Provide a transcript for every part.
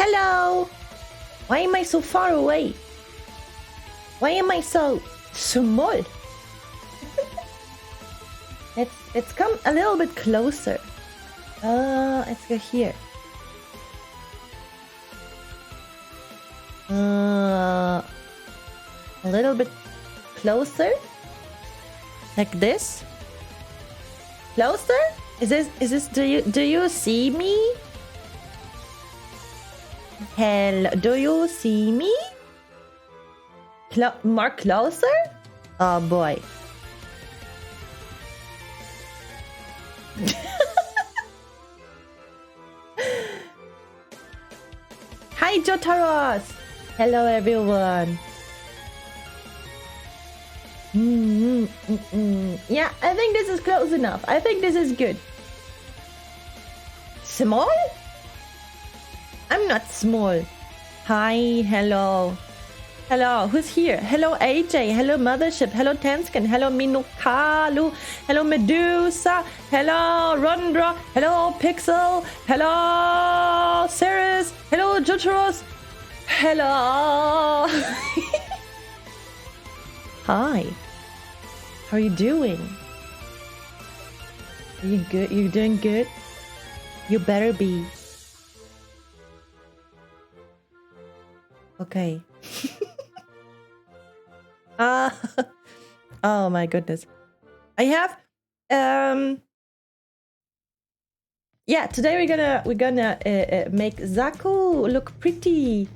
Hello! Why am I so far away? Why am I so small? Let's come a little bit closer. Let's go here. A little bit closer. Like this. Closer? Is this do you see me? Hello, do you see me? More closer? Oh boy. Hi Jotaros! Hello everyone. Yeah, I think this is close enough. I think this is good. Small? I'm not small. Hi, hello. Hello, who's here? Hello AJ, hello Mothership, hello Tanskin, hello Minukalu, hello Medusa, hello Rondra, hello Pixel, hello Ceres, hello Jotaros, hello. Hi. How are you doing? Are you good? You doing good? You better be. Okay. Oh my goodness. I have yeah, today we're gonna make Zaku look pretty.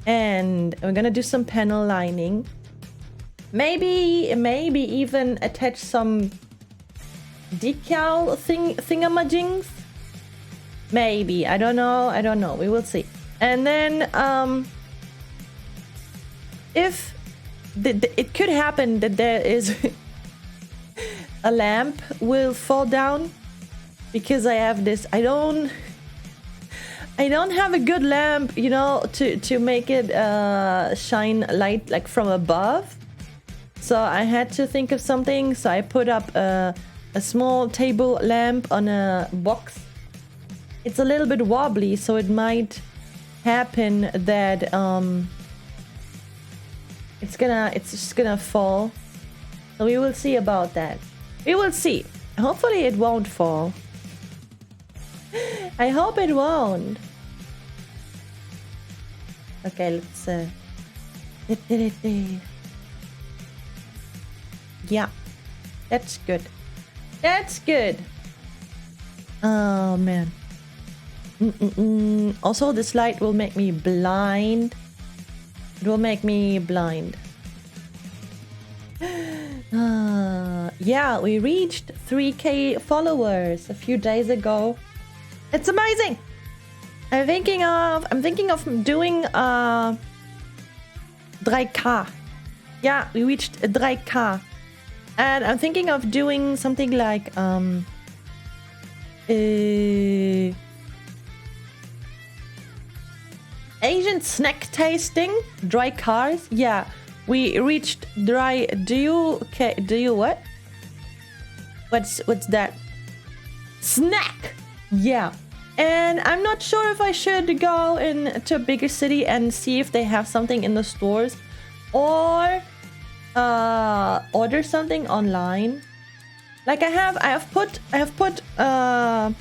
And we're gonna do some panel lining. Maybe even attach some decal thingamajigs. Maybe. I don't know. We will see. And then if it could happen that there is a lamp will fall down because I have this. I don't have a good lamp, you know, to make it shine light like from above. So I had to think of something. So I put up a small table lamp on a box. It's a little bit wobbly, so it might happen that it's just gonna fall. So we will see about that. We will see. Hopefully it won't fall. I hope it won't. Okay, let's yeah, that's good. That's good. Oh man. Also, this light will make me blind. It will make me blind. Yeah, we reached 3K followers a few days ago. It's amazing. I'm thinking of doing 3K. Yeah, we reached 3K. And I'm thinking of doing something like Asian snack tasting, dry cars. Yeah, we reached dry. Do you what? What's that? Snack. Yeah, and I'm not sure if I should go into a bigger city and see if they have something in the stores, or order something online. Like I have put oh,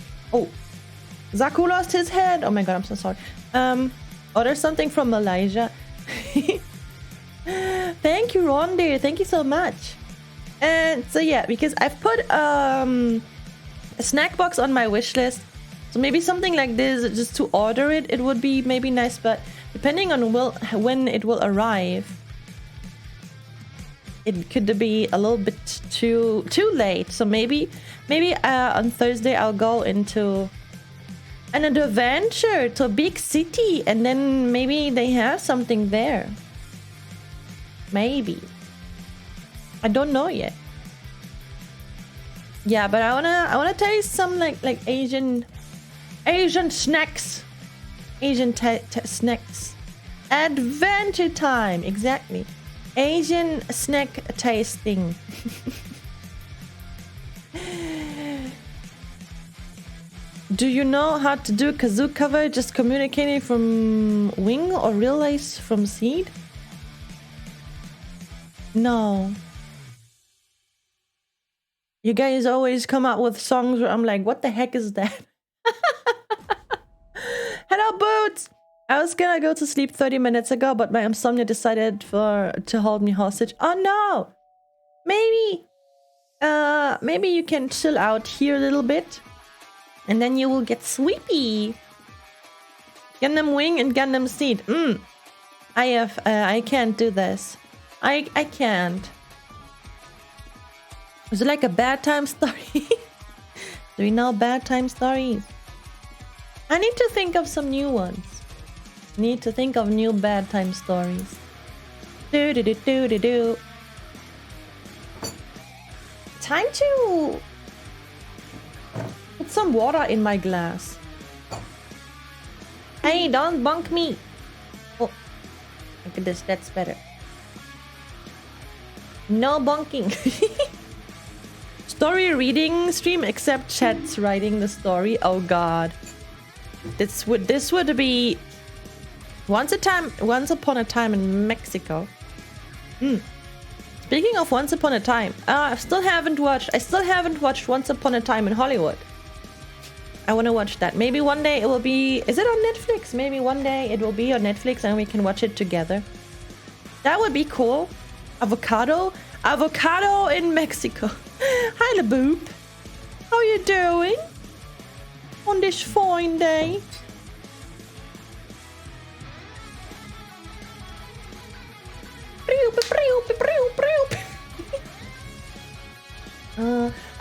Zaku lost his head. Oh my god, I'm so sorry. Order something from Malaysia. Thank you, Rondi. Thank you so much. And so yeah, because I've put a snack box on my wish list. So maybe something like this, just to order it, it would be maybe nice. But depending on when it will arrive, it could be a little bit too late. So maybe on Thursday I'll go into an adventure to a big city, and then maybe they have something there. Maybe. I don't know yet. Yeah, but I wanna taste some like Asian snacks. Asian snacks. Adventure time, exactly. Asian snack tasting. Do you know how to do kazoo cover? Just communicating from wing or realize from seed? No. You guys always come out with songs where I'm like, what the heck is that? Hello, Boots! I was gonna go to sleep 30 minutes ago, but my insomnia decided to hold me hostage. Oh no! Maybe you can chill out here a little bit. And then you will get sleepy. Gundam Wing and Gundam Seed. I can't do this. I can't. Is it like a bad time story? Do we know bad time stories? I need to think of some new ones. Need to think of new bad time stories. Do do do do do do. Time to put some water in my glass. Hey, don't bunk me. Oh, look at this. That's better. No bunking. Story reading stream, except chat's writing the story. Oh god. This would be once upon a time in Mexico. Speaking of Once Upon a Time, I still haven't watched Once Upon a Time in Hollywood. I want to watch that. Maybe one day it will be... Is it on Netflix? Maybe one day it will be on Netflix and we can watch it together. That would be cool. Avocado in Mexico. Hi, Laboop. How you doing? On this fine day.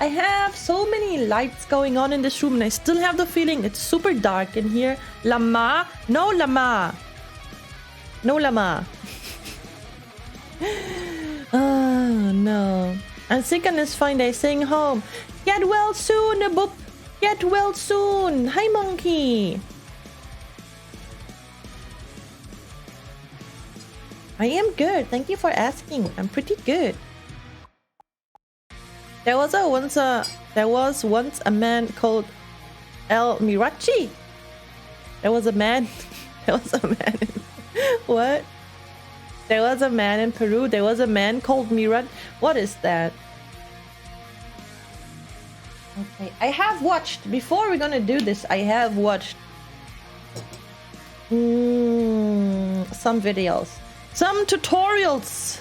I have so many lights going on in this room and I still have the feeling it's super dark in here. Lama. No lama. No lama. Oh no. I'm sick on this fine day staying home. Get well soon, Boop. Get well soon. Hi, monkey. I am good. Thank you for asking. I'm pretty good. There was once a man called El Mirachi. There was a man. What? There was a man in Peru. There was a man called Mirat. What is that? Okay, I have watched, before we're gonna do this, I have watched some videos. Some tutorials.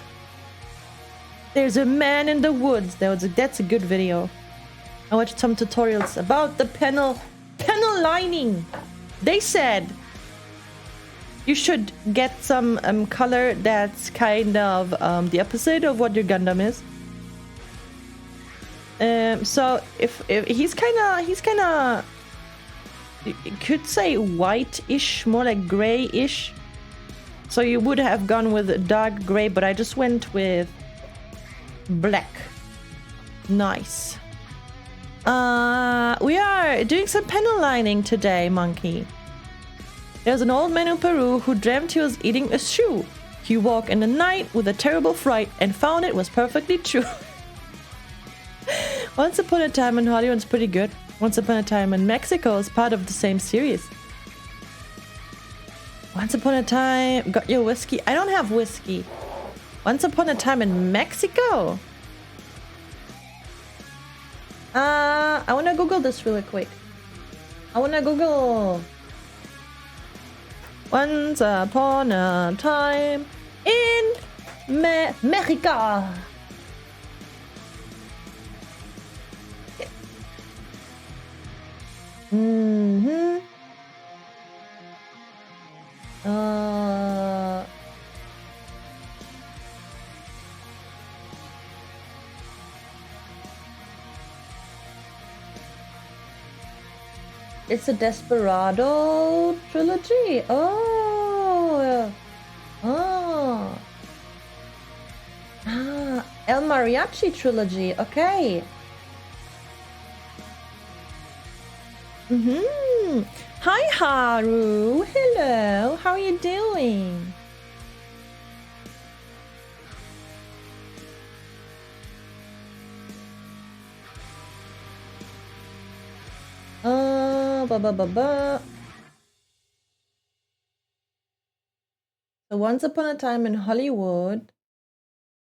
There's a man in the woods. That's a good video. I watched some tutorials about the panel lining. They said you should get some color that's kind of the opposite of what your Gundam is. So if he's kind of you could say white-ish, more like gray-ish. So you would have gone with dark gray, but I just went with black. Nice. We are doing some panel lining today, monkey. There's an old man in Peru who dreamt he was eating a shoe. He woke in the night with a terrible fright and found it was perfectly true. Once Upon a Time in Hollywood's pretty good. Once Upon a Time in Mexico is part of the same series. Once Upon a Time... Got your whiskey? I don't have whiskey. Once Upon a Time in Mexico? I want to Google this really quick. I want to Google... Once Upon a Time in Mexico. It's a Desperado trilogy. Oh. El Mariachi trilogy. Okay. Hi, Haru. Hello. How are you doing? So Once Upon a Time in Hollywood.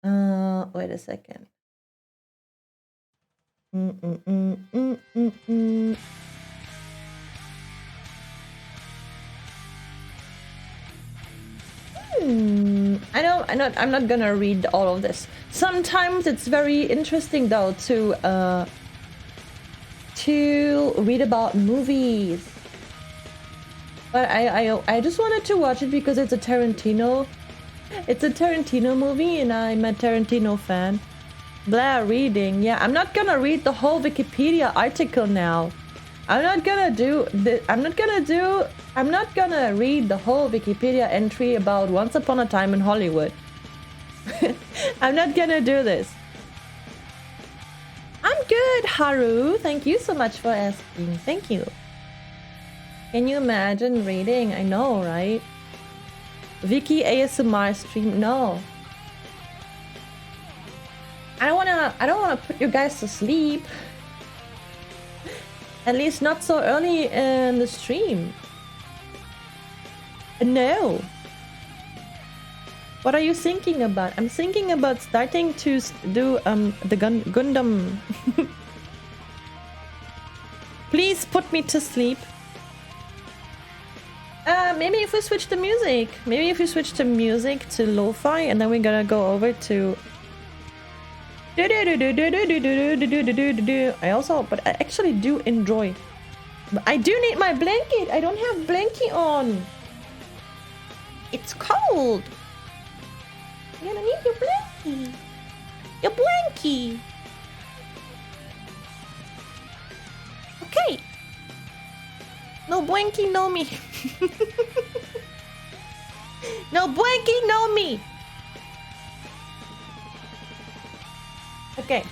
Wait a second. I'm not gonna read all of this. Sometimes it's very interesting though to read about movies. But I just wanted to watch it because it's a Tarantino. It's a Tarantino movie and I'm a Tarantino fan. Blah, reading. Yeah, I'm not gonna read the whole Wikipedia article now. I'm not gonna read the whole Wikipedia entry about Once Upon a Time in Hollywood. I'm not gonna do this. I'm good, Haru. Thank you so much for asking. Thank you. Can you imagine reading? I know, right? Vicky ASMR stream? No. I don't wanna put you guys to sleep. At least not so early in the stream. No. What are you thinking about? I'm thinking about starting to do the Gundam. Please put me to sleep. Maybe if we switch the music. Maybe if we switch the music to lo-fi and then we're gonna go over to but I actually do enjoy. But I do need my blanket. I don't have blanket on. It's cold. You're gonna need your blankie. Your blankie. Okay. No blankie, no me. No blankie, no me. Okay.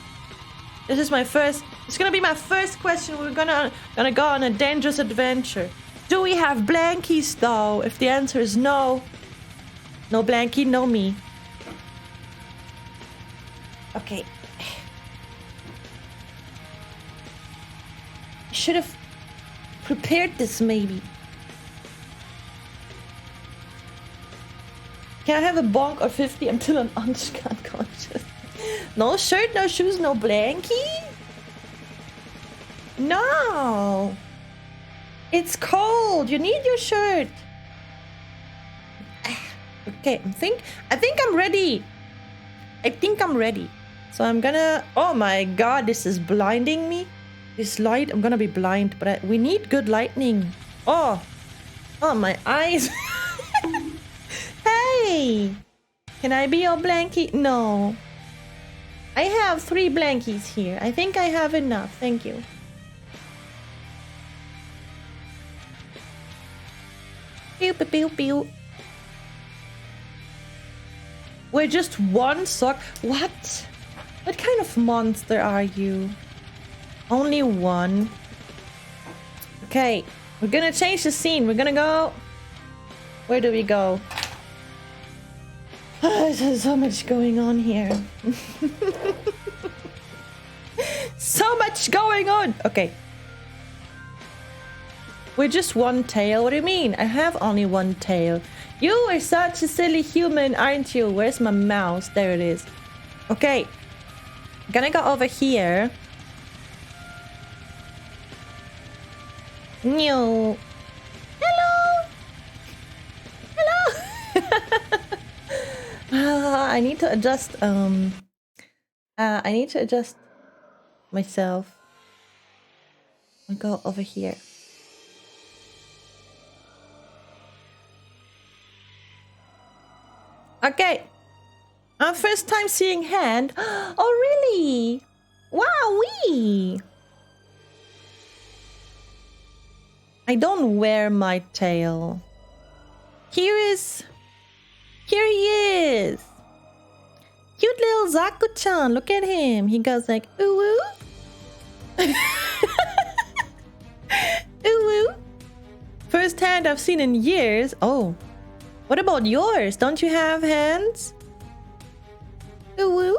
This is my first. It's gonna be my first question. We're gonna go on a dangerous adventure. Do we have blankies though? If the answer is no, no blankie, no me. Okay. I should have prepared this maybe. Can I have a bonk or 50 until I'm unconscious? No shirt, no shoes, no blankie? No. It's cold. You need your shirt. Okay, I think I'm ready. I think I'm ready. So I'm gonna... Oh my god, this is blinding me. This light, I'm gonna be blind, but we need good lightning. Oh, my eyes. Hey, can I be your blankie? No. I have 3 blankies here. I think I have enough. Thank you. Pew, pew, pew, pew. We're just one sock. What? What kind of monster are you? Only one. Okay, we're gonna change the scene. We're gonna go... Where do we go? There's so much going on here. So much going on. Okay. We're just one tail. What do you mean? I have only one tail. You are such a silly human, aren't you? Where's my mouse? There it is. Okay. I'm gonna go over here. No. Hello. Hello. I need to adjust. I need to adjust myself. I'll go over here. Okay. Our first time seeing hand. Oh, really? Wowee. I don't wear my tail. Here he is. Cute little Zaku-chan. Look at him. He goes like, ooh woo. Ooh woo. First hand I've seen in years. Oh. What about yours? Don't you have hands? Ooh woo.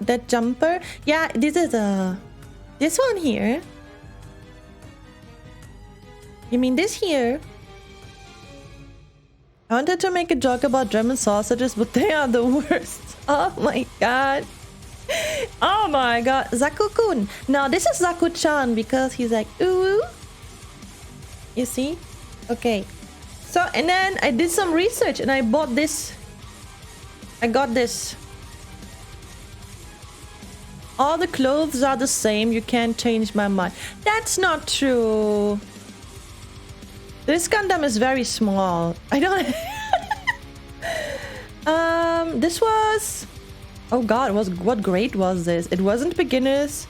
that jumper. Yeah, this is this one here. You mean this here? I wanted to make a joke about German sausages, but they are the worst. Oh my god. Oh my god. Zaku-kun. Now this is Zaku-chan because he's like, ooh. You see? Okay. So, and then I did some research and I bought this. I got this. All the clothes are the same. You can't change my mind. That's not true. This Gundam is very small. I don't... this was... Oh god, what grade was this? It wasn't beginners.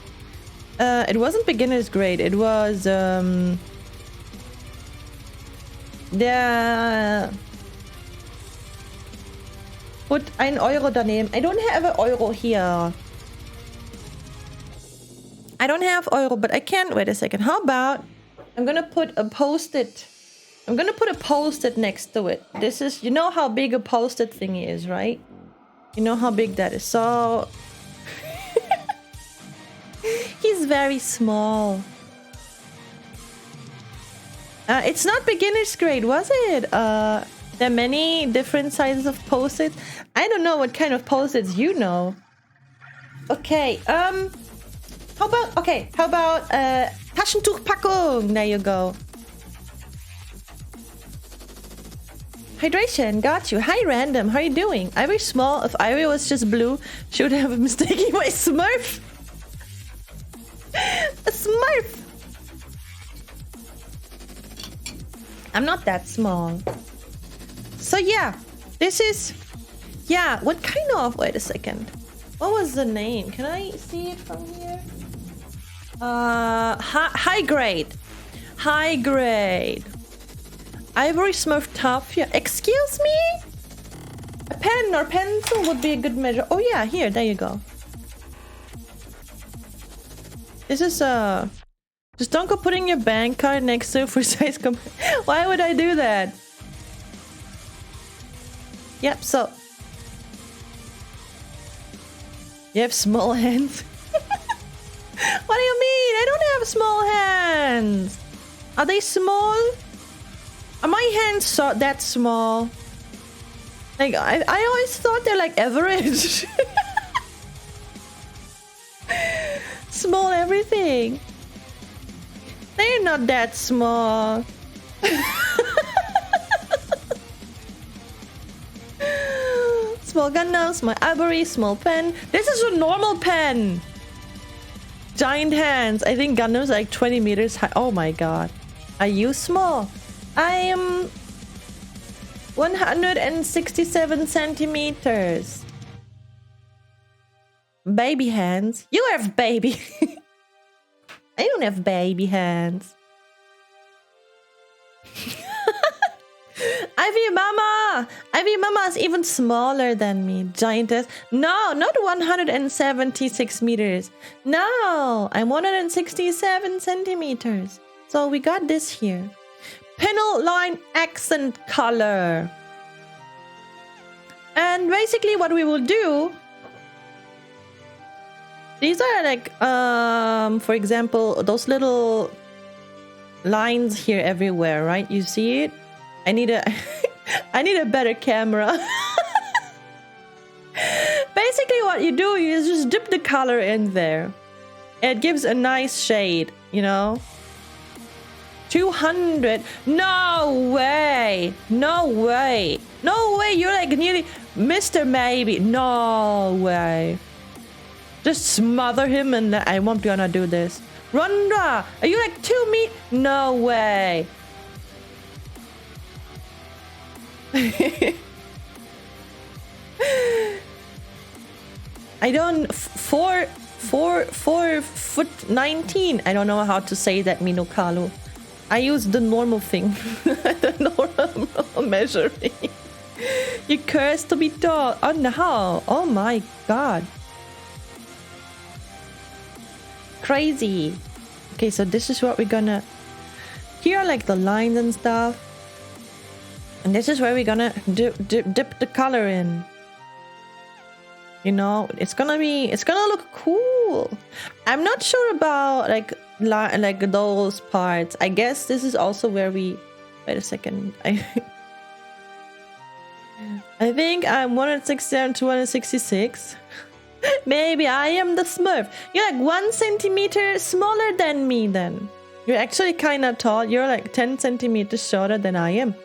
It wasn't beginner's grade. It was... Der... Put ein Euro daneben. I don't have an Euro here. I don't have Euro, but I can... Wait a second. How about... I'm gonna put a post-it... I'm gonna put a post-it next to it. This is... You know how big a post-it thingy is, right? You know how big that is. So... He's very small. It's not beginner's grade, was it? There are many different sizes of post-its. I don't know what kind of post-its you know. Okay, how about Taschentuchpackung? There you go. Hydration, got you. Hi, random. How are you doing? Ivory small. If Ivory was just blue, she would have mistaken my Smurf. A Smurf. I'm not that small. So yeah, this is... Yeah, what kind of... Wait a second. What was the name? Can I see it from here? High grade. High grade. Ivory Smurf tough. Yeah. Excuse me? A pen or pencil would be a good measure. Oh yeah, here. There you go. This is just don't go putting your bank card next to it for size comp. Why would I do that? Yep, so... You have small hands? What do you mean? I don't have small hands. Are they small? Are my hands so that small? Like, I always thought they're like average. Small everything. They're not that small. Small Gundam, small Ivory, small pen. This is a normal pen. Giant hands. I think Gundam's like 20 meters high. Oh my god. Are you small? I am 167 centimeters. Baby hands. You have baby. I don't have baby hands. Ivy Mama! Ivy Mama is even smaller than me. Giantess. No, not 176 meters. No, I'm 167 centimeters. So we got this here. Panel line accent color. And basically what we will do... These are like, for example, those little lines here everywhere, right? You see it? I need a I need a better camera. Basically what you do is just dip the color in there. It gives a nice shade, you know? 200. No way. No way. No way. You're like nearly Mr. Maybe. No way. Just smother him and I won't gonna do this. Runda, are you like 2 meters? No way. I don't... 4 foot 19. I don't know how to say that, Minokalu. I use the normal thing. The normal measuring. You cursed to be tall. Oh no. Oh my god. Crazy. Okay, so this is what we're gonna... Here are like the lines and stuff. And this is where we're gonna dip the color in. You know, it's gonna look cool. I'm not sure about like those parts. I guess this is also where we, wait a second. I think I'm 167 to 166. Maybe I am the Smurf. You're like 1 centimeter smaller than me then. You're actually kind of tall. You're like 10 centimeters shorter than I am.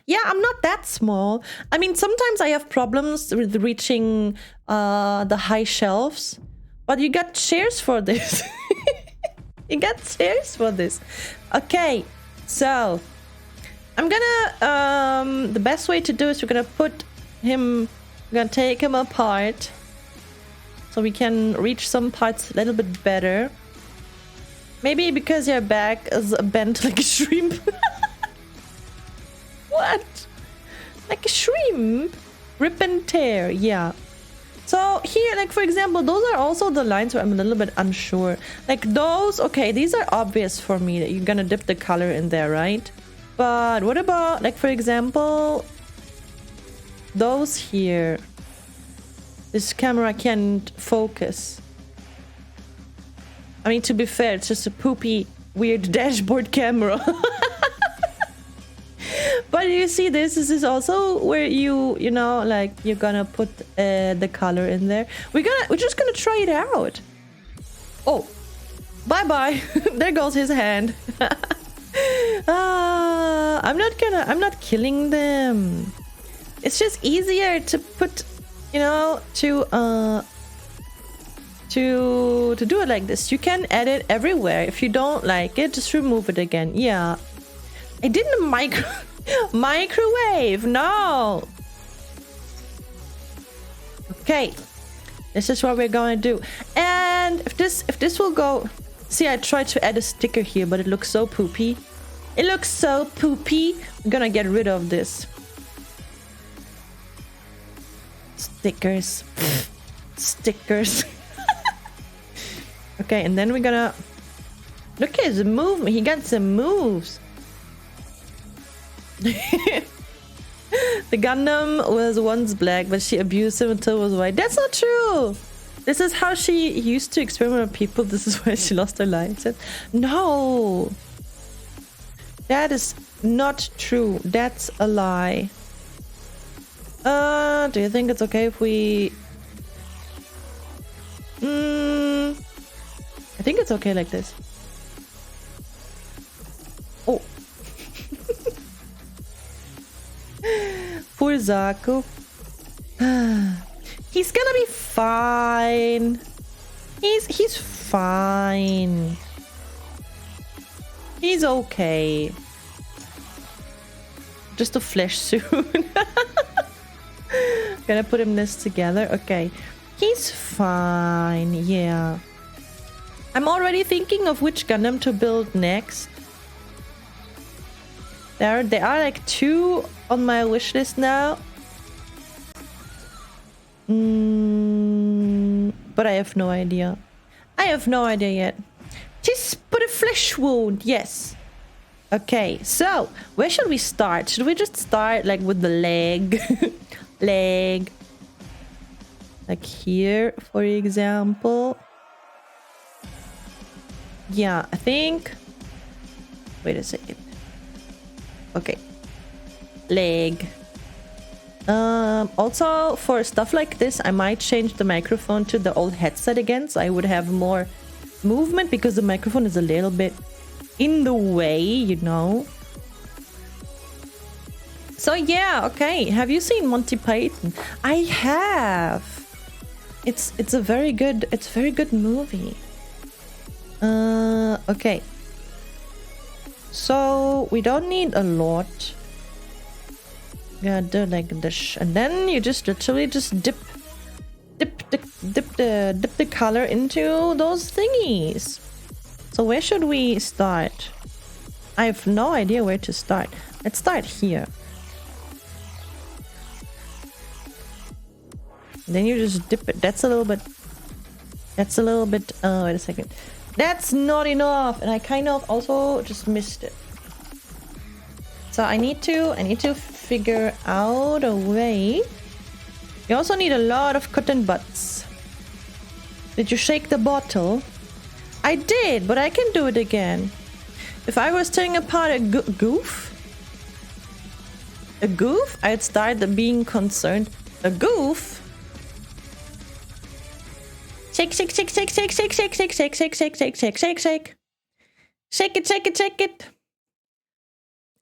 Yeah, I'm not that small. I mean, sometimes I have problems with reaching the high shelves. But you got chairs for this. You got chairs for this. Okay, so I'm gonna... the best way to do is we're gonna put him... We're gonna take him apart. So we can reach some parts a little bit better. Maybe because your back is bent like a shrimp. What? Like a shrimp? Rip and tear, yeah. So here, like for example, those are also the lines where I'm a little bit unsure. Like those, okay, these are obvious for me that you're gonna dip the color in there, right? But what about, like for example, those here? This camera can't focus. I mean, to be fair, it's just a poopy, weird dashboard camera. But you see, this is also where you know, like you're gonna put the color in there. We're just gonna try it out. Oh, bye bye. There goes his hand. I'm not killing them. It's just easier to put, you know, to do it like this. You can edit everywhere. If you don't like it, just remove it again. Yeah, I didn't microwave. No. Okay, this is what we're gonna do. And if this will go, see, I tried to add a sticker here, but it looks so poopy. It looks so poopy. I'm gonna get rid of this. Stickers. Stickers. Okay, and then we're gonna look at his movement. He got some moves. The Gundam was once black, but she abused him until it was white. That's not true. This is how she used to experiment with people. This is why she lost her life. No, that is not true. That's a lie. Do you think it's okay if we... I think it's okay like this. Oh. Poor Zaku. He's gonna be fine. He's fine. He's okay. Just a flesh suit. Gonna put him this together. Okay. He's fine. Yeah. I'm already thinking of which Gundam to build next. There are like 2 on my wish list now. But I have no idea. I have no idea yet. Just put a flesh wound. Yes. Okay, so where should we start? Should we just start like with the leg? Leg. Like here, for example. Yeah, I think... Wait a second. Okay. Leg. Also, for stuff like this, I might change the microphone to the old headset again, so I would have more movement, because the microphone is a little bit in the way, you know. So yeah, okay. Have you seen Monty Python? I have. It's a very good movie. Okay. So we don't need a lot. Gotta do like this, and then you just literally just dip the color into those thingies. So where should we start? I have no idea where to start. Let's start here. Then you just dip it. That's a little bit. Wait a second. That's not enough, and I kind of also just missed it. So I need to figure out a way You also need a lot of cotton buds. Did you shake the bottle? I did, but I can do it again. If I was tearing apart a goof, I'd start being concerned. A goof? Shake, shake, shake, shake, shake, shake, shake, shake, shake, shake, shake, shake, shake, shake, shake. Shake it, shake it, shake it.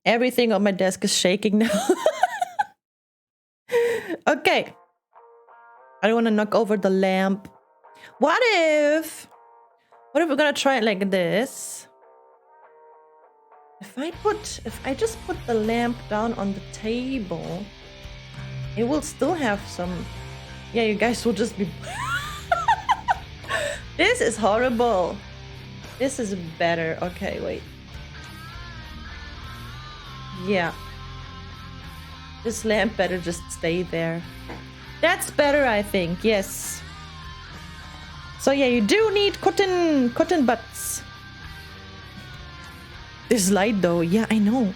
Everything on my desk is shaking now. Okay. I don't want to knock over the lamp. What if we're gonna try it like this? If I just put the lamp down on the table, it will still have some. Yeah, you guys will just be. This is horrible. This is better. Okay, wait. Yeah. This lamp better just stay there. That's better, I think. Yes. So yeah, you do need cotton buds. This light though, yeah, I know.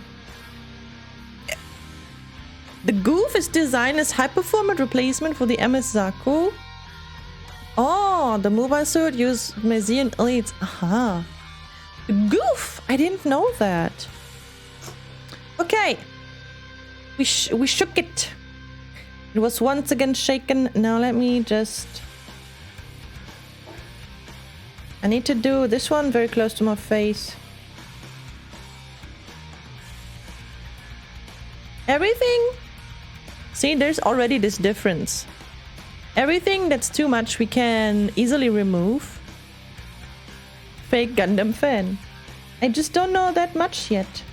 The goof is designed as high-performance replacement for the MS Zaku. Oh, the mobile suit used Mazian elites. Aha. The goof! I didn't know that. Okay. We shook it. It was once again shaken. Now let me just... I need to do this one very close to my face. Everything... See, there's already this difference. Everything that's too much we can easily remove. Fake Gundam fan. I just don't know that much yet.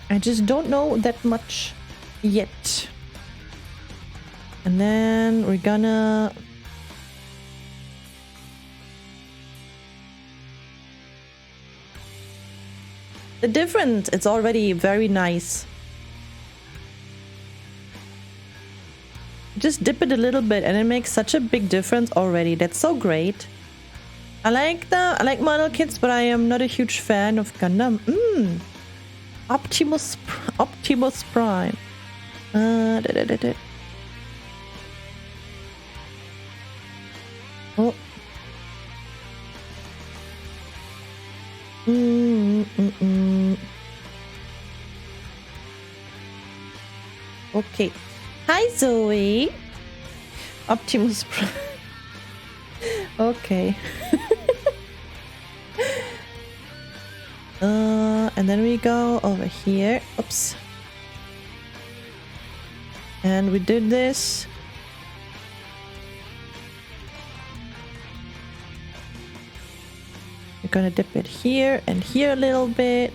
I just don't know that much yet. And then we're gonna... The difference, it's already very nice. Just dip it a little bit and it makes such a big difference already. That's so great. I like model kits, but I am not a huge fan of Gundam. Optimus Prime. Oh. Okay. Hi, Zoe. Optimus Prime. Okay. And then we go over here. Oops. And we did this. We're gonna dip it here and here a little bit.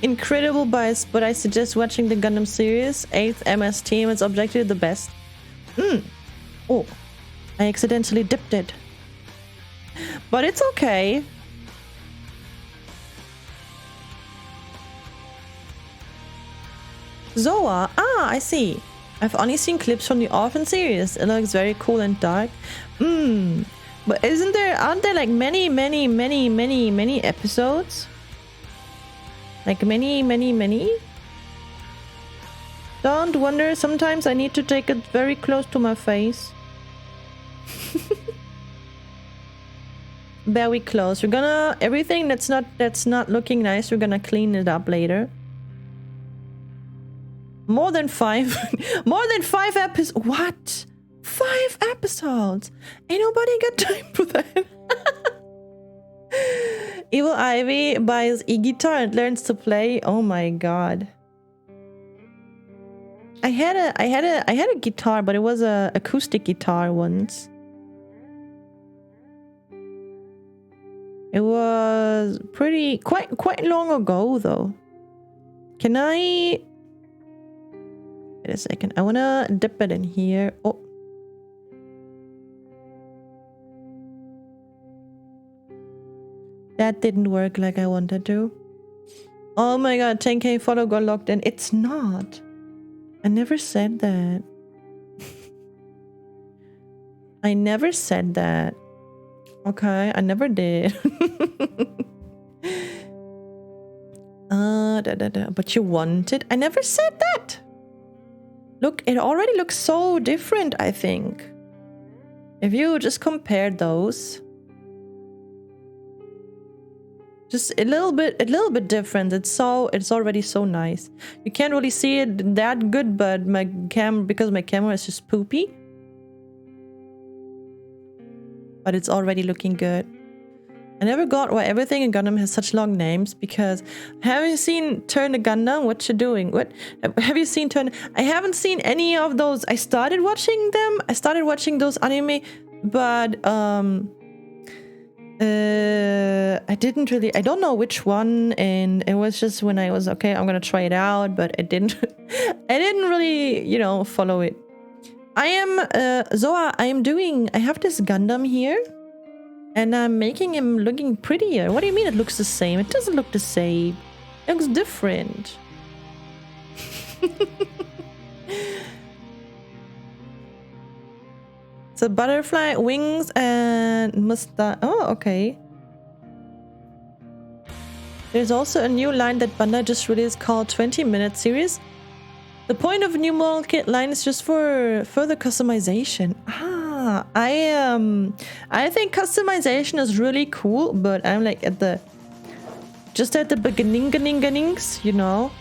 Incredible bias, but I suggest watching the Gundam series. 8th MS team is objectively the best. Oh, I accidentally dipped it. But it's okay. Zoa. Ah, I see. I've only seen clips from the Orphan series. It looks very cool and dark. But aren't there like many episodes? Like many? Don't wonder, sometimes I need to take it very close to my face. Very close. We're gonna... Everything that's not looking nice, we're gonna clean it up later. More than 5... More than 5 episodes... What? 5 episodes? Ain't nobody got time for that. Evil Ivy buys e-guitar and learns to play. Oh my god. I had a guitar, but it was a acoustic guitar once. It was quite long ago though. Can I... Wait a second. I wanna dip it in here. Oh. That didn't work like I wanted to. Oh my god, 10k follow got locked in. It's not. I never said that. I never said that. Okay, I never did. But you want it? I never said that. Look, it already looks so different, I think. If you just compare those. Just a little bit different. It's already so nice. You can't really see it that good, but because my camera is just poopy. But it's already looking good. I never got why everything in Gundam has such long names, because have you seen Turn a Gundam? What you doing? What have you seen Turn? I haven't seen any of those. I started watching them. I started watching those anime, but I didn't really, I don't know which one, and it was just when I was okay, I'm gonna try it out, but I didn't I didn't really, you know, follow it. I am Zoa, I have this Gundam here, and I'm making him looking prettier. What do you mean it looks the same? It doesn't look the same. It looks different. So butterfly wings and mustache. Oh, okay. There's also a new line that Bandai just released called 20-minute series. The point of a new model kit line is just for further customization. I think customization is really cool, but I'm like just at the beginnings, you know.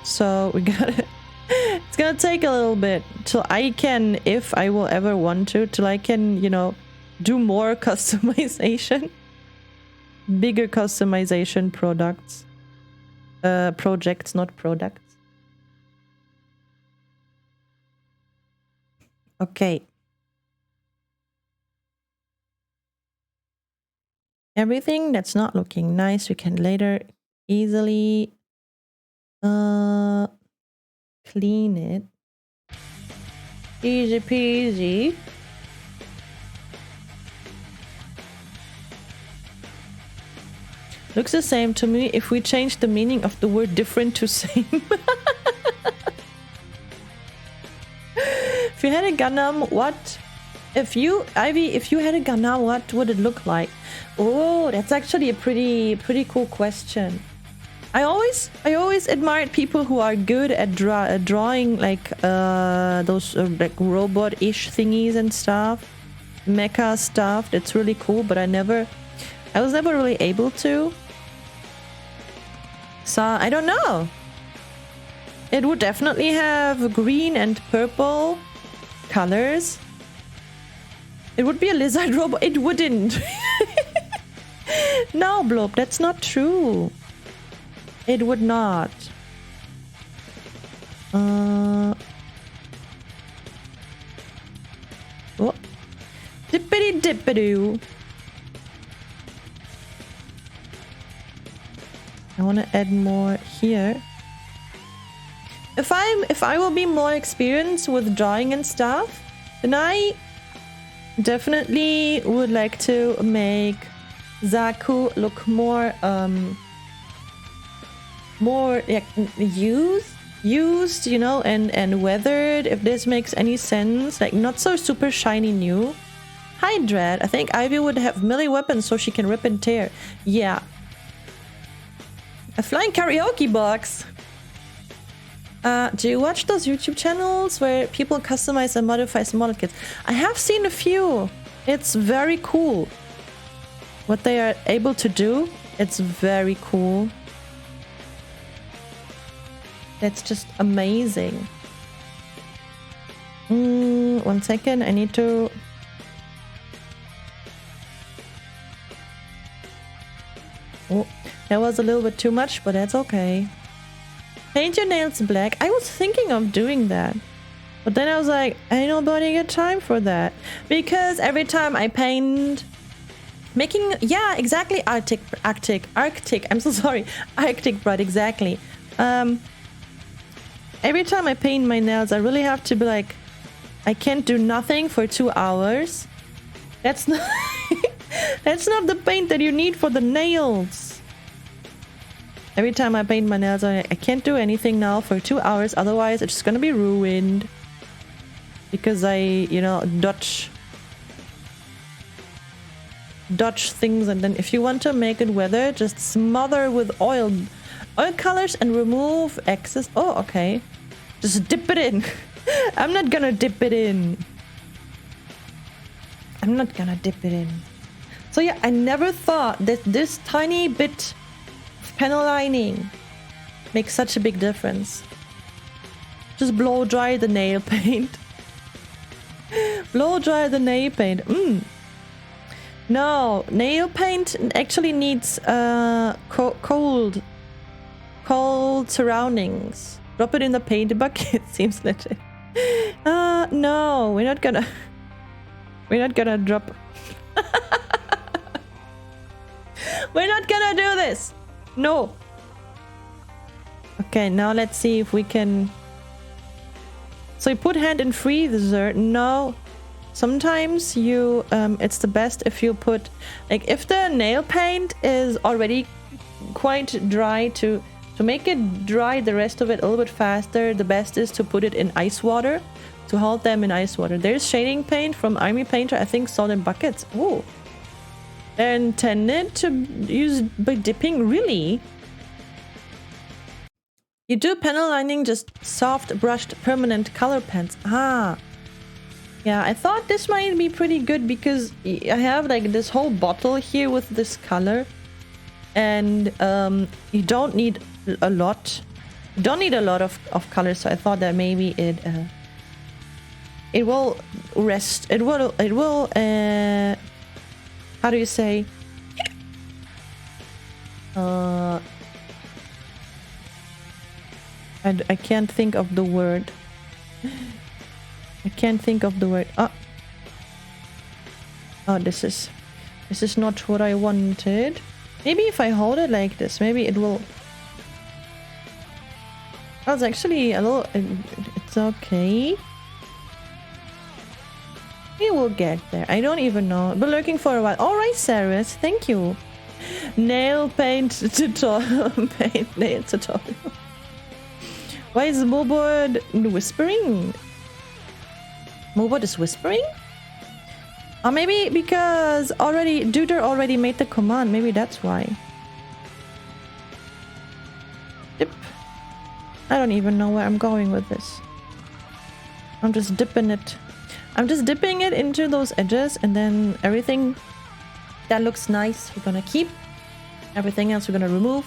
So we gotta. It's gonna take a little bit till I can, if I will ever want to, till I can, you know, do more customization. Bigger customization projects, not products. Okay. Everything that's not looking nice, we can later easily clean it. Easy peasy. Looks the same to me if we change the meaning of the word different to same. If you had a Gundam, what? Ivy, if you had a Gundam, what would it look like? Oh, that's actually a pretty cool question. I always admired people who are good at drawing like those like robot-ish thingies and stuff, mecha stuff. That's really cool, but I was never really able to. So I don't know. It would definitely have green and purple colors. It would be a lizard robot. It wouldn't. No, Blob, that's not true. It would not. Oh. Dippity dippity. I want to add more here. If I will be more experienced with drawing and stuff, then I definitely would like to make Zaku look more like used, you know, and weathered, if this makes any sense. Like not so super shiny new. Hi Dread, I think Ivy would have melee weapons so she can rip and tear. Yeah. A flying karaoke box. Do you watch those YouTube channels where people customize and modify model kits? I have seen a few. It's very cool. What they are able to do, it's very cool. That's just amazing. 1 second, I need to... Oh, that was a little bit too much, but that's okay. Paint your nails black. I was thinking of doing that, but then I was like, ain't nobody got time for that, because every time I paint, yeah, exactly, Arctic. I'm so sorry, Arctic Bright, exactly. Every time I paint my nails, I really have to be like, I can't do nothing for 2 hours. That's not that's not the paint that you need for the nails. Every time I paint my nails, I can't do anything now for 2 hours, otherwise it's just gonna be ruined. Because I, you know, dodge things, and then if you want to make it weather, just smother with oil Oil colors and remove excess. Oh, okay. Just dip it in. I'm not gonna dip it in. I'm not gonna dip it in. So yeah, I never thought that this tiny bit of panel lining makes such a big difference. Just blow dry the nail paint. Blow dry the nail paint. No, nail paint actually needs cold surroundings. Drop it in the paint bucket. Seems legit. No, we're not gonna drop. We're not gonna do this. No. Okay, now let's see if we can. So you put hand in freezer. No. Sometimes you it's the best if you put, like, if the nail paint is already quite dry, to make it dry the rest of it a little bit faster, the best is to put it in ice water, to hold them in ice water. There's shading paint from Army Painter, I think, sold in buckets. Ooh. They're intended to use by dipping, really? You do panel lining, just soft brushed permanent color pens. Ah. Yeah, I thought this might be pretty good because I have like this whole bottle here with this color, and you don't need a lot. You don't need a lot of color, so I thought that maybe it will rest. It will how do you say? I can't think of the word. I can't think of the word. Oh, this is not what I wanted. Maybe if I hold it like this, maybe it will. Oh, it's actually a little. It's okay. We will get there. I don't even know. Been lurking for a while. All right, Saris. Thank you. Nail paint tutorial. Nail tutorial. Why is Mobot whispering? Mobot is whispering? Or maybe because Duder already made the command. Maybe that's why. Dip. I don't even know where I'm going with this. I'm just dipping it. I'm just dipping it into those edges, and then everything that looks nice we're gonna keep. Everything else we're gonna remove.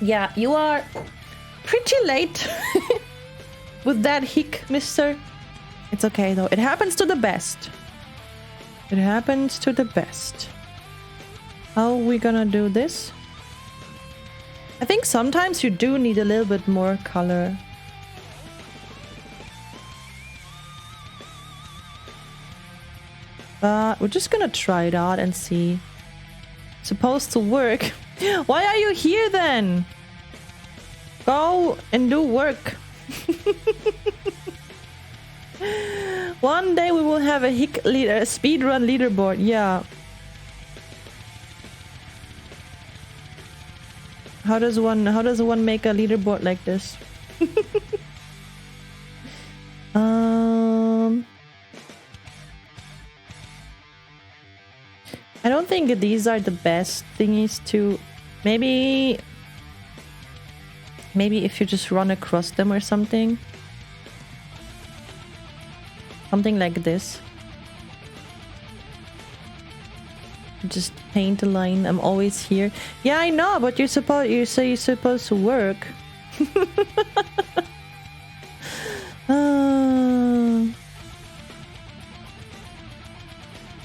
Yeah, you are pretty late with that hick, mister. It's okay though. It happens to the best. It happens to the best. How are we gonna do this? I think sometimes you do need a little bit more color. We're just gonna try it out and see. Supposed to work. Why are you here then? Go and do work. One day we will have a speedrun leaderboard. Yeah. How does one make a leaderboard like this? I don't think these are the best thingies to. Maybe if you just run across them or something. Something like this. Just paint a line. I'm always here. Yeah, I know, but you say you're supposed to work.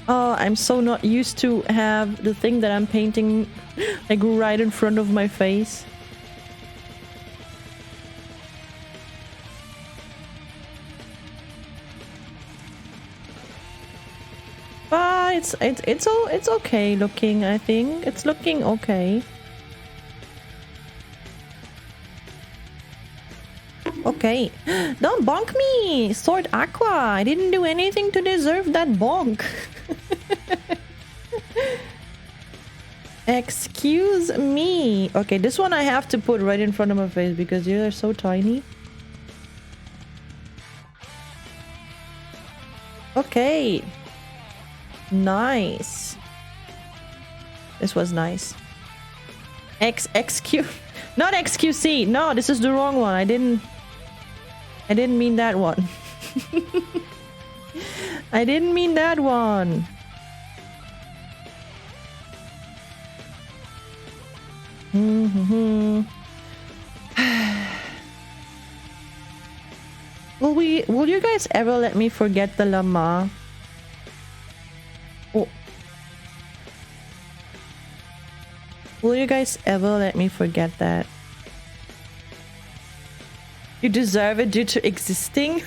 Oh, I'm so not used to have the thing that I'm painting like right in front of my face. But it's okay looking. I think it's looking okay. Okay, don't bonk me, Sword Aqua. I didn't do anything to deserve that bonk. Excuse me. Okay, this one I have to put right in front of my face because you're so tiny. Okay. Nice. This was nice. XQ... Not XQC! No, this is the wrong one. I didn't mean that one. I didn't mean that one. Will you guys ever let me forget the llama? Oh. Will you guys ever let me forget that? You deserve it due to existing?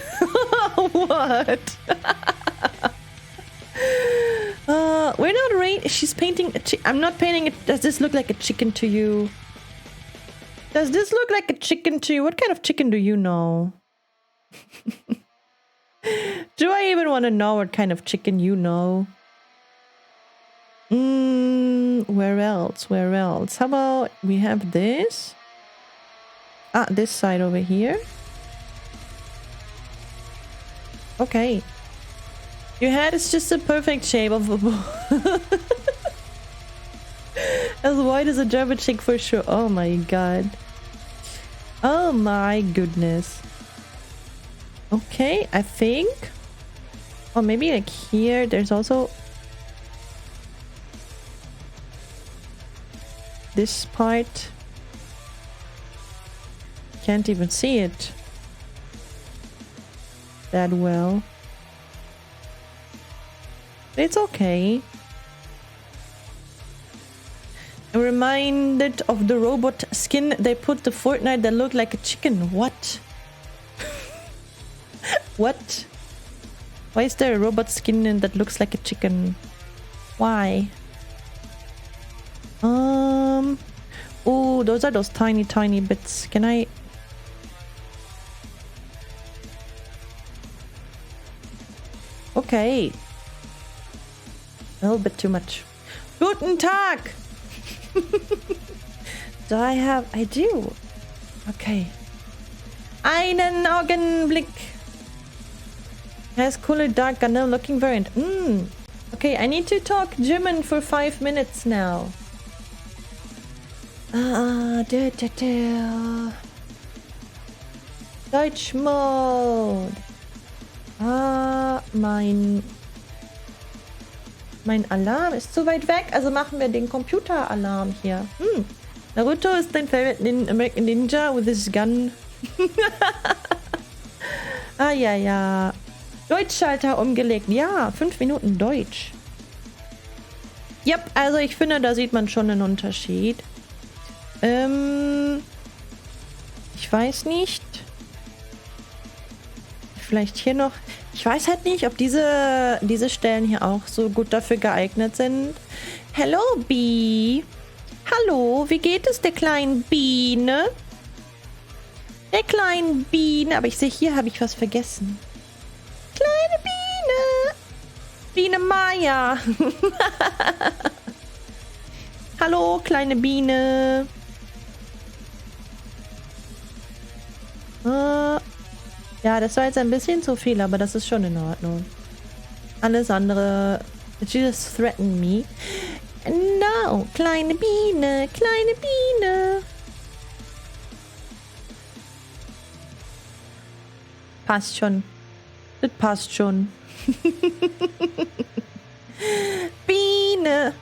What? We're not she's painting a I'm not painting it. Does this look like a chicken to you? Does this look like a chicken to you? What kind of chicken do you know? Do I even want to know what kind of chicken you know? Where else? Where else? How about we have this? Ah, this side over here. Okay. Your head is just a perfect shape of a ball. As white as a German chick for sure. Oh my god. Oh my goodness. Okay, I think. Or maybe like here, there's also this part. Can't even see it that well. It's okay. I'm reminded of the robot skin they put to Fortnite that looked like a chicken. What? What? Why is there a robot skin that looks like a chicken? Why? Oh, those are those tiny bits. Can I... Okay. A little bit too much. Guten Tag! Do I have... I do. Okay. Einen Augenblick. Has cooler dark Gundam looking variant. Okay, I need to talk German for 5 minutes now. Deutsch Mode. Mein Alarm ist zu weit weg, also machen wir den Computeralarm hier. Naruto ist dein favorite American Ninja with his gun. Ja. Deutschschalter umgelegt. Ja, 5 Minuten Deutsch. Yep, also ich finde, da sieht man schon einen Unterschied. Ich weiß nicht. Vielleicht hier noch. Ich weiß halt nicht, ob diese Stellen hier auch so gut dafür geeignet sind. Hello, Bee. Hallo, wie geht es der kleinen Biene? Der kleinen Biene. Aber ich sehe, hier habe ich was vergessen. Kleine Biene. Biene Maya. Hallo, kleine Biene. Ja, das war jetzt ein bisschen zu viel, aber das ist schon in Ordnung. Alles andere... Did you just threaten me? No, kleine Biene, kleine Biene. Passt schon. Das passt schon. Biene.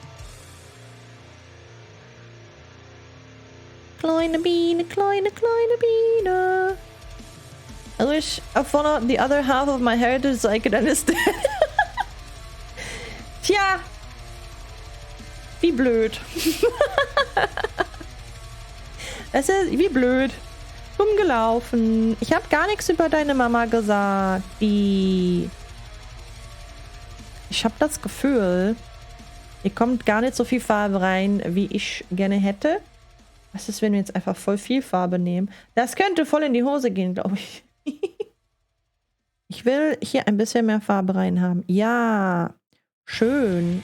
Kleine Biene, kleine Biene. I wish I found out the other half of my heritage so I could understand. Tja. Wie blöd. Es ist wie blöd. Dumm gelaufen. Ich habe gar nichts über deine Mama gesagt. Ich habe das Gefühl, hier kommt gar nicht so viel Farbe rein, wie ich gerne hätte. Was ist, wenn wir jetzt einfach voll viel Farbe nehmen? Das könnte voll in die Hose gehen, glaube ich. Ich will hier ein bisschen mehr Farbe rein haben. Ja. Schön.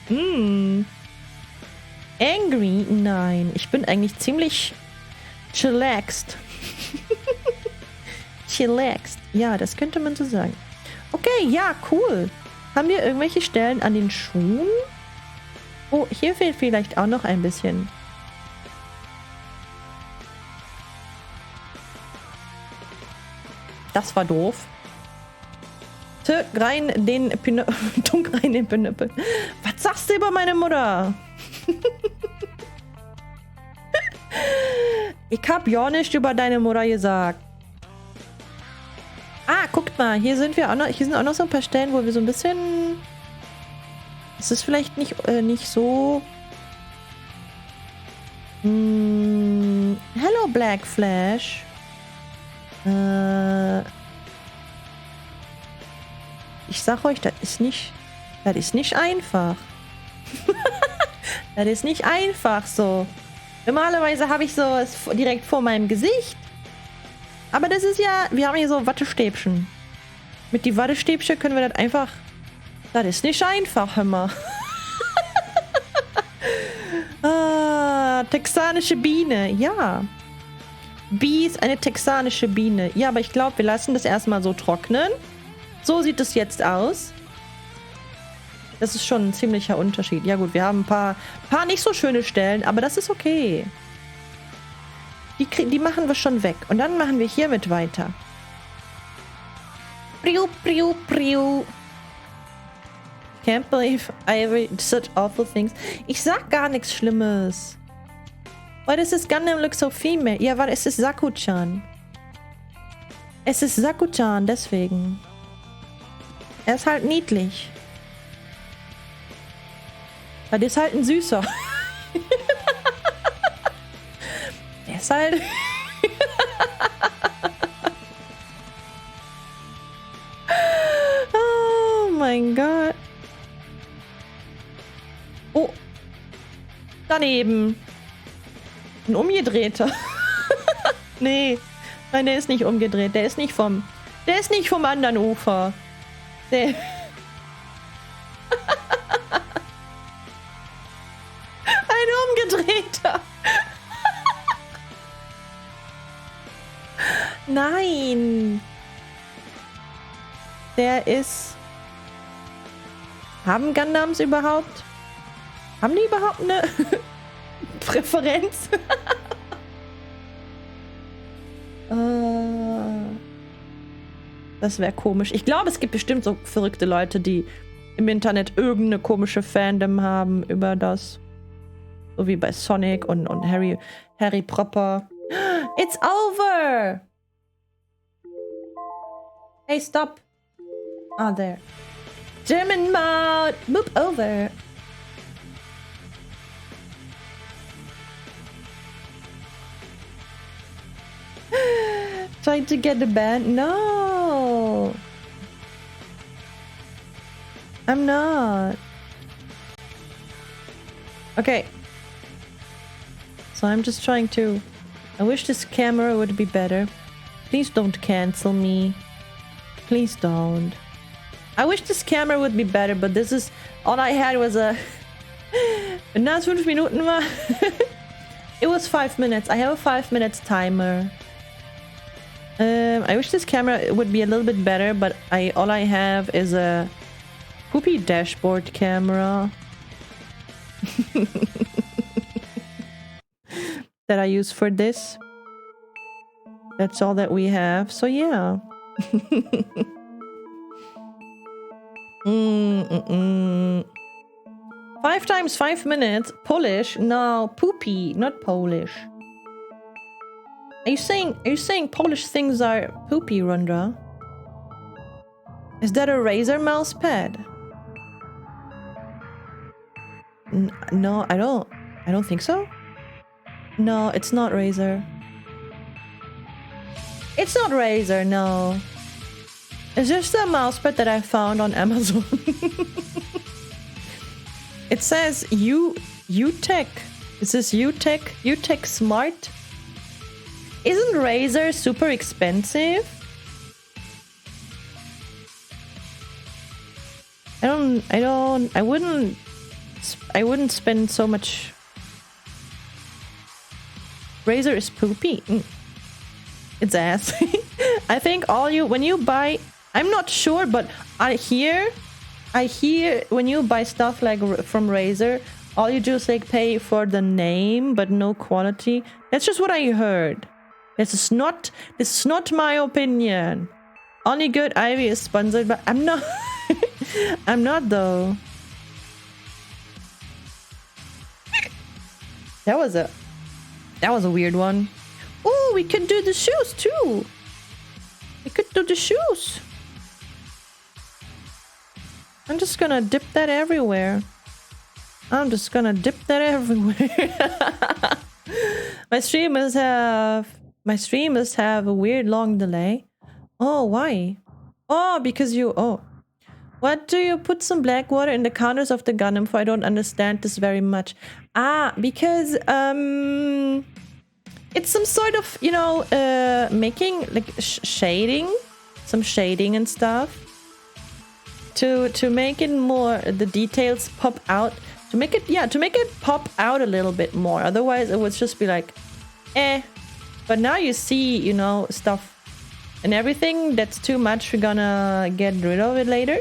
Angry? Nein. Ich bin eigentlich ziemlich chillaxed. Chillaxed. Ja, das könnte man so sagen. Okay, ja, cool. Haben wir irgendwelche Stellen an den Schuhen? Oh, hier fehlt vielleicht auch noch ein bisschen. Das war doof. Rein den Pinöppel. Tunk rein den Pinöppel. Was sagst du über meine Mutter? Ich hab ja nicht über deine Mutter gesagt. Ah, guckt mal, hier sind wir auch noch. Hier sind auch noch so ein paar Stellen, wo wir so ein bisschen. Es ist vielleicht nicht so. Hello, Black Flash. Ich sag euch, das ist nicht einfach. Das ist nicht einfach so. Normalerweise habe ich so es direkt vor meinem Gesicht. Aber das ist ja, wir haben hier so Wattestäbchen. Mit die Wattestäbchen können wir das einfach. Das ist nicht einfach, hör mal. Texanische Biene, ja. Bee ist eine texanische Biene. Ja, aber ich glaube, wir lassen das erstmal so trocknen. So sieht es jetzt aus. Das ist schon ein ziemlicher Unterschied. Ja gut, wir haben ein paar nicht so schöne Stellen, aber das ist okay. Die machen wir schon weg. Und dann machen wir hiermit weiter. Priu, priu, priu. Can't believe Ivory did such awful things. Ich sag gar nichts Schlimmes. Why does this Gundam look so female? Ja, weil es ist Zaku-chan. Es ist Zaku-chan, deswegen. Er ist halt niedlich. Weil der ist halt ein Süßer. Der ist halt... Oh mein Gott. Oh. Daneben. Ein umgedrehter. Nee. Nein, der ist nicht umgedreht. Der ist nicht vom anderen Ufer. Der... Ein umgedrehter. Nein. Der ist... Haben Gundams überhaupt? Haben die überhaupt eine Präferenz? Das wäre komisch. Ich glaube, es gibt bestimmt so verrückte Leute, die im Internet irgendeine komische Fandom haben über das. So wie bei Sonic und Harry Proper. It's over! Hey, stop! Ah, there. German mode! Move over! Trying to get the band? No! I'm not. Okay. So I'm just trying to... I wish this camera would be better. Please don't cancel me. Please don't. I wish this camera would be better, but this is... All I had was a... Wenn das 5 Minuten war... It was 5 minutes. I have a 5 minutes timer. I wish this camera would be a little bit better, but all I have is a poopy dashboard camera that I use for this. That's all that we have. So yeah. 5 times 5 minutes. Polish? No, poopy, not Polish. Are you saying Polish things are poopy, Rundra? Is that a Razer mouse pad? No, I don't think so. No, it's not Razer. It's not Razer, no. It's just a mouse pad that I found on Amazon. It says UTech. It says UTech Smart. Isn't Razer super expensive? I wouldn't spend so much. Razer is poopy. It's ass. I think when you buy, I'm not sure, but I hear when you buy stuff like from Razer, All you do is like pay for the name, but no quality. That's just what I heard. This is not my opinion. Only Good Ivy is sponsored, but I'm not. I'm not though. That was a weird one. Oh, we could do the shoes too. We could do the shoes. I'm just gonna dip that everywhere. My stream must have a weird long delay. Oh, why? Oh, because you... Oh. What do you put some black water in the counters of the Gundam for? I don't understand this very much. Ah, because... It's some sort of, you know, making, like, shading. Some shading and stuff. To make it more... The details pop out. To make it pop out a little bit more. Otherwise, it would just be like, eh. But now you see, you know, stuff and everything that's too much. We're gonna get rid of it later.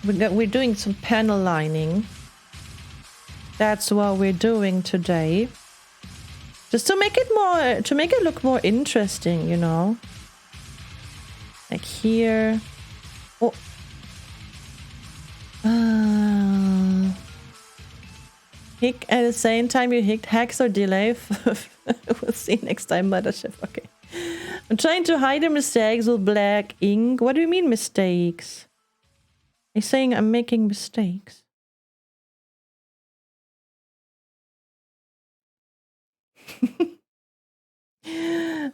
We're doing some panel lining. That's what we're doing today. Just to make it look more interesting, you know. Like here. Oh. Hick at the same time you hicked hacks or delay. We'll see next time, Mothership. Okay. I'm trying to hide the mistakes with black ink. What do you mean mistakes? He's saying I'm making mistakes.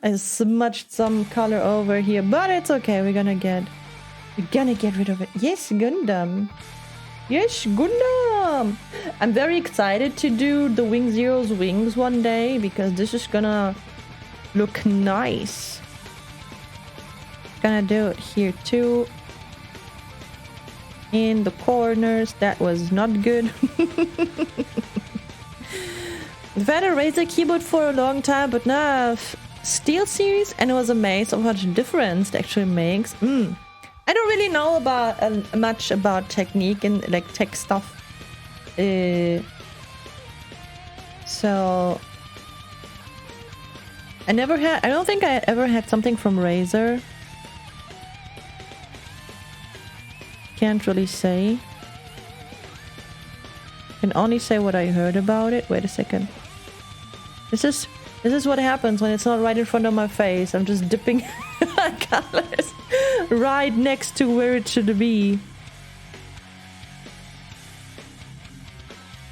I smudged some color over here, but it's okay. We're gonna get rid of it. Yes, Gundam. Yes, Gundam! I'm very excited to do the Wing Zero's wings one day because this is gonna look nice. Gonna do it here too. In the corners. That was not good. I've had a Razer keyboard for a long time, but now Steel Series, and I was amazed of how much difference it actually makes. I don't really know about much about technique and like tech stuff. So I don't think I ever had something from Razer. Can't really say. Can only say what I heard about it. Wait a second. This is what happens when it's not right in front of my face. I'm just dipping colors right next to where it should be.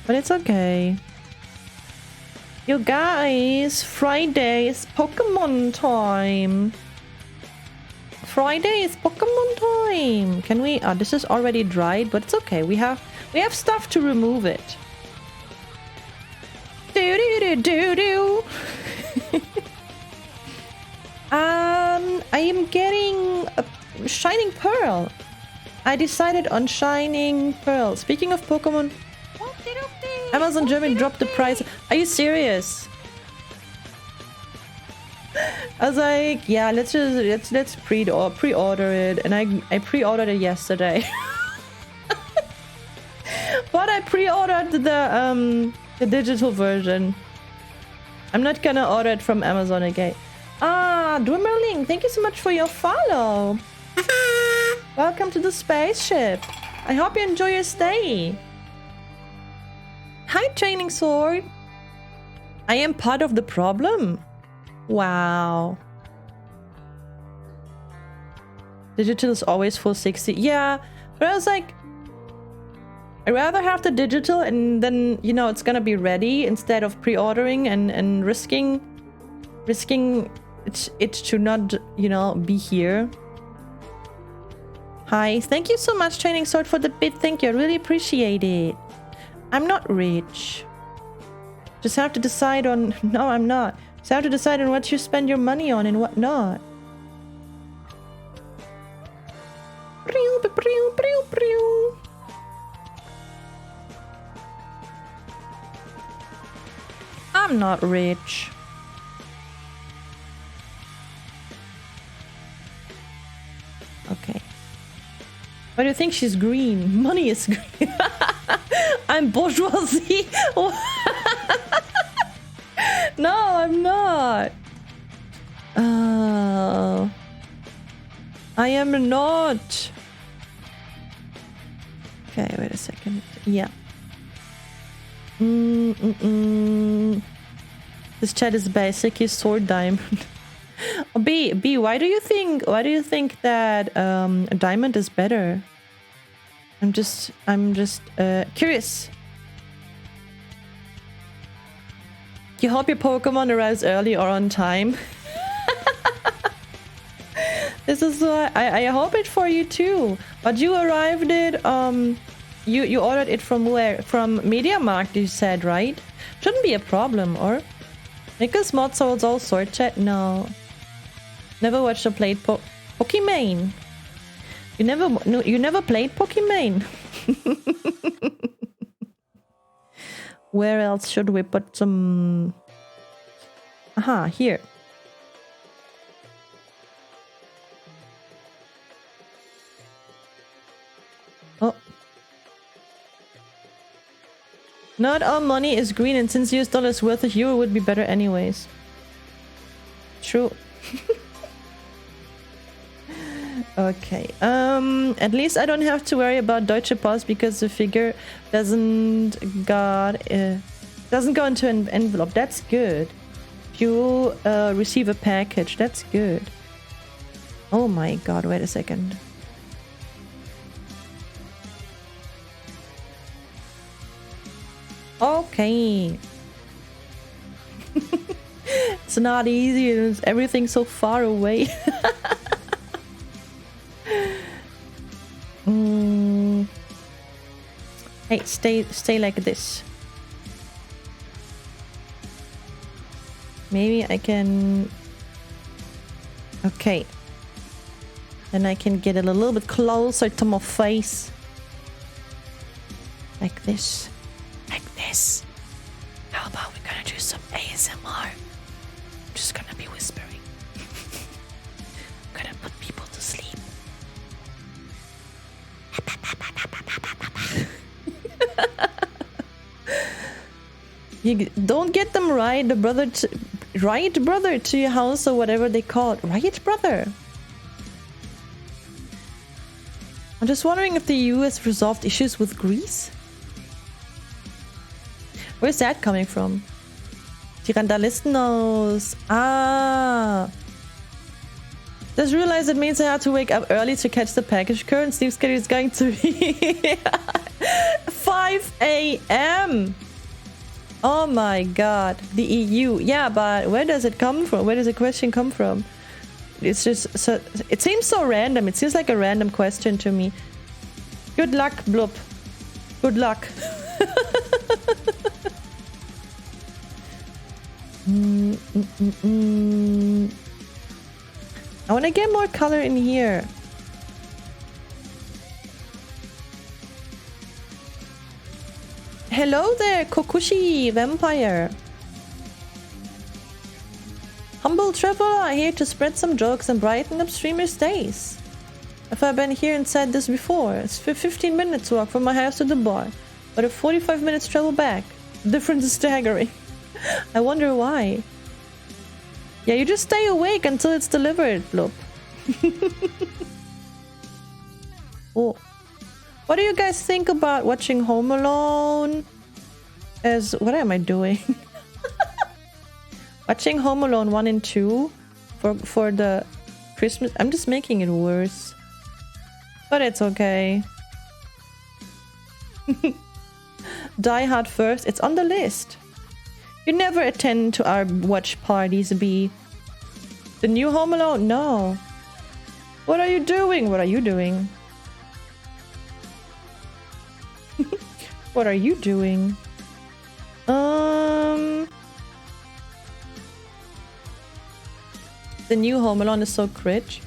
But it's okay. You guys, Friday is Pokemon time. Friday is Pokemon time. Can we... Oh, this is already dried, but it's okay. We have stuff to remove it. Do-do-do-do-do. I am getting a Shining Pearl. I decided on Shining Pearl. Speaking of Pokemon, Amazon Germany dropped the price. Are you serious? I was like, yeah, let's pre-order it, and I pre-ordered it yesterday. But I pre-ordered the digital version. I'm not gonna order it from Amazon again. Ah, Dwimmerling, thank you so much for your follow. Welcome to the spaceship. I hope you enjoy your stay. Hi, Training Sword. I am part of the problem. Wow. Digital is always full 60. Yeah, but I was like, I'd rather have the digital and then, you know, it's gonna be ready instead of pre-ordering and risking it to not, you know, be here. Hi, thank you so much, Training Sword, for the bit. Thank you, I really appreciate it. I'm not rich. Just have to decide on... No, I'm not. Just have to decide on what you spend your money on and what not. I'm not rich. Okay. Why do you think she's green? Money is green. I'm bourgeoisie. No, I'm not. I am not. Okay, wait a second. Yeah. This chat is basic. He's sword diamond. B, why do you think that diamond is better? I'm just curious. You hope your Pokemon arrives early or on time. This is why I hope it for you too. But you arrived it you ordered it from where? From MediaMarkt, you said, right? Shouldn't be a problem, or? Nicholas Mod Souls all sword chat? No. Never watched or played Pokimane. You never played Pokimane. Where else should we put some? Aha, here. Oh. Not all money is green, and since US dollar is worth a euro, would be better anyways. True. Okay. At least I don't have to worry about Deutsche Post because the figure doesn't go into an envelope. That's good. You receive a package. That's good. Oh my god! Wait a second. Okay. It's not easy. Everything's so far away. Hey, stay like this. Maybe I can. Okay. Then I can get it a little bit closer to my face. Like this. Like this. How about we're gonna do some ASMR? I'm just gonna be whispering. I'm gonna put people to sleep. You don't get them right, brother. Right, brother, to your house or whatever they call it. Right, brother. I'm just wondering if the EU has resolved issues with Greece. Where's that coming from? Die Randalisten aus. Ah. Just realized it means I have to wake up early to catch the package. Current sleep schedule is going to be 5 a.m. Oh my god. The EU. Yeah, but where does it come from? Where does the question come from? It's just so. It seems so random. It seems like a random question to me. Good luck, Bloop. Good luck. I want to get more color in here. Hello there, Kokushi Vampire. Humble traveler here to spread some jokes and brighten up streamers' days. Have I been here and said this before? It's 15 minutes walk from my house to the bar, but a 45 minutes travel back. The difference is staggering. I wonder why. Yeah, you just stay awake until it's delivered, Bloop. Oh. What do you guys think about watching Home Alone? What am I doing? Watching Home Alone 1 and 2 for the Christmas. I'm just making it worse. But it's okay. Die Hard first. It's on the list. You never attend to our watch parties, B. The new Home Alone? No. What are you doing? What are you doing? What are you doing? The new Home Alone is so cringe.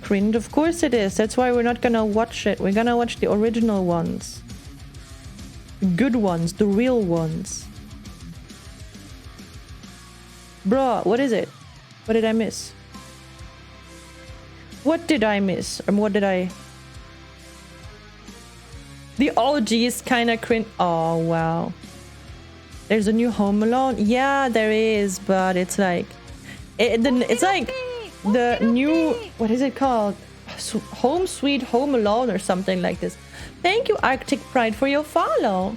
Cringe, of course it is. That's why we're not gonna watch it. We're gonna watch the original ones. The good ones, the real ones. Bruh, what is it? What did I miss? What did I miss? What did I... The OG is kind of cringe. Oh, wow. There's a new Home Alone. Yeah, there is, but it's like... It's like the new... What is it called? Home Sweet Home Alone or something like this. Thank you, Arctic Pride, for your follow.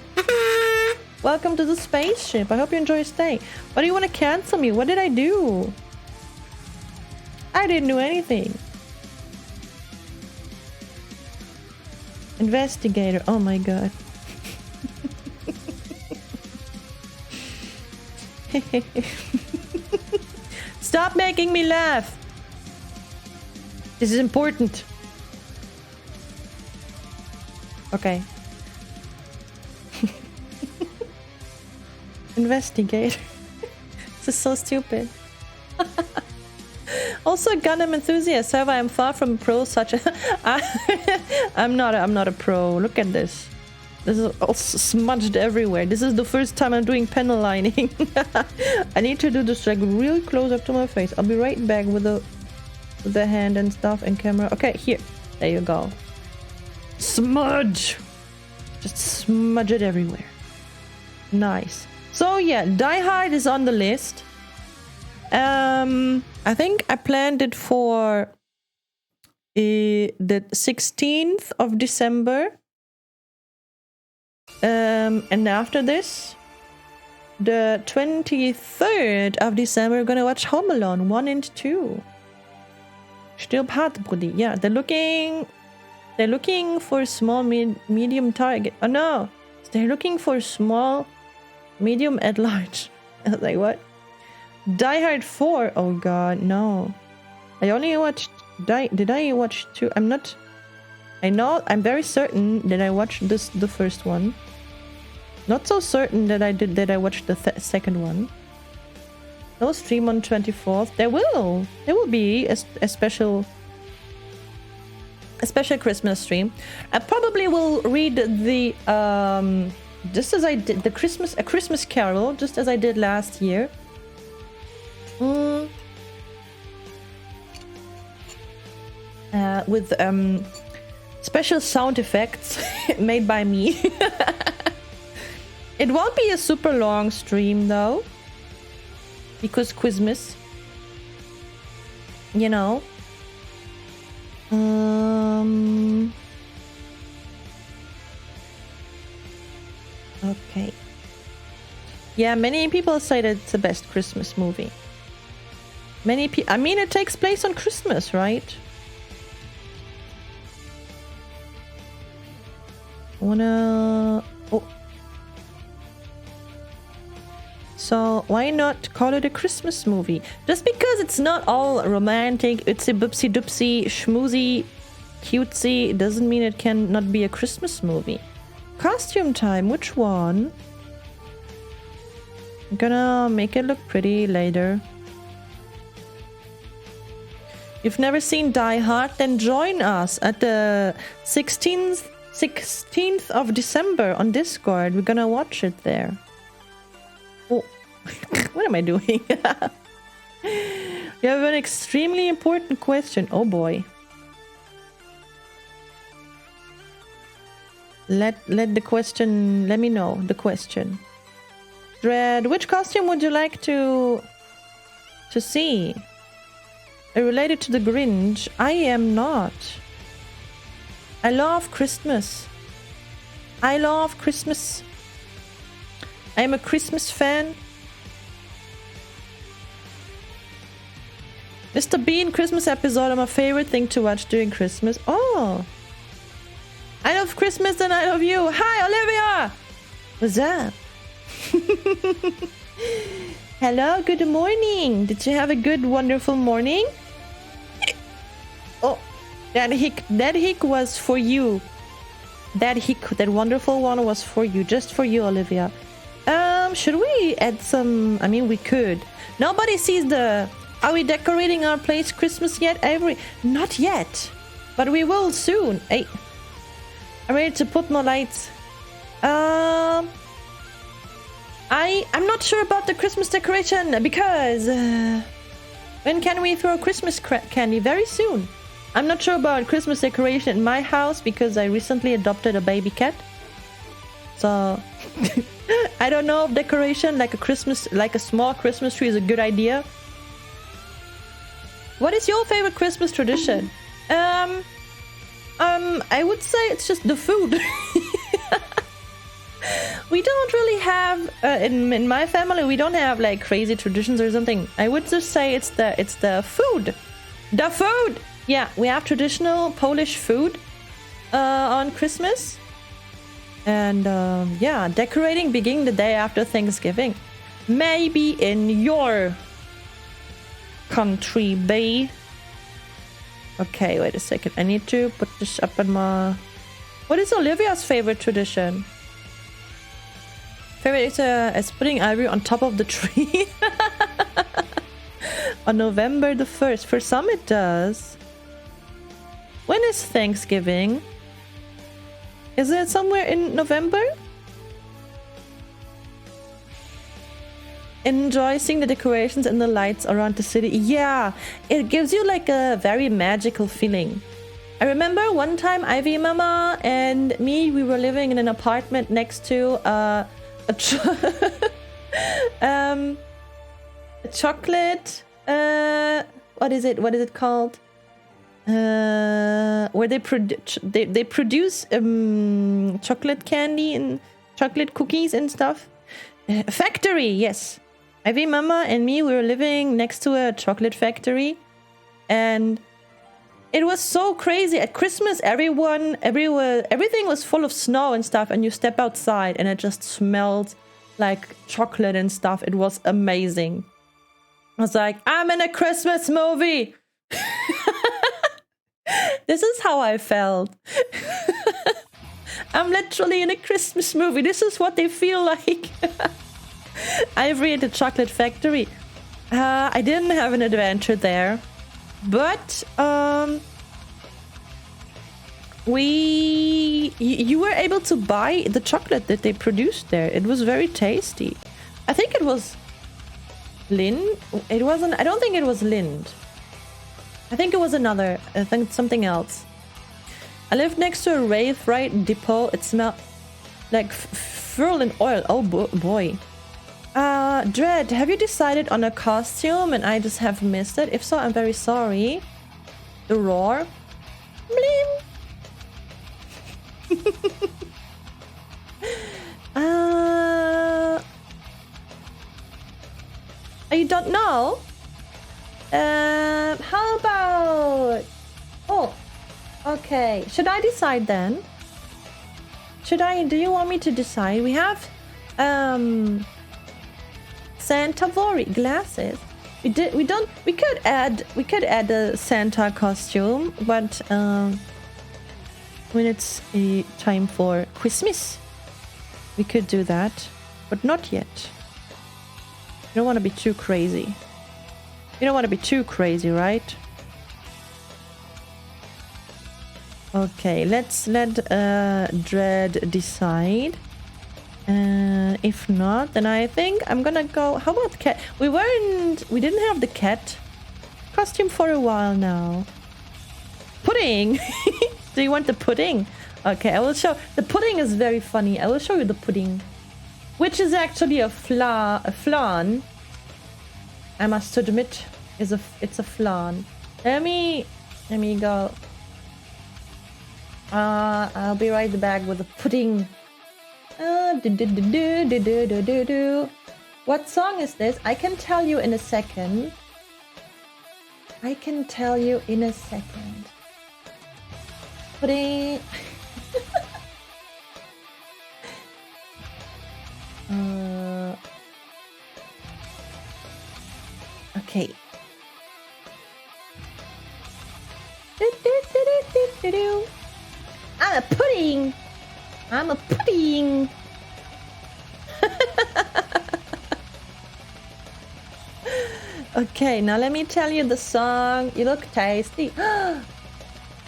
Welcome to the spaceship. I hope you enjoy your stay. Why do you want to cancel me? What did I do? I didn't do anything. Investigator. Oh my god. Stop making me laugh. This is important. Okay. Investigator. This is so stupid. Also a Gundam enthusiast. However, I am far from a pro such a... I'm not a pro. Look at this. This is all smudged everywhere. This is the first time I'm doing panel lining. I need to do this like real close up to my face. I'll be right back with the hand and stuff and camera. Okay, here. There you go. Smudge. Just smudge it everywhere. Nice. So yeah, Die Hard is on the list. I think I planned it for the 16th of December. And after this, the 23rd of December, we're gonna watch Home Alone 1 and 2. Stirb hart, Brudi. Yeah, they're looking for a small medium target. Oh no, they're looking for small, medium at large. I was like, what? Die Hard 4. Oh god, no. I only watched did I watch 2? I'm very certain that I watched the first one. Not so certain that I watched the second one. No stream on 24th. There will be a special Christmas stream. I probably will read the just as I did a Christmas Carol, just as I did last year. With special sound effects made by me. It won't be a super long stream though, because Christmas, you know. Okay. Yeah, many people say that it's the best Christmas movie. I mean, it takes place on Christmas, right? Oh. So why not call it a Christmas movie? Just because it's not all romantic, it's a boopsie doopsie, schmoozy, cutesy, doesn't mean it can not be a Christmas movie. Costume time, which one? I'm gonna make it look pretty later. You've never seen Die Hard? Then join us at the 16th of December on Discord. We're gonna watch it there. Oh, what am I doing? You have an extremely important question. Oh boy. Let me know the question. Dread, which costume would you like to see? Related to the Grinch? I am not. I love Christmas. I am a Christmas fan. Mr. Bean Christmas episode are my favorite thing to watch during Christmas. Oh. I love Christmas and I love you. Hi, Olivia. What's up? Hello, good morning. Did you have a good, wonderful morning? Oh, that hick was for you. That wonderful one was for you, just for you, Olivia. Should we add some? I mean, we could. Nobody sees the... Are we decorating our place Christmas yet, Ivory? Not yet, but we will soon. Hey, I'm ready to put more lights. I'm not sure about the Christmas decoration because when can we throw Christmas candy? Very soon. I'm not sure about Christmas decoration in my house because I recently adopted a baby cat. So I don't know if decoration like a small Christmas tree is a good idea. What is your favorite Christmas tradition? I would say it's just the food. We don't really have in my family. We don't have like crazy traditions or something. I would just say it's the food. The food. Yeah, we have traditional Polish food on Christmas, and yeah, decorating beginning the day after Thanksgiving. Maybe in your country, B. Okay, wait a second. I need to put this up in my... What is Olivia's favorite tradition? Favorite is putting Ivory on top of the tree. On November the 1st. For some it does. When is Thanksgiving? Is it somewhere in November? Enjoy seeing the decorations and the lights around the city. Yeah, it gives you like a very magical feeling. I remember one time Ivy Mama and me, we were living in an apartment next to a chocolate, what is it called? Where they produce chocolate candy and chocolate cookies and stuff. Factory, yes. Ivy Mama and me, we were living next to a chocolate factory, and it was so crazy. At Christmas, everything was full of snow and stuff, and you step outside and it just smelled like chocolate and stuff. It was amazing. I was like, I'm in a Christmas movie. This is how I felt. I'm literally in a Christmas movie. This is what they feel like. Ivory at the chocolate factory. I didn't have an adventure there, but you were able to buy the chocolate that they produced there. It was very tasty. I think it was Lind. It wasn't. I don't think it was Lind. I think it was another. I think something else. I lived next to a rave right depot. It smelled like fuel and oil. Oh boy. Dread, have you decided on a costume and I just have missed it? If so, I'm very sorry. The roar. Blim. You don't know? How about... Oh, okay. Should I decide then? Do you want me to decide? We have, Santa Vori glasses. We could add a Santa costume, but when it's a time for Christmas, we could do that, but not yet. You don't want to be too crazy. You don't want to be too crazy, right? Okay, let's let Dread decide. If not, then I think I'm gonna go. How about cat? We didn't have the cat costume for a while now. Pudding. Do you want the pudding? Okay, I will show. The pudding is very funny. I will show you the pudding, which is actually a flan. I must admit, it's a flan. Let me go. I'll be right back with the pudding. What song is this? I can tell you in a second. Pudding. Okay. I'm a pudding. Okay, now let me tell you the song. You look tasty.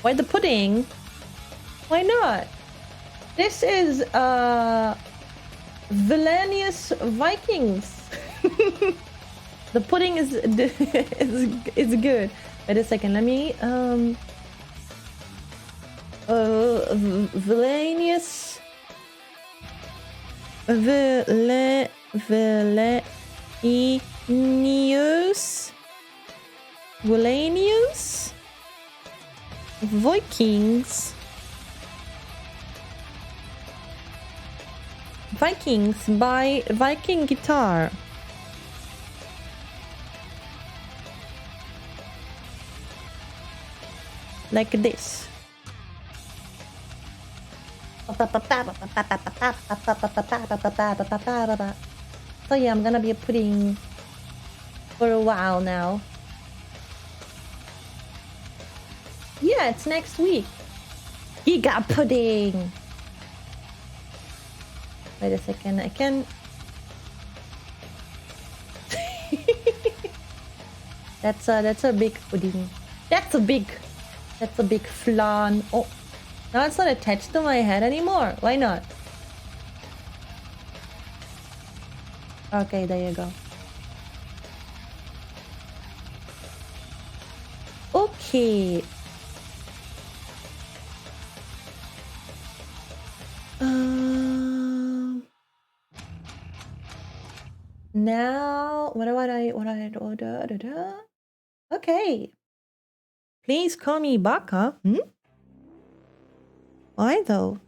Why the pudding? Why not? This is Villainous Vikings. The pudding is good. Wait a second, let me Villainous Vilenius. Vikings. Vikings by Viking Guitar. Like this. So yeah, I'm gonna be putting for a while now. Yeah, it's next week. Giga pudding. Wait a second, I can. That's a big pudding. That's a big flan. Oh, now it's not attached to my head anymore. Why not? Okay, there you go. Okay. Now, what do I order? Okay. Please call me Baka. Why though?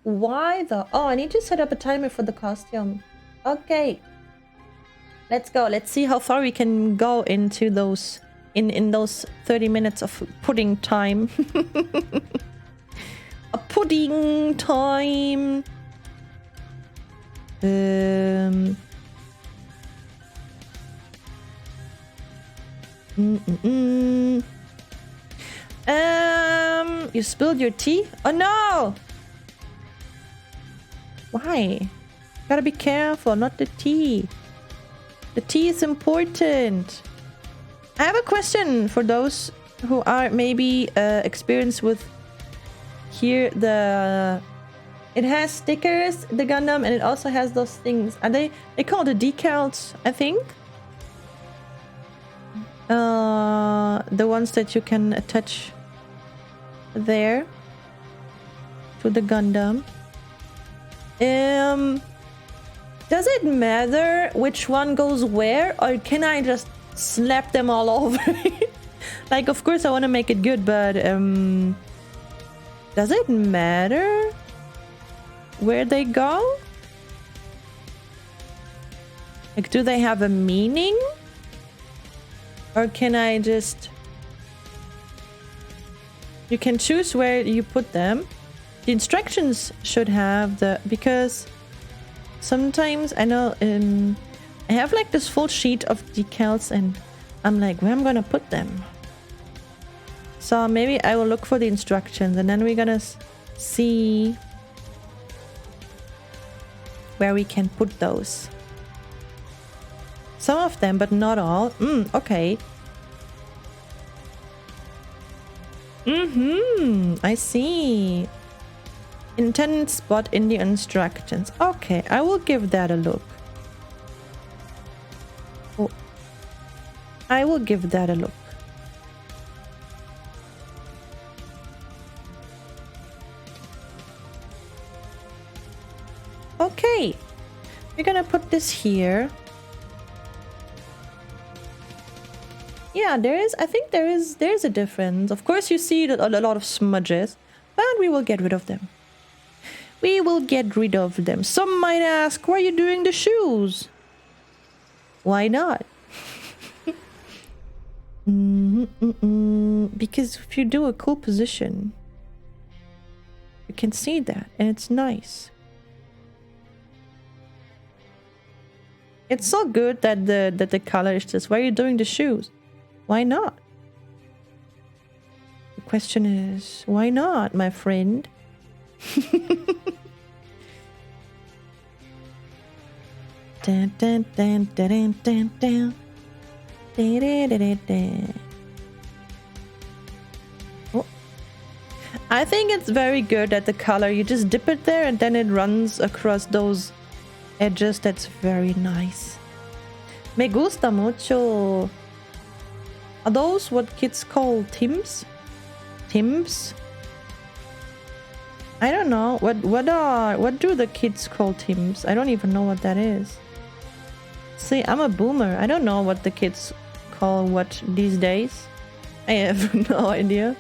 Oh, I need to set up a timer for the costume. Okay. Let's go. Let's see how far we can go into those in those 30 minutes of pudding time. A pudding time. You spilled your tea? Oh no! Why? Gotta be careful, not the tea. The tea is important. I have a question for those who are maybe experienced with here. It has stickers, the Gundam, and it also has those things. Are they call the decals, I think? The ones that you can attach there to the Gundam. Does it matter which one goes where, or can I just slap them all over it? Like, of course I want to make it good, but does it matter where they go? Like, do they have a meaning? Or can I just... You can choose where you put them. The instructions should have the... Because sometimes I know I have like this full sheet of decals and I'm like, where am I gonna put them? So maybe I will look for the instructions and then we're gonna see where we can put those. Some of them, but not all. Okay. I see. Intended spot in the instructions. Okay, I will give that a look. Oh, I will give that a look. Okay, we're gonna put this here. Yeah, I think there's a difference. Of course, you see a lot of smudges, but we will get rid of them. We will get rid of them. Some might ask, why are you doing the shoes? Why not? Because if you do a cool position, you can see that, and it's nice. It's so good that the color is just, why are you doing the shoes? Why not? The question is, why not, my friend? Dun, dun, dun, dun, dun, dun. Oh. I think it's very good that the color, you just dip it there and then it runs across those edges. That's very nice. Me gusta mucho. Are those what kids call Tims? Tims? I don't know. What do the kids call teams? I don't even know what that is. See, I'm a boomer. I don't know what the kids call what these days. I have no idea.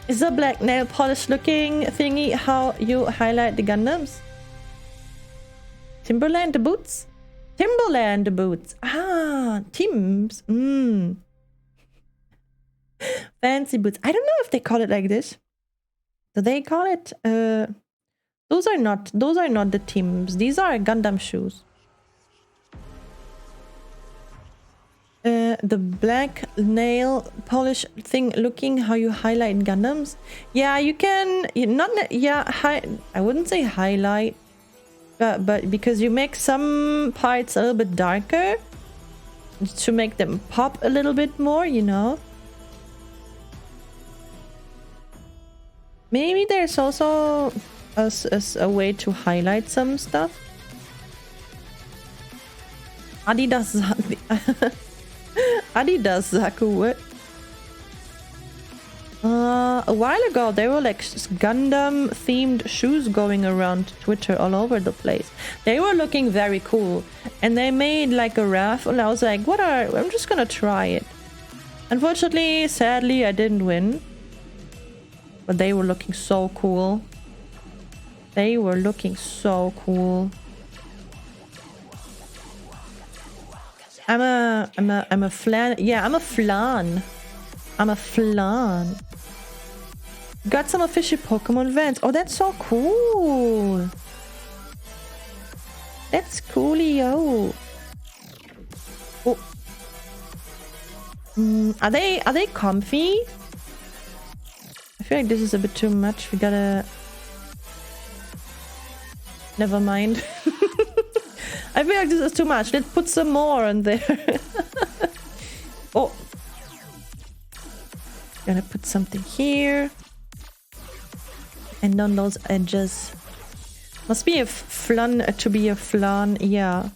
Is the black nail polish looking thingy how you highlight the Gundams? Timberland boots? Timberland boots. Ah, Tims. Fancy boots. I don't know if they call it like this. Do they call it? Those are not the Tims. These are Gundam shoes. The black nail polish thing looking how you highlight Gundams. Yeah, you can. I wouldn't say highlight, but because you make some parts a little bit darker to make them pop a little bit more, you know. Maybe there's also a way to highlight some stuff. Adidas Zaku, what? A while ago there were like Gundam themed shoes going around Twitter all over the place. They were looking very cool, and they made like a raffle, and I was like, I'm just gonna try it. Unfortunately, sadly, I didn't win, but they were looking so cool. They were looking so cool. I'm a flan. Yeah, I'm a flan. I'm a flan. Got some official Pokemon Vans. Oh, that's so cool. That's coolio. Oh. Are they comfy? I feel like this is a bit too much. We gotta... Never mind. I feel like this is too much. Let's put some more on there. Oh. Gonna put something here. And on those edges. Must be a flan to be a flan. Yeah.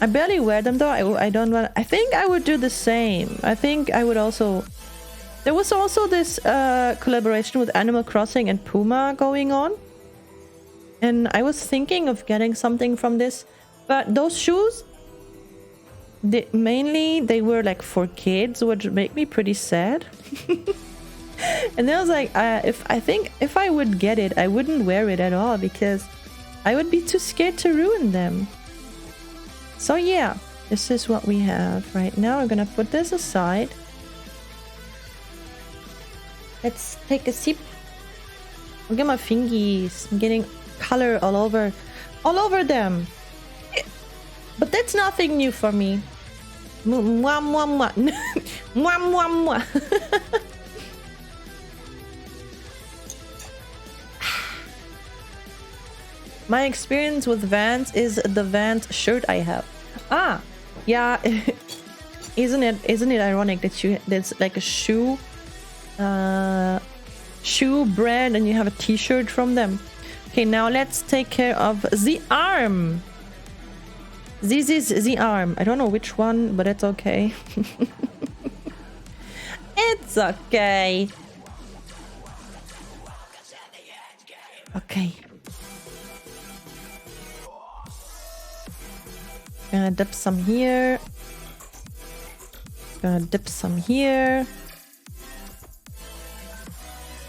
I barely wear them though. I don't want... I think I would do the same. I think I would also... There was also this collaboration with Animal Crossing and Puma going on. And I was thinking of getting something from this. But those shoes, mainly they were like for kids, which made me pretty sad. And then I was like, if I would get it, I wouldn't wear it at all because I would be too scared to ruin them. So yeah, this is what we have right now. I'm gonna put this aside. Let's take a sip. Look at my fingies. I'm getting color all over them. But that's nothing new for me. Mwah, mwah, mwah. Mwah, mwah, mwah. My experience with Vans is the Vans shirt I have. Ah, yeah. Isn't it ironic that there's like a shoe brand and you have a t-shirt from them? Okay, now let's take care of the arm. This is the arm. I don't know which one, but it's okay. It's okay. Okay. Gonna dip some here. Gonna dip some here.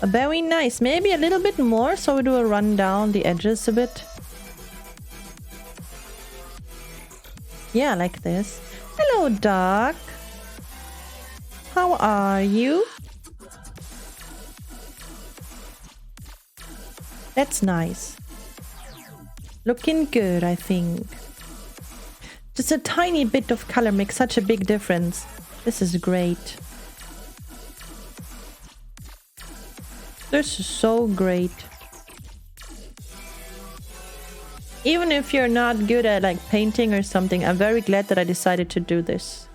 Very nice. Maybe a little bit more, so we do a run down the edges a bit. Yeah, like this. Hello, Doc. How are you? That's nice. Looking good, I think. Just a tiny bit of color makes such a big difference. This is great. This is so great. Even if you're not good at like painting or something, I'm very glad that I decided to do this.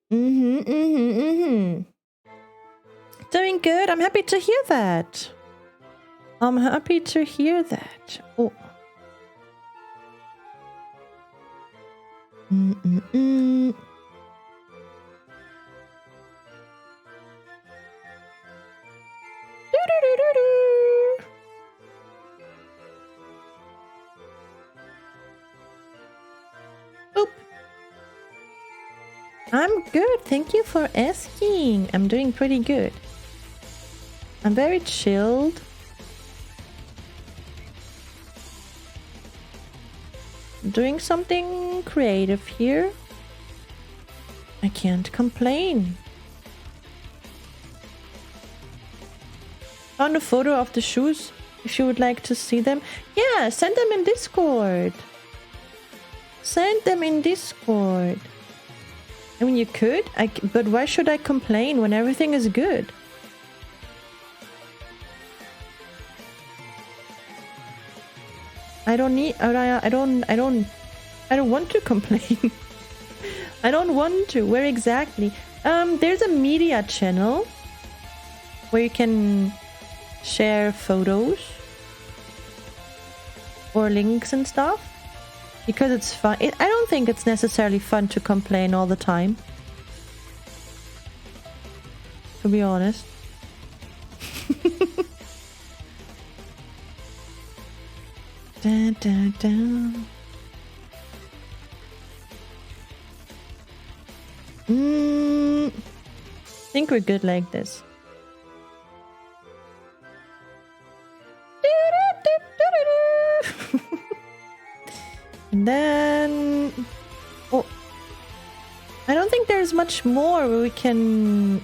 Doing good. I'm happy to hear that. I'm happy to hear that. Oh. I'm good. Thank you for asking. I'm doing pretty good. I'm very chilled. Doing something creative here. I can't complain. Found a photo of the shoes. If you would like to see them. Yeah, send them in Discord. Send them in Discord. I mean, you could, but why should I complain when everything is good? I don't want to complain. I don't want to. Where exactly? There's a media channel where you can share photos or links and stuff because it's fun. I don't think it's necessarily fun to complain all the time, to be honest. Dun, dun, dun. I think we're good like this. And then... oh, I don't think there's much more where we can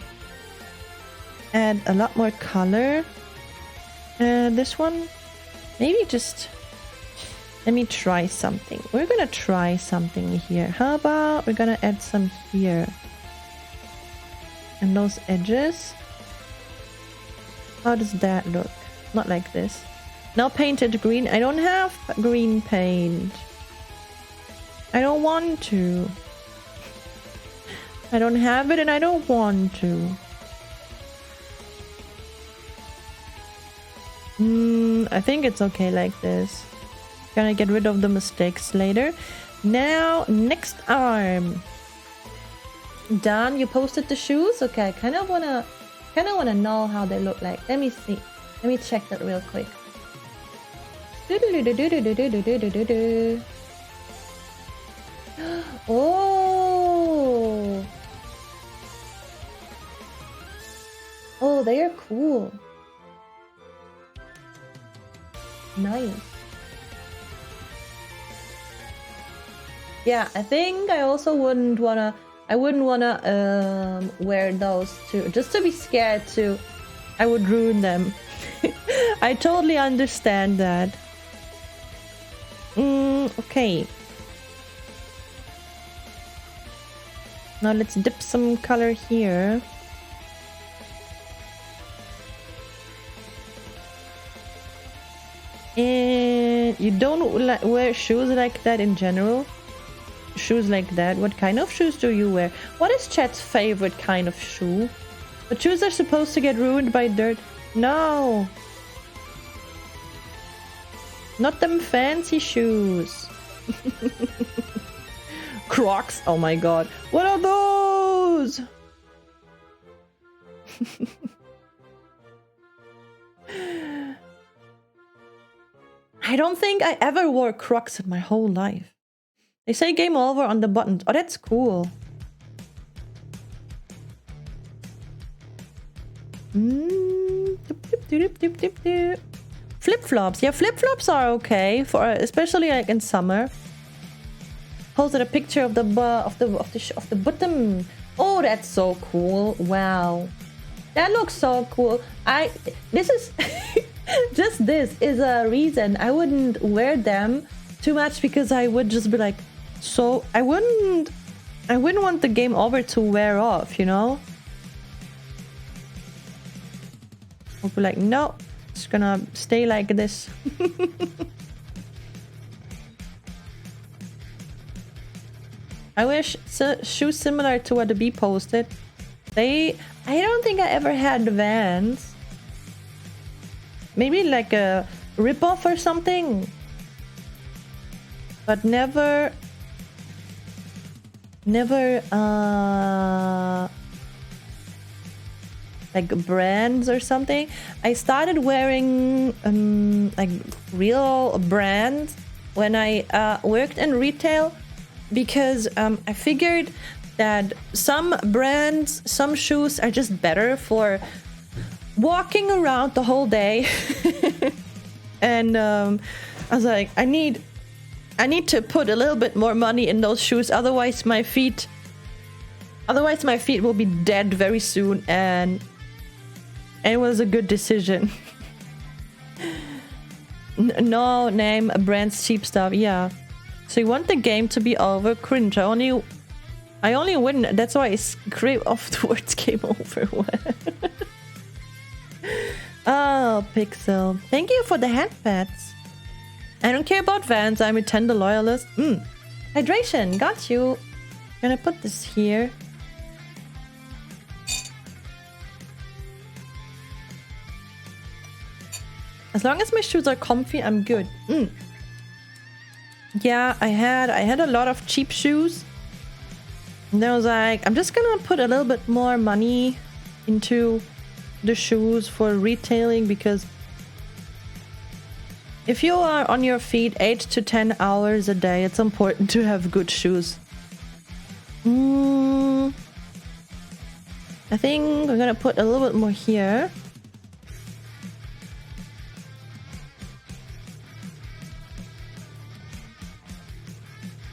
add a lot more color. This one, maybe just... let me try something. We're gonna try something here. How about we're gonna add some here. And those edges. How does that look? Not like this. Now painted green. I don't have green paint. I don't want to. I don't have it and I don't want to. I think it's okay like this. Gonna get rid of the mistakes later. Now, next arm. Done. You posted the shoes? Okay, I kind of wanna know how they look like. Let me see. Let me check that real quick. Oh. Oh, they are cool. Nice. Yeah, I think I also wouldn't wanna wear those too, just to be scared too. I would ruin them. I totally understand that. Okay. Now let's dip some color here. And you don't wear shoes like that in general? Shoes like that? What kind of shoes do you wear? What is Chat's favorite kind of shoe? But shoes are supposed to get ruined by dirt. No! Not them fancy shoes. Crocs? Oh my god. What are those? I don't think I ever wore Crocs in my whole life. They say game over on the buttons. Oh, that's cool. Flip-flops. Yeah, flip-flops are okay for especially like in summer. Posted a picture of the bottom. Oh, that's so cool. Wow. That looks so cool. This is this is a reason I wouldn't wear them too much, because I would just be like, so I wouldn't want the game over to wear off, you know? I'll be like, no, it's gonna stay like this. I wish shoes similar to what the bee posted. I don't think I ever had the Vans. Maybe like a rip-off or something. But never like brands or something. I started wearing like real brands when I worked in retail, because I figured that some brands, some shoes are just better for walking around the whole day. And I was like, I need to put a little bit more money in those shoes, otherwise my feet will be dead very soon. And it was a good decision. No name brands, cheap stuff. Yeah. So you want the game to be over? Cringe. I only win. That's why I scrape off the words game over. Oh, Pixel. Thank you for the handpads. I don't care about Vans. I'm a tender loyalist. Hydration. Got you. Gonna put this here. As long as my shoes are comfy, I'm good. Yeah, I had a lot of cheap shoes. And I was like, I'm just gonna put a little bit more money into the shoes for retailing, because if you are on your feet 8 to 10 hours a day, it's important to have good shoes. I think we're gonna put a little bit more here.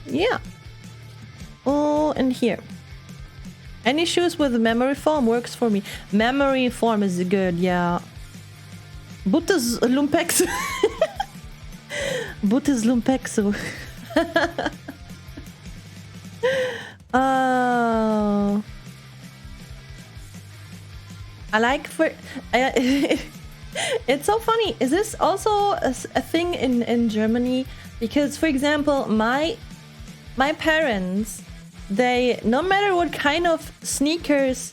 Yeah. Oh, and here. Any shoes with memory foam works for me. Memory foam is good, yeah. Buttes Lumpexo. Buttes Lumpexo. Oh. I like for... it's so funny. Is this also a thing in Germany? Because, for example, my parents, they, no matter what kind of sneakers,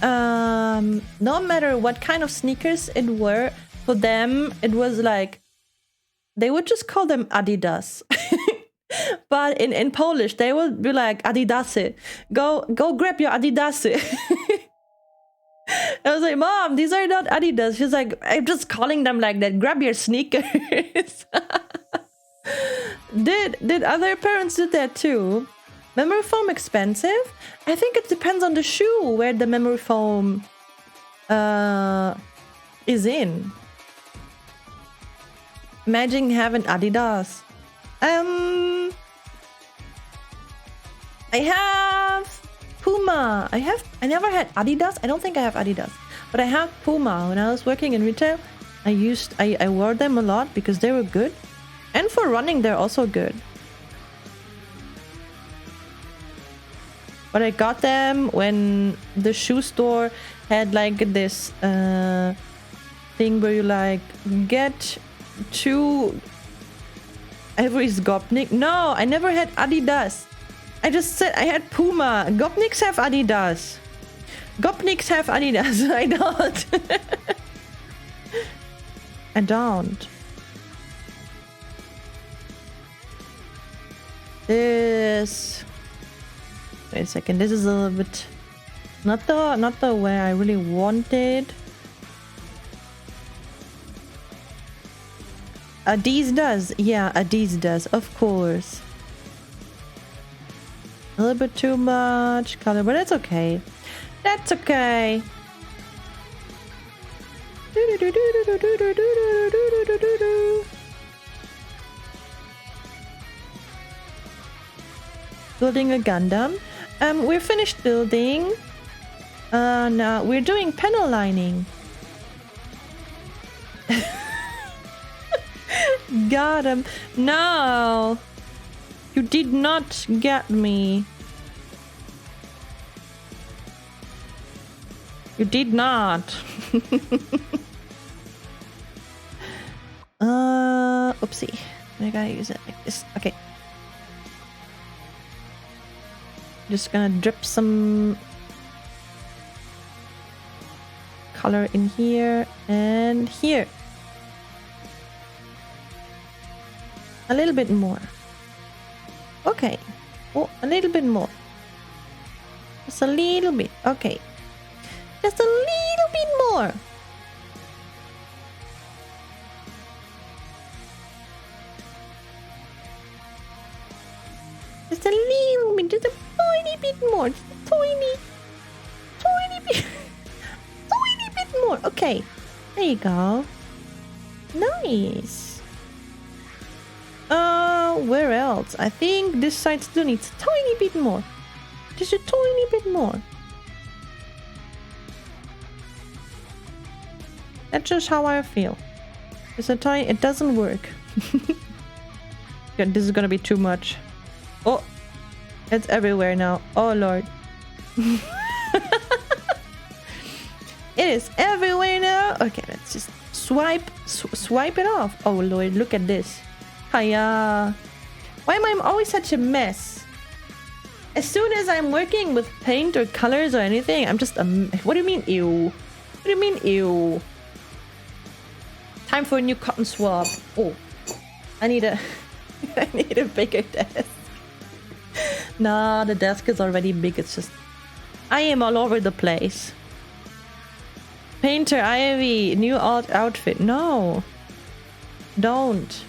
no matter what kind of sneakers it were, for them, it was like, they would just call them Adidas. But in Polish, they would be like, Adidasy. Go grab your Adidasy. I was like, Mom, these are not Adidas. She's like, I'm just calling them like that. Grab your sneakers. Did other parents do that too? Memory foam expensive? I think it depends on the shoe where the memory foam is in. Imagine having Adidas. I have Puma. I never had Adidas. I don't think I have Adidas, but I have Puma. When I was working in retail, I wore them a lot because they were good. And for running, they're also good. But I got them when the shoe store had like this thing where you like get two Ivory's Gopnik. No, I never had Adidas. I just said I had Puma. Gopniks have Adidas. Gopniks have Adidas. I don't. I don't. This. Wait a second. This is a little bit not the way I really wanted. Adidas, yeah, Adidas, of course. A little bit too much color, but that's okay. That's okay. Building a Gundam. We're finished building. Now we're doing panel lining. Got him. No, you did not get me. You did not. Oopsie. I gotta use it like this. Okay. Just gonna drip some color in here and here. A little bit more. Okay. Oh, a little bit more. Just a little bit. Okay. Just a little bit more. Just a little bit. Just a bit more. Just a tiny bit. Tiny bit more. Okay. There you go. Nice. Where else? I think this side still needs a tiny bit more. Just a tiny bit more. That's just how I feel. It's a tiny... It doesn't work. God, this is gonna be too much. Oh! It's everywhere now. Oh, Lord. It is everywhere now. Okay, let's just swipe it off. Oh, Lord, look at this. Hiya. Why am I always such a mess? As soon as I'm working with paint or colors or anything, I'm just a... What do you mean, ew? What do you mean, ew? Time for a new cotton swab. Oh, I need a... I need a bigger desk. Nah, the desk is already big. It's just... I am all over the place. Painter Ivy, new outfit. No. Don't.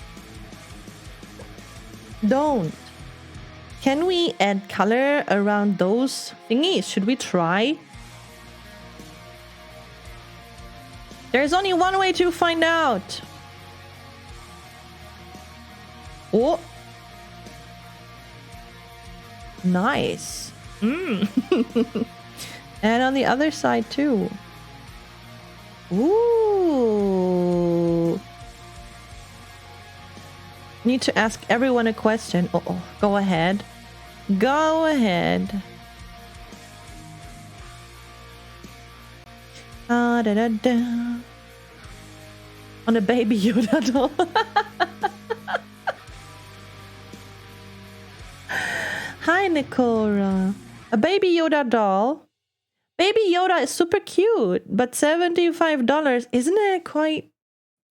Don't. Can we add color around those thingies? Should we try? There's only one way to find out. Oh. Nice. And on the other side too. Ooh. Need to ask everyone a question. Uh-oh. Go ahead. Go ahead. Da da da. On a baby Yoda doll. Hi, Nicora. A baby Yoda doll. Baby Yoda is super cute, but $75, isn't it quite...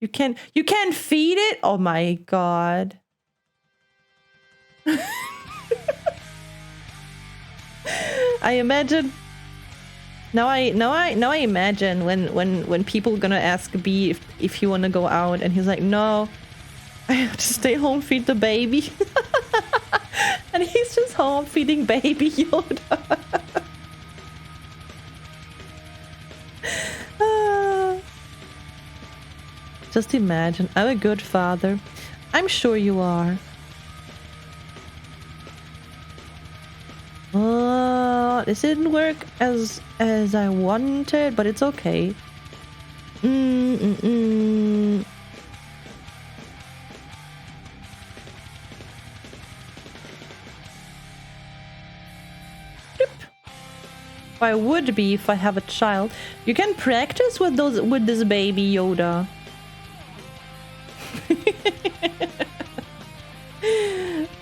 You can't feed it? Oh my god. I imagine... Now I imagine when people gonna ask B if he wanna go out and he's like, no, I have to stay home, feed the baby. And he's just home feeding baby Yoda. Just imagine, I'm a good father. I'm sure you are. This didn't work as I wanted, but it's okay. I would be if I have a child. You can practice with this baby Yoda.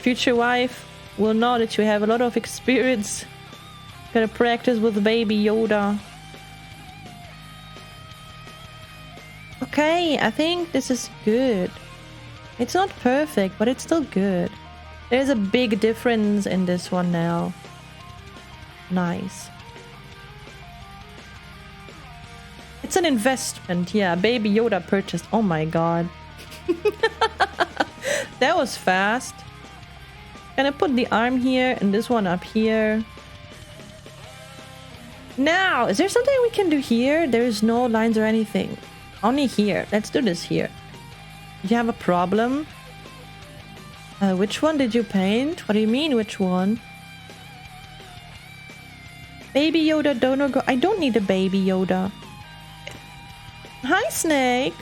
Future wife will know that you have a lot of experience. Gotta practice with baby Yoda. Okay, I think this is good. It's not perfect, but it's still good. There's a big difference in this one now. Nice. It's an investment, yeah. Baby Yoda purchased. Oh my god. That was fast. Can I put the arm here and this one up here? Now, is there something we can do here? There is no lines or anything. Only here. Let's do this here. You have a problem? Which one did you paint? What do you mean, which one? Baby Yoda donor go. I don't need a baby Yoda. Hi, Snake.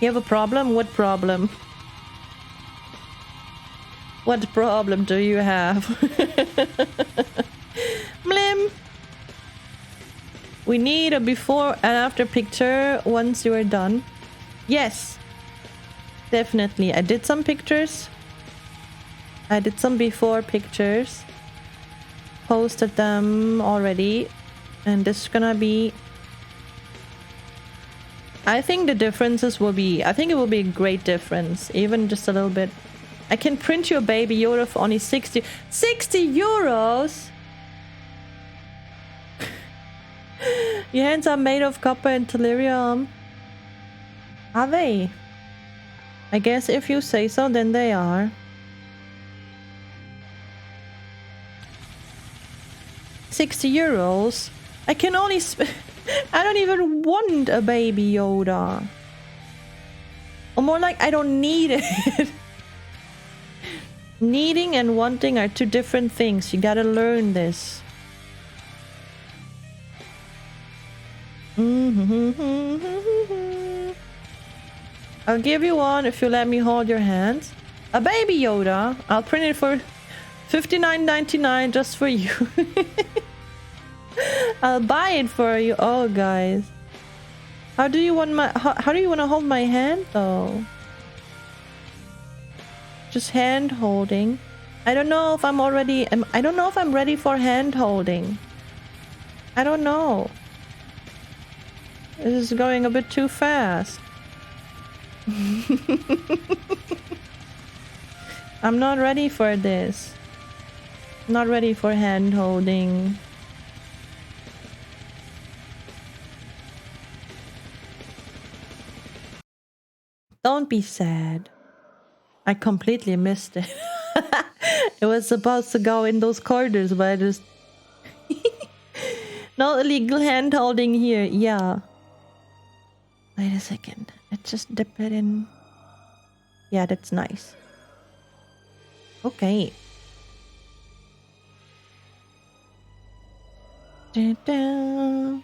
You have a problem? What problem? What problem do you have? Blim. We need a before and after picture once you are done. Yes. Definitely. I did some pictures. I did some before pictures. Posted them already. And this is gonna be... I think the differences will be... I think it will be a great difference. Even just a little bit. I can print you a baby Yoda for only 60 euros? Your hands are made of copper and tellurium. Are they? I guess if you say so, then they are. €60. I can only I don't even want a baby Yoda. Or more like I don't need it. Needing and wanting are two different things. You gotta learn this. I'll give you one if you let me hold your hands. A baby Yoda. I'll print it for $59.99 just for you. I'll buy it for you. Oh, guys. How do you want to hold my hand though? Just hand holding. I don't know if I'm ready for hand holding. I don't know. This is going a bit too fast. I'm not ready for this. Not ready for hand holding. Don't be sad. I completely missed it. It was supposed to go in those corners, but I just... No illegal hand holding here. Yeah. Wait a second. Let's just dip it in. Yeah, that's nice. Okay. Da-da.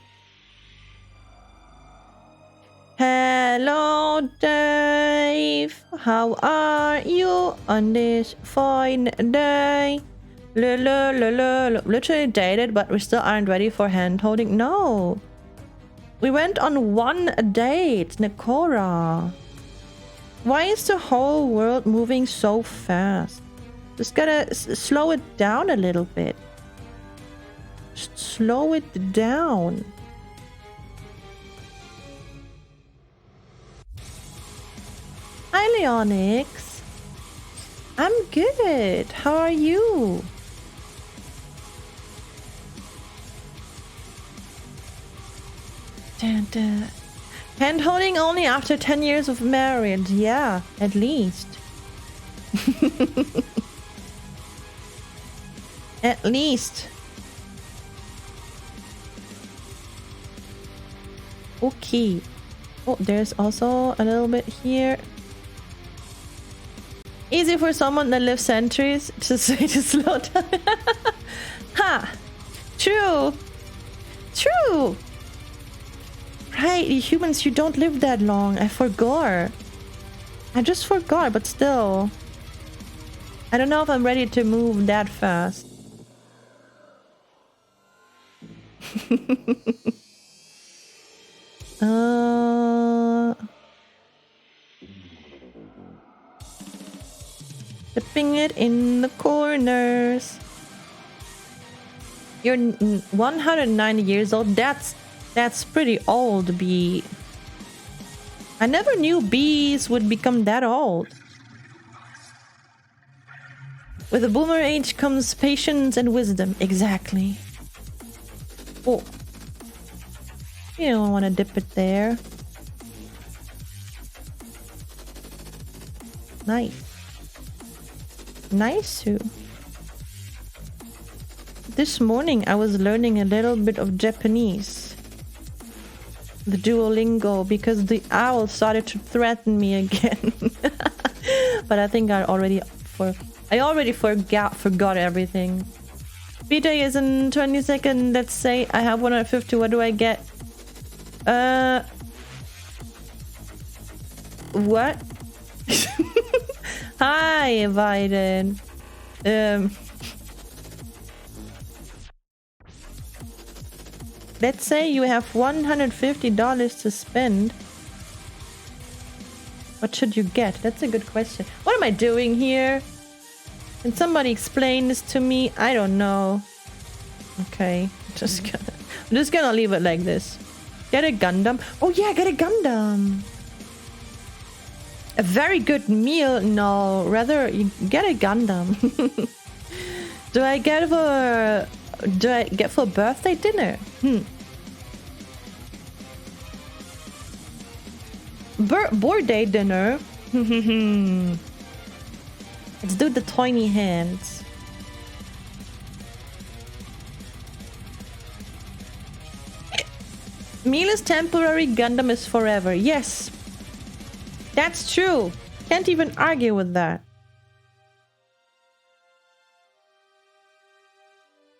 Hello, Dave. How are you on this fine day? Literally dated, but we still aren't ready for hand holding. No. We went on one date, Nikora. Why is the whole world moving so fast? Just gotta slow it down a little bit. Just slow it down. Hi, Leonix. I'm good. How are you? Hand holding only after 10 years of marriage. Yeah, at least. At least. Okay. Oh, there's also a little bit here. Easy for someone that lives centuries to say to slow down. Ha! True! True! Right, humans, you don't live that long. I forgot. I just forgot, but still. I don't know if I'm ready to move that fast. Dipping it in the corners. You're 190 years old. That's pretty old, bee. I never knew bees would become that old. With a boomer age comes patience and wisdom. Exactly. Oh. You don't want to dip it there. Nice. Nice too. This morning I was learning a little bit of Japanese. The Duolingo, because the owl started to threaten me again. But I think I already forgot everything. B-Day is in 20 seconds. Let's say I have 150. What do I get? What? Hi, Biden. Let's say you have $150 to spend. What should you get? That's a good question. What am I doing here? Can somebody explain this to me? I don't know. Okay, I'm just gonna leave it like this. Get a Gundam. Oh yeah, get a Gundam. A very good meal? No, rather you get a Gundam. Do I get for birthday dinner? Birthday dinner? Let's do the tiny hands. Meal is temporary, Gundam is forever. Yes. That's true. Can't even argue with that.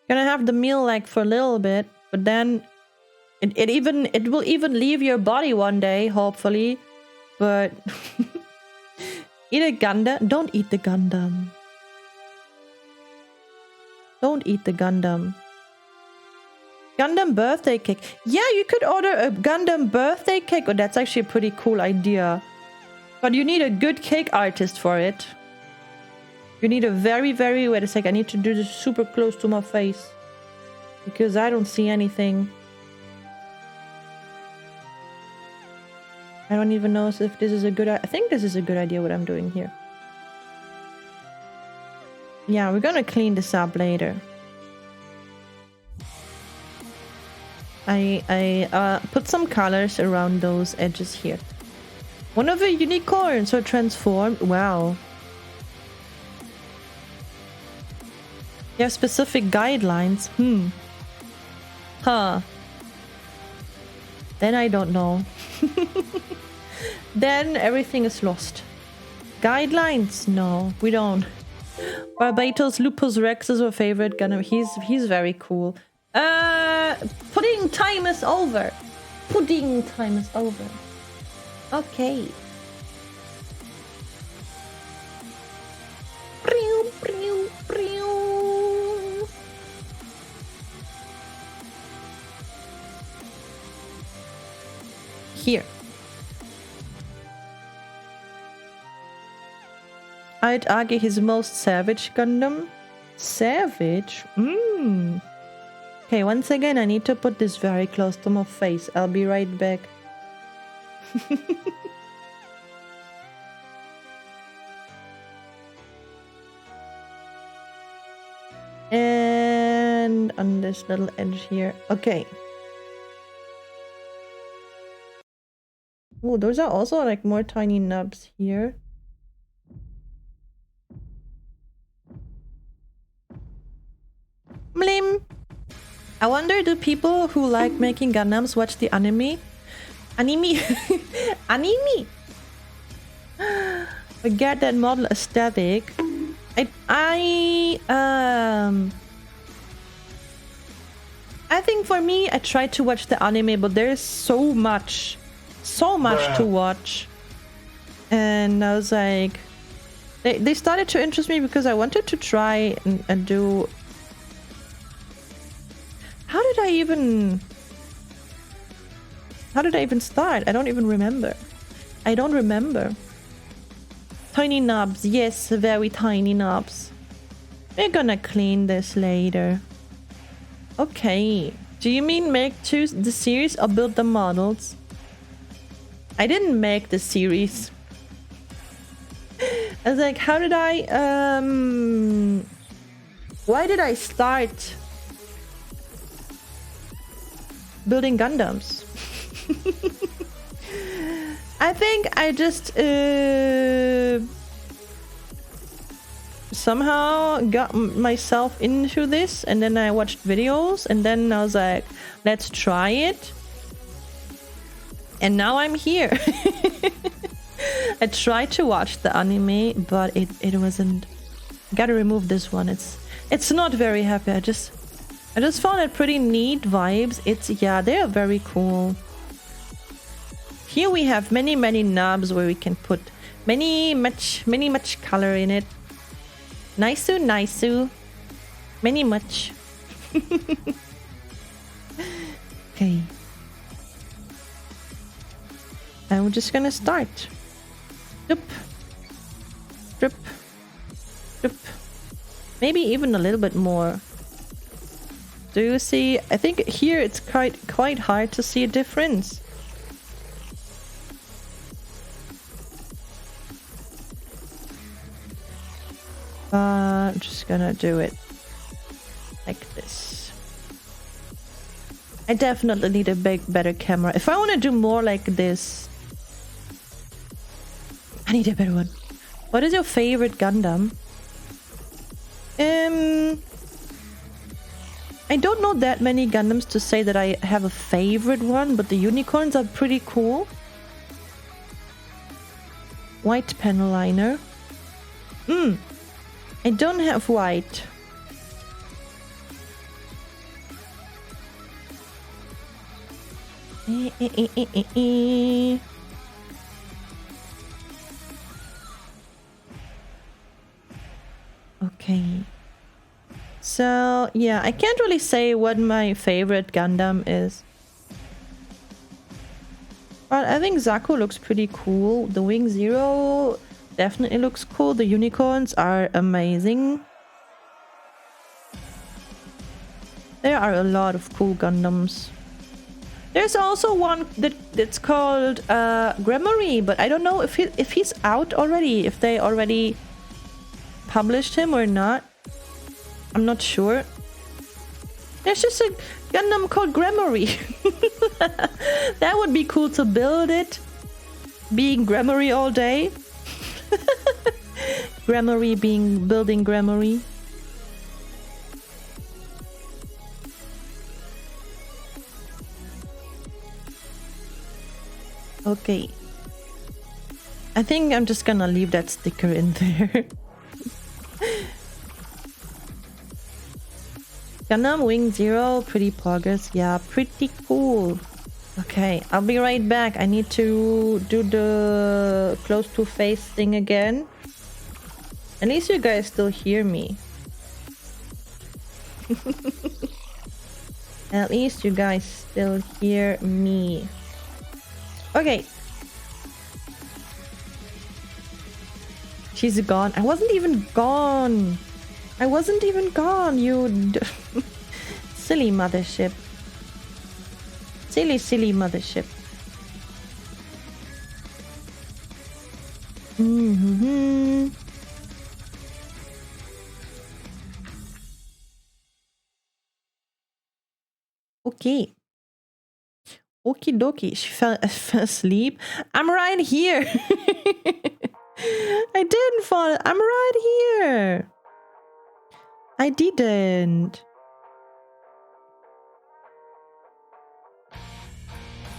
Gonna have the meal like for a little bit, but then it will even leave your body one day, hopefully. But eat a Gundam. Don't eat the Gundam. Don't eat the Gundam. Gundam birthday cake. Yeah, you could order a Gundam birthday cake. Oh, that's actually a pretty cool idea. But you need a good cake artist for it. You need a very, very... Wait a sec, I need to do this super close to my face. Because I don't see anything. I don't even know if this is a good... I think this is a good idea what I'm doing here. Yeah, we're gonna clean this up later. I put some colors around those edges here. One of the unicorns are transformed. Wow. You have specific guidelines. Huh. Then I don't know. Then everything is lost. Guidelines? No, we don't. Barbatos Lupus Rex is our favorite Gundam. He's very cool. Pudding time is over. Pudding time is over. Okay. Here. I'd argue his most savage Gundam. Savage? Okay, once again, I need to put this very close to my face. I'll be right back. And on this little edge here. Okay. Oh, those are also like more tiny nubs here. Blim! I wonder, do people who like making Gundams watch the anime? Anime? Anime? Forget that model aesthetic. I think for me, I tried to watch the anime, but there's so much to watch. And I was like... They started to interest me because I wanted to try and do... How did I even start? I don't even remember. I don't remember. Tiny knobs. Yes, very tiny knobs. We're gonna clean this later. Okay. Do you mean choose the series or build the models? I didn't make the series. I was like, how did I... Why did I start... building Gundams? I think I just somehow got myself into this, and then I watched videos, and then I was like, let's try it. And now I'm here. I tried to watch the anime, but it wasn't... Gotta remove this one. It's not very happy. I just found it pretty neat vibes. Yeah, they are very cool. Here we have many knobs where we can put many much color in it. Nice. Many much. Okay. And we're just gonna start. Drip. Drip. Drip. Maybe even a little bit more. Do you see? I think here it's quite hard to see a difference. I'm just gonna do it like this. I definitely need a better camera. If I want to do more like this, I need a better one. What is your favorite Gundam? I don't know that many Gundams to say that I have a favorite one, but the unicorns are pretty cool. White panel liner. I don't have white. Okay. So, yeah, I can't really say what my favorite Gundam is. But I think Zaku looks pretty cool. The Wing Zero definitely looks cool. The unicorns are amazing. There are a lot of cool Gundams. There's also one that's called Gremory, but I don't know if he's out already, if they already published him or not. I'm not sure. There's just a Gundam called Gremory. That would be cool to build it. Being Gremory all day. Gremory being building Gremory. Okay. I think I'm just gonna leave that sticker in there. Gundam Wing Zero, pretty progress. Yeah, pretty cool. Okay, I'll be right back. I need to do the close to face thing again. At least you guys still hear me. At least you guys still hear me. Okay. She's gone. I wasn't even gone. I wasn't even gone, you silly mothership. Silly, silly mothership. Okay. Okie dokie. She fell asleep. I'm right here. I didn't fall. I'm right here. I didn't.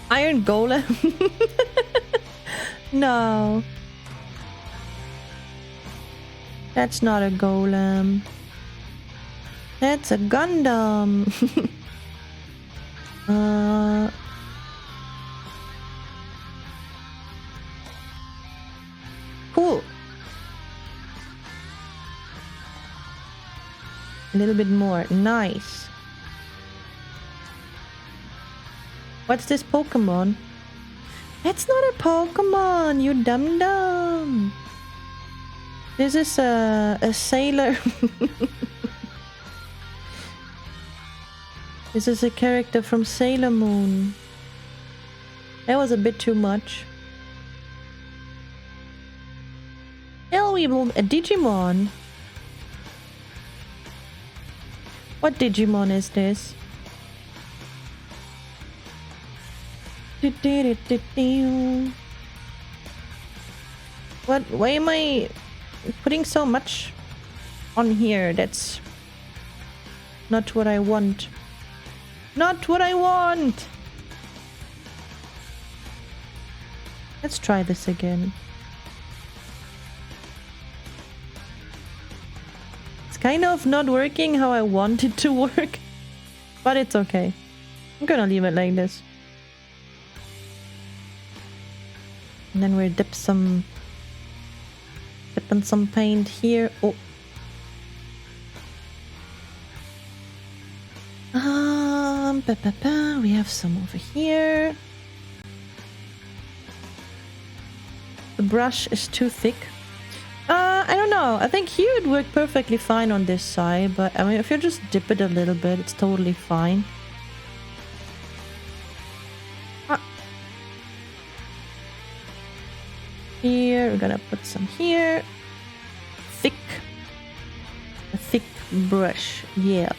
Iron Golem? No. That's not a golem. That's a Gundam. Cool. A little bit more. Nice. What's this Pokemon? That's not a Pokemon, you dum-dum. This is a sailor. This is a character from Sailor Moon. That was a bit too much. A Digimon. What Digimon is this? What? Why am I putting so much on here? That's not what I want. Not what I want! Let's try this again. It's kind of not working how I want it to work. But it's okay. I'm gonna leave it like this. And then we'll dip in some paint here. Oh. We have some over here. The brush is too thick. I don't know. I think here it worked perfectly fine on this side, but I mean, if you just dip it a little bit, it's totally fine. Here, we're gonna put some here. Thick. A thick brush, yeah.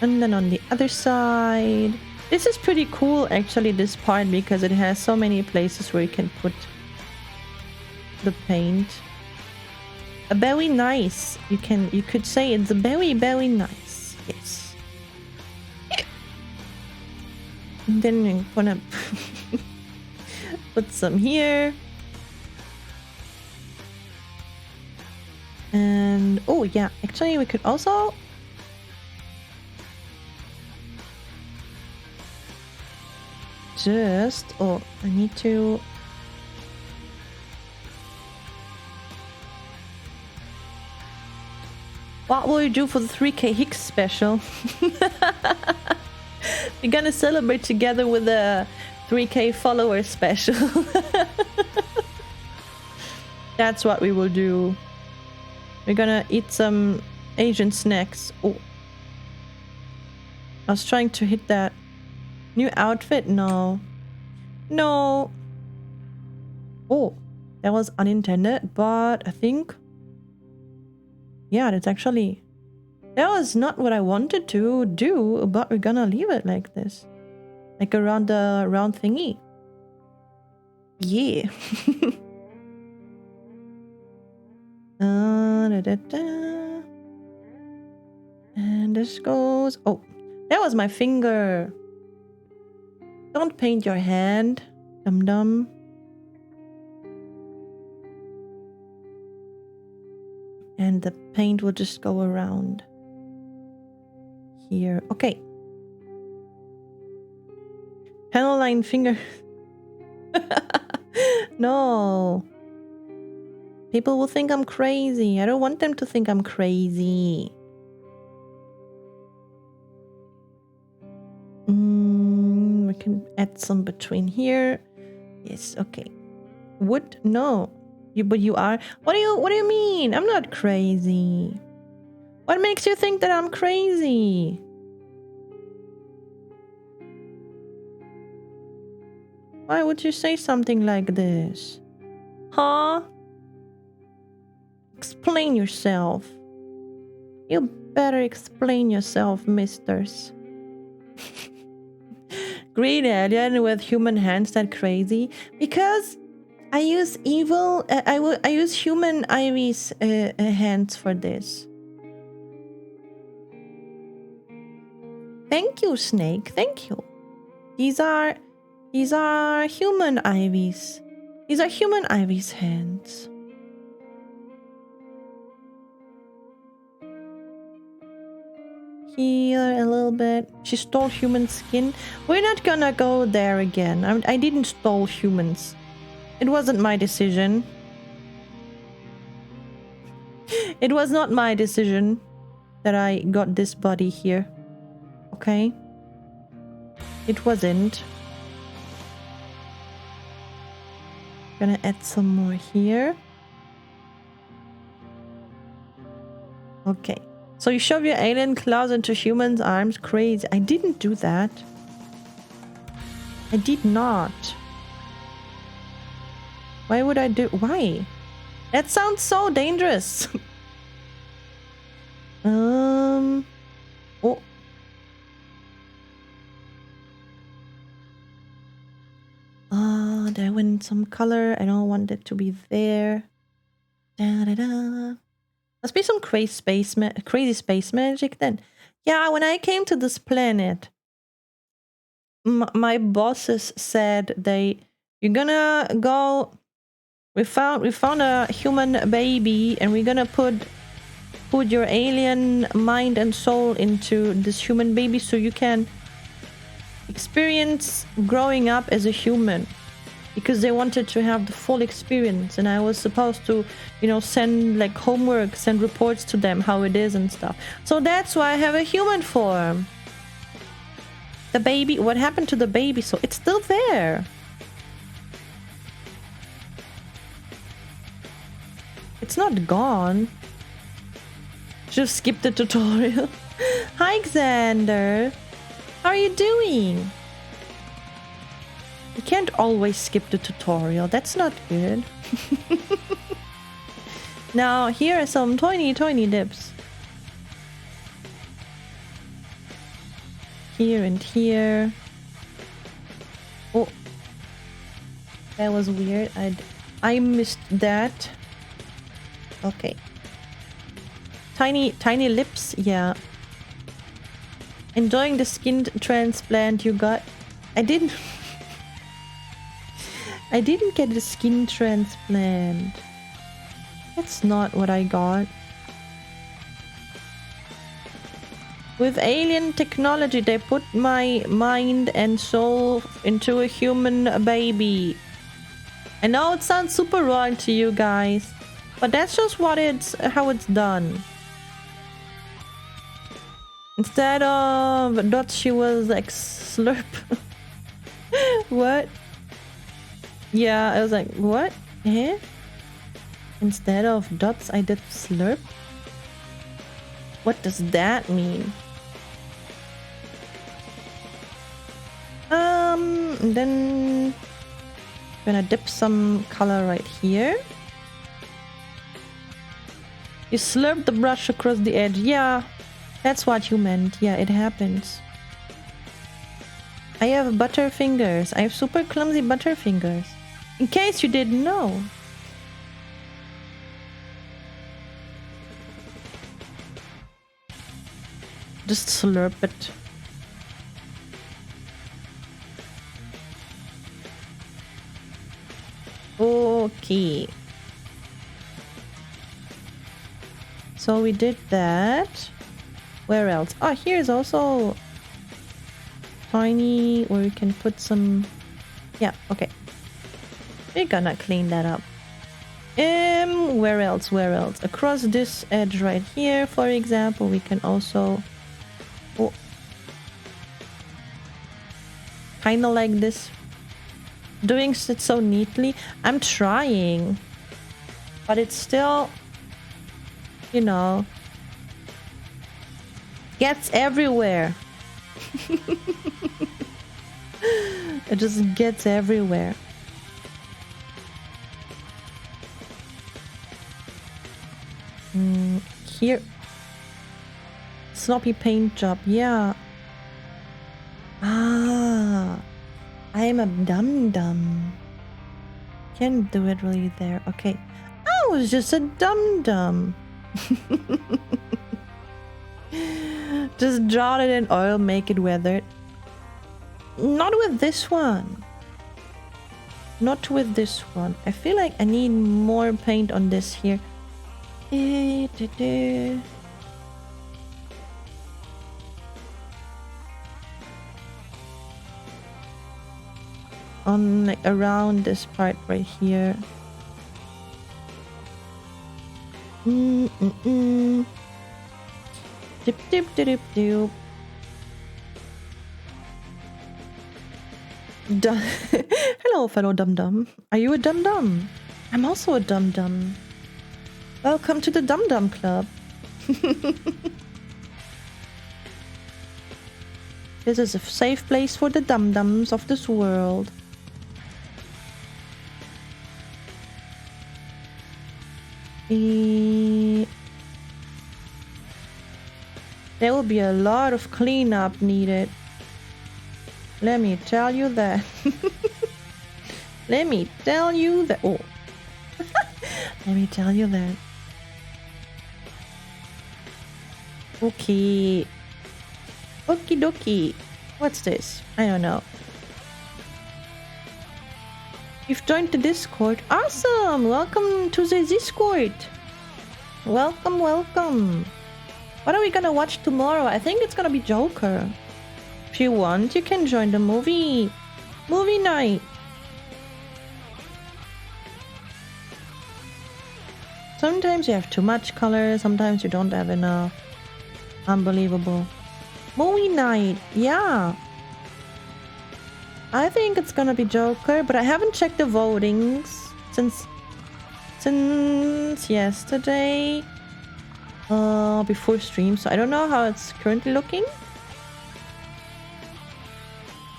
And then on the other side. This is pretty cool, actually, this part, because it has so many places where you can put the paint. very nice. You could say it's very nice. Yes. And then I'm gonna put some here. And oh yeah, actually we could also just I need to what will you do for the 3K Hicks special? We're gonna celebrate together with a 3K follower special. That's what we will do. We're gonna eat some Asian snacks. Oh, I was trying to hit that new outfit. No. Oh, that was unintended, but I think yeah, that was not what I wanted to do, but we're gonna leave it like this. Like around the round thingy. Yeah. And this goes... Oh, that was my finger. Don't paint your hand, dum-dum. And the paint will just go around here. Okay. Panel line finger. No. People will think I'm crazy. I don't want them to think I'm crazy. We can add some between here. Yes, okay. Wood? No. But you are. What do you mean? I'm not crazy. What makes you think that I'm crazy? Why would you say something like this? Huh? Explain yourself. You better explain yourself, misters. Green alien with human hands, that crazy? Because I use I use human Ivy's hands for this. Thank you, Snake. Thank you. These are human Ivy's. These are human Ivy's hands. Here a little bit. She stole human skin. We're not gonna go there again. I didn't stole humans. It wasn't my decision. It was not my decision that I got this body here. Okay? It wasn't. Gonna add some more here. Okay. So you shove your alien claws into humans' arms? Crazy. I didn't do that. I did not. Why would I do... Why? That sounds so dangerous. Oh. There went some color. I don't want it to be there. Da-da-da. Must be some crazy space magic then. Yeah, when I came to this planet, my bosses said you're gonna go... We found a human baby and we're gonna put your alien mind and soul into this human baby so you can experience growing up as a human. Because they wanted to have the full experience, and I was supposed to, send like homework, send reports to them how it is and stuff. So that's why I have a human form. The baby, what happened to the baby? So it's still there. It's not gone. Should have skipped the tutorial. Hi, Xander. How are you doing? You can't always skip the tutorial. That's not good. Now, here are some tiny dips. Here and here. Oh. That was weird. I missed that. Okay. tiny lips. Yeah. Enjoying the skin transplant you got. I didn't get the skin transplant. That's not what I got. With alien technology, they put my mind and soul into a human baby. I know it sounds super wrong to you guys, but that's just how it's done. Instead of dots, she was like slurp. What? Yeah, I was like, what? Eh? Instead of dots, I did slurp. What does that mean? And then gonna dip some color right here. You slurp the brush across the edge. Yeah, that's what you meant. Yeah, it happens. I have butter fingers. I have super clumsy butter fingers. In case you didn't know. Just slurp it. Okay. So we did that. Where else? Oh, here's also tiny where we can put some. Yeah, okay. We're gonna clean that up. Where else? Where else? Across this edge right here, for example, we can also kind of like this. Doing it so neatly. I'm trying, but it's still, you know, gets everywhere. It just gets everywhere. Here, sloppy paint job. Yeah. Ah, I am a dum-dum. Can't do it really there. Okay. I was just a dum-dum. Just draw it in oil, make it weathered. Not with this one. Not with this one. I feel like I need more paint on this here. On like around this part right here. Dip dip dip dip dip. Hello, fellow dum-dum. Are you a dum-dum? I'm also a dum-dum. Welcome to the dum-dum club. This is a safe place for the dum-dums of this world. There will be a lot of cleanup needed. Let me tell you that. Let me tell you that. Oh. Let me tell you that. Okay. Okie dokie. What's this? I don't know. You've joined the Discord. Awesome! Welcome to the Discord. Welcome, welcome. What are we gonna watch tomorrow? I think it's gonna be Joker. If you want, you can join the movie night. Sometimes you have too much color, sometimes you don't have enough. Unbelievable. Movie night, yeah. I think it's gonna be Joker, but I haven't checked the votings since yesterday before stream, so I don't know how it's currently looking.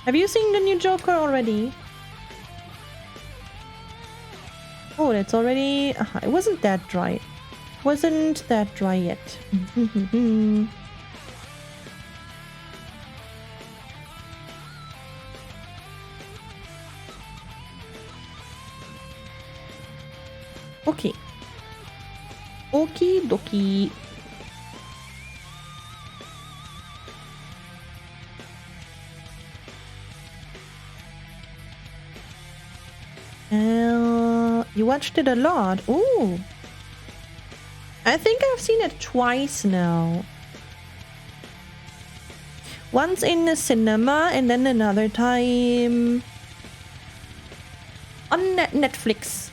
Have you seen the new Joker already? Oh, it's already... it wasn't that dry. Wasn't that dry yet. Okay. Okie dokie. You watched it a lot. Ooh. I think I've seen it twice now. Once in the cinema and then another time on Netflix.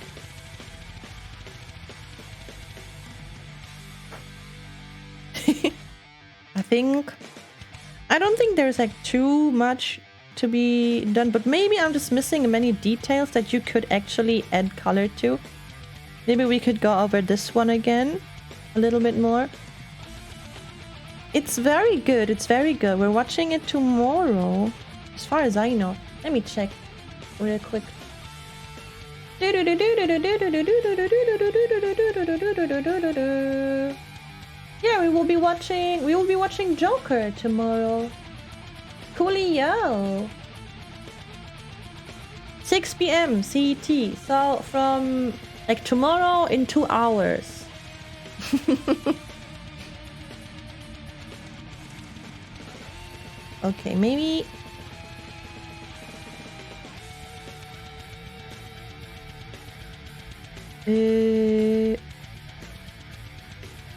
I don't think there's like too much to be done, but maybe I'm just missing many details that you could actually add color to. Maybe we could go over this one again a little bit more. It's very good. It's very good. We're watching it tomorrow, as far as I know. Let me check real quick. Yeah, we will be watching Joker tomorrow. Coolio. 6 p.m. CET. So from like tomorrow in 2 hours. Okay, maybe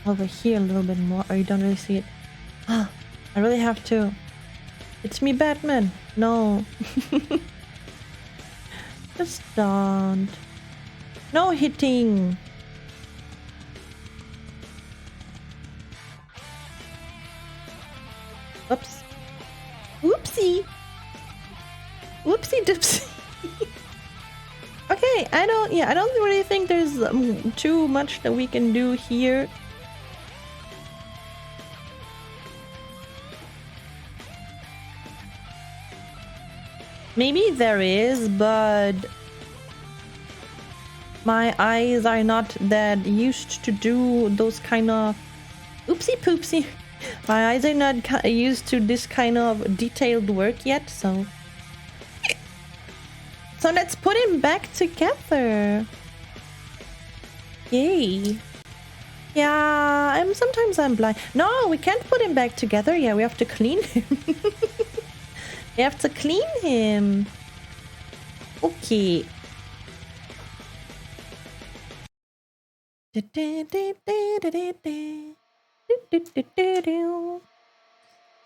over here a little bit more, or you don't really see it. Ah, I really have to. It's me, Batman. No. Just don't. No hitting. Oops. Whoopsie. Whoopsie doopsie. Okay, I don't really think there's too much that we can do here. Maybe there is, but my eyes are not that used to do those kind of oopsie poopsie. My eyes are not used to this kind of detailed work yet, so let's put him back together. Yay. Yeah, sometimes I'm blind. No, we can't put him back together. Yeah, we have to clean him. We have to clean him. Okay.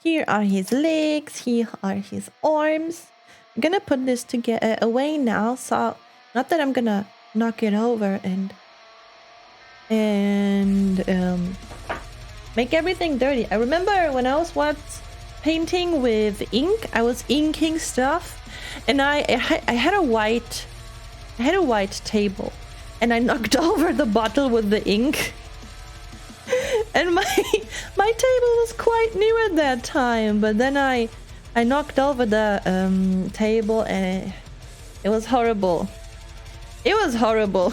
Here are his legs. Here are his arms. I'm gonna put this together away now. So not that I'm gonna knock it over and make everything dirty. I remember when I was painting with ink, I was inking stuff, and I had a white table, and I knocked over the bottle with the ink, and my table was quite new at that time. But then I knocked over the table, and it was horrible. It was horrible.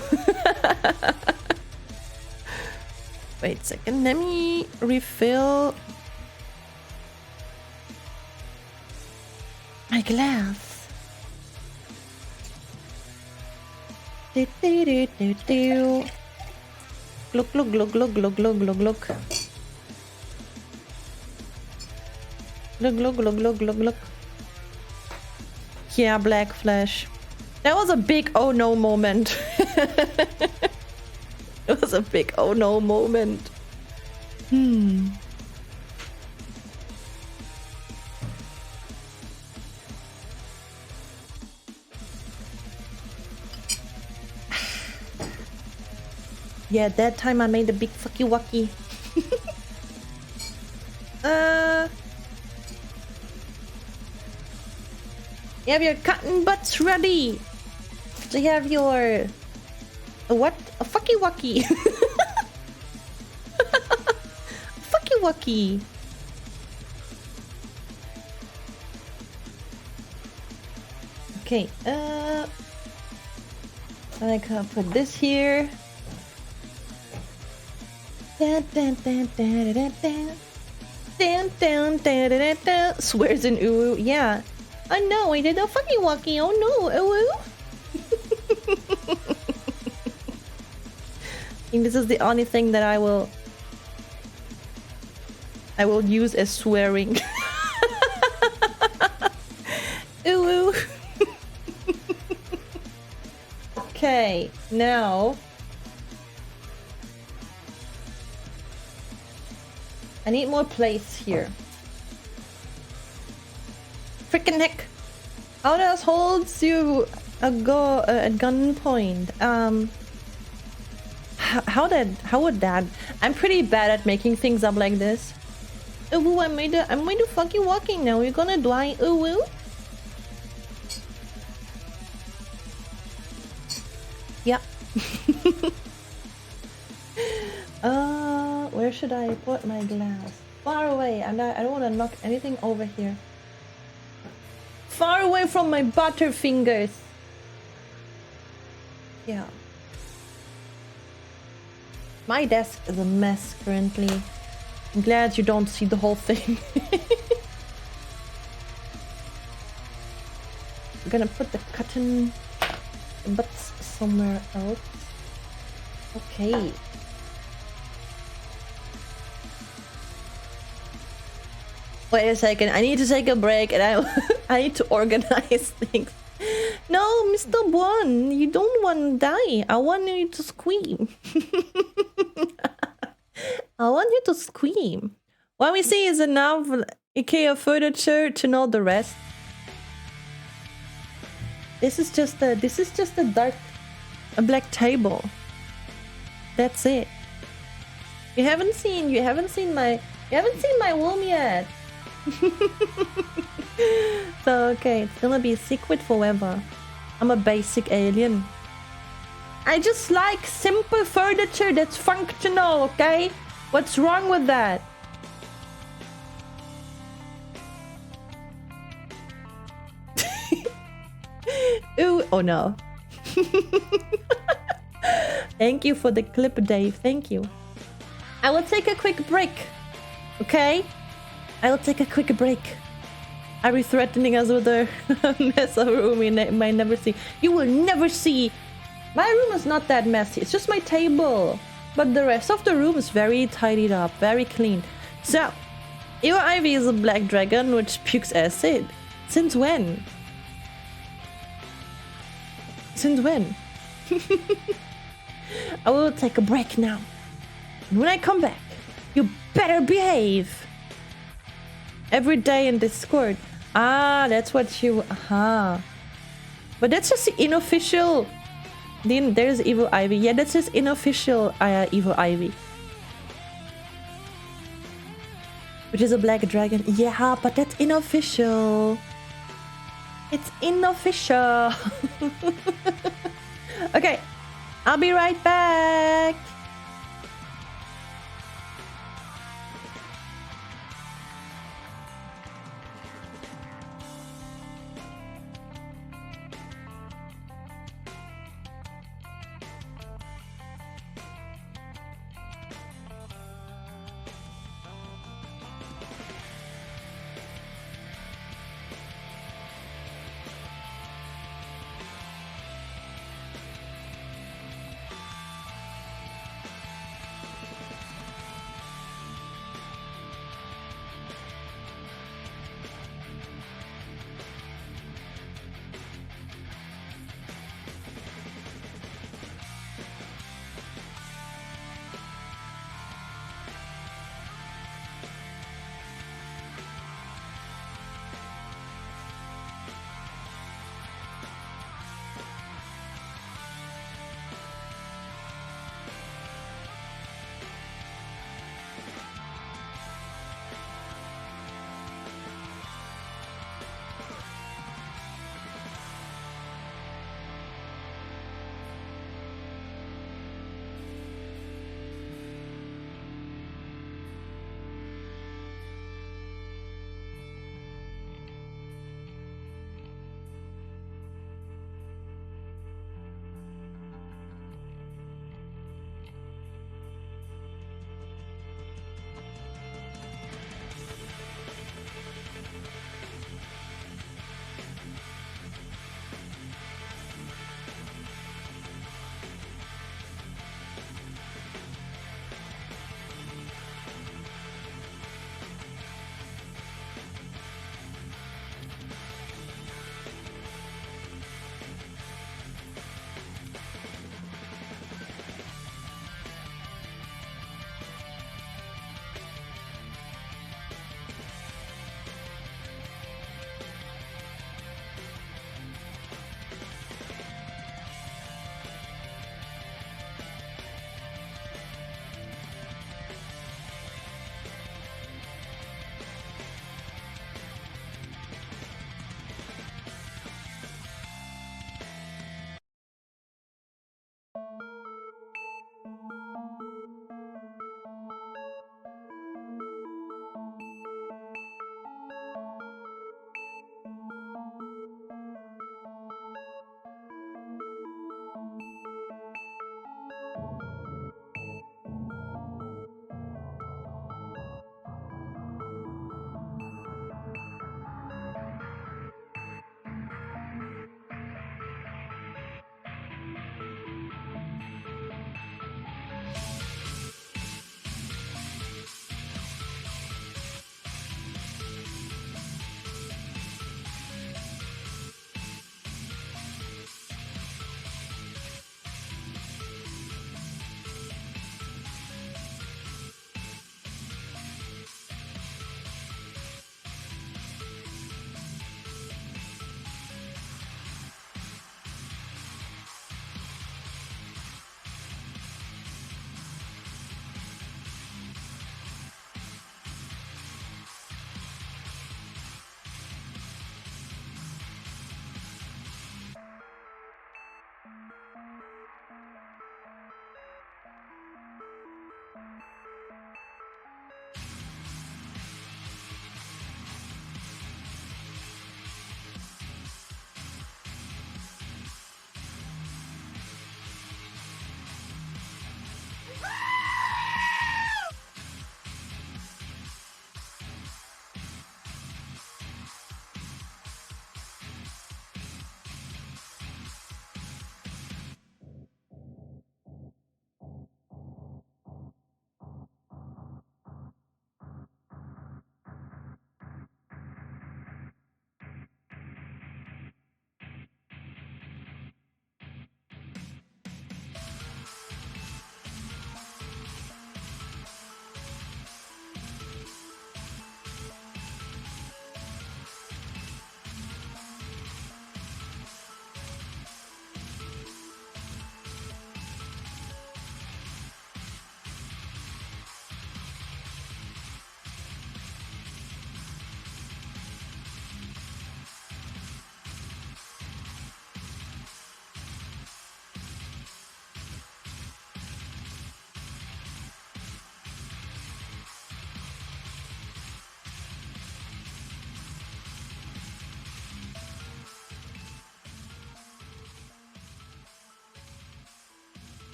Wait a second, let me refill my glass. Glug glug glug glug glug glug glug glug. Glug glug glug glug glug glug. Yeah, black flash. That was a big oh no moment. It was a big oh no moment. Yeah, that time I made a big fucky wucky. You have your cotton butts ready. So you have your what? A fucky wucky. Fucky wucky. Okay, I can put this here. Swears in ooh. Yeah. Oh no, I did a fucky wucky. Oh no, ooh. I think this is the only thing that I will use as swearing. Ooh. Okay, now I need more place here. Freaking heck! How does holds you at gunpoint? How would that? I'm pretty bad at making things up like this. Ooh, I'm going to fucking walking now. We're gonna die. Ooh. Yeah. Where should I put my glass? Far away, and I don't want to knock anything over here. Far away from my butterfingers. Yeah. My desk is a mess currently. I'm glad you don't see the whole thing. I'm gonna put the cotton butts somewhere else. Okay. Wait a second, I need to take a break and I need to organize things. No, Mr. One, you don't want to die. I want you to scream. I want you to scream. What we see is enough IKEA furniture to know the rest. This is just a black table. That's it. You haven't seen my womb yet. So okay, it's gonna be a secret forever. I'm a basic alien. I just like simple furniture that's functional, okay? What's wrong with that? Ooh, oh no. Thank you for the clip, Dave. Thank you. I will take a quick break. Okay? I will take a quick break. Are you threatening us with a mess of room we might never see? You will never see. My room is not that messy. It's just my table. But the rest of the room is very tidied up, very clean. So, Ivy is a black dragon which pukes acid. Since when? Since when? I will take a break now. And when I come back, you better behave. Every day in Discord. Ah, that's what you... Aha. But that's just the unofficial... Then there's Evil Ivy. Yeah, that's his unofficial Evil Ivy. Which is a black dragon. Yeah, but that's unofficial. It's unofficial. Okay, I'll be right back.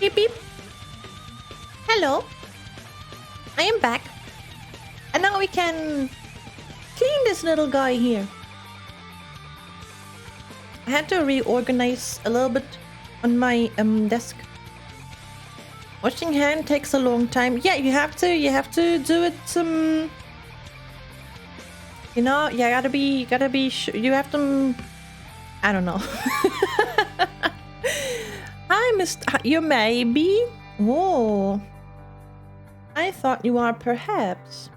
Beep beep. Hello. I am back. And now we can clean this little guy here. I had to reorganize a little bit on my desk. Washing hand takes a long time. Yeah, you have to do it you know, you gotta be you have to I don't know. Hi, Mr. You maybe? Whoa. I thought you are perhaps.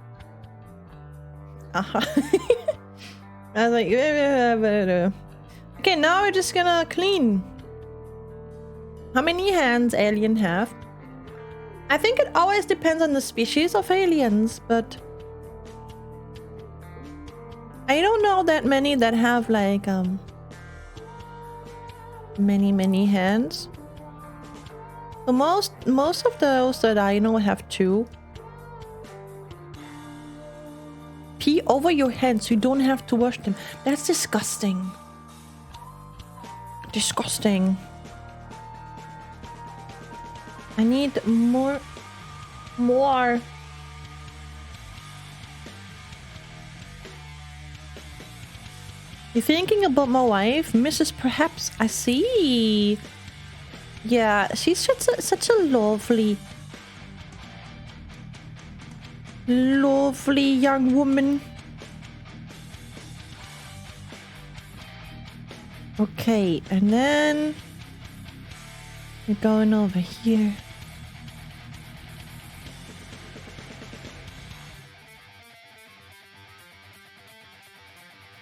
I was like, okay, now we're just gonna clean. How many hands alien have? I think it always depends on the species of aliens, but I don't know that many that have like many hands. So most of those that I know have 2. Pee over your hands so you don't have to wash them. That's disgusting. Disgusting. I need more. You thinking about my wife, Mrs. Perhaps? I see. Yeah, she's such a lovely young woman. Okay, and then we're going over here.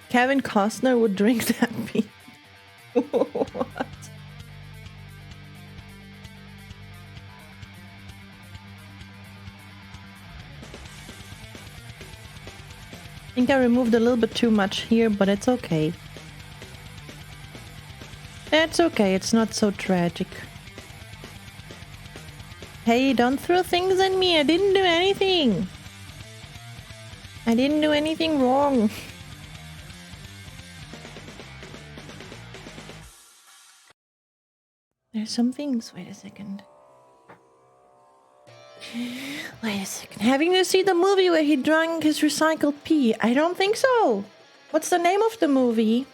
Kevin Costner would drink that pee. What? I think I removed a little bit too much here, but it's okay. It's okay, it's not so tragic. Hey, don't throw things at me, I didn't do anything. I didn't do anything wrong. There's some things. Wait a second. Wait a second. Having you see the movie where he drank his recycled pee? I don't think so. What's the name of the movie?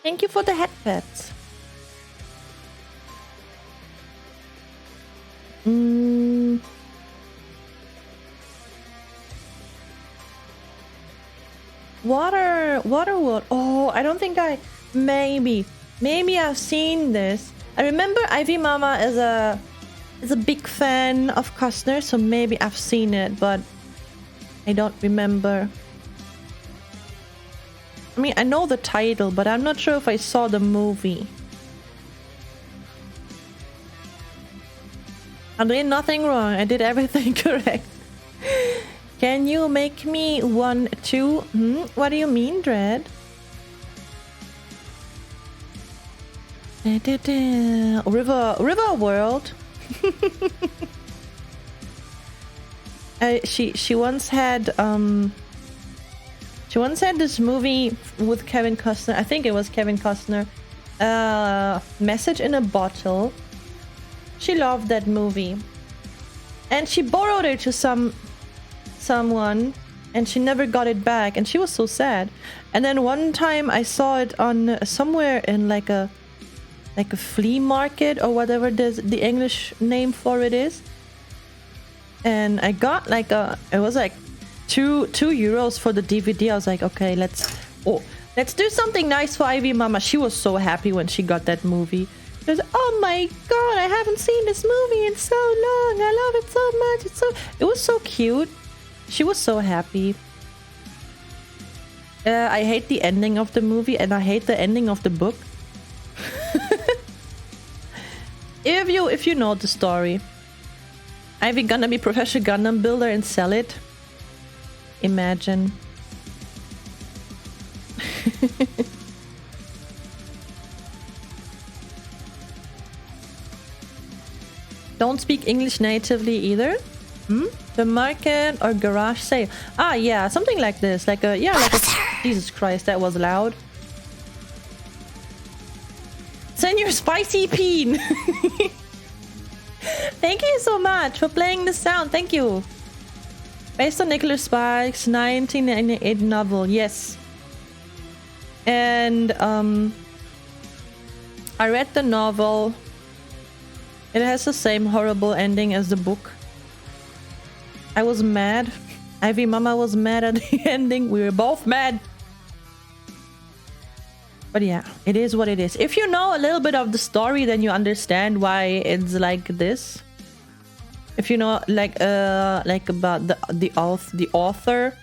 Thank you for the headpats. Waterworld. Oh, I don't think I... Maybe I've seen this. I remember Ivy Mama is a big fan of Costner, so maybe I've seen it, but I don't remember. I mean, I know the title, but I'm not sure if I saw the movie. I did nothing wrong. I did everything correct. Can you make me 1, 2? What do you mean, Dread? River World. She once had this movie with Kevin Costner. I think it was Kevin Costner. Message in a Bottle. She loved that movie, and she borrowed it to someone, and she never got it back, and she was so sad. And then one time I saw it on somewhere in like a flea market or whatever the English name for it is, and I got like it was like 2 euros for the DVD. I was like, okay, let's do something nice for Ivy Mama. She was so happy when she got that movie. She was, oh my god, I haven't seen this movie in so long. I love it so much. It was so cute. She was so happy. I hate the ending of the movie, and I hate the ending of the book. If you know the story, Ivy gonna be professional Gundam builder and sell it. Imagine. Don't speak English natively either. The market or garage sale. Ah, yeah, something like this. Like a Jesus Christ, that was loud. Senior Spicy Peen. Thank you so much for playing the sound. Thank you. Based on Nicholas Sparks' 1998 novel. Yes. And I read the novel. It has the same horrible ending as the book. I was mad. Ivy Mama was mad at the ending. We were both mad. But yeah, it is what it is. If you know a little bit of the story, then you understand why it's like this. If you know like about the author,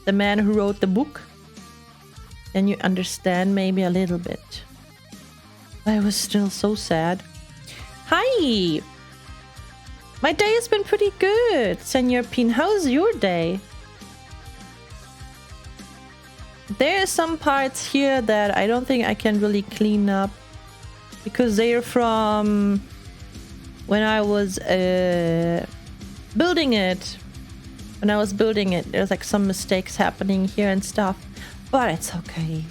the man who wrote the book, then you understand maybe a little bit. I was still so sad. Hi! My day has been pretty good, Senor Pin. How's your day? There are some parts here that I don't think I can really clean up because they're from when I was building it. When I was building it, there's like some mistakes happening here and stuff, but it's okay.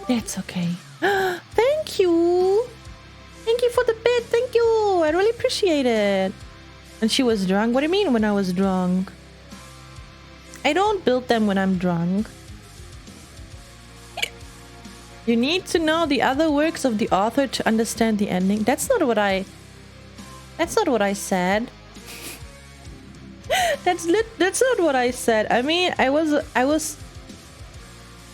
It's okay. Thank you. Thank you for the bit. Thank you. I really appreciate it. And she was drunk. What do you mean when I was drunk? I don't build them when I'm drunk. You need to know the other works of the author to understand the ending. That's not what I said. That's not what I said. I mean, I was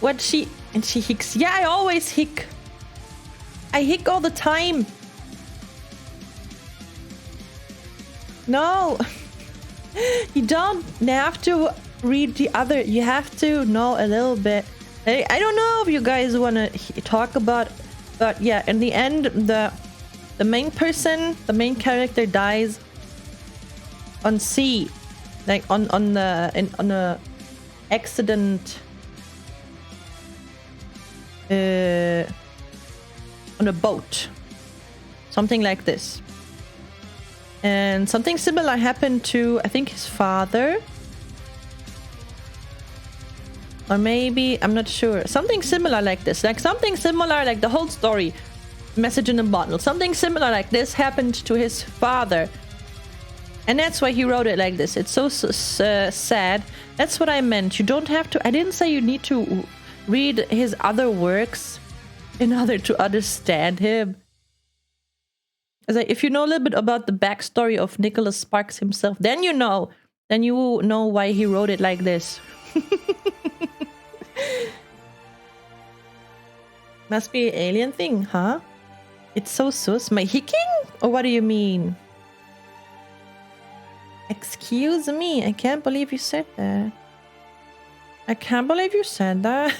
what she hicks. Yeah, I always hick. I hick all the time. No. You don't have to read the other. You have to know a little bit. I don't know if you guys want to talk about, but yeah, in the end, the main person, the main character dies on sea, like on a accident, on a boat, something like this. And something similar happened to, I think, his father. Or maybe, I'm not sure. Something similar like this. Like something similar like the whole story. Message in a bottle. Something similar like this happened to his father. And that's why he wrote it like this. It's so sad. That's what I meant. You don't have to... I didn't say you need to read his other works in order to understand him. It's like, if you know a little bit about the backstory of Nicholas Sparks himself, then you know. Then you know why he wrote it like this. Must be an alien thing, huh? It's so sus. My hicking? Or what do you mean? Excuse me, I can't believe you said that. I can't believe you said that.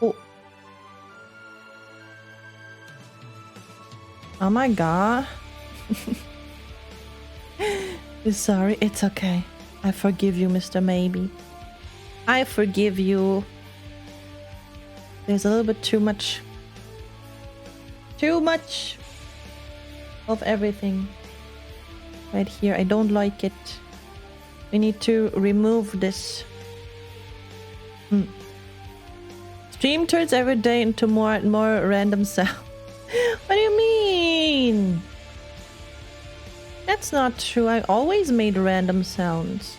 Oh. Oh my god. Sorry, it's okay. I forgive you, Mr. Maybe. I forgive you. There's a little bit too much. Too much of everything right here. I don't like it. We need to remove this. Stream turns every day into more and more random sound. What do you mean? That's not true. I always made random sounds.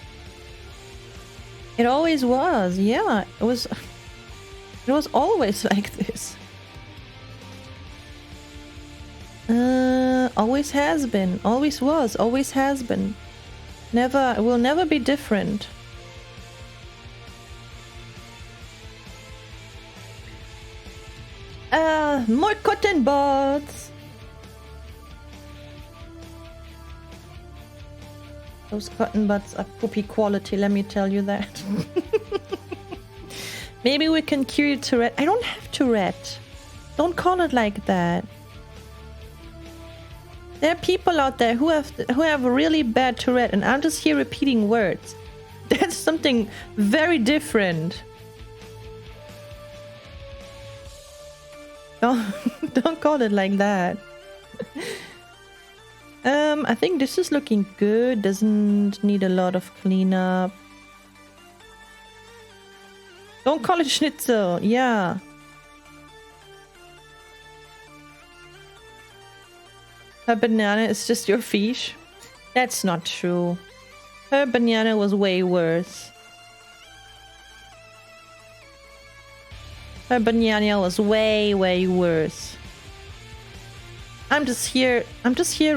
It always was. Yeah, it was always like this. Always has been. Always was. Always has been. Never, it will never be different. More cotton buds. Those cotton buds are poopy quality, let me tell you that. Maybe we can cure you Tourette. I don't have Tourette. Don't call it like that. There are people out there who have a really bad Tourette, and I'm just here repeating words. That's something very different. Don't call it like that. I think this is looking good. Doesn't need a lot of cleanup. Don't call it schnitzel. Yeah. Her banana is just your fish. That's not true. Her banana was way worse. Her banana was way worse. I'm just here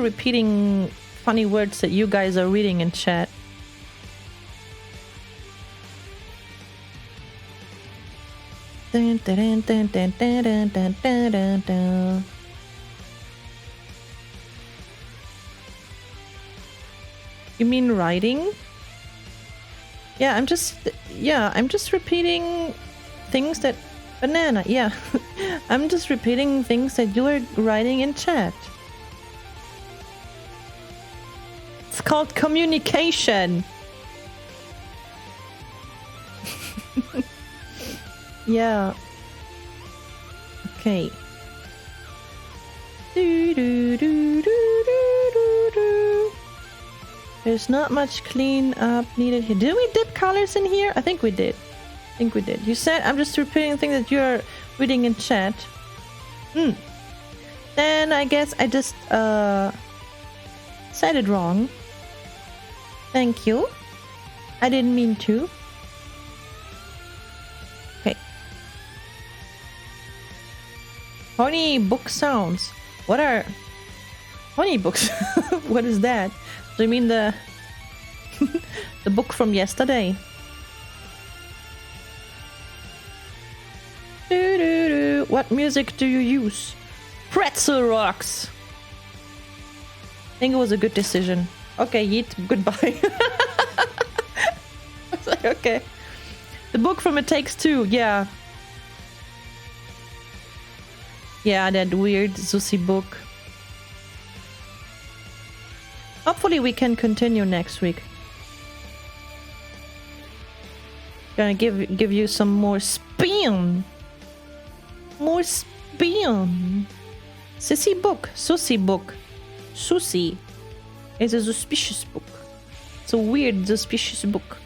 repeating funny words that you guys are reading in chat. Dun, dun, dun, dun, dun, dun, dun, dun, dun, dun. You mean writing? Yeah, I'm just repeating things that banana, yeah. I'm just repeating things that you were writing in chat. It's called communication. Yeah. Okay. Do, do, do, do, do, do, do. There's not much clean up needed here. Did we dip colors in here? I think we did. You said I'm just repeating things that you're reading in chat. Then I guess I just said it wrong. Thank you. I didn't mean to. Okay. Honey book sounds. What are honey books? What is that? Do you mean the the book from yesterday? What music do you use? Pretzel rocks. I think it was a good decision. Okay, Yeet, goodbye. I was like, okay. The book from It Takes Two, yeah. Yeah, that weird Zusi book. Hopefully we can continue next week. Gonna give you some more spin. More spin. Sissy book. Susie book. Susie is a suspicious book. It's a weird suspicious book.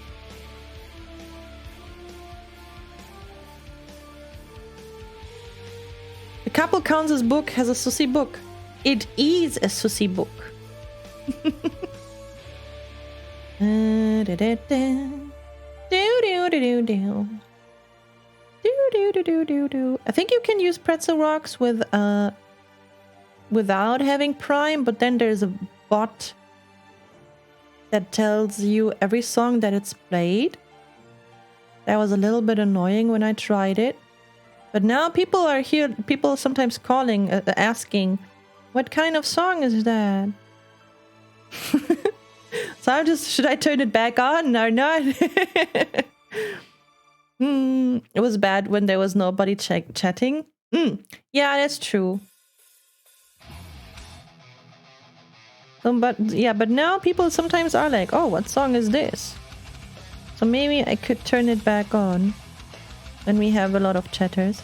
The Couple Counts' book has a Susie book. It is a Susie book. I think you can use pretzel rocks with without having Prime, but then there's a bot that tells you every song that it's played. That was a little bit annoying when I tried it. But now people are here, people sometimes calling, asking, what kind of song is that? So I'm just, should I turn it back on or not? It was bad when there was nobody chatting. Yeah, that's true. But now people sometimes are like, oh, what song is this? So maybe I could turn it back on when we have a lot of chatters.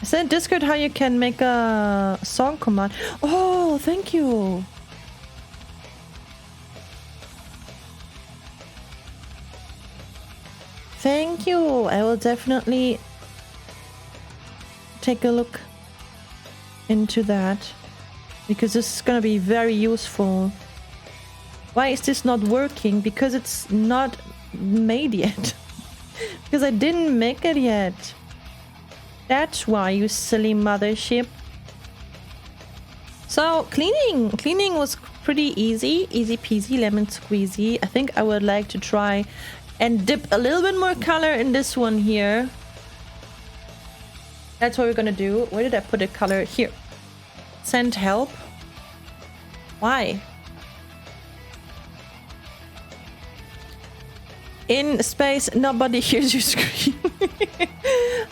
I said in Discord how you can make a song command. Oh, thank you. Thank you. I will definitely take a look into that because this is gonna be very useful. Why is this not working? Because it's not made yet. Because I didn't make it yet. That's why, you silly mothership. So cleaning was pretty easy peasy lemon squeezy. I think I would like to try and dip a little bit more color in this one here. That's what we're gonna do. Where did I put the color? Here. Send help. Why? In space, nobody hears you scream.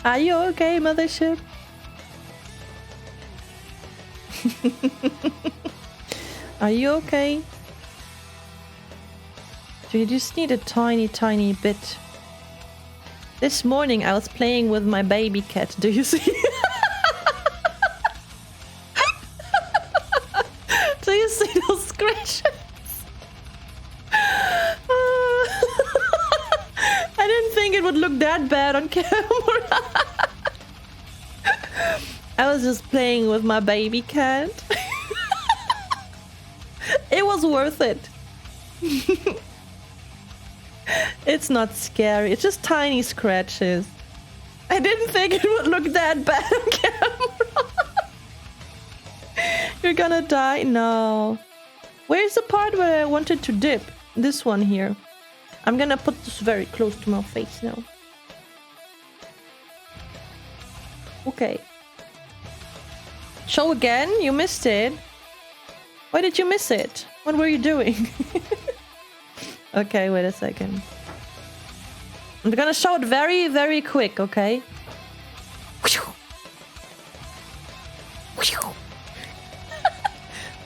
Are you okay, mothership? Are you okay? Do you just need a tiny bit? This morning I was playing with my baby cat. Do you see? Do you see those screams? that bad on camera. I was just playing with my baby cat. It was worth it. It's not scary. It's just tiny scratches. I didn't think it would look that bad on camera. You're gonna die? No. Where's the part where I wanted to dip? This one here. I'm gonna put this very close to my face now. Okay. Show again? You missed it. Why did you miss it? What were you doing? Okay, wait a second. I'm gonna show it very, very quick, okay?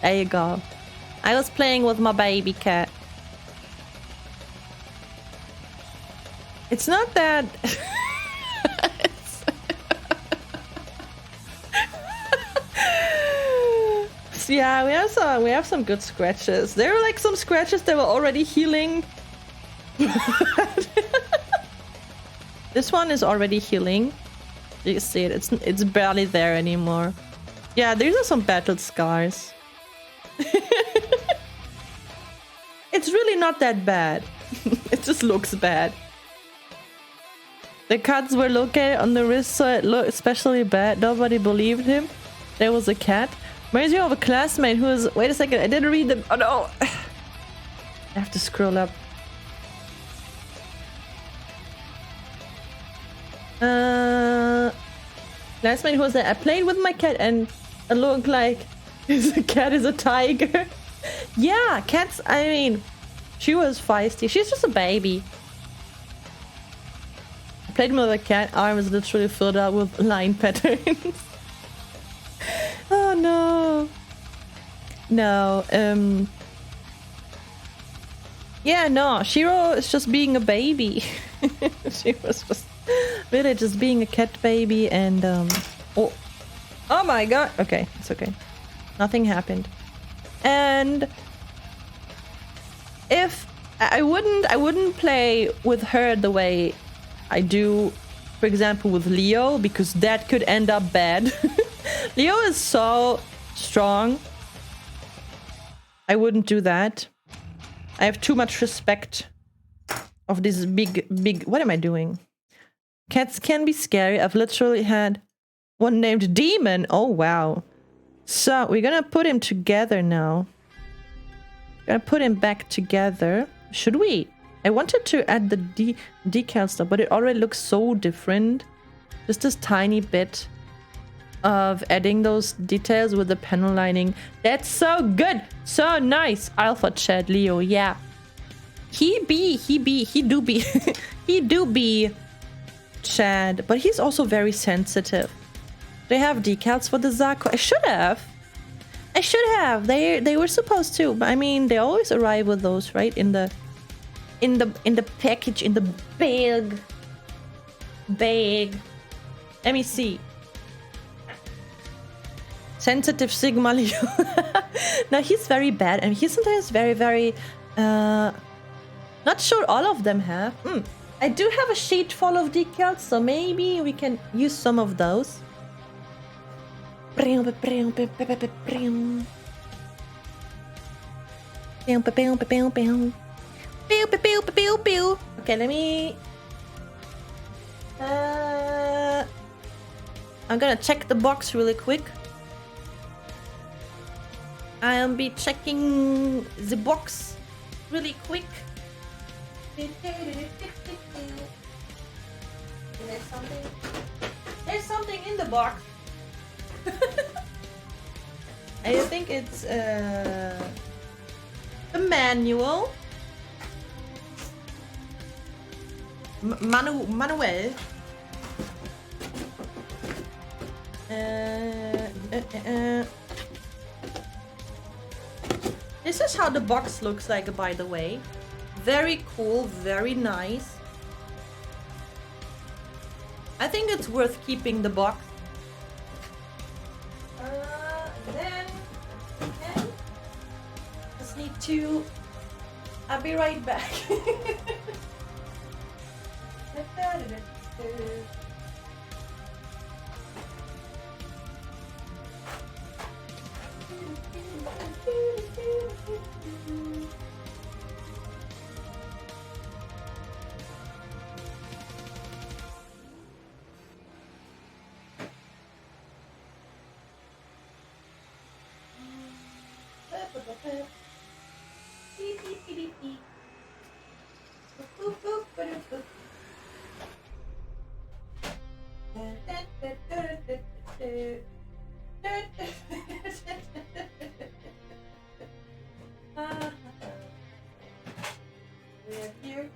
There you go. I was playing with my baby cat. It's not that... Yeah, we have some good scratches. There were like some scratches that were already healing. This one is already healing. You can see it. It's barely there anymore. Yeah, these are some battle scars. It's really not that bad. It just looks bad. The cuts were located on the wrist, so it looked especially bad. Nobody believed him. There was a cat. Reminds me of a classmate who was... Wait a second, I didn't read them. Oh no! I have to scroll up. Classmate who was there. I played with my cat and it looked like the cat is a tiger. Yeah, cats, I mean, she was feisty. She's just a baby. I played with a cat. Arm is literally filled out with line patterns. Oh no. No, yeah, no, Shiro is just being a baby. She was just really just being a cat baby and oh my god. Okay, it's okay. Nothing happened. And if I wouldn't play with her the way I do, for example, with Leo, because that could end up bad. Leo is so strong. I wouldn't do that. I have too much respect of this big... What am I doing? Cats can be scary. I've literally had one named Demon. Oh, wow. So, we're gonna put him together now. Gonna put him back together. Should we? I wanted to add the decal stuff, but it already looks so different. Just this tiny bit of adding those details with the panel lining. That's so good. So nice. Alpha Chad Leo. Yeah. He do be Chad, but he's also very sensitive. They have decals for the Zaku. I should have. They were supposed to, but I mean, they always arrive with those, right? In the package, in the bag. Let me see. Sensitive Sigma Leo. No, he's very bad, and he's sometimes very not sure all of them have. I do have a sheet full of decals, so maybe we can use some of those. Okay, let me... I'm gonna check the box really quick. I'll be checking the box really quick. There's something in the box. I think it's a manual. Manuel. This is how the box looks like, by the way. Very cool, very nice. I think it's worth keeping the box. Then just need to... I'll be right back. We are here.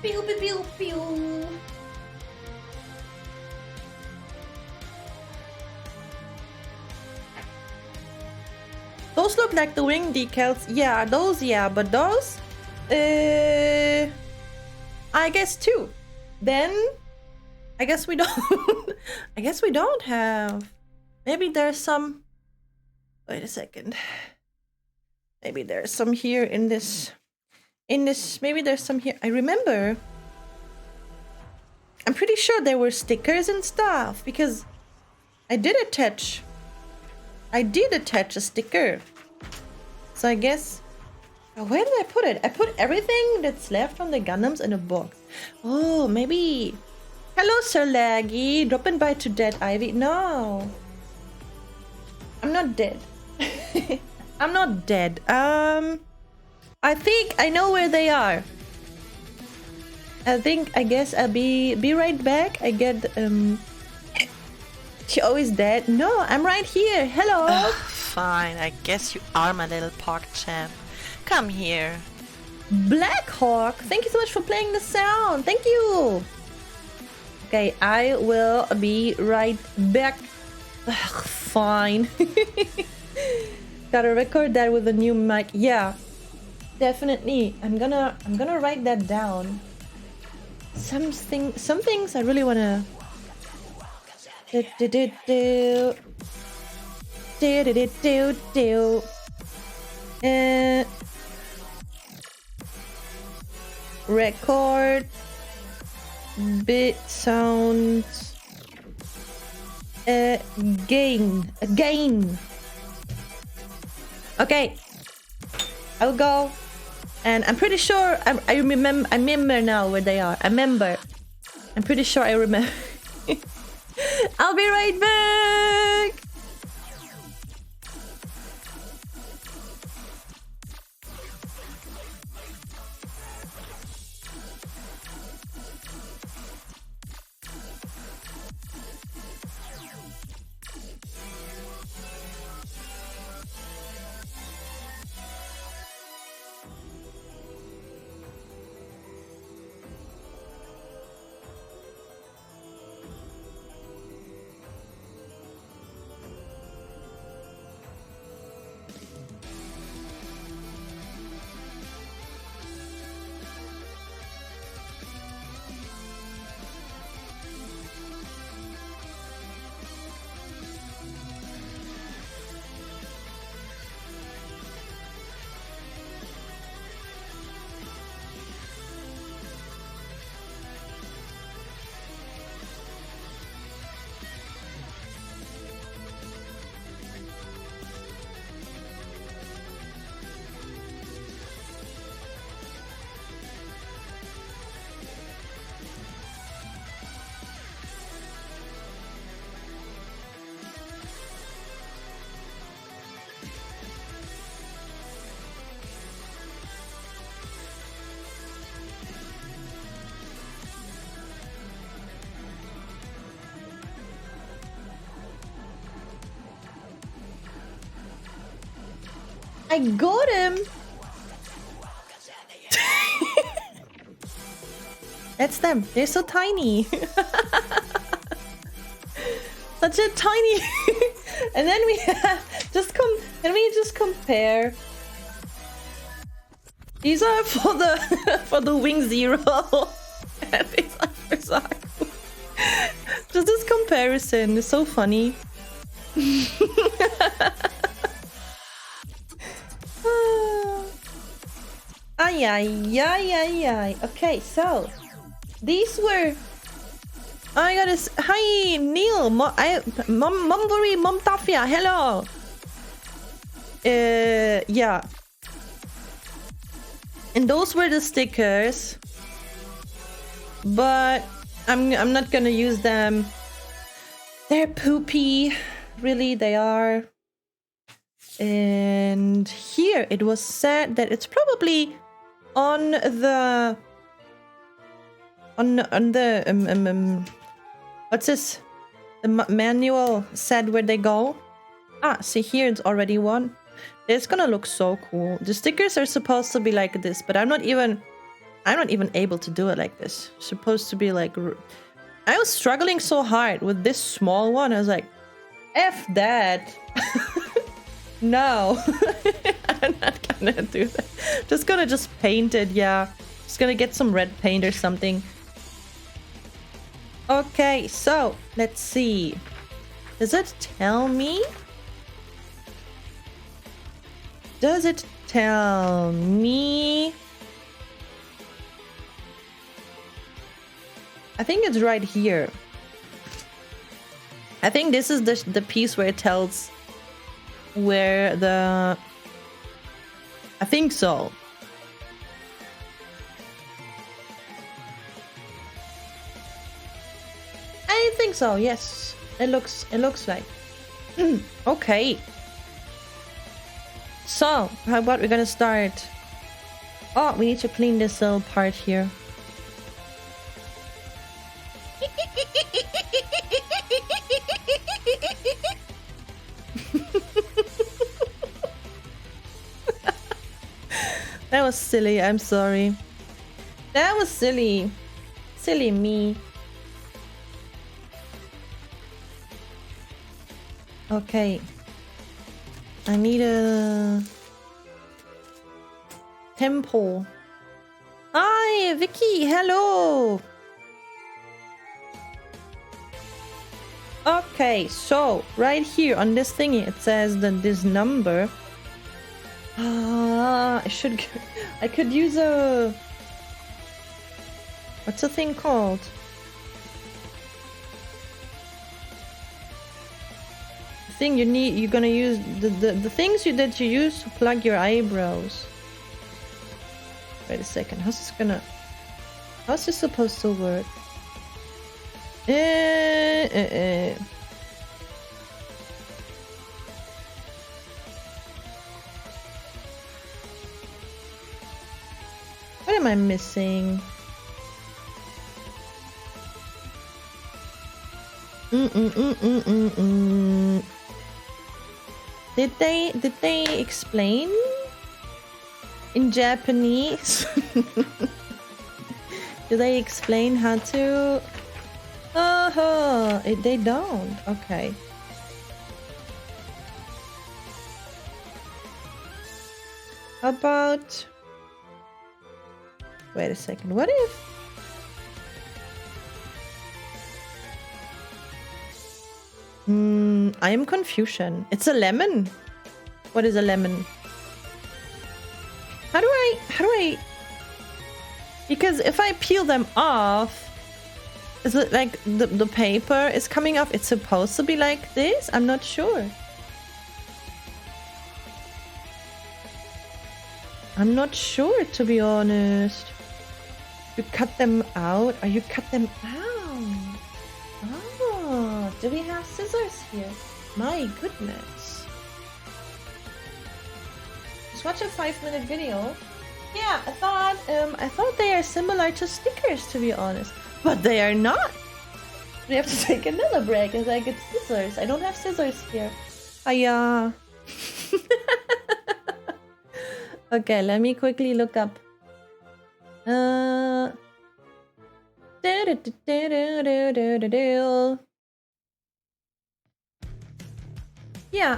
Pew pew pew pew. Those look like the wing decals. Yeah, those, yeah, but those, I guess too. Then, I guess we don't. I guess we don't have. Maybe there's some. Wait a second. Maybe there's some here in this. Maybe there's some here. I remember. I'm pretty sure there were stickers and stuff because I did attach a sticker. So I guess, where did I put it? I put everything that's left from the Gundams in a box. Oh, maybe. Hello, Sir Laggy. Dropping by to Dead Ivy. No. I'm not dead. I'm not dead. I think I know where they are. I guess I'll be right back. I get, She always dead? No, I'm right here. Hello. Fine, I guess you are my little pog champ. Come here. Black Hawk, thank you so much for playing the sound. Thank you. Okay, I will be right back. Ugh, fine. Gotta record that with a new mic. Yeah, definitely. I'm gonna write that down. Some things I really wanna. Record bit sounds again. Okay, I'll go, and I'm pretty sure I remember now where they are. I'm pretty sure I remember. I'll be right back. I got him. That's them. They're so tiny. Such a tiny. And then we have just compare. These are for the for the Wing Zero. And these are for Zaku. Just this comparison is so funny. Ay, ay, ay, ay, ay. Okay, so these were. I gotta. Hi, Neil. Mumbury, Mumtafia. Hello. Yeah. And those were the stickers. But I'm not gonna use them. They're poopy. Really, they are. And here it was said that it's probably on the what's this? The manual said where they go. Ah, see here it's already one. It's gonna look so cool. The stickers are supposed to be like this, but I'm not even able to do it like this. It's supposed to be like. I was struggling so hard with this small one. I was like, F that. No. I'm not gonna do that. Just gonna paint it, yeah. Just gonna get some red paint or something. Okay, so let's see. Does it tell me? Does it tell me? I think it's right here. I think this is the piece where it tells where the... I think so. I think so, yes. It looks like. Okay. So, how about we're gonna start? Oh, we need to clean this little part here. That was silly, I'm sorry. That was silly. Silly me. Okay. I need a temple. Hi, Vicky, hello. Okay, so right here on this thingy it says that this number. I could use a... What's the thing called? The thing you're gonna use, the things that you use to plug your eyebrows. Wait a second, how's this supposed to work? What am I missing? Did they explain in Japanese? Do they explain how to? They don't. Okay. How about? Wait a second. What if? I am confusion. It's a lemon. What is a lemon? How do I? Because if I peel them off, is it like the paper is coming off? It's supposed to be like this? I'm not sure. I'm not sure, to be honest. You cut them out? Or you cut them out? Oh, do we have scissors here? My goodness. Just watch a 5-minute video. Yeah, I thought they are similar to stickers, to be honest. But they are not. We have to take another break as I get scissors. I don't have scissors here. Hiya. Okay, let me quickly look up. Yeah,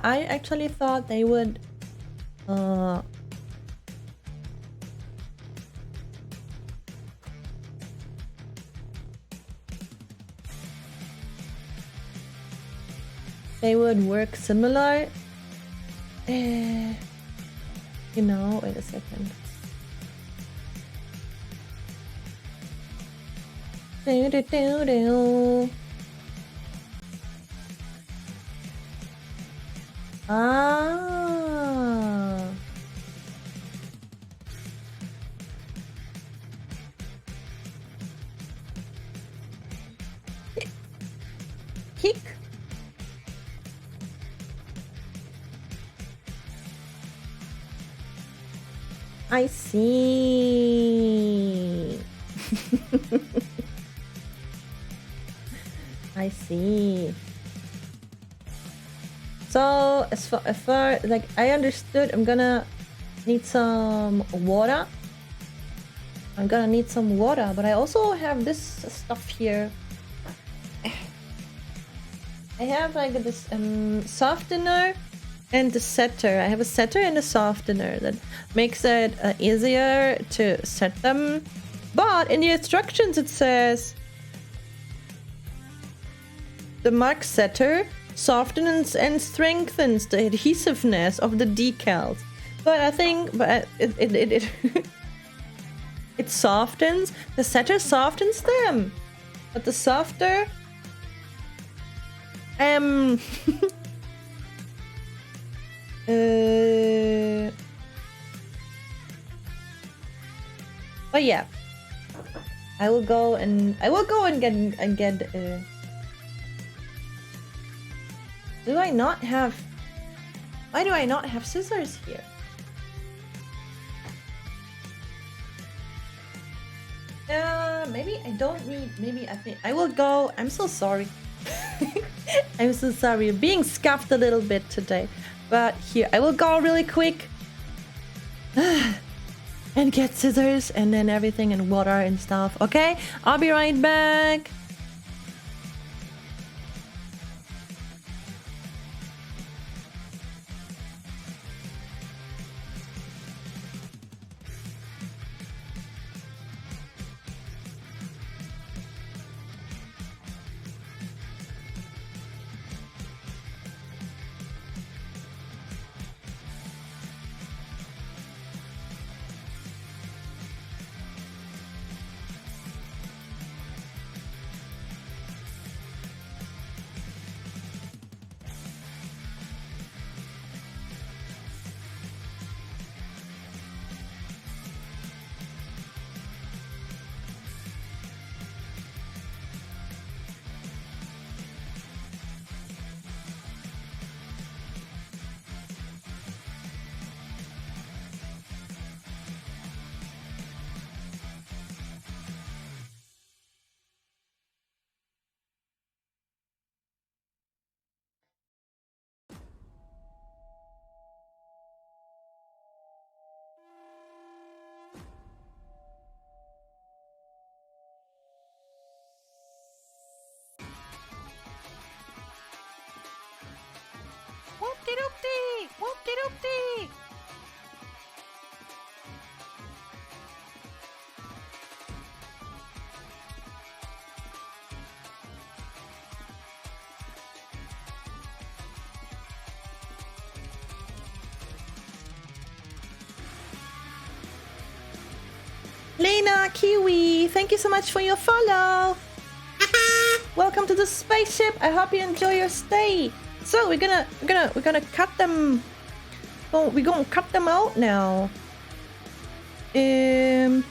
I actually thought they would they would work similar. You know, wait a second. Do, do, do, do. Ah. Kick. I see. I see. So as far like I understood, I'm gonna need some water. But I also have this stuff here. I have like this softener and the setter. I have a setter and a softener that makes it easier to set them. But in the instructions it says the mark setter softens and strengthens the adhesiveness of the decals. But I think it it softens. The setter softens them. But the softer but yeah, I will go and get do I not have, why do I not have scissors here? Maybe I don't need, maybe I think I will go. I'm so sorry. I'm so sorry, I'm being scuffed a little bit today. But here, I will go really quick and get scissors and then everything and water and stuff. Okay, I'll be right back. Whoop-de-doop-dee! Whoop-de-doop-dee! Lena Kiwi, thank you so much for your follow. Welcome to the spaceship. I hope you enjoy your stay. So we're gonna cut them. Oh, we're gonna cut them out now. Wait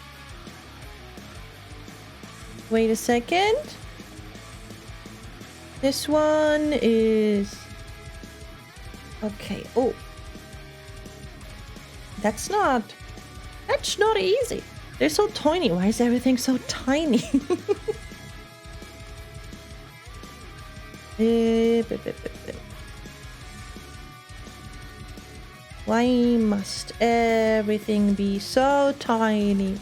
a second. This one is okay. Oh, that's not easy. They're so tiny. Why is everything so tiny? Why must everything be so tiny?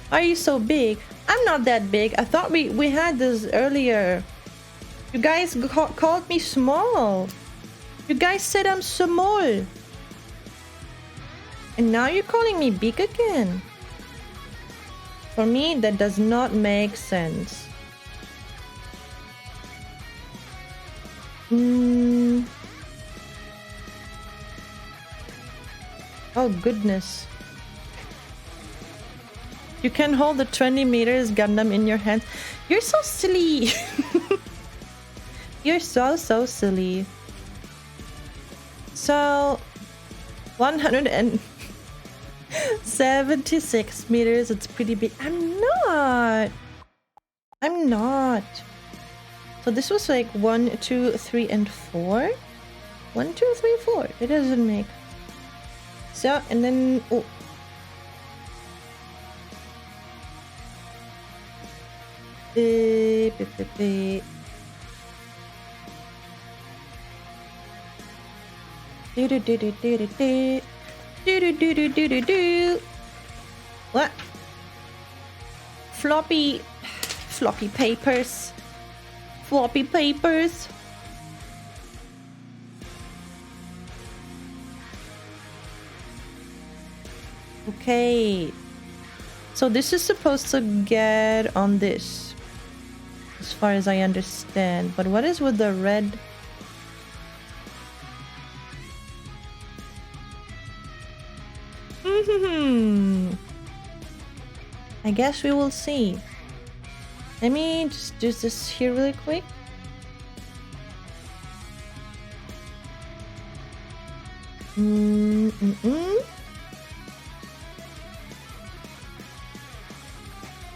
Why are you so big? I'm not that big. I thought we had this earlier. You guys called me small. You guys said I'm small. And now you're calling me big again. For me, that does not make sense. Oh, goodness. You can hold the 20 meters Gundam in your hands. You're so silly. You're so silly. So, 176 meters. It's pretty big. I'm not. So this was like 1, 2, 3, and 4. 1, 2, 3, 4. It doesn't make. So, and then... Oh. What? Floppy papers. Floppy papers. Okay. So this is supposed to get on this, as far as I understand. But what is with the red? I guess we will see. Let me just do this here really quick.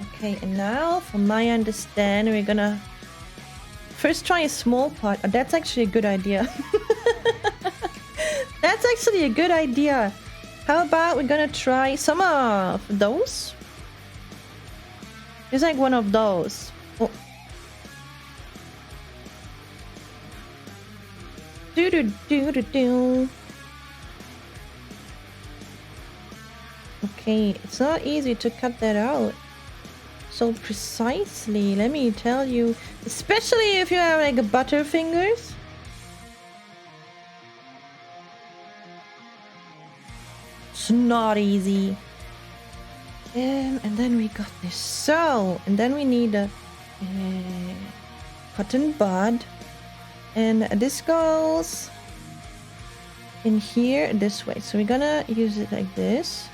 Okay, and now, from my understanding, we're gonna first try a small part. Oh, that's actually a good idea. That's actually a good idea. How about we're gonna try some of those? It's like one of those. Oh. Do. Okay, it's not easy to cut that out so precisely, let me tell you. Especially if you have like butterfingers. It's not easy. And then we got this. So, and then we need a cotton bud. And this goes in here this way. So we're gonna use it like this.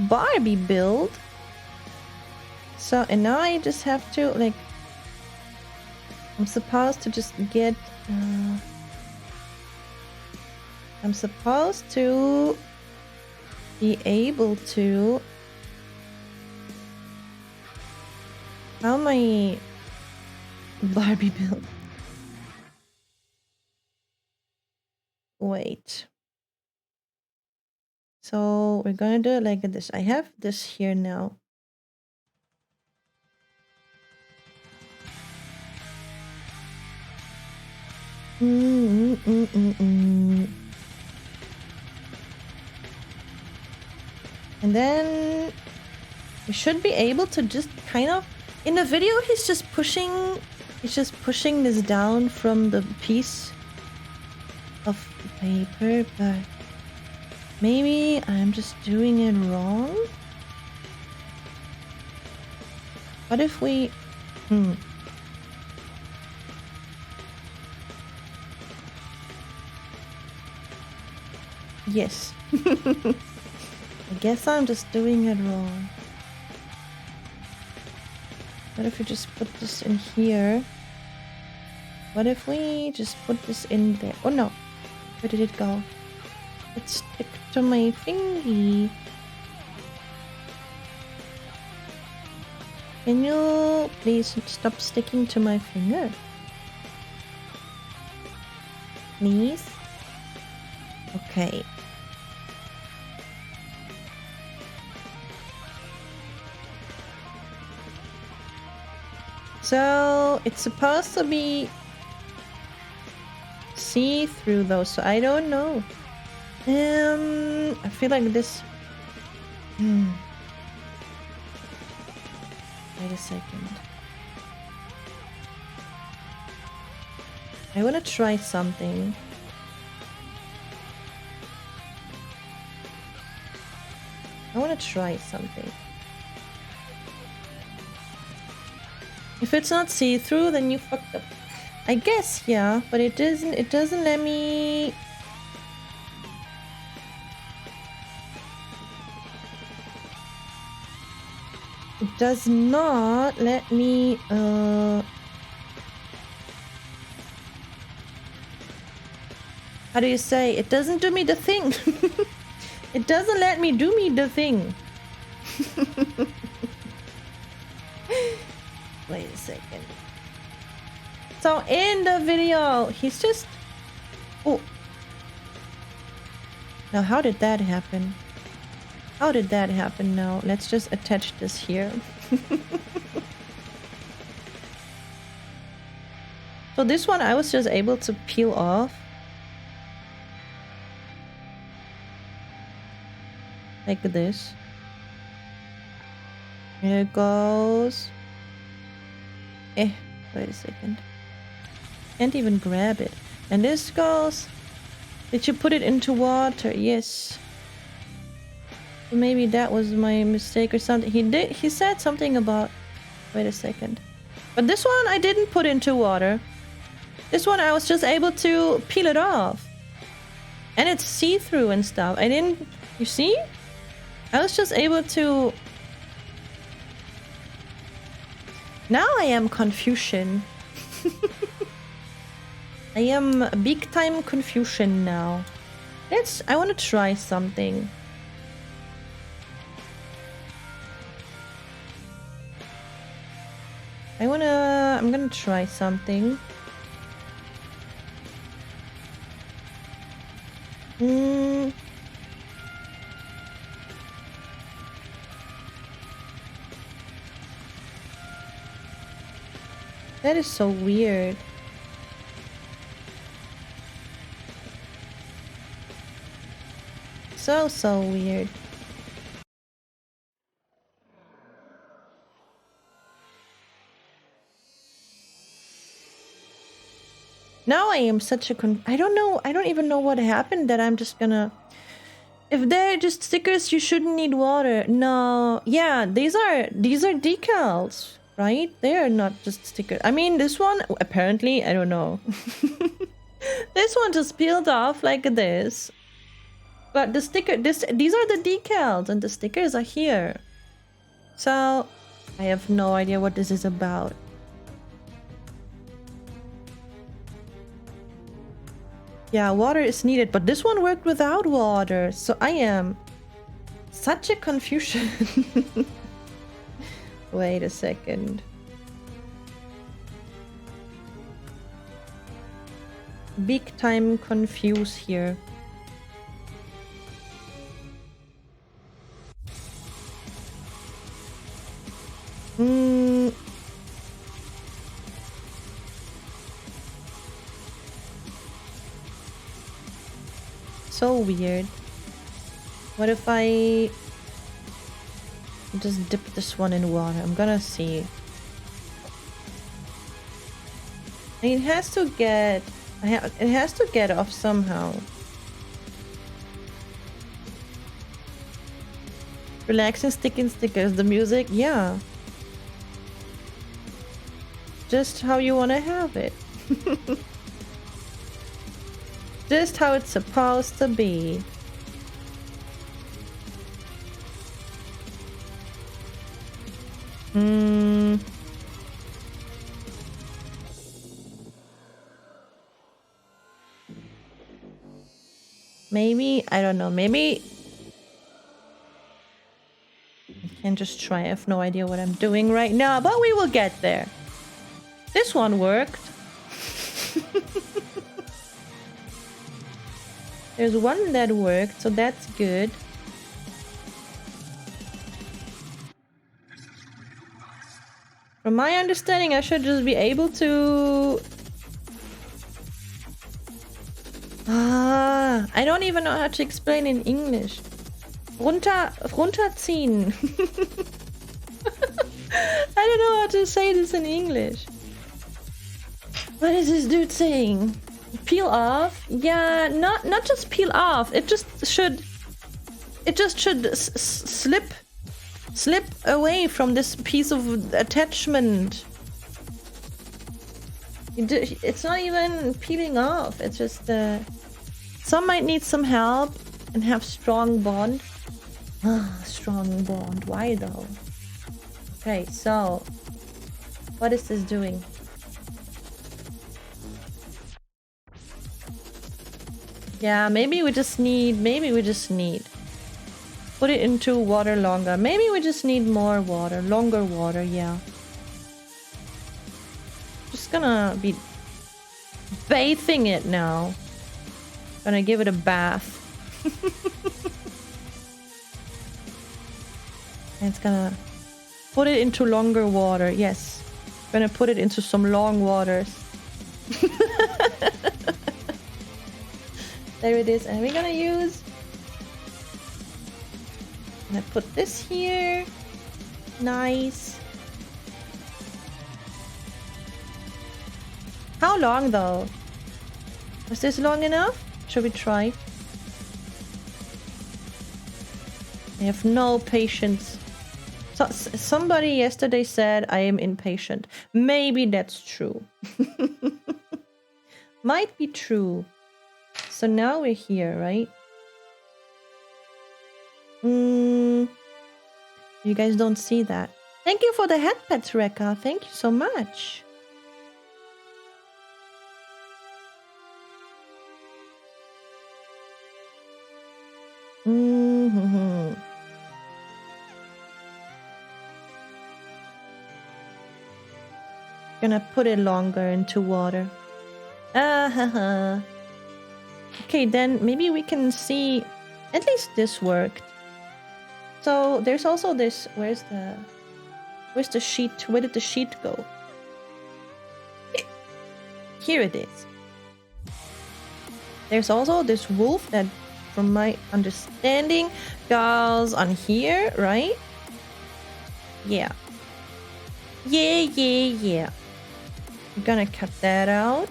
Barbie build. So, and now I just have to like, I'm supposed to just get I'm supposed to be able to... How my Barbie build? Wait. So we're gonna do it like this. I have this here now. And then we should be able to just kind of... In the video, he's just pushing this down from the piece of paper, but maybe I'm just doing it wrong. What if we... Yes. I guess I'm just doing it wrong. What if we just put this in here? What if we just put this in there? Oh no! Where did it go? It stick to my fingy. Can you please stop sticking to my finger? Please? Okay. So it's supposed to be see-through though, so I don't know. I feel like this... Wait a second. I want to try something. If it's not see-through, then you fucked up. I guess, yeah, but it doesn't let me... It does not let me, how do you say? It doesn't do me the thing. It doesn't let me do me the thing. Wait a second. So in the video, he's just... Oh. Now how did that happen? How did that happen now? Let's just attach this here. So this one I was just able to peel off. Like this. Here it goes. Wait a second. Can't even grab it. And this goes... Did you put it into water? Yes. Maybe that was my mistake or something. He said something about... Wait a second. But this one I didn't put into water. This one I was just able to peel it off. And it's see-through and stuff. I didn't... You see? I was just able to... Now I am confusion. I am big time confusion now. I want to try something. I'm gonna try something. That is so weird. So weird. Now I am such a I don't know. I don't even know what happened that I'm just gonna... If they're just stickers, you shouldn't need water. No. Yeah, these are decals, right? They are not just stickers. I mean, this one, apparently, I don't know. This one just peeled off like this. But the sticker, these are the decals and the stickers are here. So, I have no idea what this is about. Yeah, water is needed, but this one worked without water. So I am such a confusion. Wait a second. Big time confused here. So weird. What if I just dip this one in water? I'm gonna see. It has to get... it has to get off somehow. Relaxing sticking stickers. The music, yeah. Just how you want to have it. Just how it's supposed to be. Maybe, I don't know, maybe I can just try. I have no idea what I'm doing right now, but we will get there. This one worked. There's one that worked, so that's good. From my understanding, I should just be able to... I don't even know how to explain in English. Runterziehen. I don't know how to say this in English. What is this dude saying? Peel off? Yeah, not just peel off. It just should slip away from this piece of attachment. It's not even peeling off. It's just some might need some help and have strong bond. Strong bond. Why though? Okay, so what is this doing? Yeah, maybe we just need put it into water longer. Maybe we just need more water, longer water, yeah. Just gonna be bathing it now. Gonna give it a bath. And it's gonna put it into longer water. Yes. Gonna put it into some long waters. There it is. And we're gonna use... I'm gonna put this here. Nice. How long though? Was this long enough? Should we try? I have no patience. So, somebody yesterday said I am impatient. Maybe that's true. Might be true. So now we're here, right? You guys don't see that. Thank you for the head pets, Rekka. Thank you so much. Gonna put it longer into water. Okay, then maybe we can see at least this worked. So there's also this. Where's the sheet? Where did the sheet go? Here it is. There's also this wolf that, from my understanding, goes on here, right? Yeah. Yeah. I'm gonna cut that out.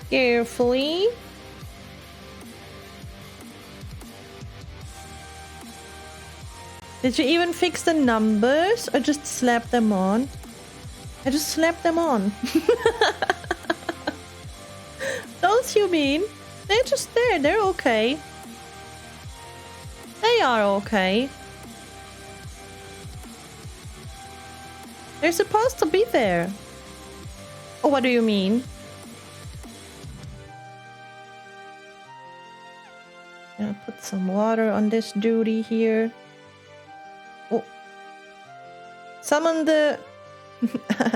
Carefully. Did you even fix the numbers or just slap them on? I just slapped them on. Those you mean? They're just there. They're okay. They are okay. They're supposed to be there. Oh, what do you mean? Gonna put some water on this duty here. Oh. Summon the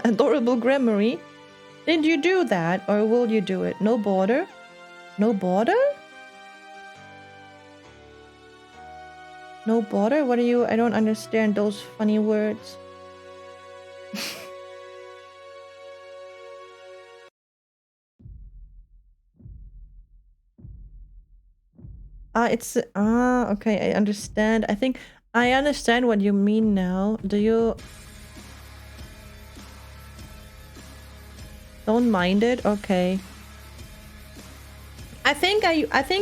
adorable Grammary. Did you do that or will you do it? No border? No border? No border? What are you? I don't understand those funny words. Okay, I understand. I think I understand what you mean now. Do you... Don't mind it? Okay. I think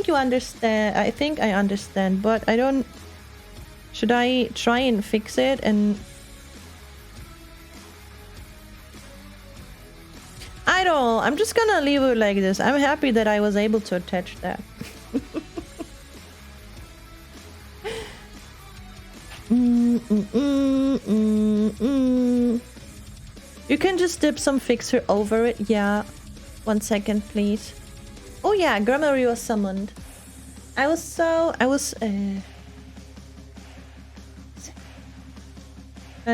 you understand. I think I understand, but I don't... Should I try and fix it and... I don't... I'm just gonna leave it like this. I'm happy that I was able to attach that. You can just dip some fixer over it. Yeah. 1 second, please. Oh yeah, Grammary was summoned. I was gonna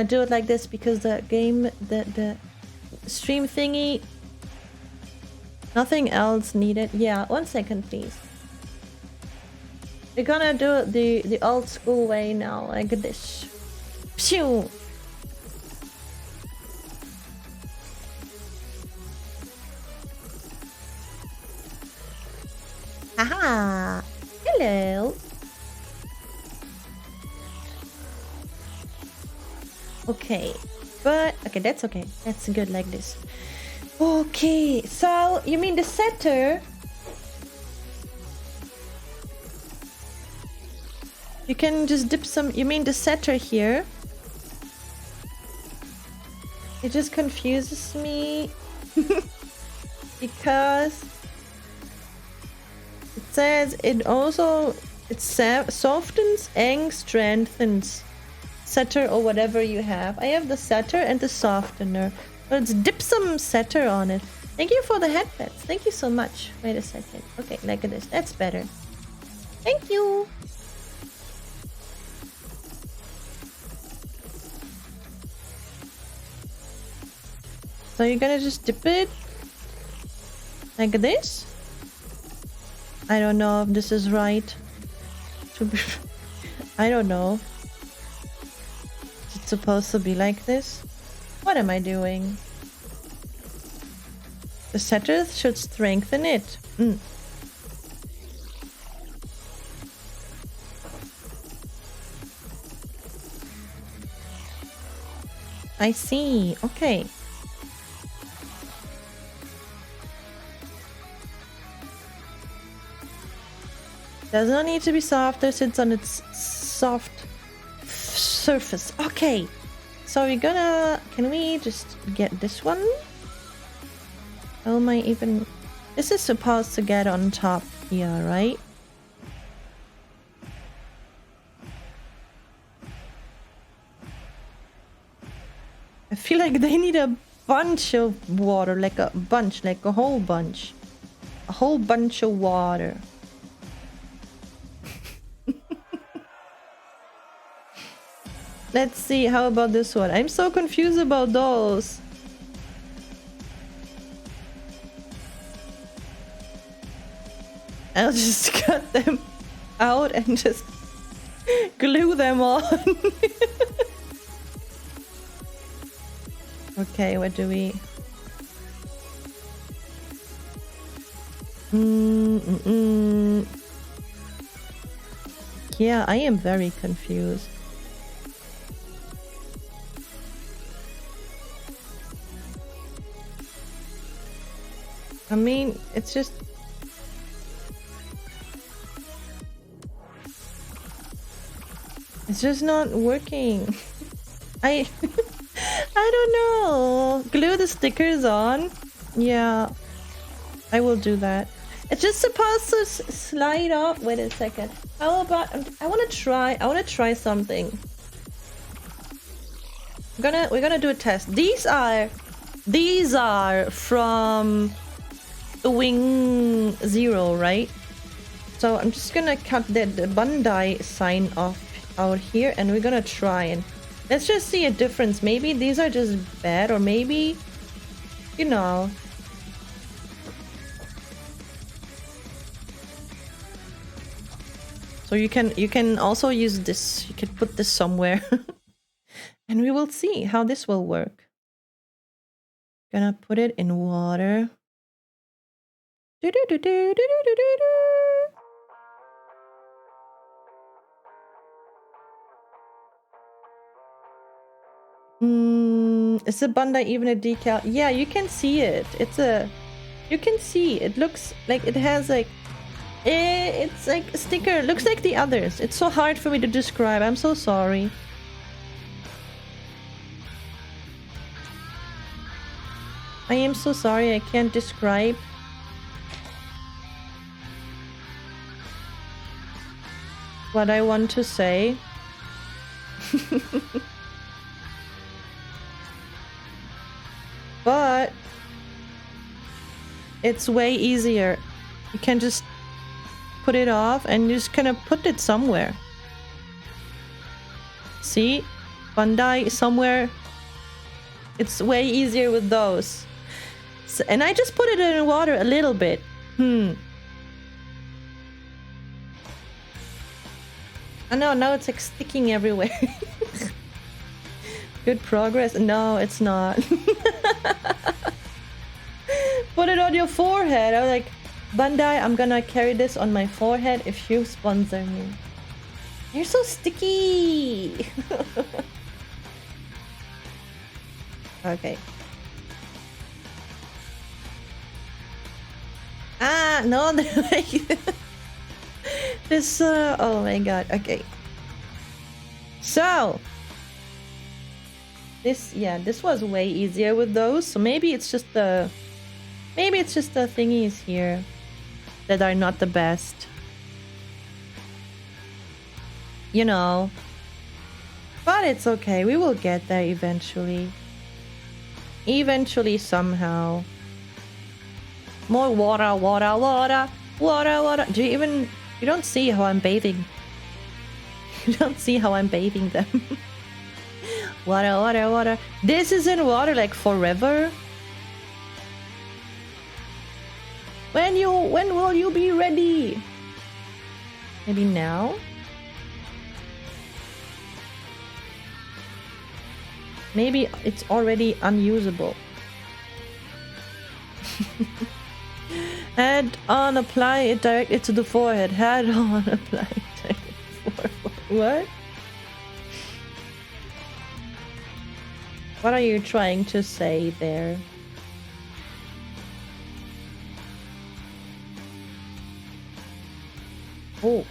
do it like this because the game, the stream thingy, nothing else needed. Yeah, 1 second, please. We're gonna do it the old school way now, like this. Phew. Haha. Hello. Okay, but okay, that's okay. That's good like this. Okay, so you mean the setter? You can just dip some... You mean the setter here? It just confuses me. Because... It says it also... It softens and strengthens. Setter or whatever you have. I have the setter and the softener. Let's dip some setter on it. Thank you for the headpets. Thank you so much. Wait a second. Okay, look at this. That's better. Thank you. So you're gonna just dip it like this? I don't know if this is right. I don't know. Is it supposed to be like this? What am I doing? The setter should strengthen it. I see. Okay. Does not need to be softer, sits on its soft surface. Okay. So we're gonna... Can we just get this one? How am I even... This is supposed to get on top here, right? I feel like they need a bunch of water. Like a bunch. Like a whole bunch. A whole bunch of water. Let's see, how about this one? I'm so confused about those. I'll just cut them out and just glue them on. Okay, what do we... Yeah, I am very confused. I mean, it's just... It's just not working. I don't know. Glue the stickers on? Yeah. I will do that. It's just supposed to slide off. Wait a second. How about... I want to try something. We're gonna do a test. These are from the Wing Zero, right? So I'm just gonna cut the Bandai sign off out here, and we're gonna try and let's just see a difference. Maybe these are just bad, or maybe, you know. So you can also use this. You can put this somewhere. And we will see how this will work. Gonna put it in water. Is the Bandai even a decal? Yeah, you can see it. You can see. It looks like it has like... It's like a sticker. It looks like the others. It's so hard for me to describe. I'm so sorry. I am so sorry. I can't describe. What I want to say. But it's way easier. You can just put it off and just kind of put it somewhere. See? Bandai somewhere. It's way easier with those. So, and I just put it in water a little bit. I know, now it's like sticking everywhere. Good progress. No, it's not. Put it on your forehead. I was like, Bandai, I'm gonna carry this on my forehead if you sponsor me. You're so sticky. Okay. Ah, no, like this. Oh my god. Okay. So this was way easier with those. So maybe it's just the thingies here that are not the best. You know. But it's okay. We will get there eventually. Eventually, somehow. More water, water, water, water, water. Do you even... You don't see how I'm bathing. You don't see how I'm bathing them. Water, water, water. This is in water like forever. When will you be ready? Maybe now? Maybe it's already unusable. Head on, apply it directly to the forehead. Head on, apply it directly to the forehead. What? What are you trying to say there? Oh.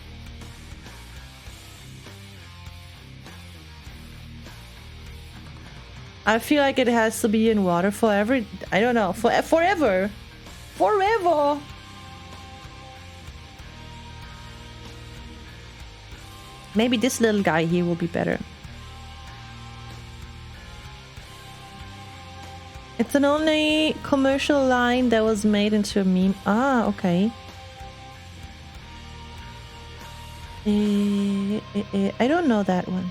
I feel like it has to be in water forever. I don't know. Forever. Forever. Maybe this little guy here will be better. It's an only commercial line that was made into a meme. Ah, okay. I don't know that one.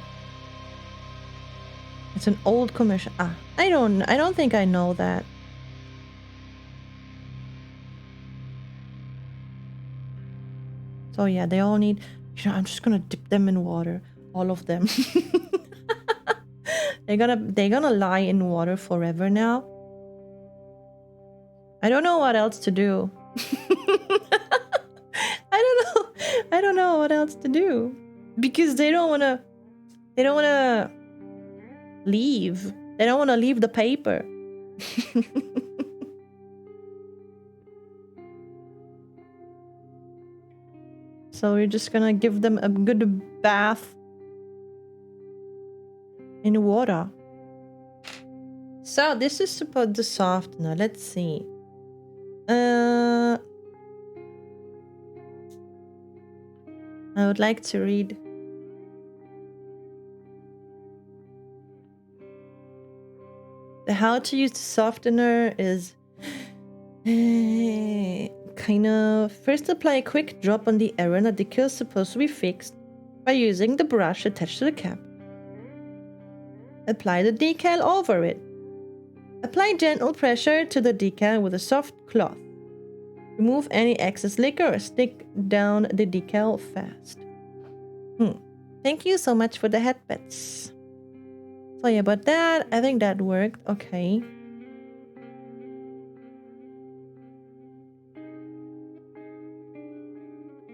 It's an old commercial. Ah, I don't think I know that. So yeah, they all need... You know, I'm just gonna dip them in water. All of them. they're gonna lie in water forever now. I don't know what else to do. I don't know what else to do. Because they don't wanna leave. They don't wanna leave the paper. So we're just gonna give them a good bath in water. So this is supposed to softener. Let's see. I would like to read. The how to use the softener is kind of... First apply a quick drop on the area that the decal is supposed to be fixed by using the brush attached to the cap. Apply the decal over it. Apply gentle pressure to the decal with a soft cloth. Remove any excess liquor or stick down the decal fast. Thank you so much for the headbats. Sorry about that. I think that worked. Okay.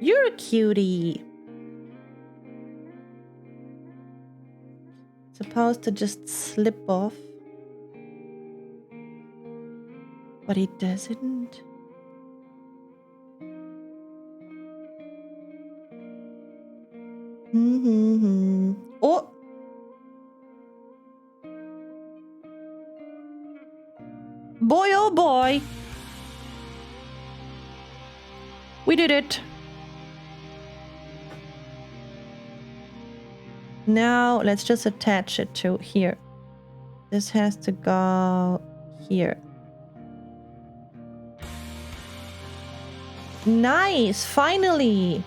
You're a cutie. Supposed to just slip off. But it doesn't. Oh! Boy, oh boy! We did it! Now, let's just attach it to here. This has to go here. Nice! Finally!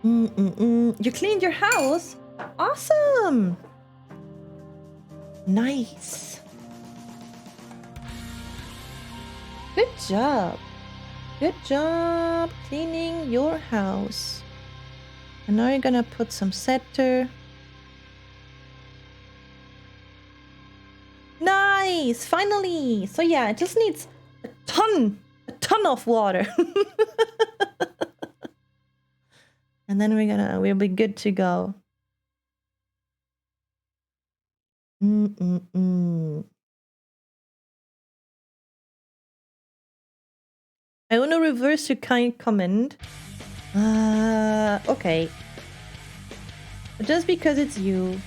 You cleaned your house? Awesome! Nice. Good job. Good job cleaning your house. And now you're gonna put some center. Nice! Finally! So yeah, it just needs a ton of water. And then we'll be good to go. I want to reverse your kind comment. Okay. Just because it's you.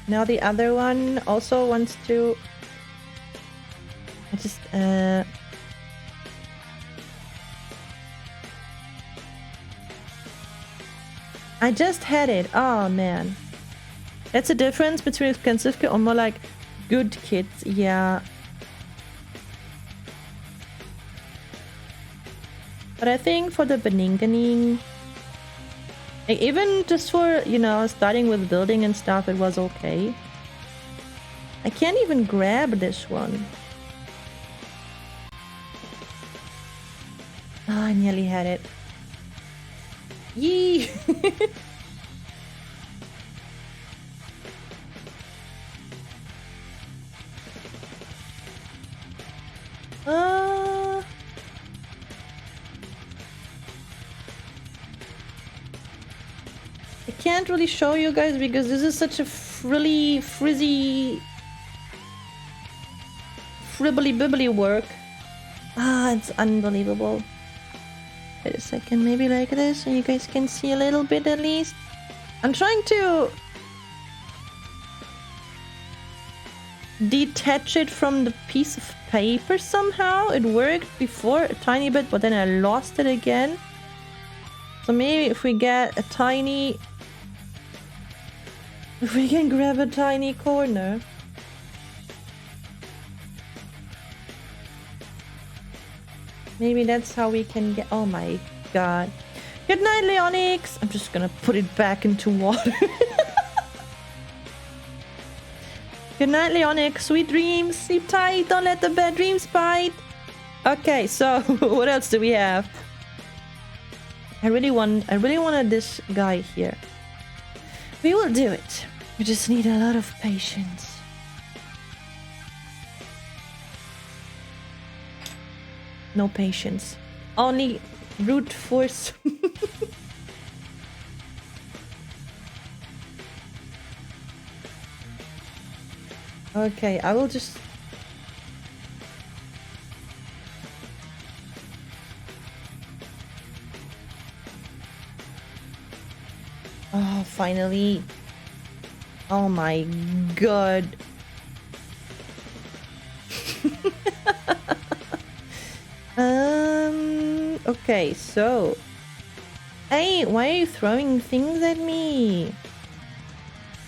Now the other one also wants to... I just had it. Oh, man. That's the difference between expensive kids or more like good kids. Yeah. But I think for the beginning, like even just for, you know, starting with building and stuff, it was okay. I can't even grab this one. Oh, I nearly had it. Yee! I can't really show you guys because this is such a really frizzy, fribbly bibbly work. Ah, it's unbelievable. Wait a second, maybe like this so you guys can see a little bit at least. I'm trying to detach it from the piece of paper somehow. It worked before a tiny bit, but then I lost it again. So maybe if we get a tiny... If we can grab a tiny corner. Maybe that's how we can get... Oh my god. Good night, Leonix! I'm just gonna put it back into water. Good night, Leonix. Sweet dreams. Sleep tight. Don't let the bad dreams bite. Okay, so what else do we have? I really wanted this guy here. We will do it. We just need a lot of patience. No patience. Only brute force. Okay, I will just... Oh, finally. Oh my god. Okay, so... Hey, why are you throwing things at me?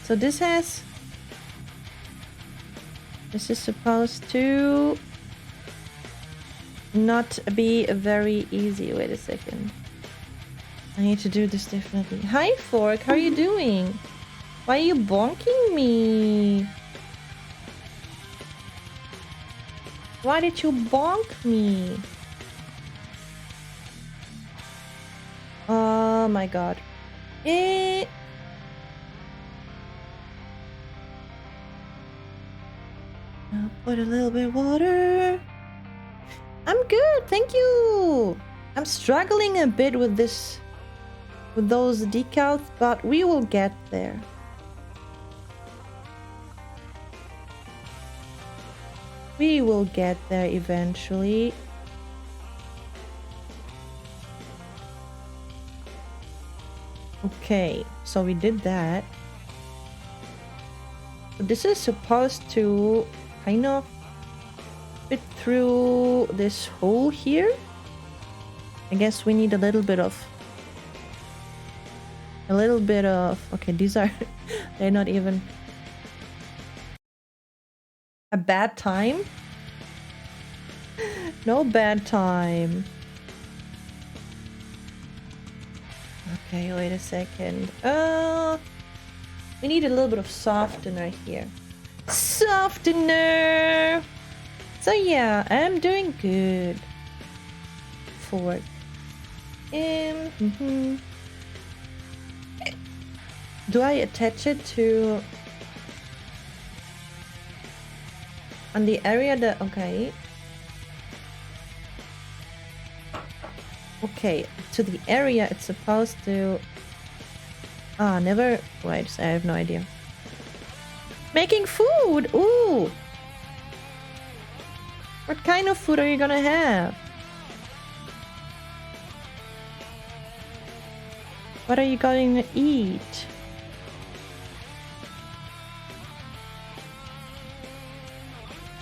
So this has... This is supposed to... not be very easy. Wait a second. I need to do this differently. Hi, Fork. How are you doing? Why are you bonking me? Why did you bonk me? Oh my god. I'll put a little bit of water. I'm good, thank you. I'm struggling a bit with this, with those decals, but we will get there. We will get there eventually. Okay, so we did that. This is supposed to kind of fit through this hole here. I guess we need a little bit of... Okay, these are... they're not even... A bad time? No bad time. Okay, wait a second. We need a little bit of softener here. Softener! So yeah, I'm doing good. Forward. Do I attach it to... on the area that... Okay. Okay, to the area it's supposed to... Ah, never... Wait, I have no idea. Making food! Ooh! What kind of food are you gonna have? What are you going to eat?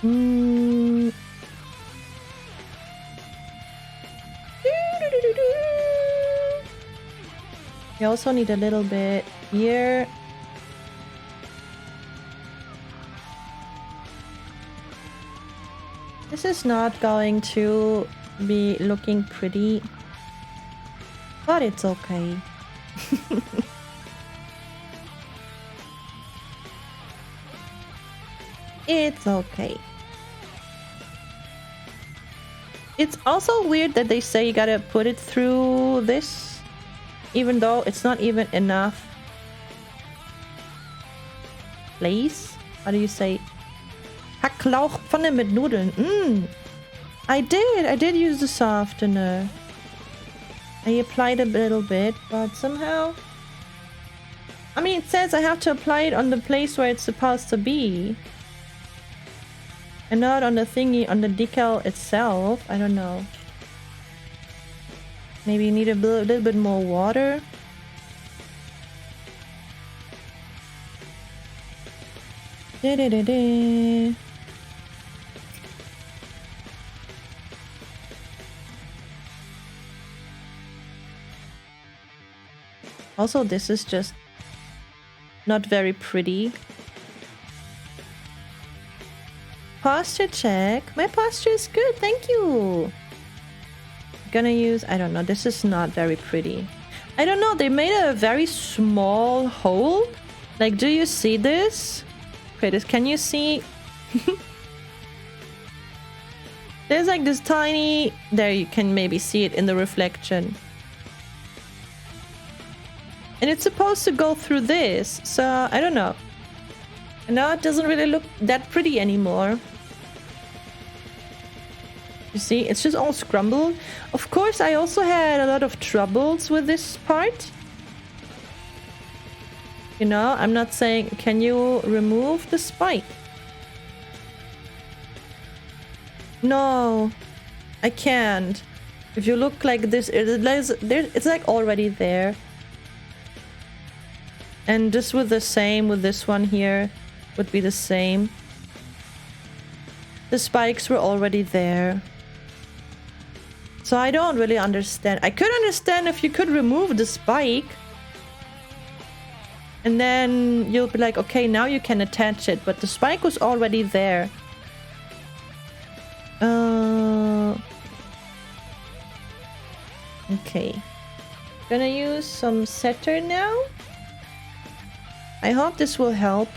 We also need a little bit here. This is not going to be looking pretty, but it's okay. It's okay. It's also weird that they say you gotta put it through this, even though it's not even enough place. How do you say? Hacklauchpfanne mit Nudeln. I did use the softener. I applied a little bit, but somehow... I mean, it says I have to apply it on the place where it's supposed to be. And not on the thingy, on the decal itself. I don't know. Maybe you need a little bit more water. Da-da-da-da. Also, this is just not very pretty. Posture check. My posture is good, thank you. Gonna use, I don't know, this is not very pretty. I don't know, they made a very small hole. Like, do you see this? Kratos, can you see? There's like this tiny... There, you can maybe see it in the reflection. And it's supposed to go through this, so I don't know. And now it doesn't really look that pretty anymore. You see, it's just all scrambled. Of course, I also had a lot of troubles with this part. You know, I'm not saying, can you remove the spike? No, I can't. If you look like this, it's like already there. And just with the same, with this one here, would be the same. The spikes were already there. So I don't really understand. I could understand if you could remove the spike. And then you'll be like, okay, now you can attach it. But the spike was already there. Okay. Gonna use some setter now. I hope this will help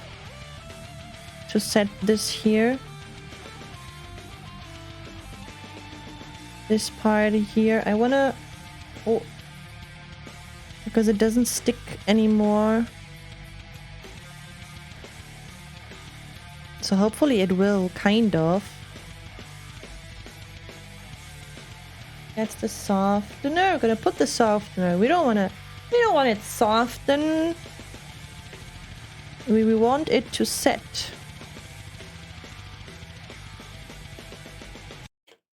to set this here. This part here. I wanna... Oh. Because it doesn't stick anymore. So hopefully it will, kind of. That's the softener. We're gonna put the softener. We don't want it softened. We want it to set.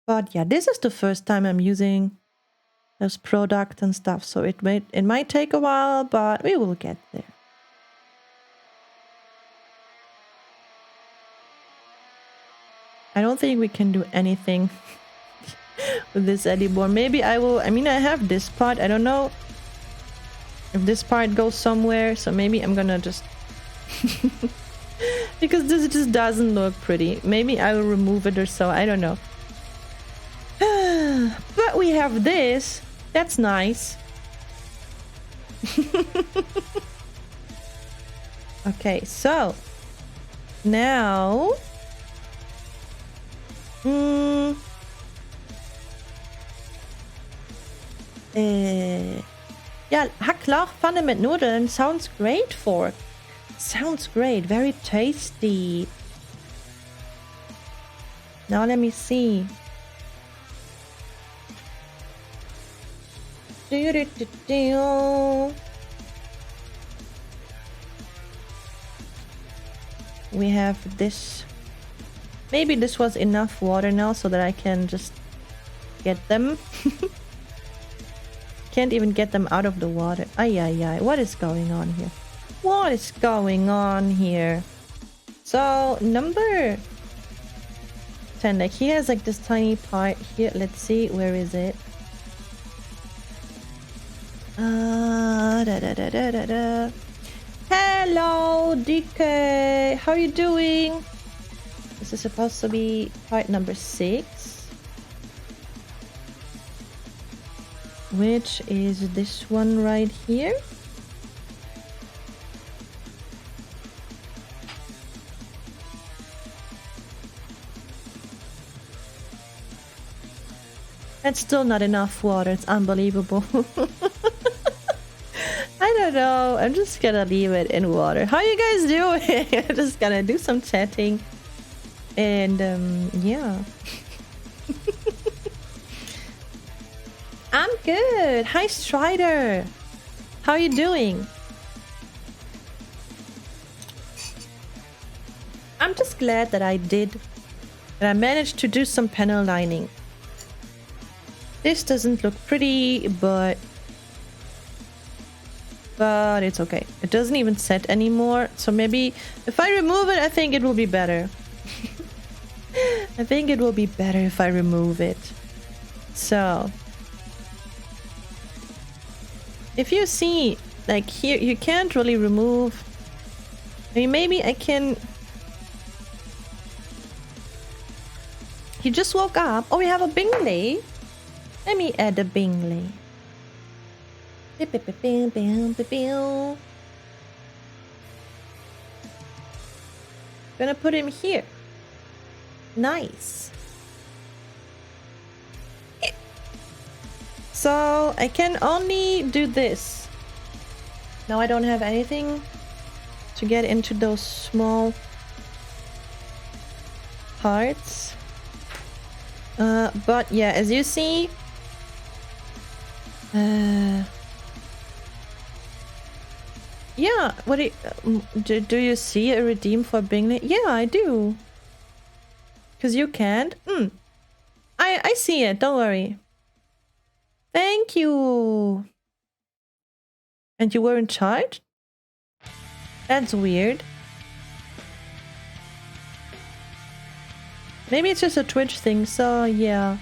But yeah, this is the first time I'm using this product and stuff, so it might take a while, but we will get there. I don't think we can do anything with this anymore. Maybe I will. I mean, I have this part. I don't know if this part goes somewhere, so maybe I'm gonna just because this just doesn't look pretty. Maybe I will remove it or so. I don't know. But we have this. That's nice. Okay, so now yeah, Hacklauchpfanne mit Nudeln sounds great for. Sounds great, very tasty. Now let me see. We have this Maybe this was enough water now so that I can just get them. Can't even get them out of the water. Ay, ay, ay. What is going on here? What is going on here? So, number 10. Like, he has like this tiny part here. Let's see. Where is it? Da, da, da, da, da, da. Hello, DK. How are you doing? This is supposed to be part number 6. Which is this one right here. That's still not enough water. It's unbelievable. I don't know. I'm just gonna leave it in water. How you guys doing? I'm just gonna do some chatting. And yeah. I'm good. Hi Strider. How are you doing? I'm just glad that I managed to do some panel lining. This doesn't look pretty, but it's okay. It doesn't even set anymore. So maybe if I remove it, I think it will be better. I think it will be better if I remove it. So if you see, like here, you can't really remove. I mean, maybe I can. He just woke up. Oh, we have a Bingley. Let me add a Bingley. Gonna put him here. Nice. So I can only do this. Now I don't have anything to get into those small parts. But yeah, as you see, yeah, what do you see a redeem for Bingley? Yeah, I do. Because you can't. I see it, don't worry. Thank you. And you weren't charged? That's weird. Maybe it's just a Twitch thing, so yeah.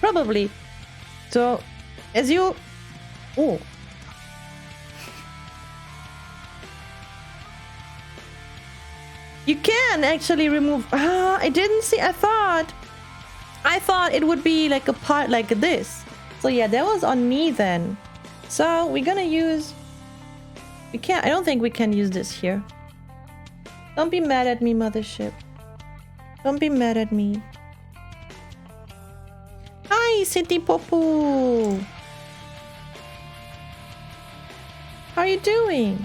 Probably. So, as you... Oh. You can actually remove... I didn't see... I thought it would be like a part like this. So yeah, that was on me then. So we're gonna use... We can't... I don't think we can use this here. Don't be mad at me, Mothership. Don't be mad at me. Hi, City Popu. How are you doing?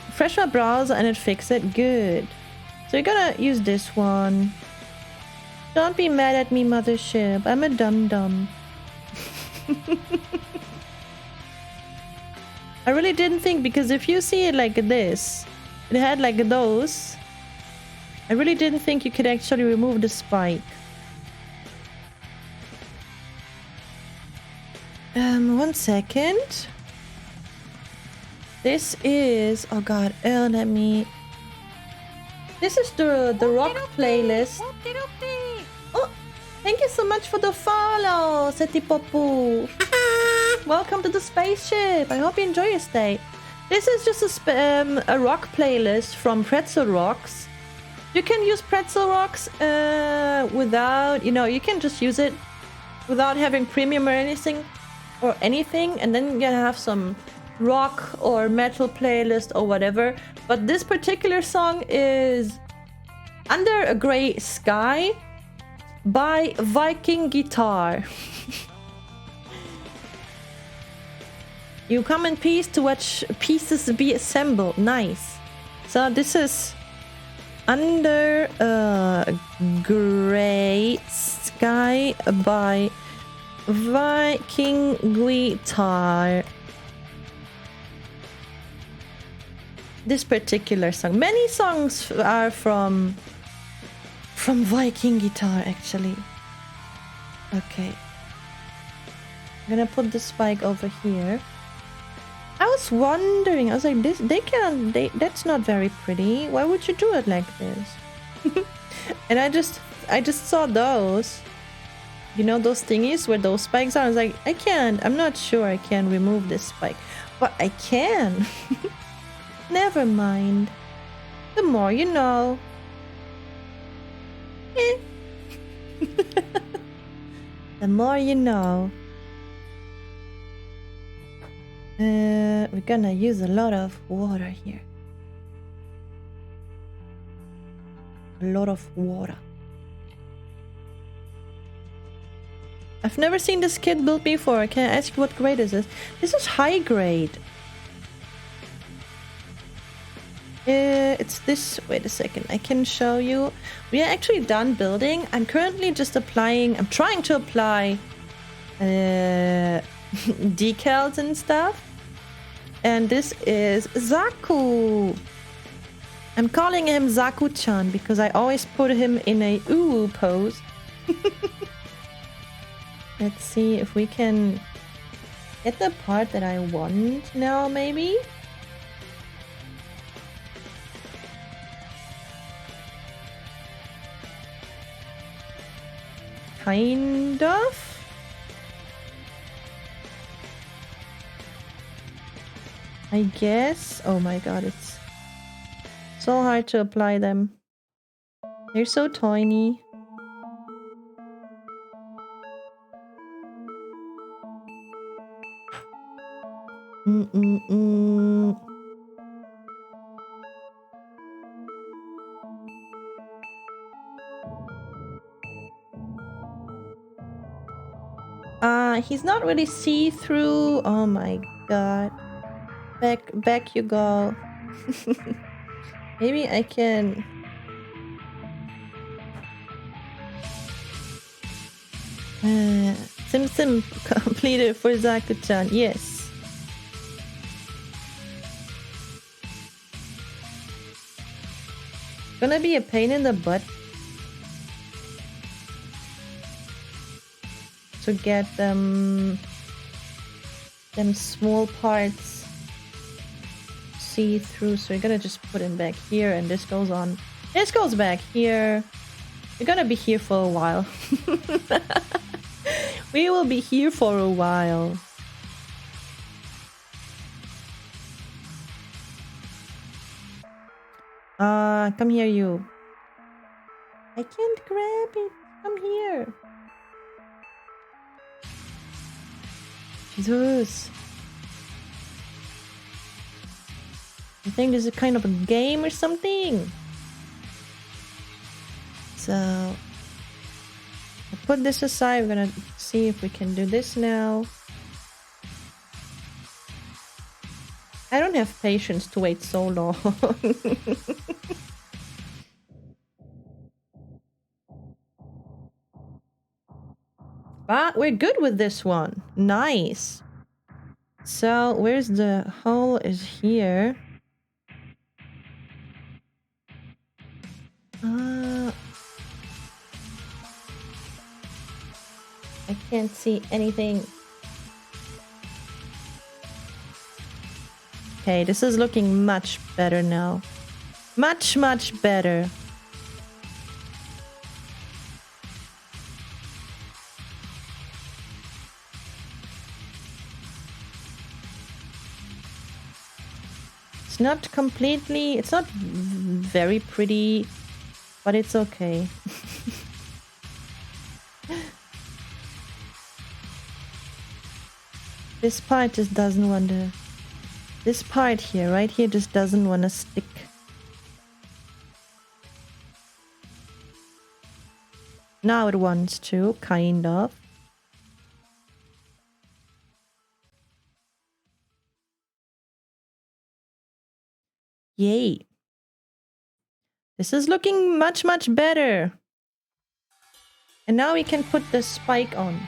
Refresh my browser and it fixed it. Good. So you're gonna use this one. Don't be mad at me, Mothership. I'm a dum-dum. I really didn't think, because if you see it like this, it had like those. I really didn't think you could actually remove the spike. One second. This is... Oh god, let me... This is the rock playlist. Oh, thank you so much for the follow, Setipopu. Welcome to the spaceship. I hope you enjoy your stay. This is just a rock playlist from Pretzel Rocks. You can use Pretzel Rocks without, you can just use it without having premium or anything, and then you have some rock or metal playlist or whatever. But this particular song is Under a Grey Sky by Viking Guitar. You come in peace to watch pieces be assembled. Nice. So this is Under a Grey Sky by Viking Guitar. this particular song. Many songs are from Viking Guitar, actually. Okay. I'm gonna put the spike over here. I was wondering, I was like, that's not very pretty. Why would you do it like this? And I just saw those. You know those thingies where those spikes are? I was like, I'm not sure I can remove this spike. But I can. Never mind. The more you know. Eh. The more you know. We're gonna use a lot of water here. A lot of water. I've never seen this kit built before. Can I ask what grade is this? This is high grade. It's this. Wait a second. I can show you. We are actually done building. I'm currently just applying. I'm trying to apply decals and stuff. And this is Zaku. I'm calling him Zaku-chan because I always put him in a ooh pose. Let's see if we can get the part that I want now, maybe. Kind of. I guess. Oh my god, it's so hard to apply them. They're so tiny. He's not really see-through. Oh my god. Back you go. Maybe I can... Sim completed for Zaku-chan. Yes. Gonna be a pain in the butt to get them small parts see through. So we're gonna just put him back here, and this goes on. This goes back here. We're gonna be here for a while. We will be here for a while. Come here, you. I can't grab it. Come here. Jesus. I think this is kind of a game or something. So I'll put this aside. We're gonna see if we can do this now. I don't have patience to wait so long. But we're good with this one. Nice. So where's the hole? Is here. I can't see anything. Okay, this is looking much better now. Much better. It's not completely... It's not very pretty, but it's okay. This part just doesn't want to... This part here, right here, just doesn't want to stick. Now it wants to, kind of. Yay. This is looking much better. And now we can put the spike on.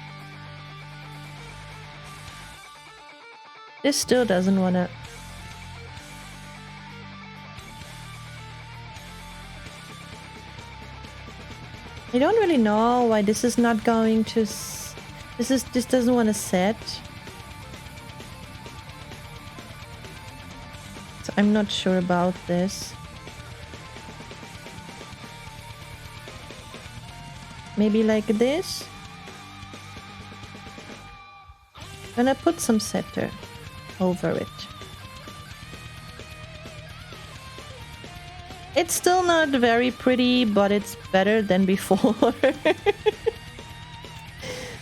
This still doesn't want to I don't really know why this is not going to... This doesn't want to set. So I'm not sure about this. Maybe like this. Gonna put some setter over it. It's still not very pretty, but it's better than before.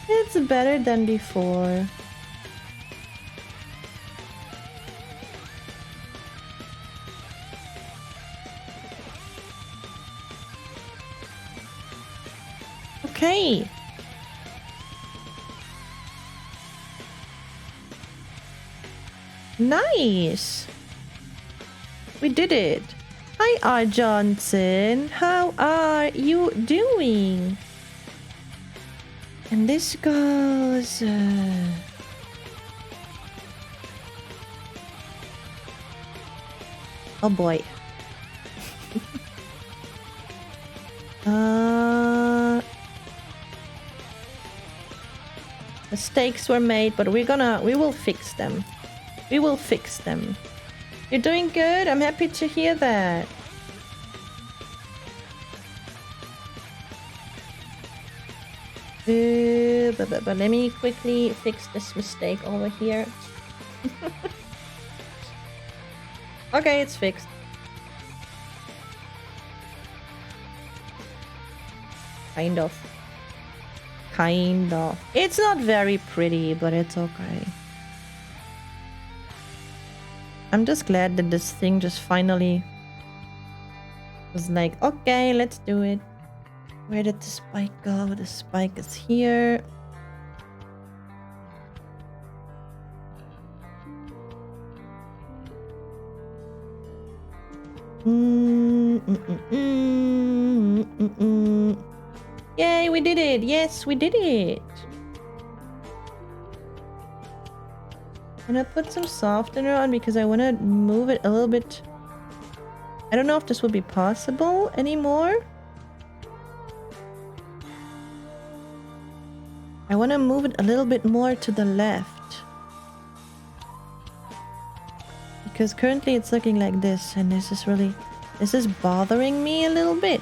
It's better than before. Okay. Nice. We did it. Hi, R. Johnson. How are you doing? And this goes... Oh boy. Mistakes were made, but we will fix them. We will fix them. You're doing good. I'm happy to hear that. But let me quickly fix this mistake over here. Okay, it's fixed. Kind of. Kind of. It's not very pretty, but it's okay. I'm just glad that this thing just finally was like, okay, let's do it. Where did the spike go? The spike is here. Yay, we did it. Yes, we did it. I'm gonna put some softener on because I want to move it a little bit. I don't know if this will be possible anymore. I want to move it a little bit more to the left. Because currently it's looking like this, and this is bothering me a little bit.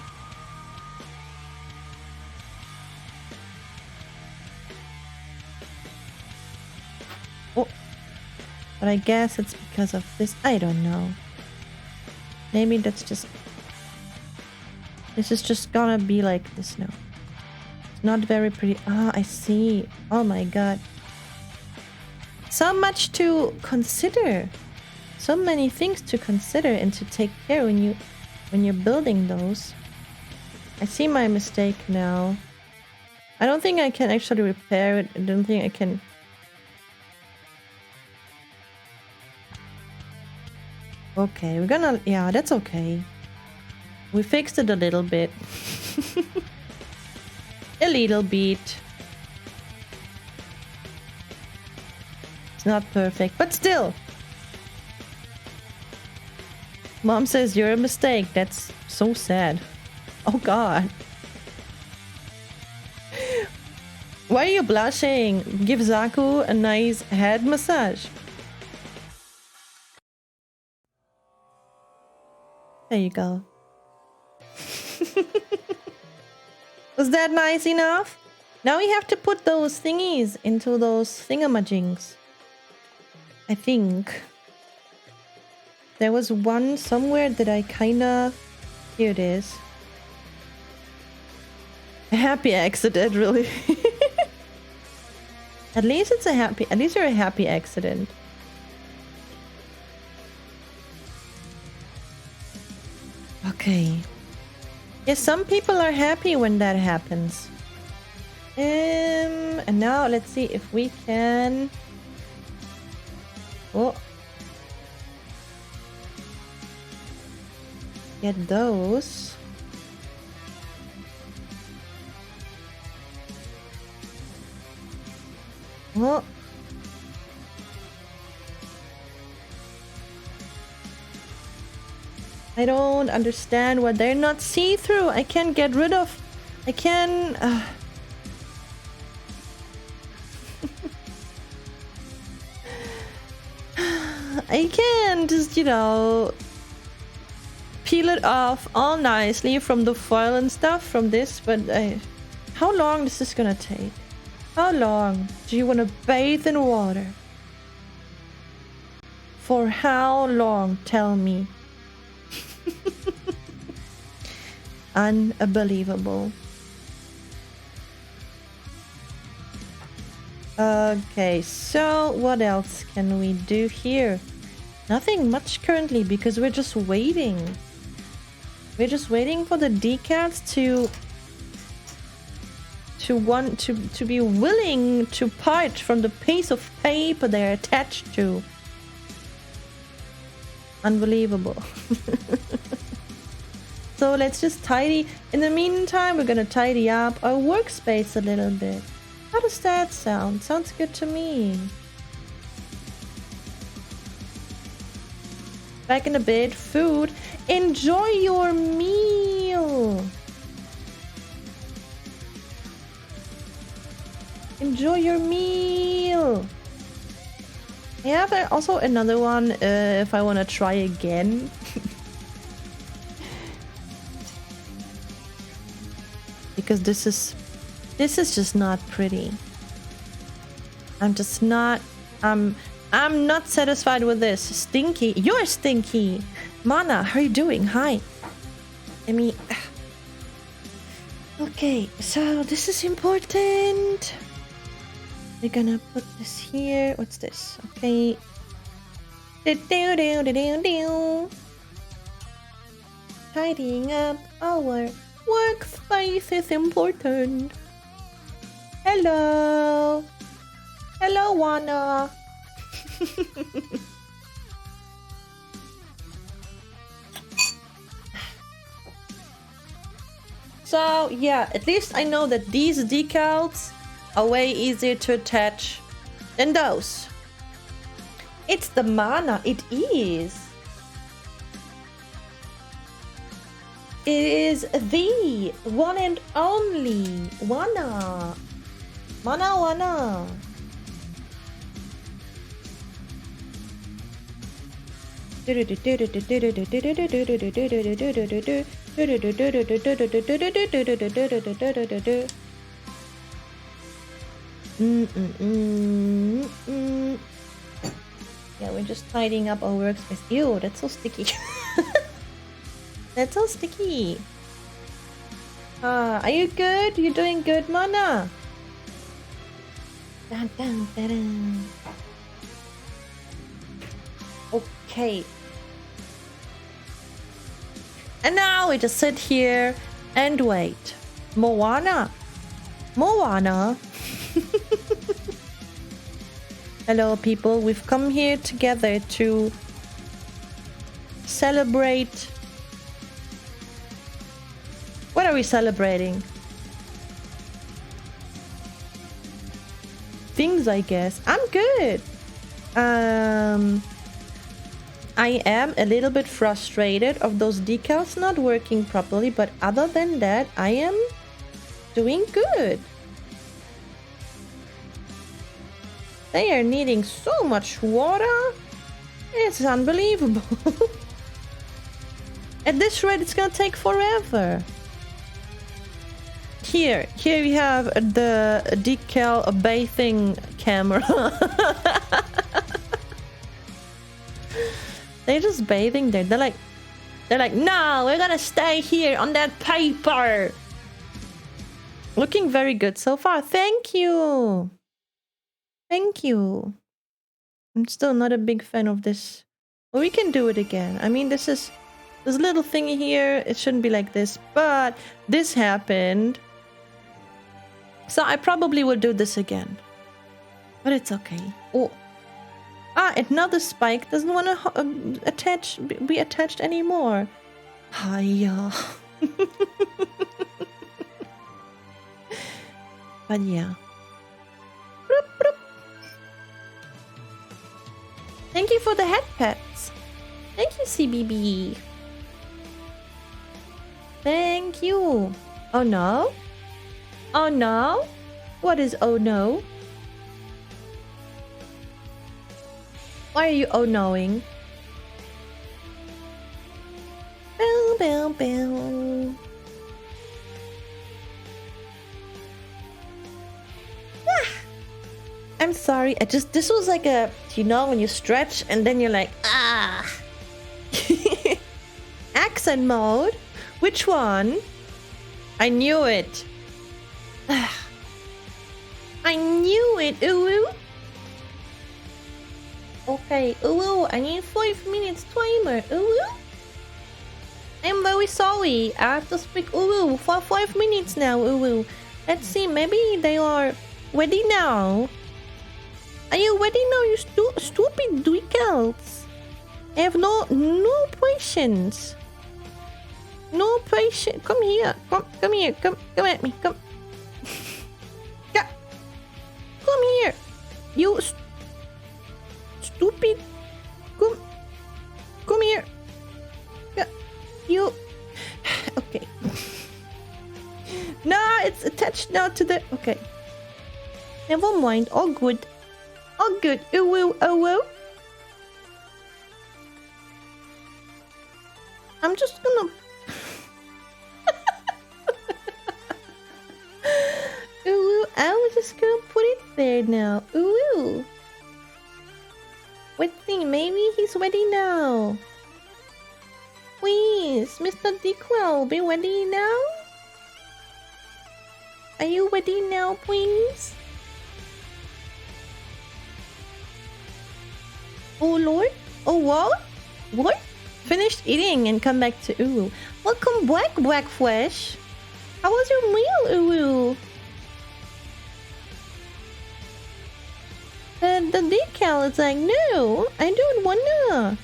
Oh. But I guess it's because of this. I don't know. Maybe that's just... This is just gonna be like this now. It's not very pretty. Ah, I see. Oh my god. So much to consider. So many things to consider and to take care when you're building those. I see my mistake now. I don't think I can actually repair it. I don't think I can... Okay, we're gonna... Yeah, that's okay. We fixed it a little bit. A little bit. It's not perfect, but still. Mom says you're a mistake. That's so sad. Oh god. Why are you blushing? Give Zaku a nice head massage. There you go. Was that nice enough? Now we have to put those thingies into those thingamajings. I think. There was one somewhere that I kinda... Here it is. A happy accident, really. At least it's a happy... At least you're a happy accident. Okay. Yes, some people are happy when that happens. And now let's see if we can... Oh. Get those. Oh. I don't understand why they're not see-through. I can't get rid of I can... I can just, you know, peel it off all nicely from the foil and stuff from this, but how long is this gonna take? How long do you want to bathe in water? For how long? Tell me. Unbelievable. Okay, so what else can we do here? Nothing much currently because we're just waiting. We're just waiting for the decals to be willing to part from the piece of paper they're attached to. Unbelievable. So let's just tidy. In the meantime, we're gonna tidy up our workspace a little bit. How does that sound? Sounds good to me. Back in a bit. Food. Enjoy your meal. Enjoy your meal. I have also another one if I want to try again. Because this is just not pretty. I'm just not... I'm not satisfied with this. Stinky. You're stinky. Mana, how are you doing? Hi. Let me... Okay, so this is important. We're gonna put this here. What's this? Okay. Tidying up our workspace is important. Hello. Hello, Wana. So, yeah, at least I know that these decals are way easier to attach than those. It's the mana. It is. It is the one and only Wana. Wana. Yeah, we're just tidying up our workspace. Ew, that's so sticky. That's so sticky. Are you good? You doing good, Mana? Dun, dun, dun, dun. Okay. And now we just sit here and wait. Moana. Hello, people. We've come here together to celebrate. What are we celebrating? Things, I guess. I'm good. I am a little bit frustrated of those decals not working properly, but other than that, I am doing good. They are needing so much water. It's unbelievable. At this rate, it's gonna take forever. Here we have the decal bathing camera. They're just bathing there. They're like, no, we're gonna stay here on that paper. Looking very good so far. Thank you. Thank you. I'm still not a big fan of this. But we can do it again. I mean, this little thingy here. It shouldn't be like this, but this happened. So I probably will do this again. But it's okay. Oh. Another spike doesn't want to be attached anymore. Hiya. But yeah. Bloop, bloop. Thank you for the head pets. Thank you, CBB. Thank you. Oh no? Oh no? What is oh no? Why are you oh knowing? Bow, bow, bow. Ah, I'm sorry. This was like a, you know, when you stretch and then you're like, ah. Accent mode? Which one? I knew it. I knew it, ooh. Okay, ooh, I need 5 minutes timer, ooh. I'm very sorry. I have to speak ooh for 5 minutes now, ooh. Let's see, maybe they are ready now. Are you ready now, you stupid decals? I have no patience. No patience. Come here. Come here. Come at me. Come. Yeah. Come here. You stupid. Come here. Yeah. You. Okay. No, it's attached now to the. Okay. Never mind. All good. All good. Ooh, ooh. I'm just gonna. Ooh, I was just gonna put it there now. Ooh. Let's see, maybe he's ready now. Please, Mr. Dequel, be ready now? Are you ready now, please? Oh, Lord? Oh, what? What? Finished eating and come back to Uru. Welcome back, Blackflesh. How was your meal, Uru? The decal is like, no, I don't wanna.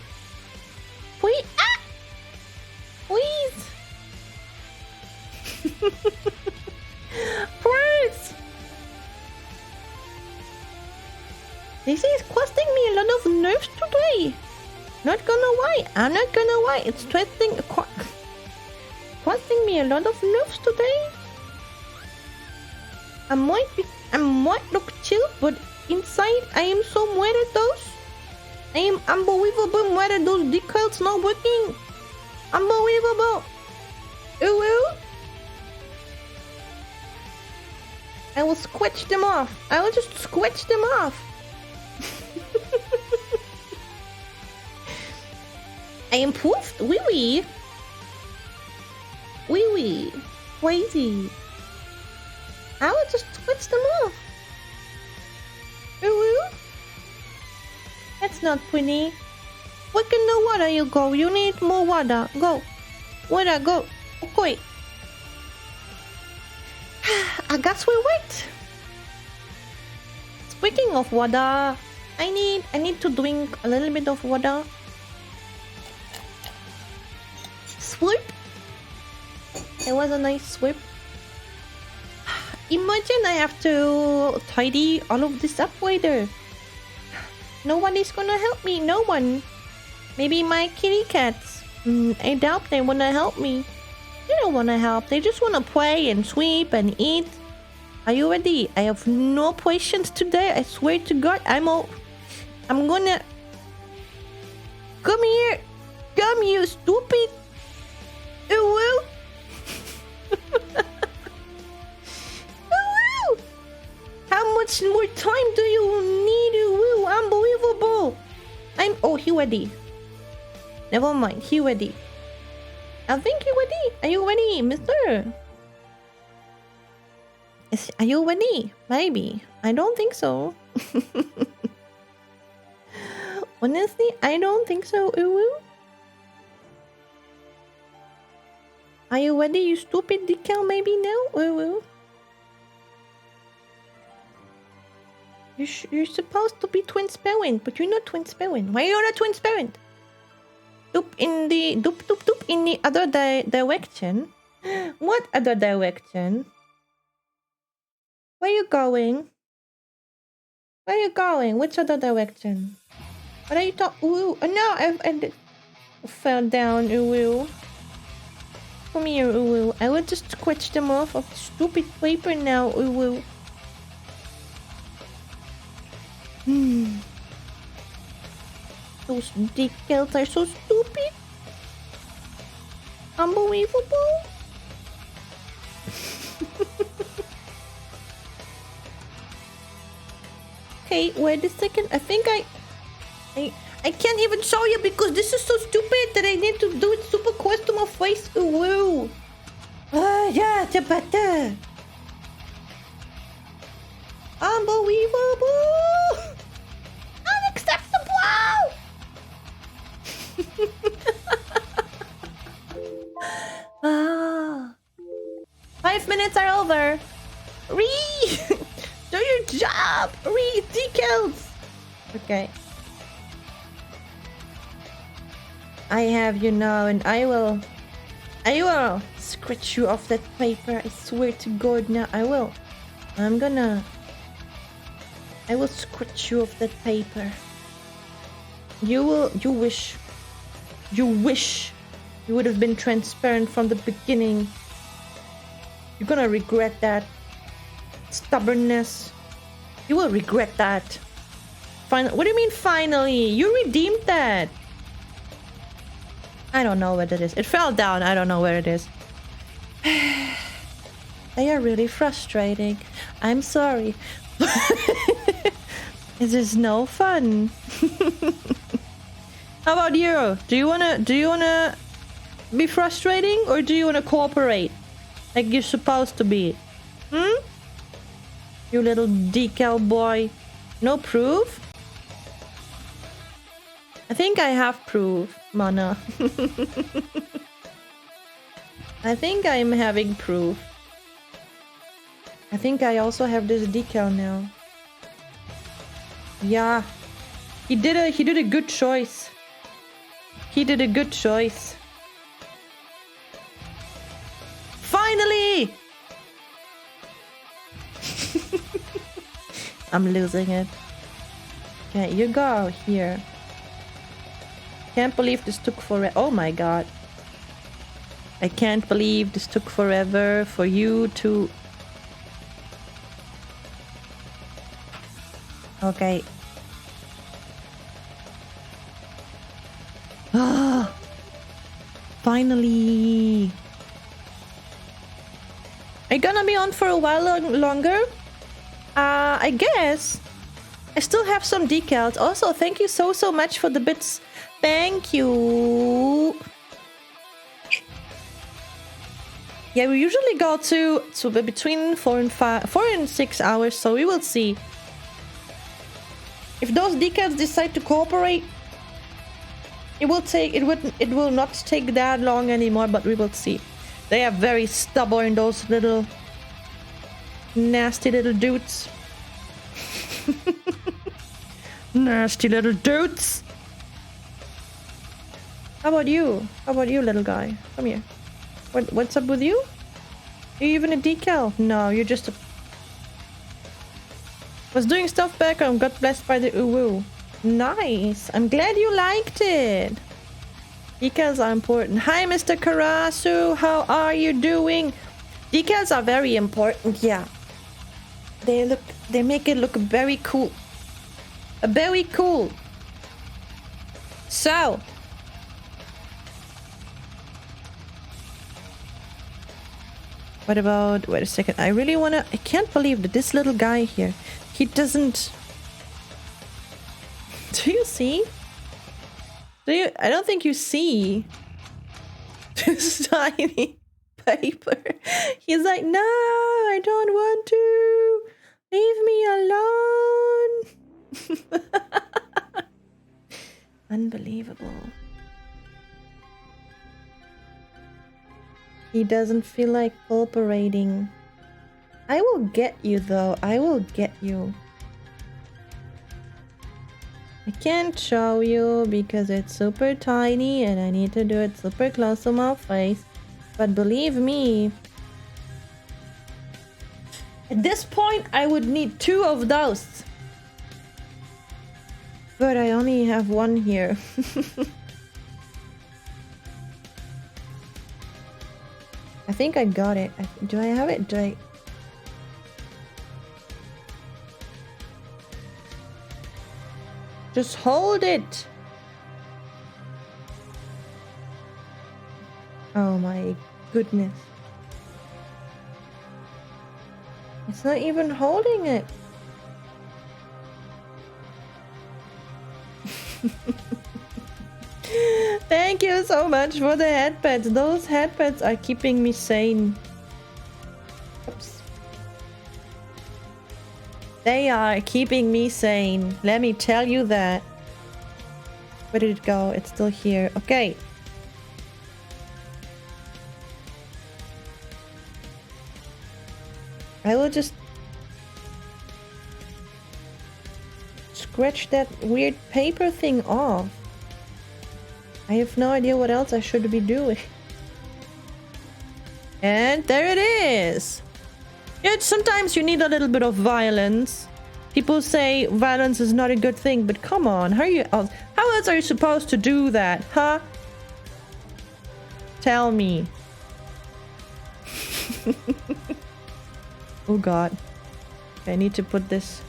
Wait, ah! Please. Please. This is costing me a lot of nerves today. Not gonna lie, I'm not gonna lie. It's costing me a lot of nerves today. I might look chill, but inside I am so mad at those. I am unbelievable mad at those decals not working. Unbelievable. Ooh. I will squelch them off. I will just squelch them off. I improved? Wee wee. Wee wee. Crazy. I will just switch them off. Ooh. That's not pretty. Look in the water you go. You need more water. Go. Water, go. Okay. I guess we wait. Speaking of water, I need to drink a little bit of water. Swoop. It was a nice swoop. Imagine I have to tidy all of this up later. Nobody's gonna help me. No one. Maybe my kitty cats. I doubt they wanna help me. They don't wanna help. They just wanna play and sweep and eat. Are you ready? I have no patience today. I swear to God, I'm gonna. Come here. Come, you stupid. Ooh. How much more time do you need? Ooh, unbelievable. Oh, he ready. Never mind, he ready. I think he ready. Are you ready, mister? Are you ready? Maybe. I don't think so. Honestly, I don't think so. Ooh. Are you ready, you stupid decal? Maybe now? Ooh. You're supposed to be transparent, but you're not transparent. Why are you not transparent? Doop in the other direction. What other direction? Where are you going? Where are you going? Which other direction? What are you talking? Ooh, no, I fell down. Ooh. Come here, Uwu. I will just scratch them off of the stupid paper now, Uwu. Those decals are so stupid. Unbelievable. Okay, wait a second. I think I can't even show you because this is so stupid that I need to do it super close to my face. Ooh. Yeah, the better. Unbelievable. Unacceptable. Ah. 5 minutes are over. Do your job. Decals. Okay. I have you now, and I will scratch you off that paper. I swear to God, now I will. I will scratch you off that paper. You wish you would have been transparent from the beginning. You're gonna regret that. Stubbornness. You will regret that. What do you mean finally? You redeemed that. I don't know what it is. It fell down. I don't know where it is. They are really frustrating. I'm sorry. This is no fun. How about you? Do you wanna be frustrating, or do you wanna cooperate like you're supposed to be? You little decal boy. No proof? I think I have proof, Mana. I think I'm having proof. I think I also have this decal now. Yeah. He did a good choice. He did a good choice. Finally! I'm losing it. Okay, you go here. Can't believe this took forever. Oh my god. I can't believe this took forever for you to... Okay. Ah! Finally! Are you gonna be on for a while longer? I guess. I still have some decals. Also, thank you so much for the bits. Thank you. Yeah, we usually go to between 4 and 6 hours, so we will see. If those decals decide to cooperate, it will not take that long anymore, but we will see. They are very stubborn, those little nasty little dudes. Nasty little dudes. How about you? How about you, little guy? Come here. What's up with you? Are you even a decal? No, you're just a... Was doing stuff back home. Got blessed by the uwu. Nice. I'm glad you liked it. Decals are important. Hi, Mr. Karasu. How are you doing? Decals are very important. Yeah. They make it look very cool. Very cool. So. What about... Wait a second. I really wanna... I can't believe that this little guy here, he doesn't... Do you see? Do you... I don't think you see this tiny paper. He's like, no, I don't want to. Leave me alone. Unbelievable. He doesn't feel like cooperating. I will get you though. I will get you. I can't show you because it's super tiny and I need to do it super close to my face. But believe me, at this point I would need 2 of those. But I only have 1 here. I think I got it. Do I have it? Just hold it. Oh my goodness. It's not even holding it. Thank you so much for the headpads. Those headpads are keeping me sane. Oops. They are keeping me sane. Let me tell you that. Where did it go? It's still here. Okay. I will just scratch that weird paper thing off. I have no idea what else I should be doing. And there it is. Yeah, sometimes you need a little bit of violence. People say violence is not a good thing, but come on, how else are you supposed to do that, huh? Tell me. Oh god. Okay, I need to put this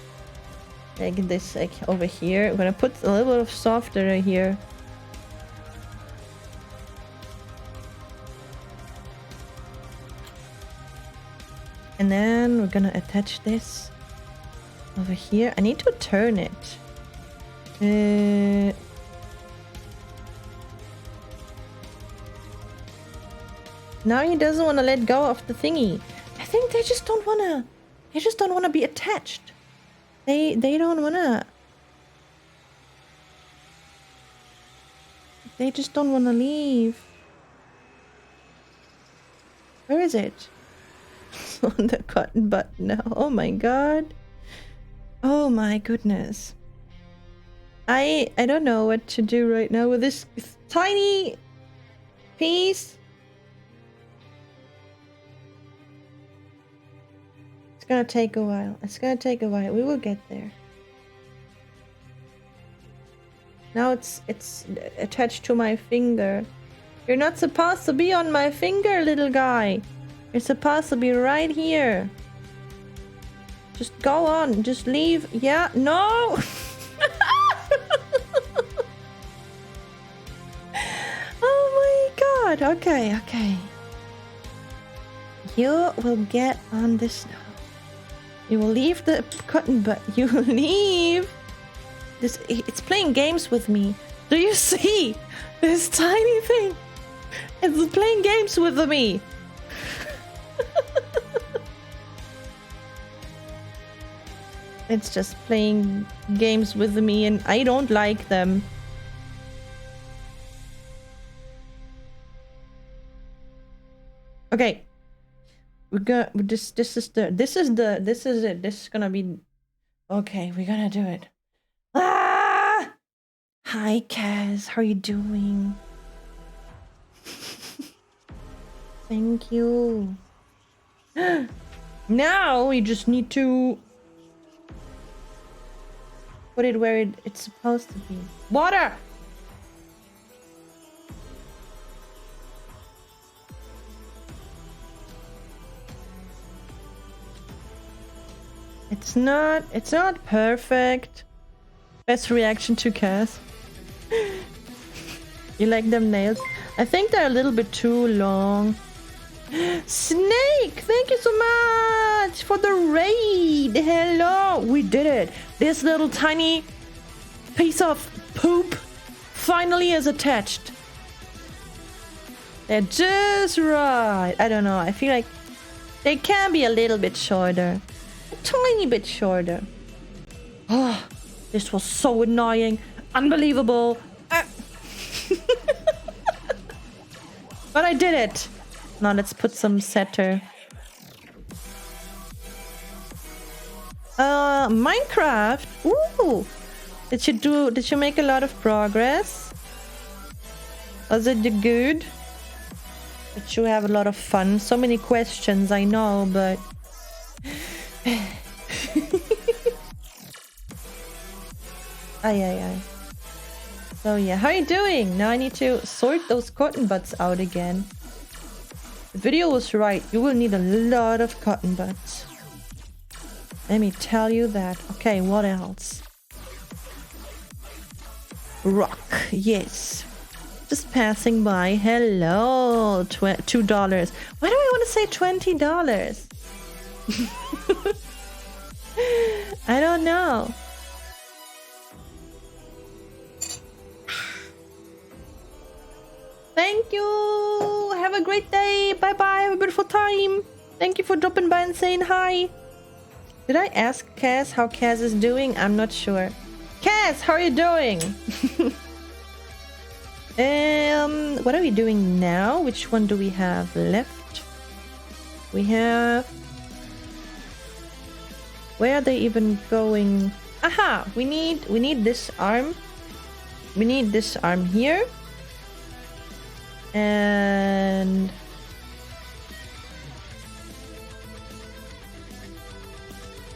over here. I'm gonna put a little bit of softer right here. And then we're gonna attach this over here. I need to turn it. Now he doesn't want to let go of the thingy. I think they just don't wanna. They just don't want to be attached. They don't wanna. They just don't want to leave. Where is it? It's on the cotton button now. Oh my god. Oh my goodness. I don't know what to do right now with this tiny piece. It's gonna take a while. It's gonna take a while. We will get there. Now it's attached to my finger. You're not supposed to be on my finger, little guy. You're supposed to be right here. Just go on. Just leave. Yeah. No. Oh my god. Okay. Okay. You will get on this now. You will leave the cotton, but you will leave. This. It's playing games with me. Do you see this tiny thing? It's playing games with me. It's just playing games with me and I don't like them. Okay. We're gonna this is it. This is gonna be okay, we're gonna do it. Ah! Hi Kaz, how are you doing? Thank you. Now we just need to put it where it's supposed to be. Water! It's not perfect. Best reaction to Cass. You like them nails? I think they're a little bit too long. Snake, thank you so much for the raid. Hello, we did it. This little tiny piece of poop finally is attached. They're just right. I don't know, I feel like they can be a little bit shorter. A tiny bit shorter. Oh, this was so annoying. Unbelievable. But I did it. Now let's put some setter. Minecraft. Ooh. Did you make a lot of progress? Was it good? Did you have a lot of fun? So many questions, I know, but Ay. So yeah, how are you doing? Now I need to sort those cotton buds out again. The video was right. You will need a lot of cotton buds. Let me tell you that. Okay, what else? Rock. Yes. Just passing by. Hello. $2. Why do I want to say $20? I don't know. Thank you. Have a great day. Bye bye. Have a beautiful time. Thank you for dropping by and saying hi. Did I ask Kaz how Kaz is doing? I'm not sure. Kaz, how are you doing? What are we doing now? Which one do we have left? We have... Where are they even going? Aha! We need this arm. We need this arm here. And...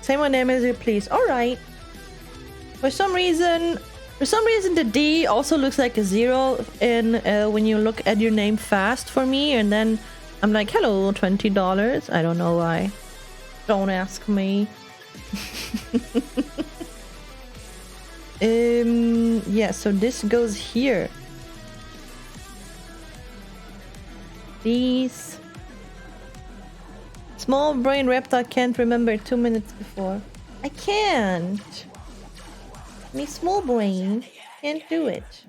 Say my name as you please. Alright. For some reason the D also looks like a 0 in when you look at your name fast for me, and then I'm like, hello, $20. I don't know why. Don't ask me. Yeah, so this goes here. These small brain reptile can't remember 2 minutes before. I can't. Me small brain can't do it.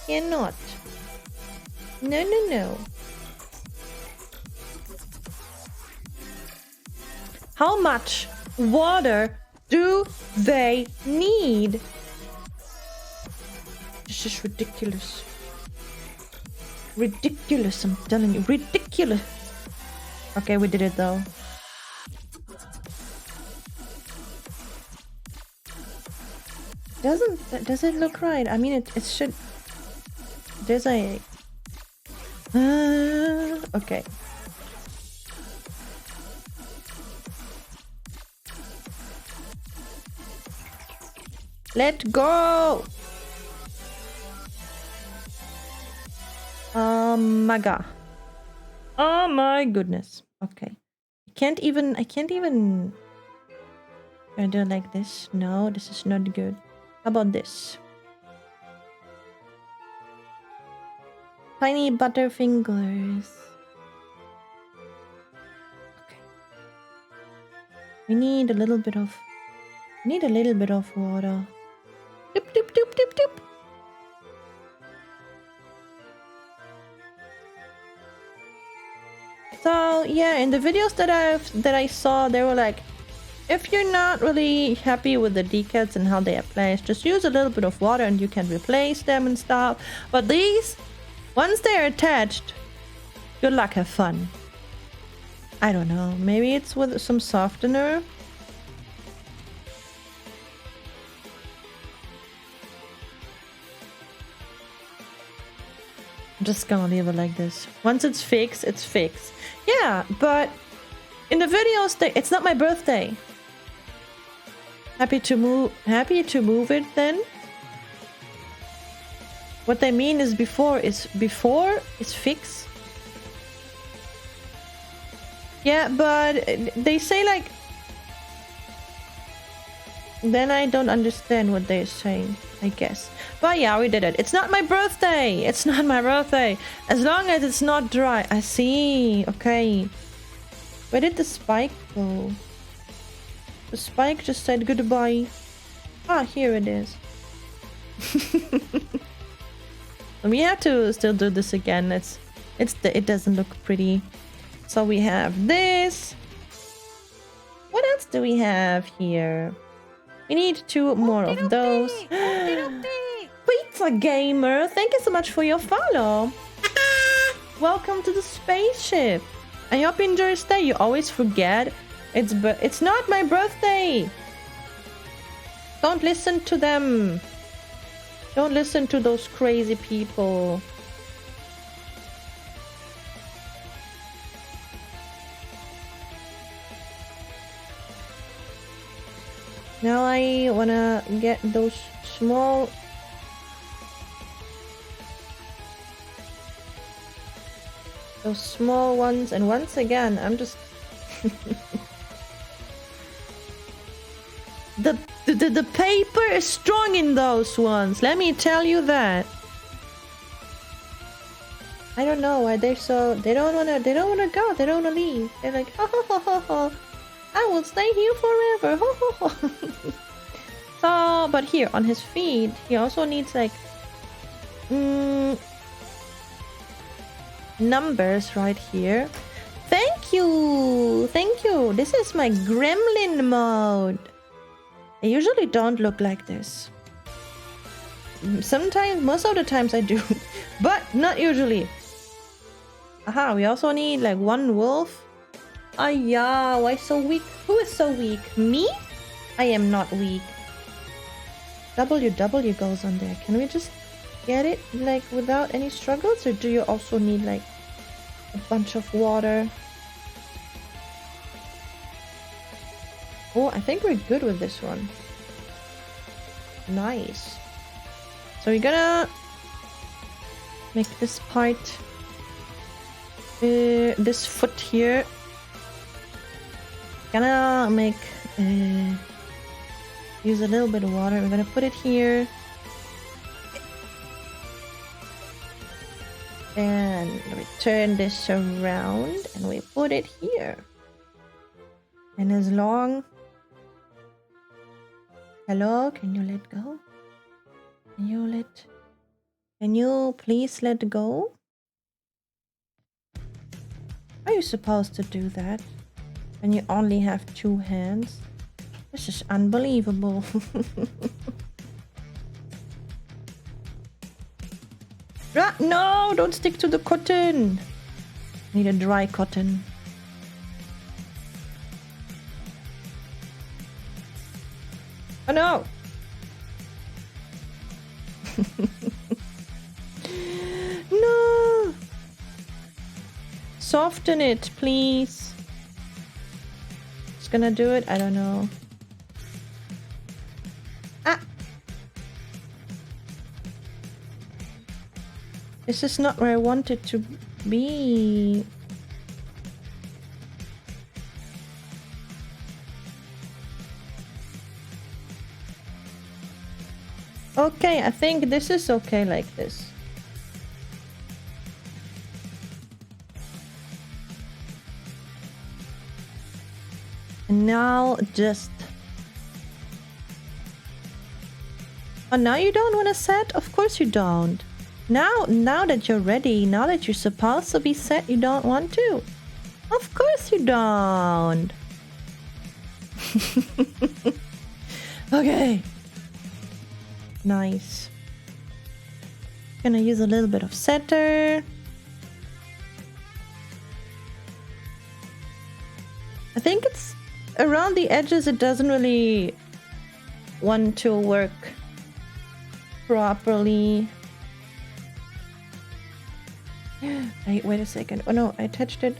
Cannot. No, no, no. How much water do they need? This is ridiculous. Ridiculous, I'm telling you. Ridiculous. Okay, we did it though. Does it look right? I mean, it should... There's a... okay. Let go! My god. Oh my goodness. Okay. I can't even... Can I do it like this? No, this is not good. How about this? Tiny butterfingers. Okay. We need a little bit of... water. Doop, doop, doop, doop, doop. So yeah, in the videos that I saw, they were like, if you're not really happy with the decals and how they are placed, just use a little bit of water and you can replace them and stuff. But these, once they're attached, good luck, have fun. I don't know, maybe it's with some softener. I'm just gonna leave it like this. Once it's fixed, it's fixed. Yeah, but in the videos, it's not my birthday. Happy to move it then. What they mean is before is fixed. Yeah, but they say like... Then I don't understand what they're saying, I guess. But yeah, we did it. It's not my birthday. It's not my birthday. As long as it's not dry. I see. Okay. Where did the spike go? The spike just said goodbye. Ah, here it is. We have to still do this again. It doesn't look pretty. So we have this. What else do we have here? We need 2 more of those. Pizza Gamer, thank you so much for your follow. Welcome to the spaceship. I hope you enjoy your stay. You always forget. It's not my birthday. Don't listen to them. Don't listen to those crazy people. Now I wanna get those small... Those small ones, and once again, I'm just... the paper is strong in those ones, let me tell you that. I don't know why they're so... They don't wanna go, they don't wanna leave. They're like, ho ho ho ho ho, I will stay here forever, ho ho ho. So, but here, on his feet, he also needs like... numbers right here. Thank you! Thank you! This is my gremlin mode. I usually don't look like this. Sometimes, most of the times I do. But not usually. Aha, we also need like one wolf. Ah yeah, why so weak? Who is so weak? Me? I am not weak. WW goes on there. Can we just get it like without any struggles, or do you also need like a bunch of water? Oh, I think we're good with this one. Nice. So we're gonna make this part, this foot here, gonna make use a little bit of water. We're gonna put it here. And we turn this around and we put it here. And as long... Hello, can you let go? Can you please let go? Are you supposed to do that when you only have 2 hands? This is unbelievable. No, don't stick to the cotton. Need a dry cotton. Oh no. No. Soften it, please. It's gonna do it? I don't know. Ah. This is not where I want it to be. Okay, I think this is okay like this. And now just... Oh, now you don't want to set? Of course you don't. Now that you're ready, now that you're supposed to be set, you don't want to. Of course you don't. Okay. Nice. Gonna use a little bit of setter. I think it's around the edges, it doesn't really want to work properly. Wait a second. Oh no, I attached it.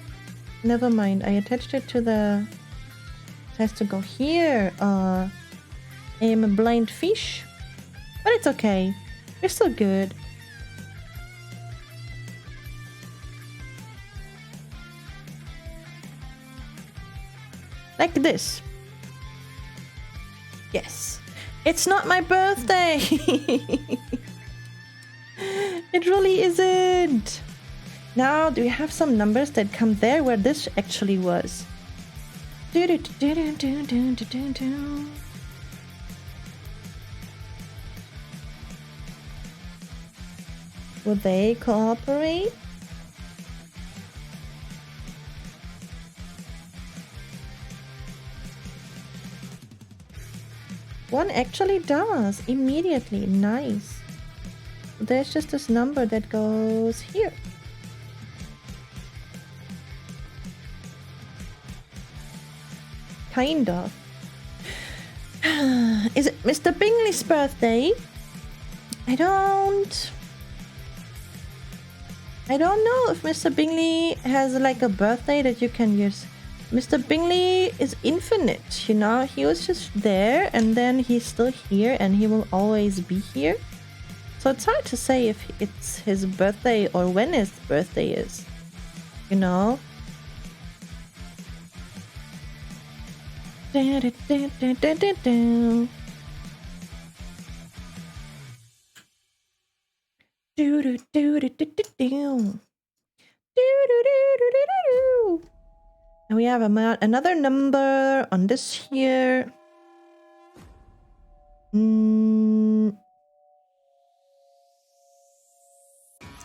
Never mind. I attached it to the... It has to go here. I am a blind fish. But it's okay. We're still good. Like this. Yes. It's not my birthday. It really isn't. Now, do we have some numbers that come there where this actually was? Would they cooperate? One actually does immediately. Nice. There's just this number that goes here. Kind of. Is it Mr. Bingley's birthday? I don't know if Mr. Bingley has like a birthday that you can use. Mr. Bingley is infinite, you know? He was just there and then he's still here and he will always be here. So it's hard to say if it's his birthday or when his birthday is. You know? And we have another number on this here.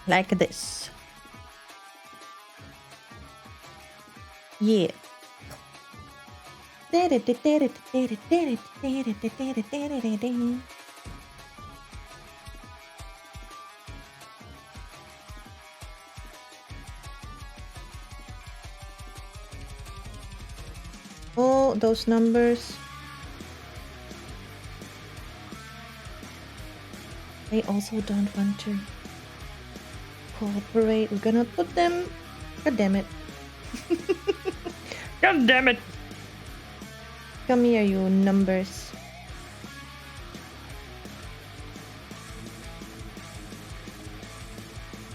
Like this. Yeah. Oh, those numbers. They also don't want to cooperate. We're gonna put them. God damn it. God damn it. Come here, you numbers.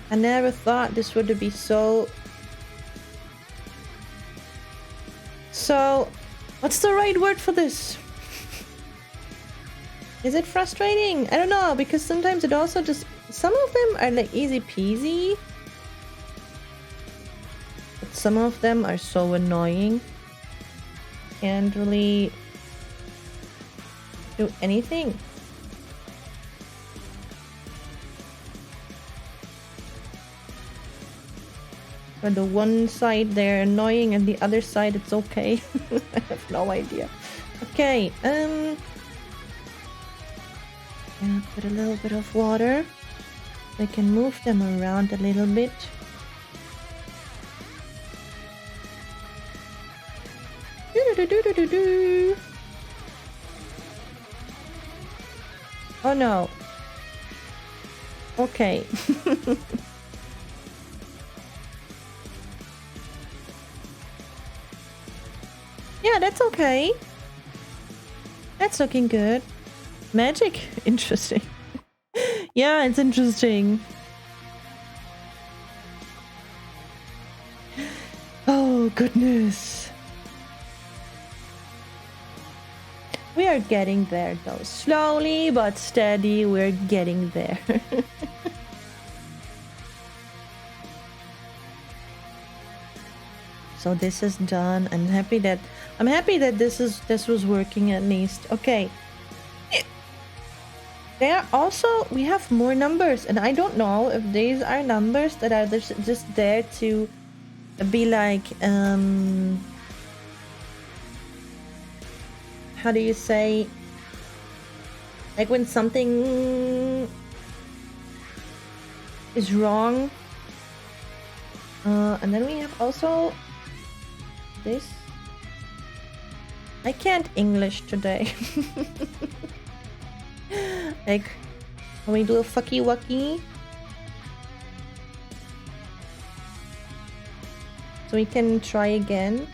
I never thought this would be so... What's the right word for this? Is it frustrating? I don't know, because sometimes it also just... Some of them are like easy peasy. But some of them are so annoying. Can't really do anything. For the one side they're annoying and the other side it's okay. I have no idea. Okay, yeah, put a little bit of water. I can move them around a little bit. Oh no. Okay. Yeah, that's okay. That's looking good. Magic? Interesting. Yeah, it's interesting. Oh, goodness. We are getting there, though. Slowly but steady, we're getting there. So this is done. I'm happy that this was working at least. Okay. There also we have more numbers, and I don't know if these are numbers that are just there to be like how do you say, like when something is wrong. And then we have also this. I can't English today. Like, when we do a fucky wucky. So we can try again.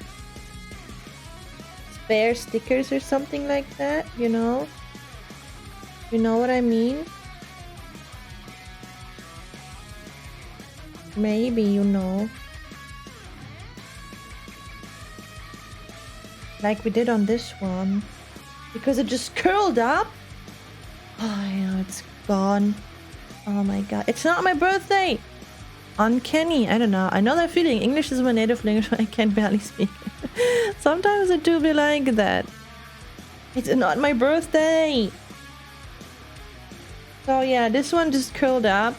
Spare stickers or something like that, you know? You know what I mean? Maybe you know. Like we did on this one. Because it just curled up. Oh, yeah, it's gone. Oh my god. It's not my birthday! Uncanny. I don't know. I know that feeling. English is my native language, but I can barely speak it. Sometimes it do be like that. It's not my birthday! So yeah, this one just curled up.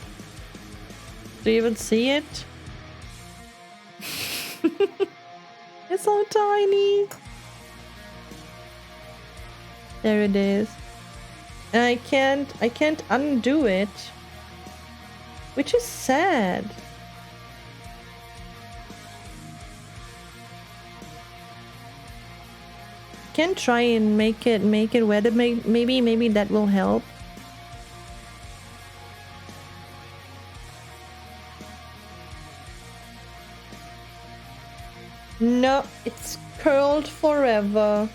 Do you even see it? It's so tiny. There it is. And I can't undo it. Which is sad. Can try and make it weather. Maybe that will help. No, it's curled forever.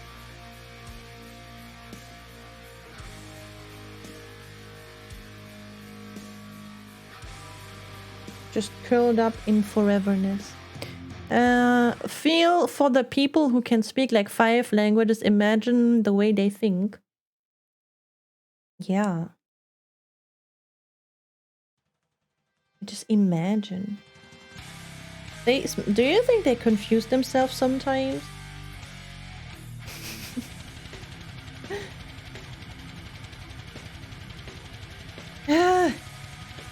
Just curled up in foreverness. Feel for the people who can speak like 5 languages. Imagine the way they think. Yeah. Just imagine. Do you think they confuse themselves sometimes?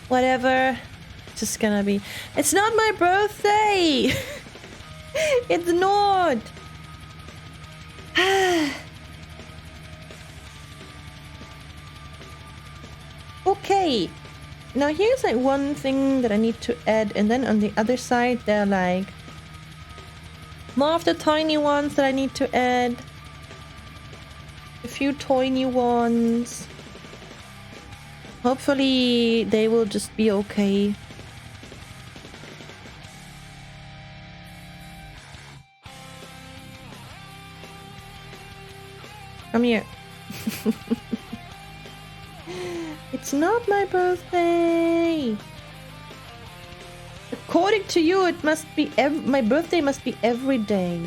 Whatever. Just gonna be. It's not my birthday! It's not! Okay. Now here's like one thing that I need to add, and then on the other side there are like more of the tiny ones that I need to add. A few tiny ones. Hopefully they will just be okay. Come here. It's not my birthday. According to you, it must be my birthday must be every day.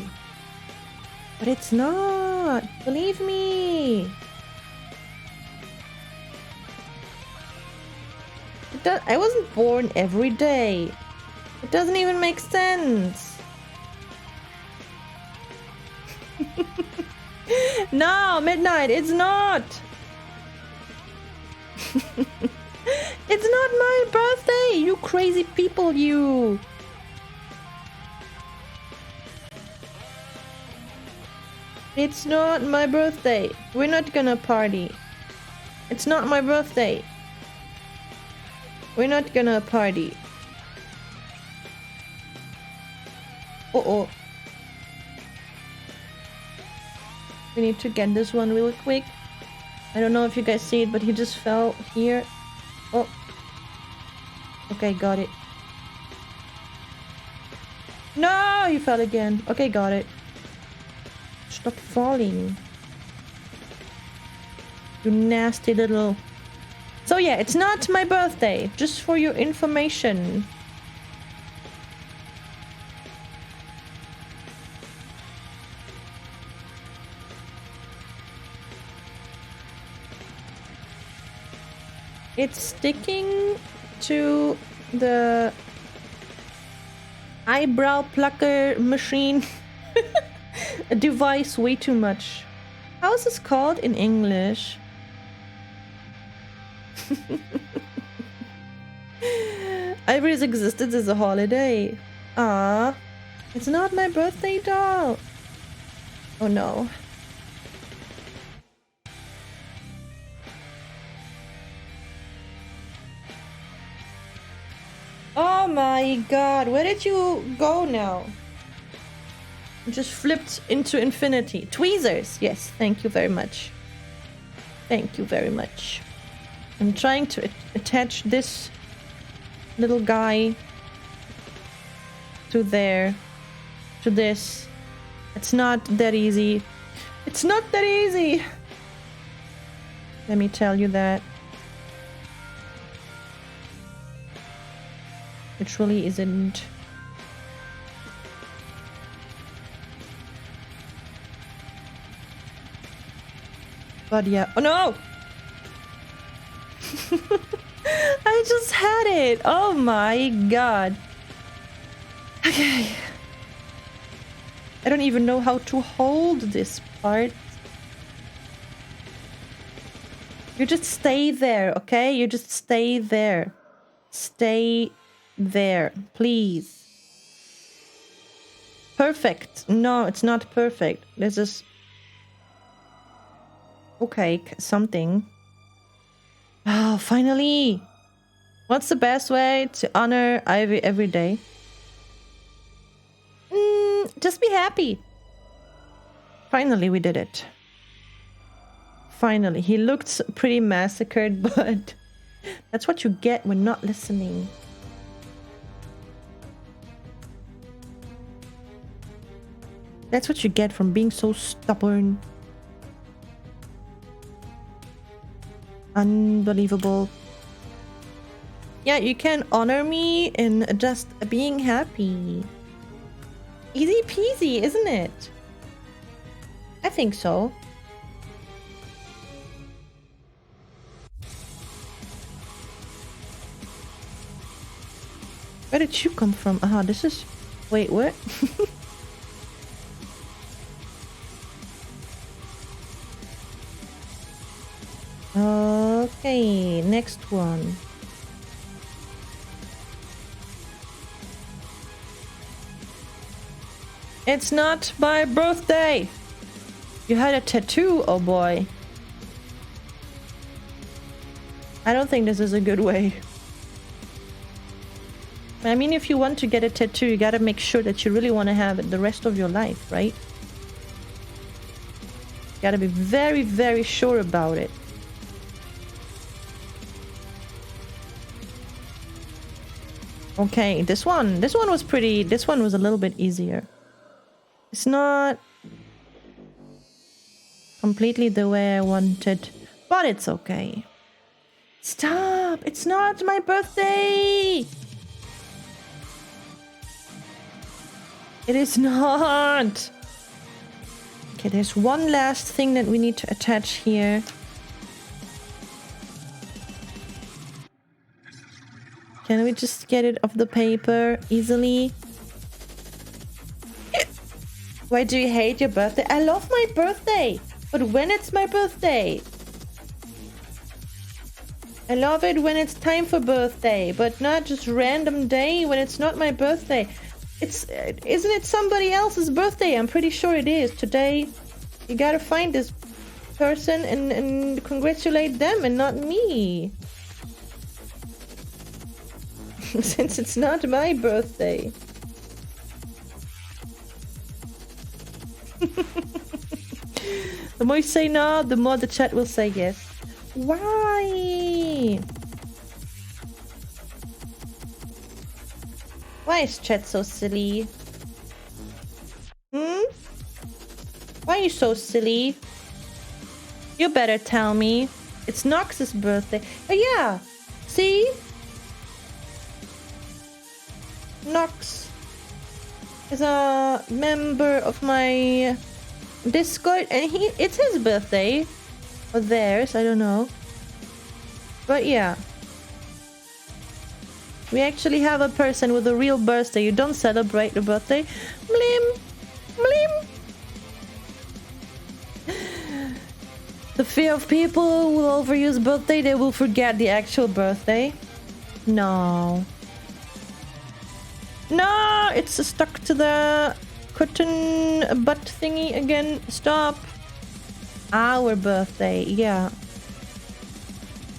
But it's not. Believe me. I wasn't born every day. It doesn't even make sense. No, midnight, it's not. It's not my birthday, you crazy people, you. It's not my birthday. We're not gonna party. It's not my birthday. We're not gonna party. Uh-oh. We need to get this one really quick. I don't know if you guys see it, but he just fell here. Oh. Okay, got it. No, he fell again. Okay, got it. Stop falling. You nasty little... So yeah, it's not my birthday. Just for your information. It's sticking to the eyebrow plucker machine device way too much. How is this called in English? Ivory's existence is a holiday. Ah, it's not my birthday doll. Oh no. Oh my god, where did you go now? Just flipped into infinity. Tweezers! Yes, thank you very much. Thank you very much. I'm trying to attach this little guy to there. To this. It's not that easy. It's not that easy! Let me tell you that. It really isn't. But yeah. Oh no! I just had it! Oh my god. Okay. I don't even know how to hold this part. You just stay there, okay? You just stay there. Stay there, please. Perfect. No, it's not perfect. This is... Okay, something. Oh, finally! What's the best way to honor Ivy every day? Just be happy. Finally, we did it. Finally. He looked pretty massacred, but that's what you get when not listening. That's what you get from being so stubborn. Unbelievable. Yeah, you can honor me in just being happy. Easy peasy, isn't it? I think so. Where did you come from? Ah, this is... Wait, what? Okay, next one. It's not my birthday! You had a tattoo? Oh boy. I don't think this is a good way. I mean, if you want to get a tattoo, you gotta make sure that you really want to have it the rest of your life, right? You gotta be very, very sure about it. Okay, this one was pretty... This one was a little bit easier. It's not completely the way I wanted, but it's okay. Stop! It's not my birthday! It is not! Okay, there's one last thing that we need to attach here. Can we just get it off the paper easily? Why do you hate your birthday? I love my birthday! But when it's my birthday? I love it when it's time for birthday, but not just random day when it's not my birthday. Isn't it somebody else's birthday? I'm pretty sure it is. Today, you gotta find this person and congratulate them and not me. Since it's not my birthday. The more you say no, the more the chat will say yes. Why? Why is chat so silly? Hmm? Why are you so silly? You better tell me. It's Nox's birthday. Oh yeah! See? Nox is a member of my Discord and it's his birthday. Or theirs, I don't know. But yeah. We actually have a person with a real birthday. You don't celebrate the birthday. Blim! Blim! The fear of people who will overuse birthday, they will forget the actual birthday. No. No! It's stuck to the cotton butt thingy again. Stop. Our birthday, yeah.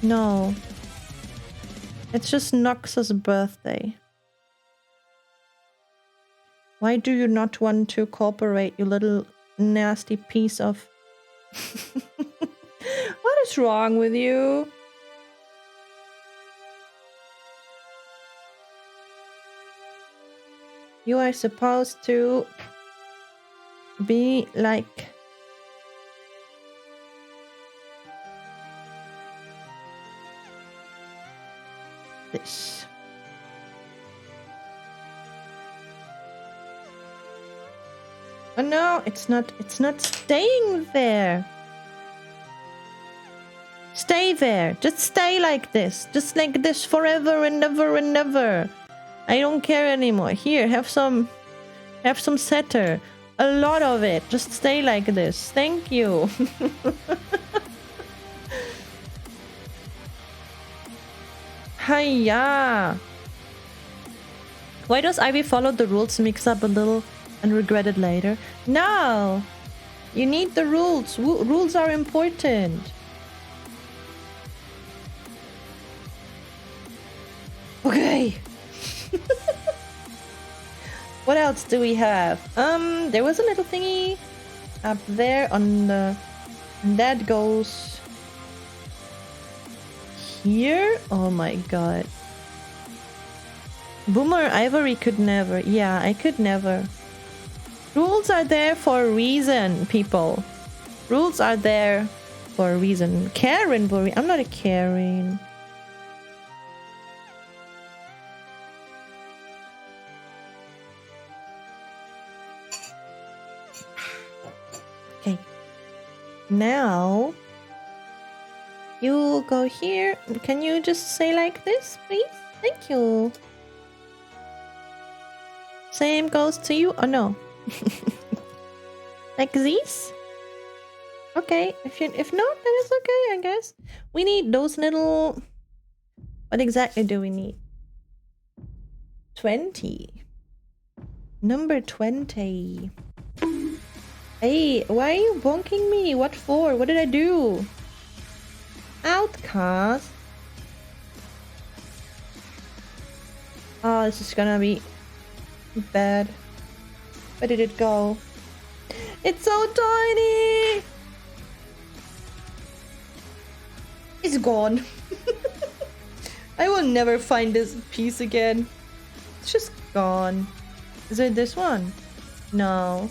No. It's just Nox's birthday. Why do you not want to cooperate, you little nasty piece of... What is wrong with you? You are supposed to be like... this. Oh no, it's not staying there. Stay there. Just stay like this. Just like this forever and ever and ever. I don't care anymore. Here, have some setter. A lot of it. Just stay like this. Thank you. Hiya! Why does Ivy follow the rules, mix up a little, and regret it later? No! You need the rules. Rules are important. Okay. What else do we have? There was a little thingy up there on the... And that goes... here? Oh my god. Boomer Ivory could never. Yeah, I could never. Rules are there for a reason, people. Rules are there for a reason. Karen Buri. I'm not a Karen. Okay. Now, you go here. Can you just say like this, please? Thank you. Same goes to you. Oh, no. Like this? Okay. If not, then it's okay, I guess. We need those little... What exactly do we need? 20. Number 20. Hey, why are you bonking me? What for? What did I do? Outcast. Oh, this is gonna be bad. Where did it go? It's so tiny! It's gone. I will never find this piece again. It's just gone. Is it this one? No.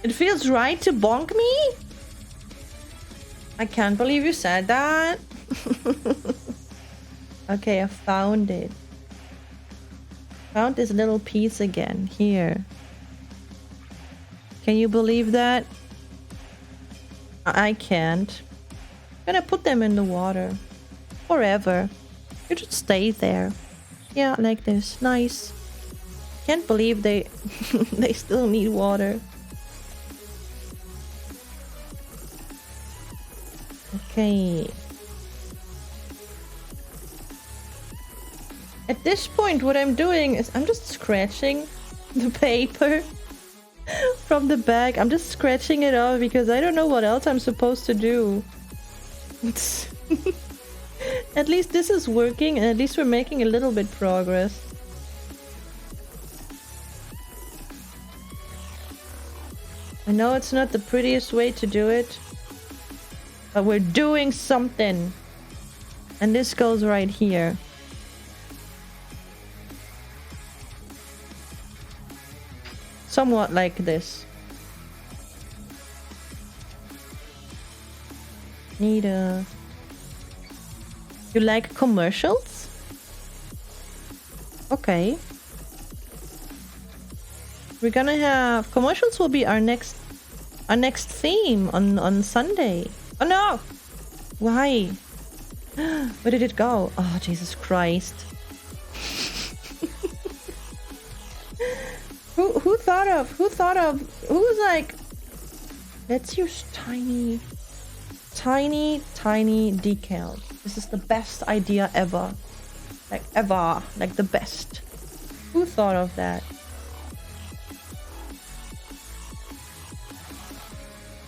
It feels right to bonk me? I can't believe you said that. Okay, I found it. Found this little piece again. Here. Can you believe that? I can't. I'm gonna put them in the water. Forever. You just stay there. Yeah, like this. Nice. Can't believe they they still need water. Okay. At this point, what I'm doing is I'm just scratching the paper from the bag. I'm just scratching it off because I don't know what else I'm supposed to do. At least this is working, and at least we're making a little bit progress. I know it's not the prettiest way to do it, but we're doing something. And this goes right here. Somewhat like this. Need a... You like commercials? Okay. We're gonna have... Commercials will be our next theme on Sunday. Oh no! Why? Where did it go? Oh, Jesus Christ. Who was like, let's use tiny decals. This is the best idea ever. Like the best. Who thought of that?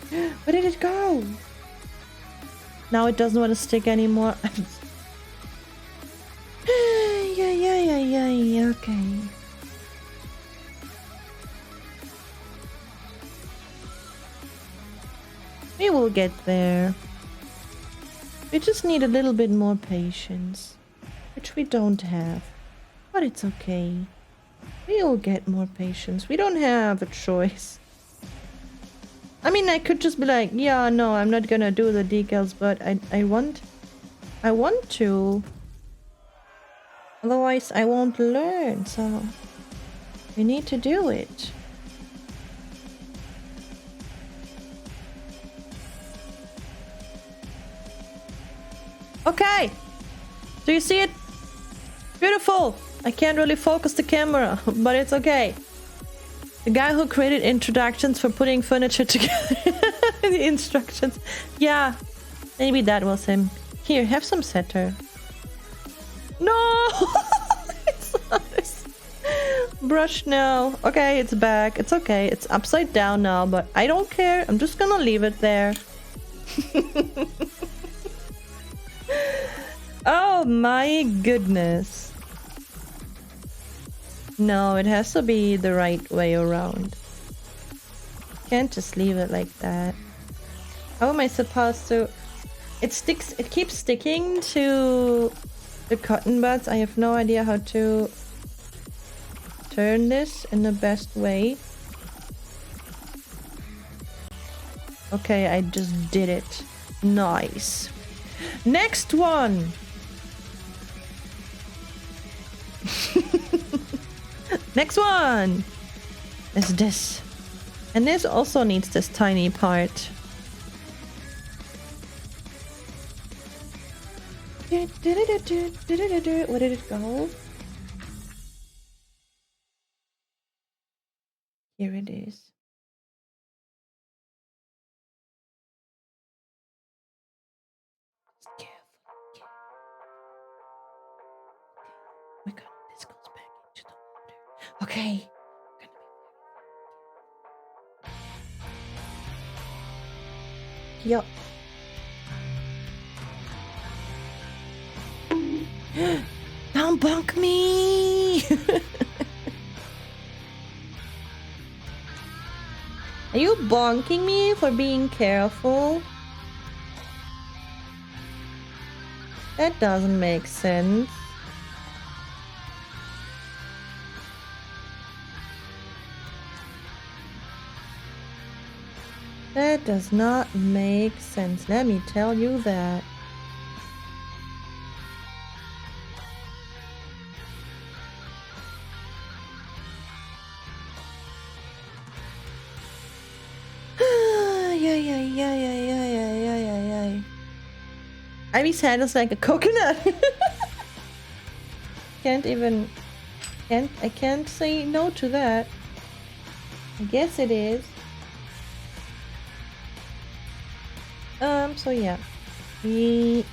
Where did it go? Now it doesn't want to stick anymore. Yeah, okay. We will get there. We just need a little bit more patience, which we don't have. But it's okay. We will get more patience. We don't have a choice. I mean, I could just be like, yeah, no, I'm not gonna do the decals, but I want to. Otherwise, I won't learn, so we need to do it. Okay. Do you see it? Beautiful. I can't really focus the camera, but it's okay. The guy who created introductions for putting furniture together. The instructions. Yeah. Maybe that was him. Here, have some setter. No! It's not this. Brush now. Okay, it's back. It's okay. It's upside down now, but I don't care. I'm just gonna leave it there. Oh my goodness. No, it has to be the right way around. Can't just leave it like that. How am I supposed to... It keeps sticking to the cotton buds. I have no idea how to turn this in the best way. Okay, I just did it. Nice. Next one. Next one. is this. And this also needs this tiny part. Where did it go? Here it is. Just careful. Oh my god, this goes back into the water. Okay. Yup. Don't bonk me! Are you bonking me for being careful? That doesn't make sense. That does not make sense. Let me tell you that. Ivy's head is like a coconut. I can't say no to that. I guess it is. So yeah. Do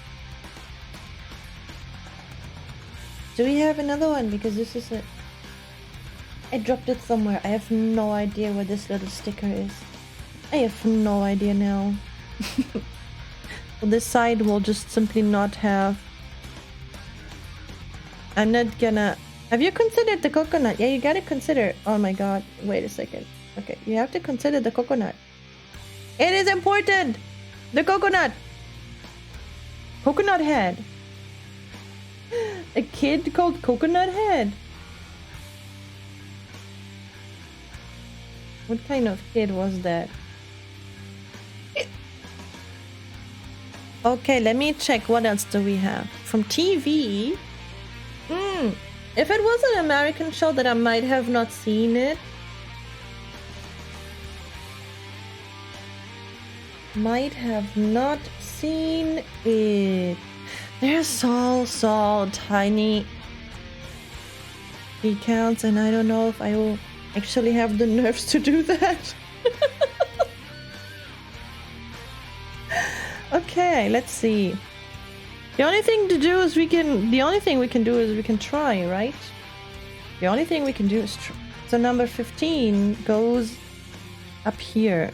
we have another one? Because this is it. I dropped it somewhere. I have no idea where this little sticker is. I have no idea now. Well, this side will just simply not have. I'm not gonna. Have you considered the coconut? Yeah, you gotta consider. Oh my god. Wait a second. Okay, you have to consider the coconut. It is important! The coconut! Coconut Head. A kid called Coconut Head. What kind of kid was that? Okay, let me check. What else do we have? From TV? If it was an American show, then I might have not seen it. Might have not seen it. They're so tiny decals, and I don't know if I will actually have the nerves to do that. Okay, let's see. The only thing to do is we can try, right? The only thing we can do is try. So number 15 goes up here.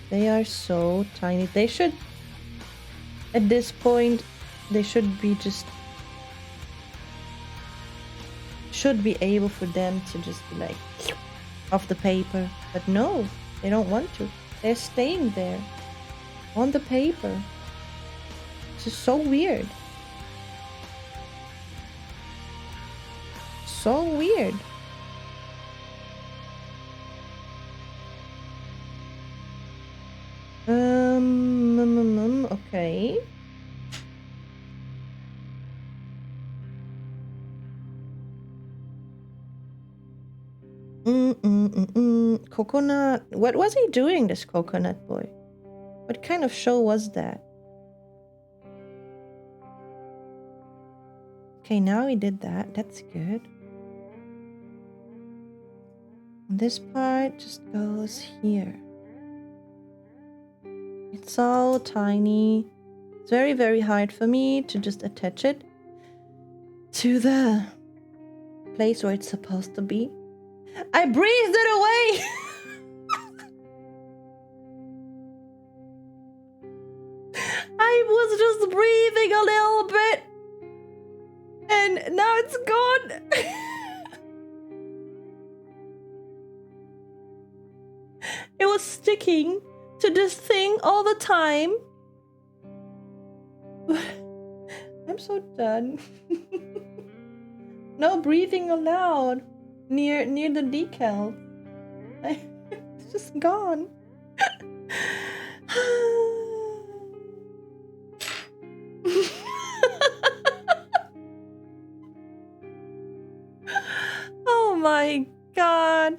They are so tiny. They should, at this point, they should be able for them to just be like off the paper. But no, they don't want to. They're staying there on the paper. This is so weird. So weird. Okay. Coconut. What was he doing, this coconut boy? What kind of show was that? Okay, now he did that. That's good. This part just goes here. It's so tiny. It's very, very hard for me to just attach it to the place where it's supposed to be. I breathed it away! I was just breathing a little bit, and now it's gone. It was sticking to this thing all the time. I'm so done. No breathing allowed near the decal. It's just gone. Oh my god.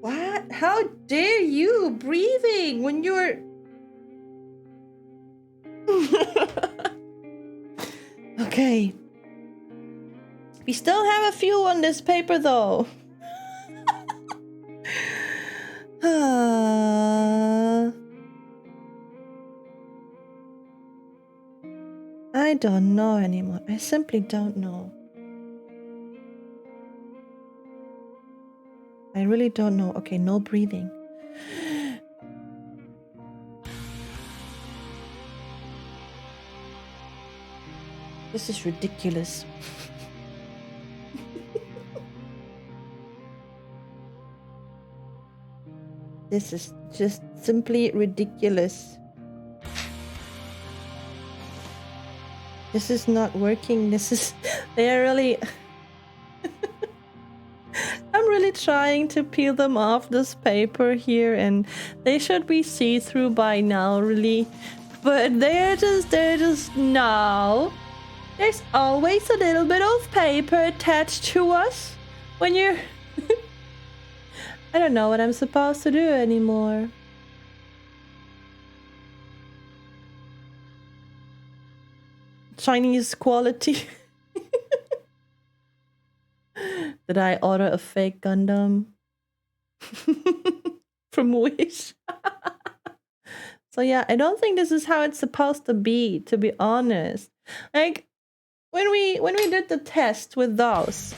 What? How dare you breathing when you're... Okay. We still have a few on this paper though. I don't know anymore. I simply don't know. I really don't know. Okay, no breathing. This is ridiculous. This is just simply ridiculous. This is not working. This is... They are really... I'm really trying to peel them off this paper here, and they should be see-through by now, really. But they're just... No. There's always a little bit of paper attached to us when you're... I don't know what I'm supposed to do anymore. Chinese quality. Did I order a fake Gundam? From Wish? So yeah, I don't think this is how it's supposed to be honest. Like, when we did the test with those,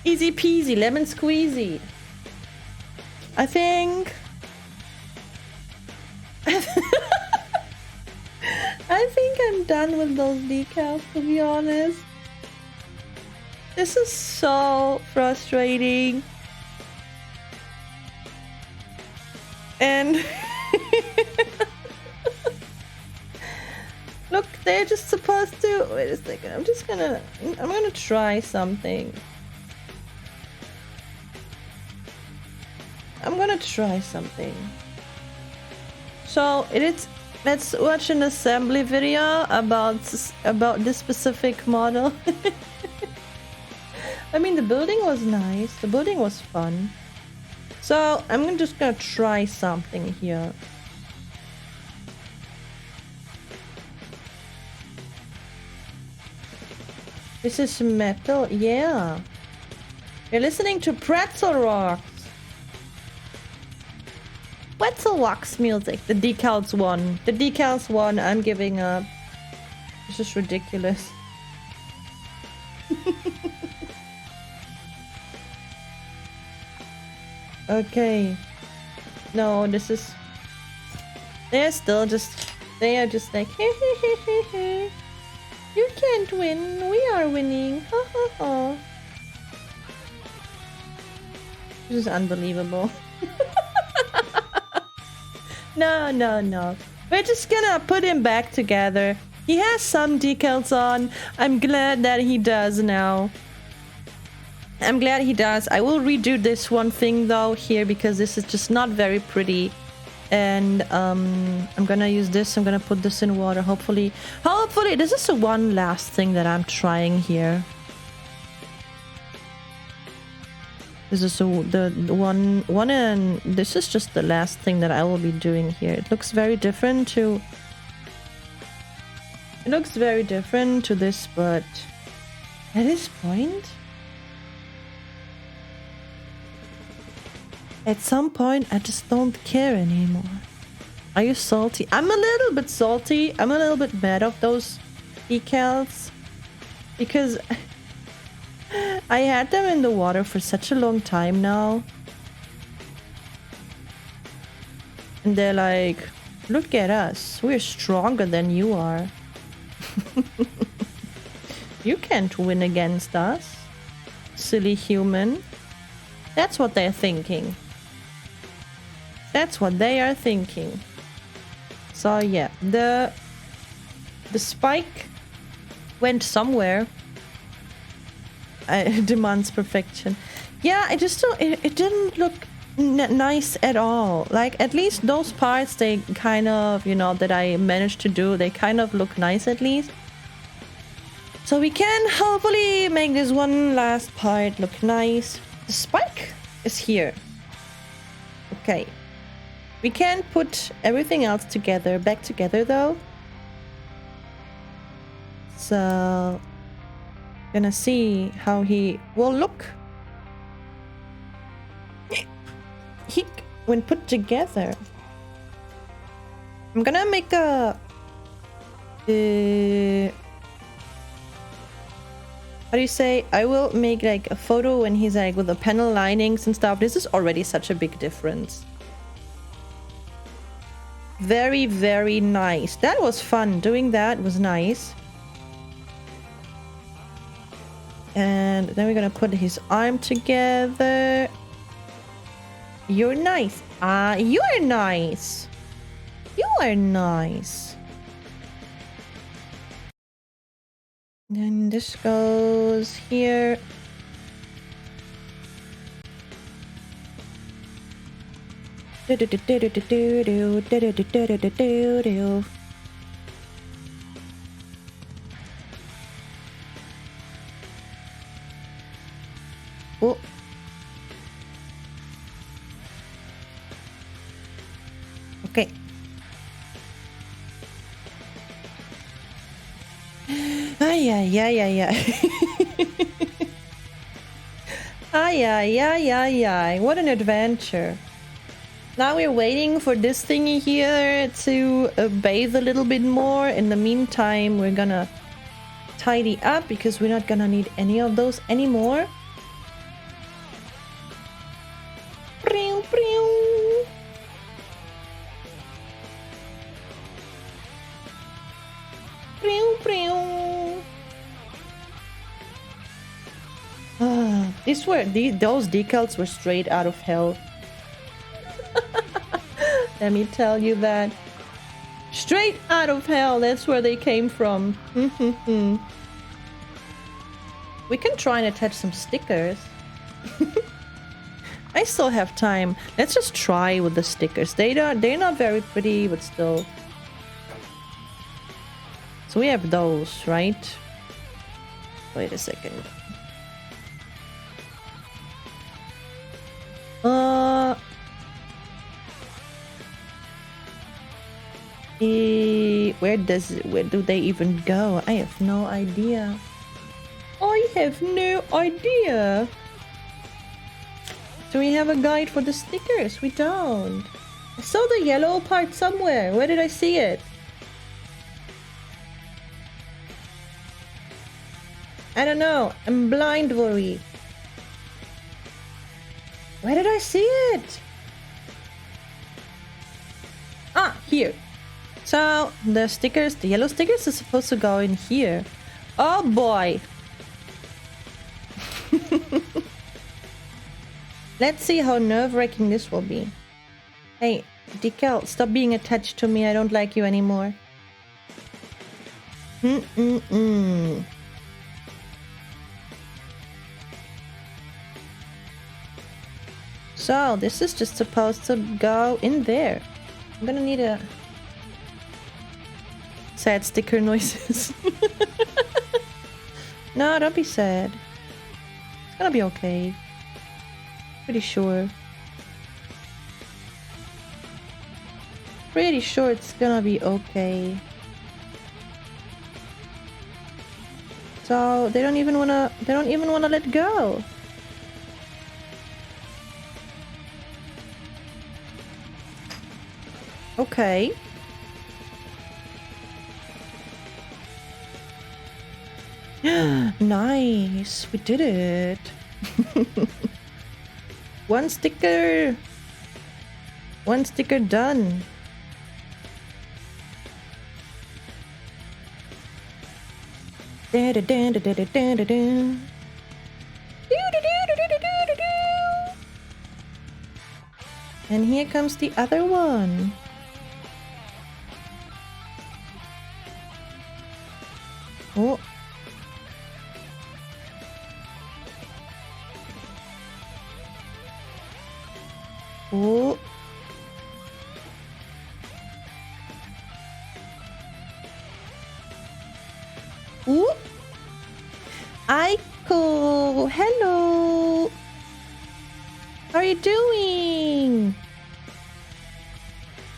easy peasy, lemon squeezy. I think I'm done with those decals, to be honest. This is so frustrating. And look, they're just supposed to... Wait a second, I'm gonna try something. I'm gonna try something. So let's watch an assembly video about this specific model. I mean, the building was nice. The building was fun. So I'm just gonna try something here. This is metal, yeah. You're listening to Pretzel Rocks. Pretzel Rocks music. The decals won. The decals won. I'm giving up. This is ridiculous. Okay. No, this is... They are just like, hey, hey, hey, hey, hey. You can't win. We are winning. Ha ha ha. This is unbelievable. No. We're just gonna put him back together. He has some decals on. I'm glad that he does now. I'm glad he does. I will redo this one thing though here because this is just not very pretty. And I'm gonna use this. I'm gonna put this in water. Hopefully this is the one last thing that I'm trying here. This is the one and this is just the last thing that I will be doing here. It looks very different to... It looks very different to this, but at this point... At some point, I just don't care anymore. Are you salty? I'm a little bit salty. I'm a little bit mad of those decals. Because I had them in the water for such a long time now. And they're like, look at us. We're stronger than you are. You can't win against us, silly human. That's what they're thinking. That's what they are thinking. So yeah, the spike went somewhere. It demands perfection. Yeah, I just don't... It didn't look nice at all. Like, at least those parts, they kind of, you know, that I managed to do, they kind of look nice at least. So we can hopefully make this one last part look nice. The spike is here. Okay. We can put everything else together, back together though. So, gonna see how he will look. He, when put together. I'm gonna make a... how do you say? I will make like a photo when he's like with the panel linings and stuff. This is already such a big difference. Very, very nice. That was fun. Doing that was nice. And then we're gonna put his arm together. You're nice. You are nice. You are nice. Then this goes here. Oh. Okay. Ay, ay, ay, ay, ay. Ay, ay, ay, ay, ay. What an adventure. Now we're waiting for this thingy here to bathe a little bit more. In the meantime, we're gonna tidy up because we're not gonna need any of those anymore. Those decals were straight out of hell. Let me tell you that. Straight out of hell, that's where they came from. We can try and attach some stickers. I still have time. Let's just try with the stickers. They're not very pretty, but still. So we have those, right? Wait a second. Where do they even go? I have no idea. I have no idea. Do we have a guide for the stickers? We don't. I saw the yellow part somewhere. Where did I see it? I don't know. I'm blind, Ivory. Where did I see it? Ah, here. So, the stickers, the yellow stickers are supposed to go in here. Oh boy. Let's see how nerve-wracking this will be. Hey, decal, stop being attached to me. I don't like you anymore. So, this is just supposed to go in there. I'm gonna need a... sad sticker noises. No, don't be sad. It's gonna be okay. Pretty sure. Pretty sure it's gonna be okay. So they don't even wanna let go. Okay. Nice, we did it. One sticker done. And here comes the other one. Oh. Ooh. Ooh. Aiko, hello. How are you doing?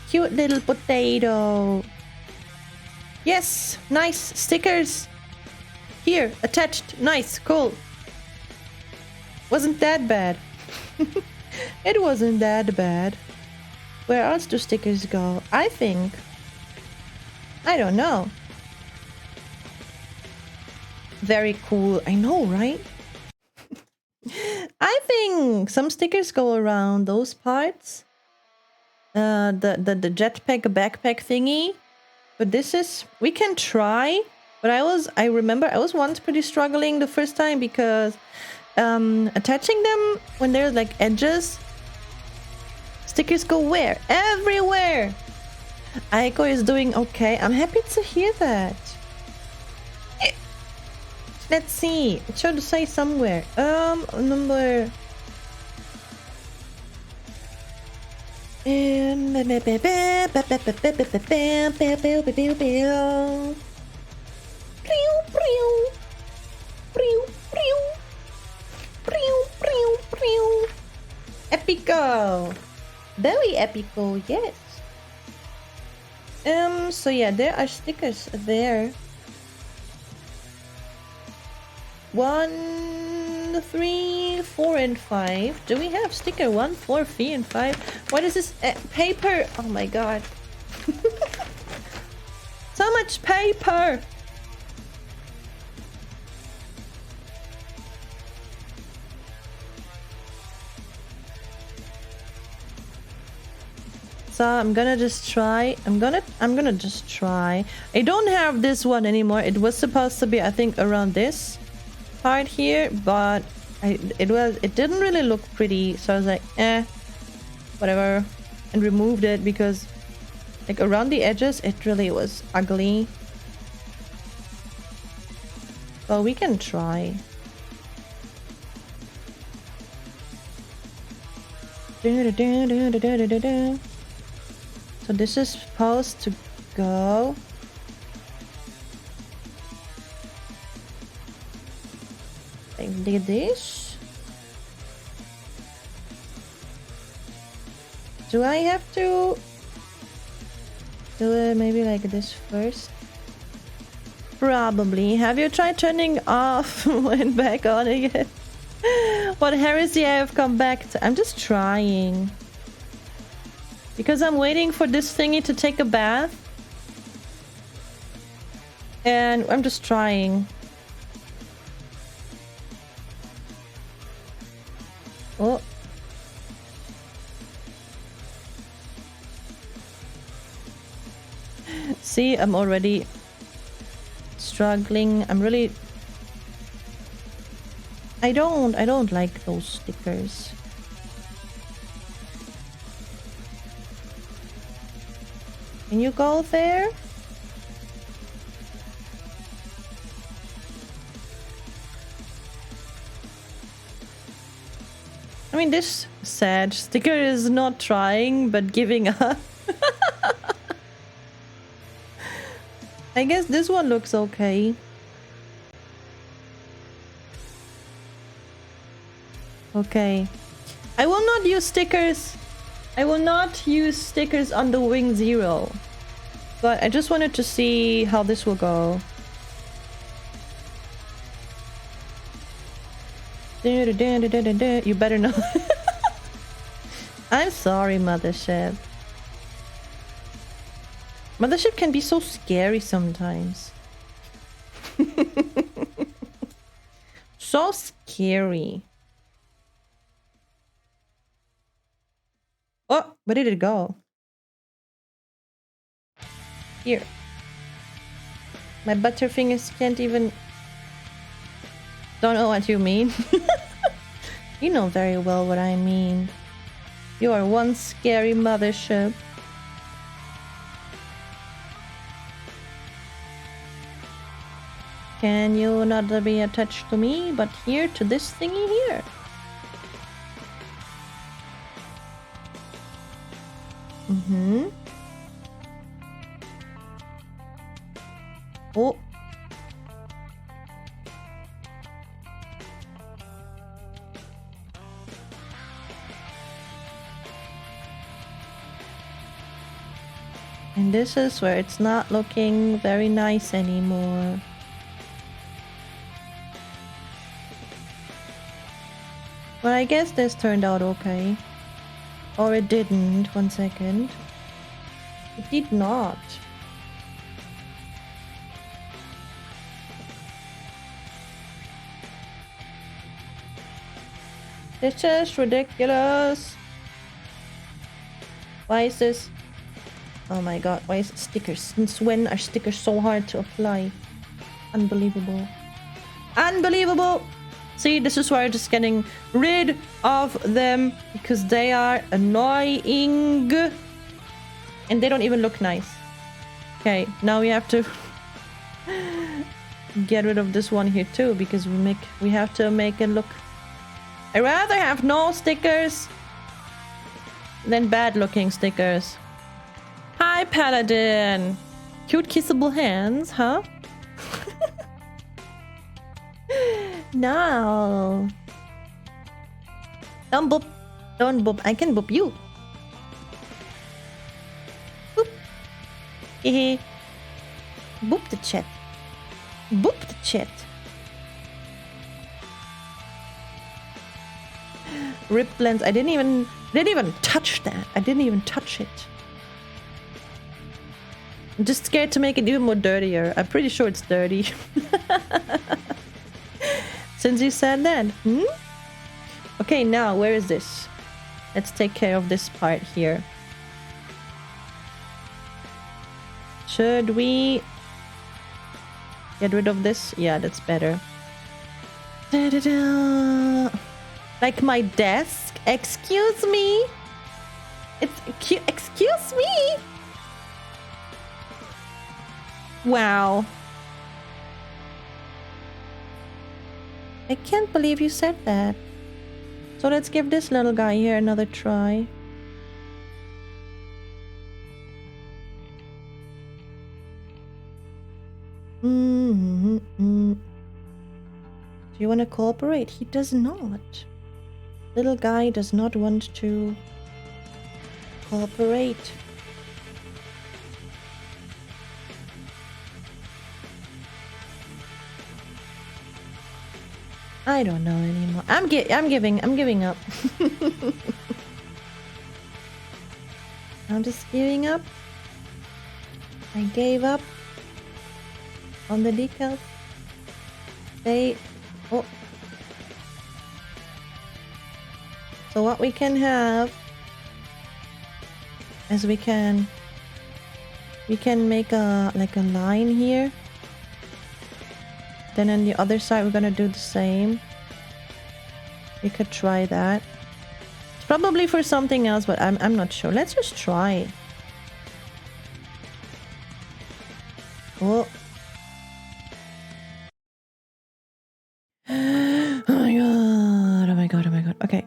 Cute little potato. Yes, nice stickers. Here, attached. Nice, cool. Wasn't that bad. It wasn't that bad. Where else do stickers go? I think. I don't know. Very cool. I know, right? I think some stickers go around those parts. The jetpack backpack thingy. But this is, we can try. But I remember I was once pretty struggling the first time because attaching them when there's like edges, stickers go where? Everywhere. Aiko is doing okay. I'm happy to hear that. Let's see. It should say somewhere. Number. Epico. Very epico, yes. So yeah, there are stickers there. 1, 3, 4, and 5. Do we have sticker 1, 4, 3, and 5? What is this? Paper! Oh my god. So much paper! So I'm gonna just try. I'm gonna just try. I don't have this one anymore. It was supposed to be, I think, around this part here, but it didn't really look pretty, so I was like, whatever, and removed it because like around the edges it really was ugly. Well, we can try. So this is supposed to go. Like this. Do I have to do it maybe like this first? Probably. Have you tried turning off and back on again? What heresy I have come back to? I'm just trying. Because I'm waiting for this thingy to take a bath. And I'm just trying. Oh. See, I'm already struggling. I'm really... I don't like those stickers. Can you go there? I mean, this sad sticker is not trying, but giving up. I guess this one looks okay. Okay. I will not use stickers. I will not use stickers on the Wing Zero. But I just wanted to see how this will go. You better not. I'm sorry, Mothership. Mothership can be so scary sometimes. So scary. Oh, where did it go? Here. My butterfingers can't even... Don't know what you mean. You know very well what I mean. You are one scary mothership. Can you not be attached to me, but here to this thingy here? Oh. And this is where it's not looking very nice anymore. But I guess this turned out okay. Or it didn't. 1 second. It did not. This is ridiculous. Why is this? Oh my god, why is it stickers? Since when are stickers so hard to apply? Unbelievable. Unbelievable! See, this is why I'm just getting rid of them, because they are annoying. And they don't even look nice. Okay, now we have to get rid of this one here too, because we have to make it look... I'd rather have no stickers than bad looking stickers. Hi, Paladin! Cute kissable hands, huh? No. Don't boop. Don't boop. I can boop you. Boop. Hehe. Boop the chat. Boop the chat. Rip blends. I didn't even touch that. I didn't even touch it. I'm just scared to make it even more dirtier. I'm pretty sure it's dirty. Since you said that. Okay, now where is this? Let's take care of this part here. Should we get rid of this? Yeah, that's better. Da-da-da. Like my desk? Excuse me? It's cute. Excuse me? Wow. I can't believe you said that. So let's give this little guy here another try. Do you want to cooperate? He does not. Little guy does not want to cooperate. I don't know anymore. I'm giving up. I'm just giving up. I gave up on the decals. Oh. So what we can have is we can make a line here. Then on the other side we're gonna do the same. We could try that. It's probably for something else, but I'm not sure. Let's just try. Oh. Oh my god. Oh my god. Oh my god. Okay.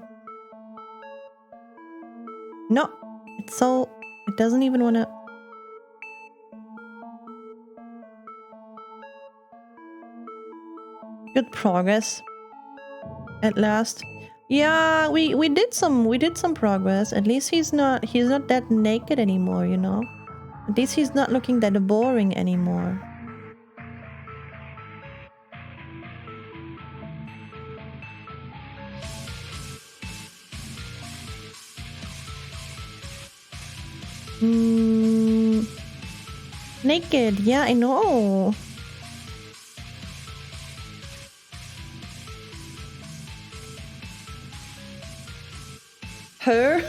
No. It's so... It doesn't even wanna... Good progress. At last. Yeah, we did some progress. At least he's not that naked anymore, you know? At least he's not looking that boring anymore. Naked, yeah, I know. Her?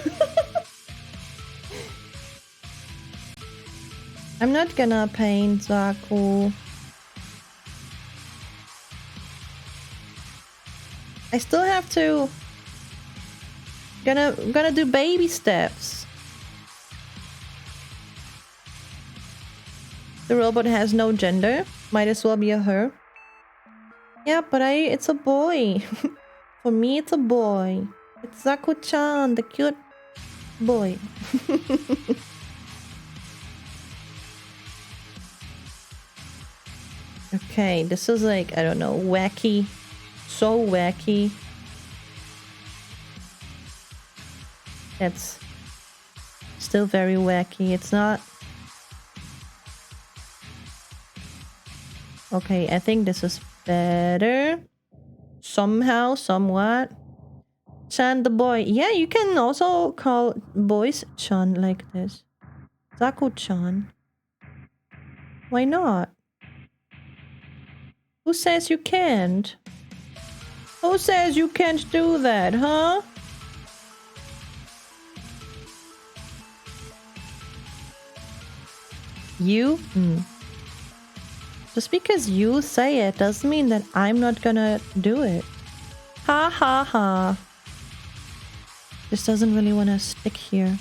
I'm not gonna paint Zaku. I still have to... Gonna do baby steps. The robot has no gender. Might as well be a her. Yeah, but it's a boy. For me, it's a boy. It's Zaku-chan, the cute boy. Okay, this is like, I don't know, wacky. So wacky. That's still very wacky. It's not... Okay, I think this is better. Somehow, somewhat. Chan the boy. Yeah, you can also call boys Chan like this. Zaku-chan. Why not? Who says you can't? Who says you can't do that, huh? You? Just because you say it doesn't mean that I'm not gonna do it. Ha ha ha. This doesn't really want to stick here.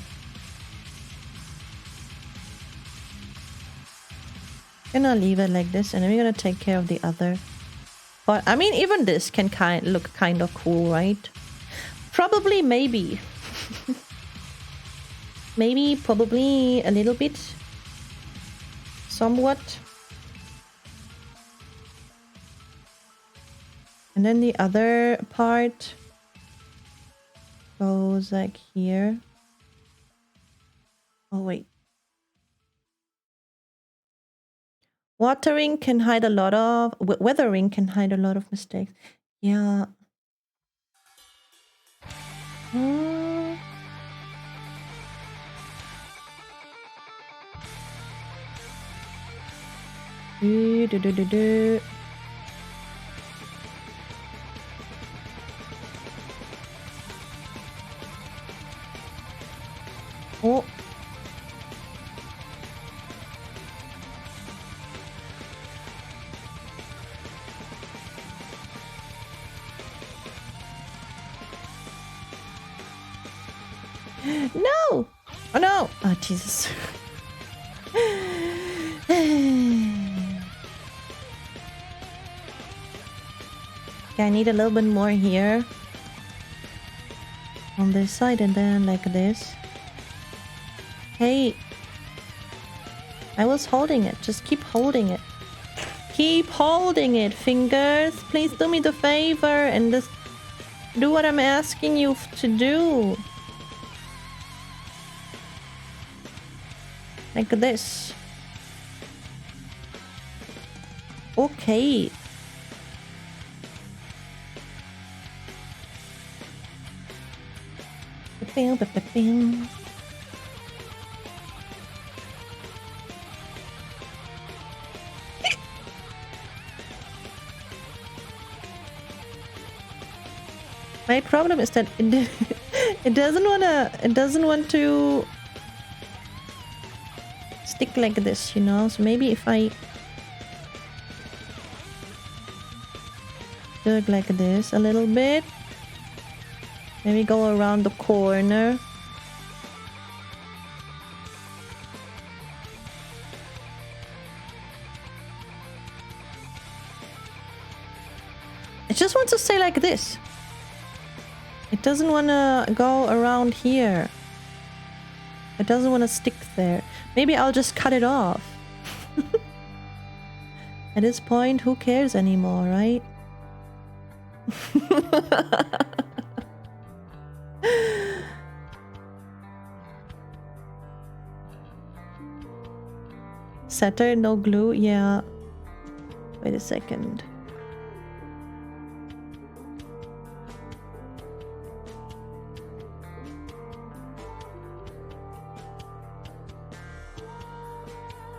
Gonna leave it like this, and then we're gonna take care of the other. But I mean, even this can look kind of cool, right? Probably, maybe. Maybe, probably a little bit. Somewhat. And then the other part goes like here. Oh, wait. Watering can hide a lot of... Weathering can hide a lot of mistakes. Yeah. Oh. No! Oh no! Oh, Jesus. Okay, I need a little bit more here. On this side and then like this. Hey. I was holding it. Just keep holding it. Keep holding it, fingers. Please do me the favor and just do what I'm asking you to do. Like this. Okay. My problem is that it doesn't want to stick like this, you know? So maybe if I do it like this a little bit, maybe go around the corner. It just wants to stay like this. It doesn't want to go around here. It doesn't want to stick there. Maybe I'll just cut it off. At this point, who cares anymore, right? Setter, no glue? Yeah. Wait a second.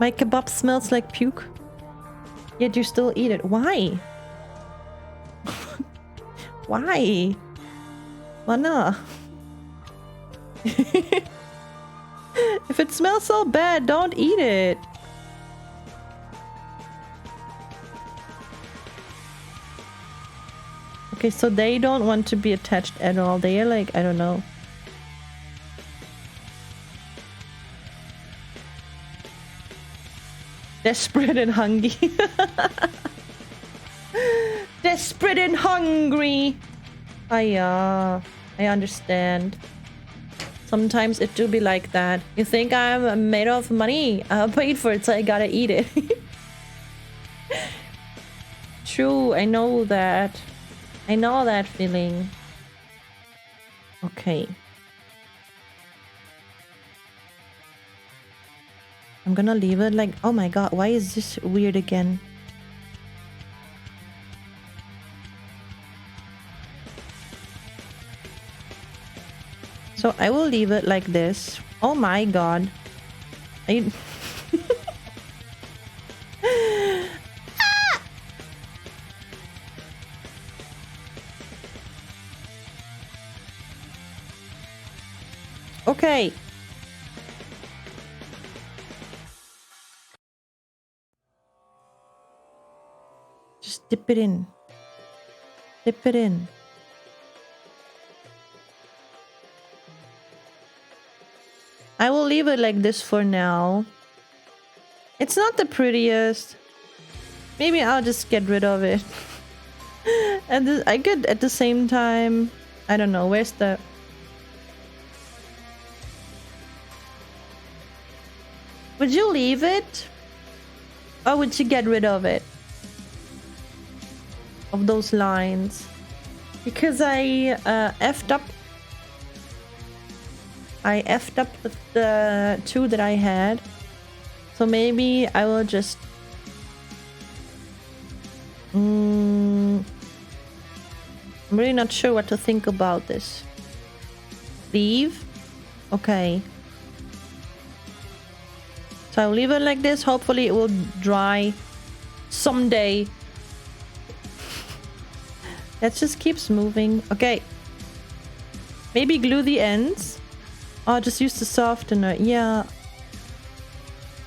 My kebab smells like puke. Yet you still eat it. Why? Why? Wanna? If it smells so bad, don't eat it. Okay, so they don't want to be attached at all. They are like, I don't know. Desperate and hungry. Desperate and hungry. I understand. Sometimes it do be like that. You think I'm made of money? I paid for it, so I gotta eat it. True, I know that. I know that feeling. Okay. I'm gonna leave it like... Oh my god, why is this weird again? So I will leave it like this. Oh my god. I... Ah! Okay. Just dip it in. Dip it in. I will leave it like this for now. It's not the prettiest. Maybe I'll just get rid of it. And I could at the same time... I don't know, where's the... Would you leave it? Or would you get rid of it? Of those lines? Because I effed up. I effed up the two that I had. So maybe I will just... I'm really not sure what to think about this. Leave? Okay. So I'll leave it like this. Hopefully it will dry someday. That just keeps moving. Okay. Maybe glue the ends. Oh, just use the softener. Yeah.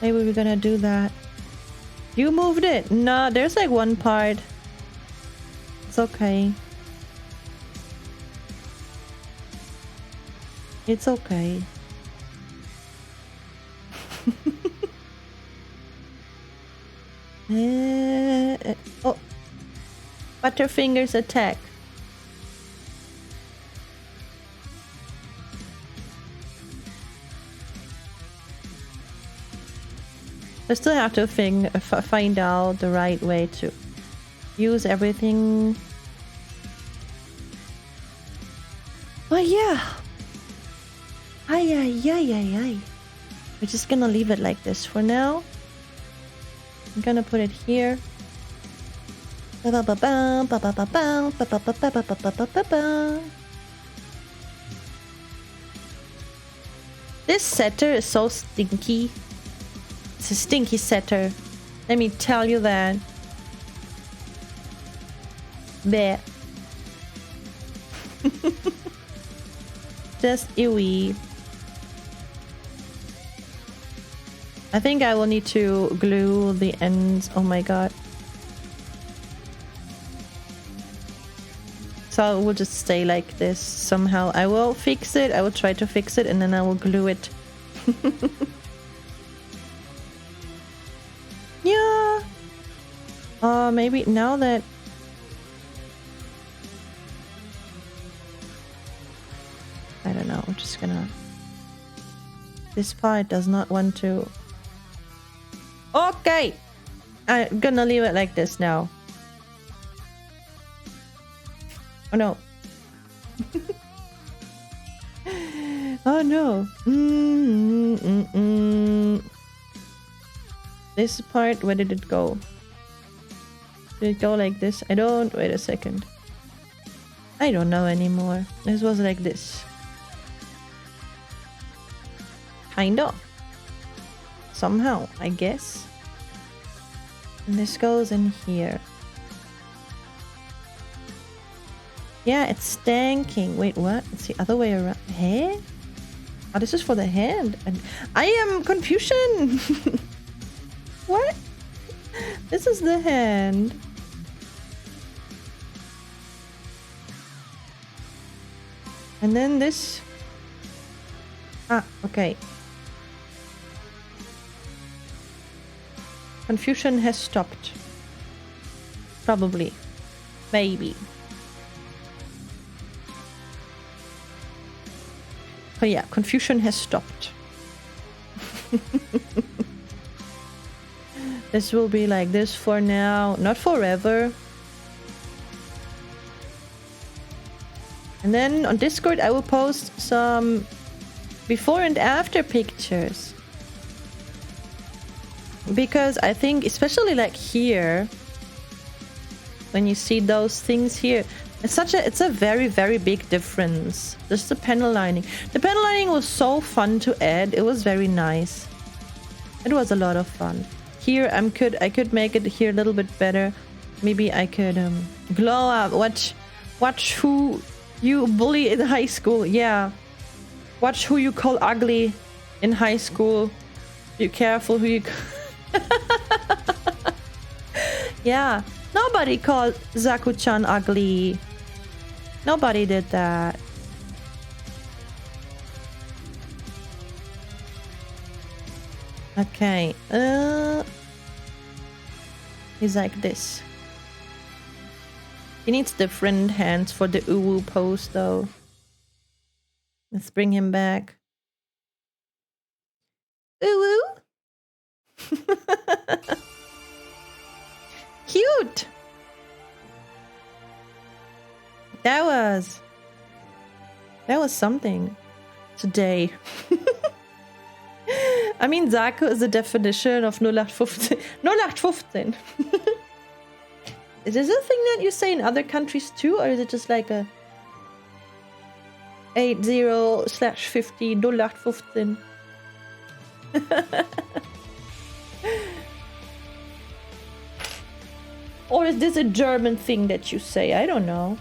Maybe we're gonna do that. You moved it. No, there's like one part. It's okay. It's okay. Oh. Butterfingers attack. I still have to find out the right way to use everything. Oh yeah. Ay, ay, ay, ay, ay. We're just gonna leave it like this for now. I'm gonna put it here. This setter is so stinky. It's a stinky setter. Let me tell you that. Bleh. Just ewy. I think I will need to glue the ends. Oh my god. So it will just stay like this somehow. I will fix it. I will try to fix it and then I will glue it. Yeah. Maybe now that... I don't know. I'm just gonna... This part does not want to... Okay! I'm gonna leave it like this now. Oh no. Oh no. This part, where did it go? Did it go like this? I don't... Wait a second. I don't know anymore. This was like this. Kind of. Somehow, I guess. And this goes in here. Yeah, it's stanking. Wait, what? It's the other way around. Hey? Oh, this is for the hand. And I am confusion. What? This is the hand. And then this. Ah, okay. Confusion has stopped. Probably. Maybe. Oh yeah, confusion has stopped. This will be like this for now, not forever. And then on Discord I will post some before and after pictures. Because I think especially like here, when you see those things here, it's a very, very big difference. Just the panel lining. The panel lining was so fun to add. It was very nice. It was a lot of fun. Here I could make it here a little bit better. Maybe I could glow up. Watch who you bully in high school. Yeah. Watch who you call ugly in high school. Be careful who you Yeah. Nobody called Zaku-chan ugly. Nobody did that. Okay. He's like this. He needs different hands for the uwu pose though. Let's bring him back. Uwu. Cute. That was something today. I mean, Zaku is the definition of 0815. 0815. Is this a thing that you say in other countries too, or is it just like a 80/50 0815? Or is this a German thing that you say? I don't know.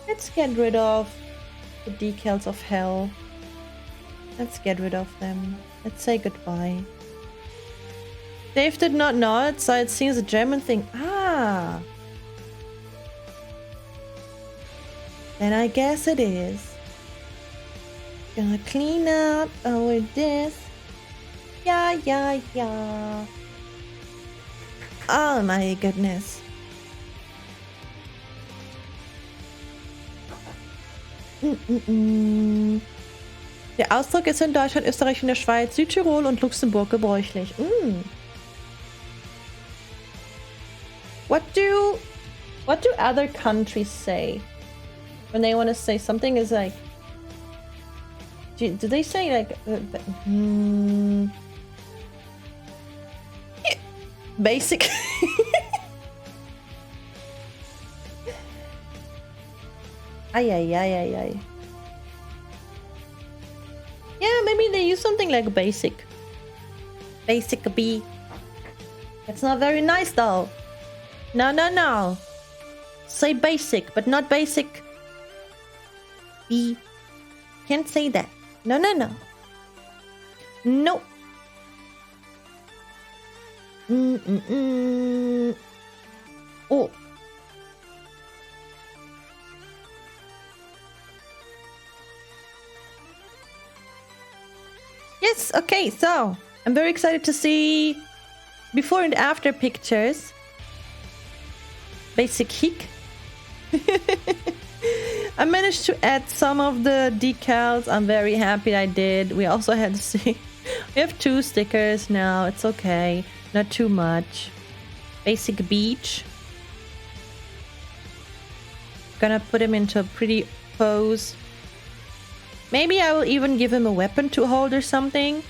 Let's get rid of the decals of hell. Let's get rid of them. Let's say goodbye. Dave did not know it, so it seems a German thing. Ah. Then I guess it is. Gonna clean up all this. Yeah. Oh my goodness. Der Ausdruck ist in Deutschland, Österreich und der Schweiz, Südtirol und Luxemburg gebräuchlich. What do other countries say when they want to say something is like? Do they say like basic? Ay. Yeah, maybe they use something like basic. Basic B. That's not very nice though. No. Say basic, but not basic B. Can't say that. No. No. Oh. Yes, okay, so I'm very excited to see before and after pictures. Basic hick. I managed to add some of the decals. I'm very happy I did. We also had to see. We have 2 stickers now. It's okay. Not too much. Basic beach. Gonna put him into a pretty pose. Maybe I will even give him a weapon to hold or something.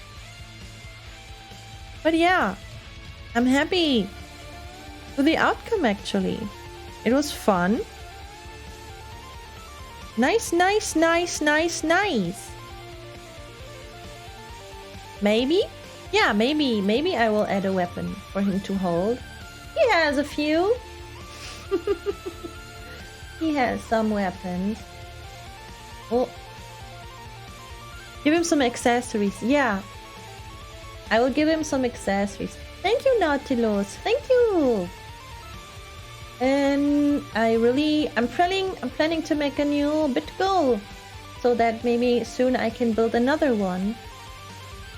But yeah, I'm happy with the outcome actually. It was fun. Nice. Maybe? Yeah, maybe I will add a weapon for him to hold. He has a few. He has some weapons. Oh. Give him some accessories. Yeah. I will give him some accessories. Thank you, Nautilus. Thank you. And I'm planning to make a new bit goal so that maybe soon I can build another one.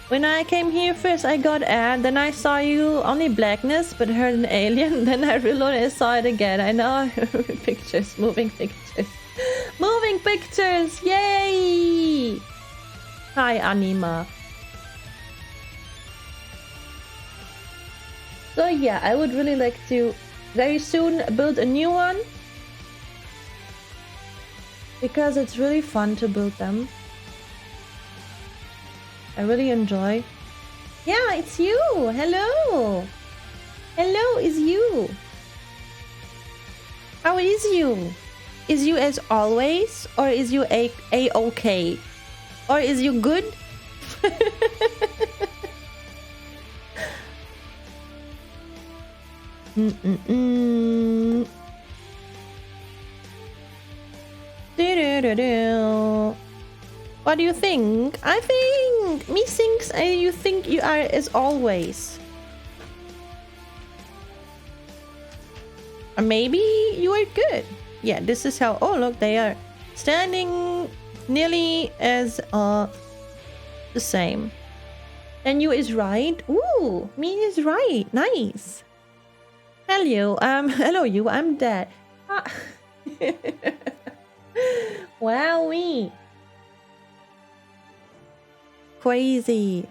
When I came here first, I got ad. Then I saw you only blackness, but heard an alien. Then I reloaded and saw it again. I know. Pictures, moving pictures. Moving pictures! Yay! Hi, Anima. So yeah, I would really like to very soon build a new one. Because it's really fun to build them. I really enjoy. Yeah, it's you. Hello. Hello, it's you. How is you? Is you as always? Or is you a-okay? Or is you good? What do you think? I think me thinks you think you are as always. Or maybe you are good. Yeah, this is how. Oh, look, they are standing nearly as the same. And you is right. Ooh, me is right. Nice. Hello, hello you. I'm dead. Ah. Wowee. Crazy.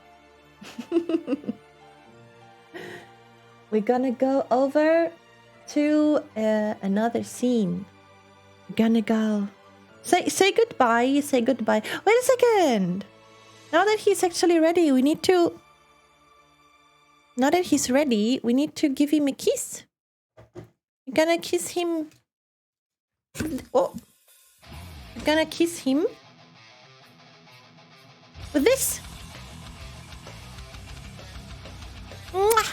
We're gonna go over to another scene. We're gonna go. Say goodbye. Say goodbye. Wait a second. Now that he's actually ready, we need to. Now that he's ready, we need to give him a kiss. We're gonna kiss him. Oh. We're gonna kiss him. With this. Mwah.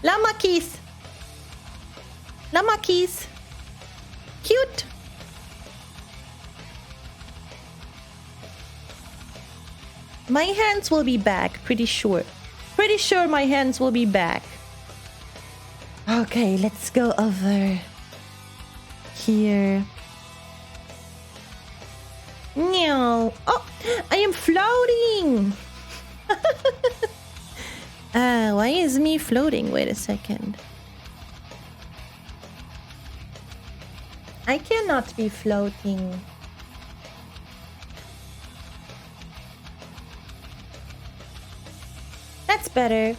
Llama kiss. Llama kiss. Cute. My hands will be back, pretty sure. Pretty sure my hands will be back. Okay, let's go over here. No. Oh, I am floating. Why is me floating? Wait a second. I cannot be floating. That's better.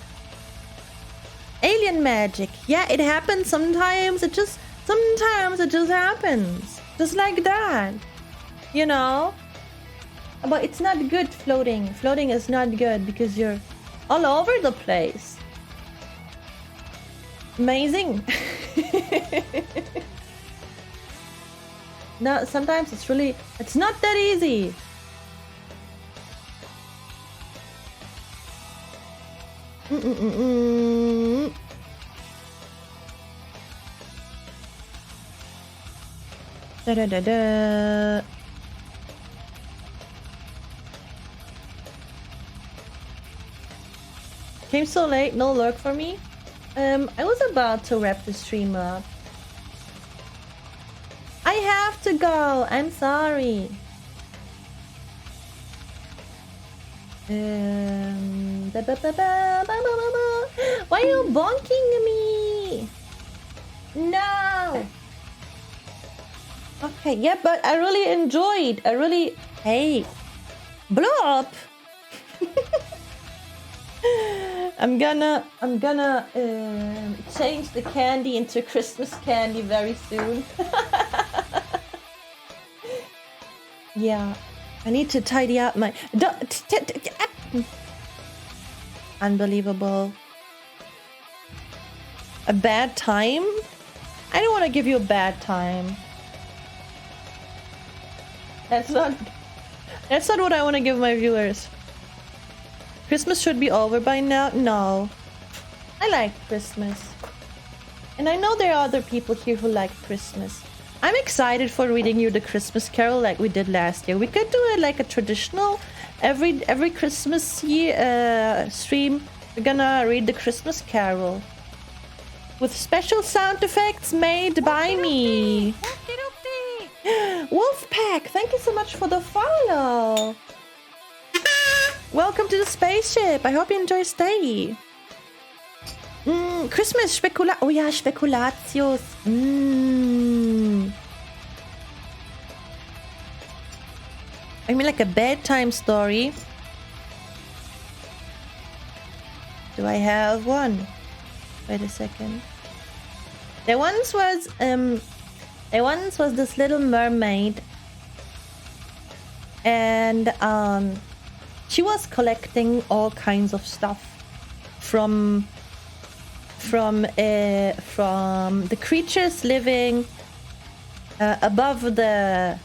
Alien magic. Yeah, it happens sometimes. Sometimes it just happens. Just like that. You know? But it's not good floating. Floating is not good because you're all over the place. Amazing. No, sometimes it's not that easy. Da da da da. Came so late, no lurk for me. I was about to wrap the stream up. I have to go. I'm sorry. Why are you bonking me? No. Okay, yeah, but I really enjoyed. Hey, blow up. I'm gonna change the candy into Christmas candy very soon. Yeah, I need to tidy up my. Unbelievable. A bad time? I don't want to give you a bad time. That's not what I want to give my viewers. Christmas should be over by now. No. I like Christmas. And I know there are other people here who like Christmas. I'm excited for reading you the Christmas Carol like we did last year. We could do it like a traditional every Christmas stream. We're gonna read the Christmas Carol with special sound effects made by me. Wolfpack, thank you so much for the follow. Welcome to the spaceship. I hope you enjoy stay. Christmas Spekula. Oh ja, Spekulatius. I mean, like a bedtime story. Do I have one? Wait a second. There once was this little mermaid, and she was collecting all kinds of stuff from the creatures living above the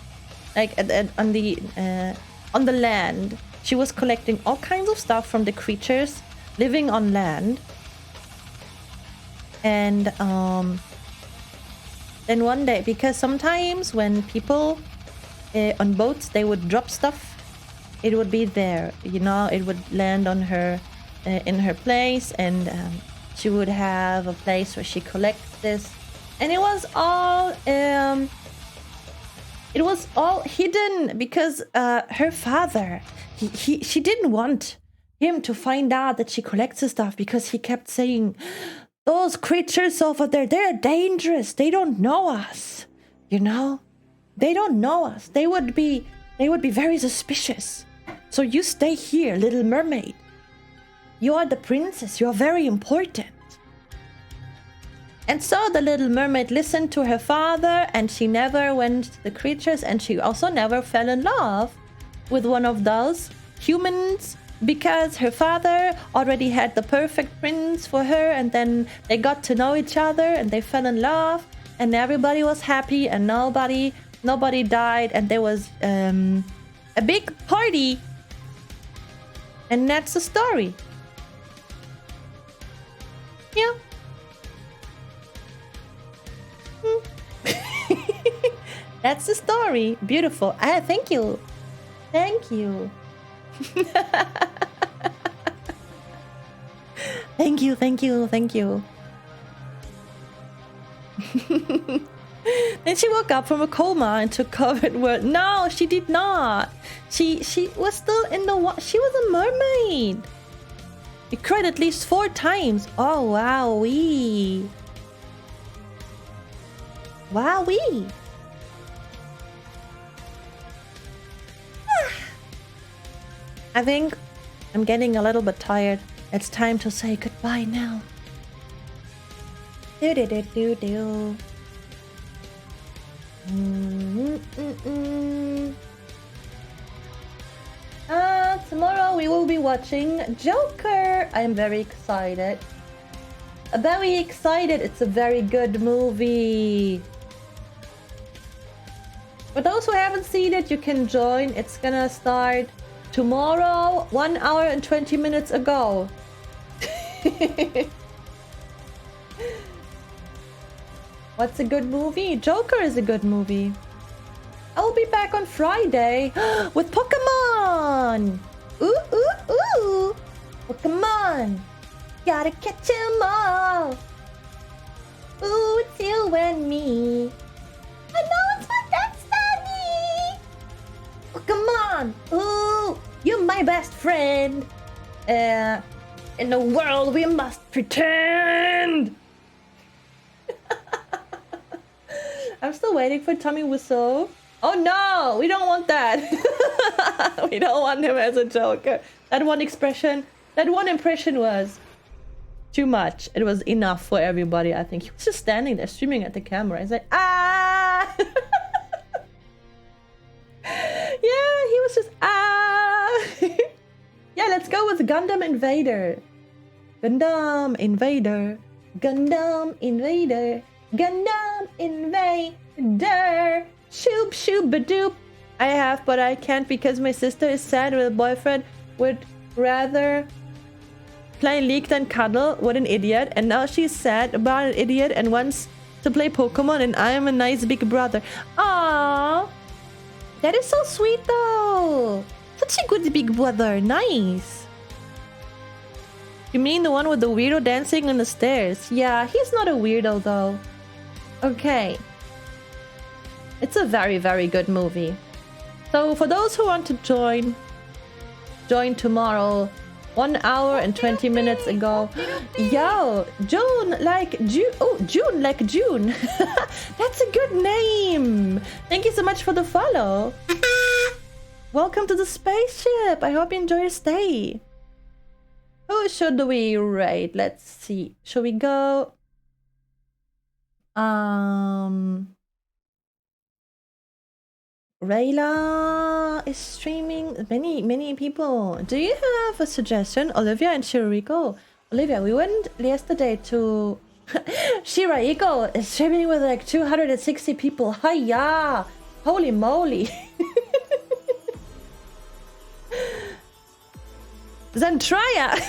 on the land. She was collecting all kinds of stuff from the creatures living on land, and then one day, because sometimes when people on boats, they would drop stuff, it would be there, you know, it would land on her in her place, and she would have a place where she collects this, and it was all hidden because her father, she didn't want him to find out that she collects the stuff, because he kept saying, those creatures over there, they're dangerous, they don't know us, you know, they don't know us, they would be very suspicious, so you stay here, little mermaid, you are the princess, you are very important. And so the little mermaid listened to her father, and she never went to the creatures, and she also never fell in love with one of those humans, because her father already had the perfect prince for her, and then they got to know each other and they fell in love, and everybody was happy, and nobody died, and there was a big party, and that's the story. Yeah. That's the story. Beautiful. Thank you. Thank you. Thank you. Then she woke up from a coma and took COVID word. No, she did not. She was still in the water. She was a mermaid. She cried at least 4 times. Oh, wowee. Wowee. I think I'm getting a little bit tired. It's time to say goodbye now. Do-do-do-do-do. Tomorrow we will be watching Joker. I'm very excited. Very excited. It's a very good movie. For those who haven't seen it, you can join. It's gonna start tomorrow, 1 hour and 20 minutes ago. What's a good movie? Joker is a good movie. I'll be back on Friday with Pokemon. Ooh, ooh, ooh. Pokemon. Gotta catch 'em all. Ooh, it's you and me. I know it's my destiny. Pokemon. Ooh, you're my best friend. In the world we must pretend. I'm still waiting for Tommy Wiseau. Oh no, we don't want that. We don't want him as a Joker. That one impression was too much. It was enough for everybody, I think. He was just standing there streaming at the camera. He's like, ah. Yeah, he was just, ah. Yeah, let's go with Gundam Invader. Gundam Invader. Gundam Invader. Gundam Invader. Shoop shoop badoop. I have, but I can't because my sister is sad with a boyfriend. Would rather play League than cuddle. What an idiot. And now she's sad about an idiot and wants to play Pokemon, and I am a nice big brother. Aww. That is so sweet though. Such a good big brother. Nice. You mean the one with the weirdo dancing on the stairs? Yeah, he's not a weirdo though. Okay. It's a very, very good movie. So for those who want to join, joined tomorrow. 1 hour and 20 minutes ago. Yo, June like June. Oh, June like June. That's a good name. Thank you so much for the follow. Welcome to the spaceship. I hope you enjoy your stay. Who should we rate? Let's see. Should we go? Rayla is streaming. Many people. Do you have a suggestion? Olivia and Shiriko. Olivia, we went yesterday to Shiriko is streaming with like 260 people. Hiya! Holy moly! Zentraya!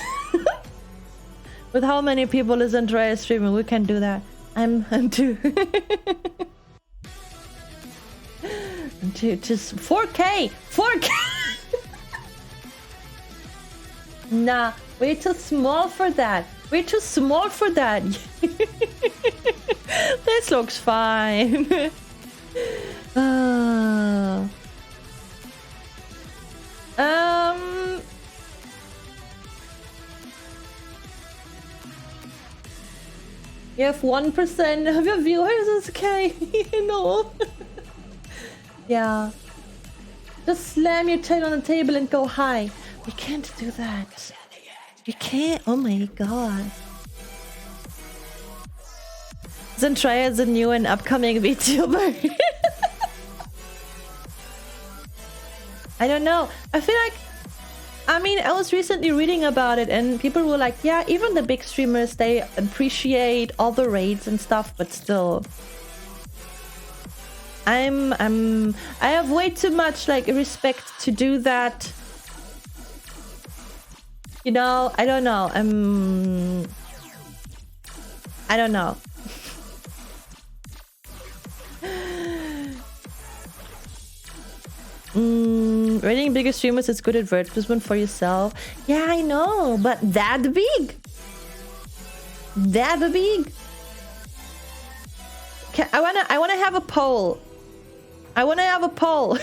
With how many people is Zentraya streaming? We can do that. I'm too. Just 4K! 4K! Nah, we're too small for that. We're too small for that. This looks fine. You have 1% of your viewers. It's okay. You know. Yeah. Just slam your tail on the table and go high. We can't do that. We can't. Oh my god. Zentraya is a new and upcoming VTuber. I don't know. I feel like... I mean, I was recently reading about it and people were like, yeah, even the big streamers, they appreciate all the raids and stuff, but still... I have way too much like respect to do that. You know, I don't know. I don't know. Rating bigger streamers is good advertisement for yourself. Yeah, I know, but that big? That big? I wanna have a poll. I wanna have a poll.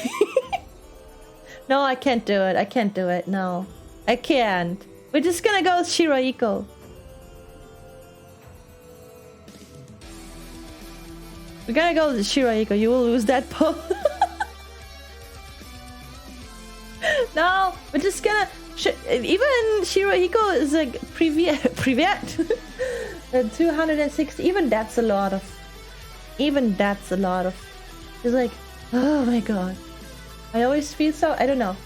No, I can't do it. I can't do it. No, I can't. We're just gonna go with Shirahiko. We're gonna go with Shirahiko. You will lose that poll. No, we're just gonna... Even Shirahiko is like... Privet. 260. Even that's a lot of... Even that's a lot of... It's like... Oh my god. I always feel so... I don't know.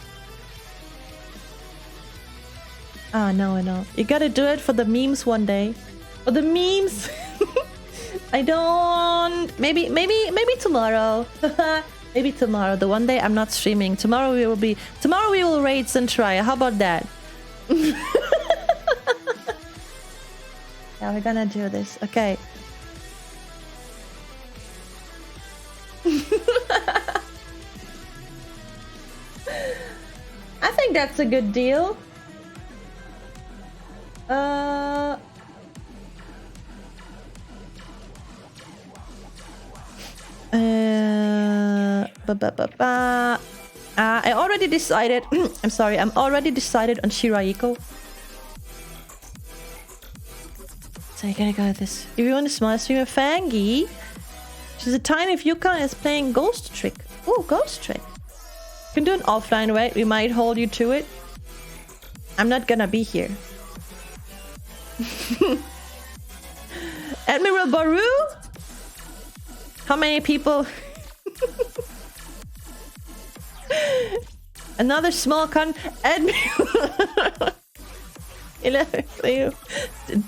Ah, no, I know. You gotta do it for the memes one day. For the memes! I don't... Maybe tomorrow. Maybe tomorrow. The one day I'm not streaming. Tomorrow we will be... Tomorrow we will raid Zentraya. How about that? Yeah, we're gonna do this. Okay. I think that's a good deal. I already decided. I'm sorry. I'm already decided on Shirahiko. So I gotta go with this. If you want to small streamer, Fangy. She's a tiny Yukon is playing Ghost Trick. Oh, Ghost Trick. You can do an offline raid. We might hold you to it. I'm not gonna be here. Admiral Baru? How many people? Another small con... Admiral... 11.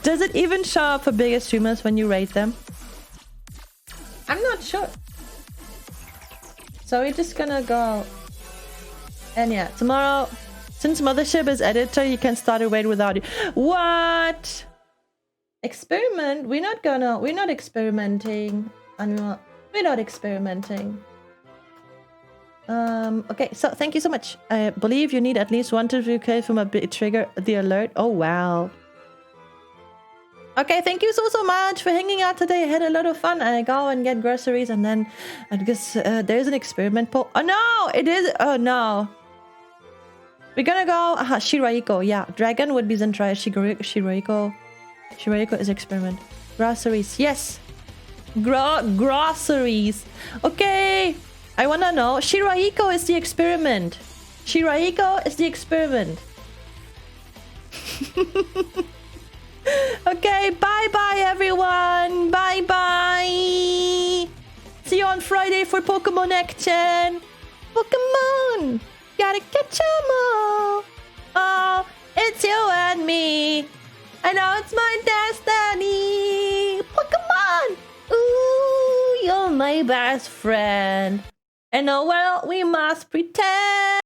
Does it even show up for bigger streamers when you rate them? I'm not sure. So we're just gonna go... And yeah, tomorrow... Since Mothership is editor, you can start a raid without you. What? Experiment? We're not experimenting. We're not experimenting. Okay, so thank you so much. I believe you need at least 1 to 2k from a bit trigger the alert. Oh, wow. Okay, thank you so much for hanging out today. I had a lot of fun. I go and get groceries and then I guess there's an experiment poll. Oh no, it is. Oh no. We're gonna go Shiraiko. Yeah, dragon would be Zentraya. Shiraiko. Shiraiko is experiment. Groceries. Yes. Groceries. Okay. I wanna know. Shiraiko is the experiment. Shiraiko is the experiment. Okay, bye-bye everyone. Bye-bye. See you on Friday for Pokemon Action. Pokemon. Gotta catch 'em all. Oh, it's you and me. I know it's my destiny. Pokemon. Ooh, you're my best friend. And oh well, we must pretend.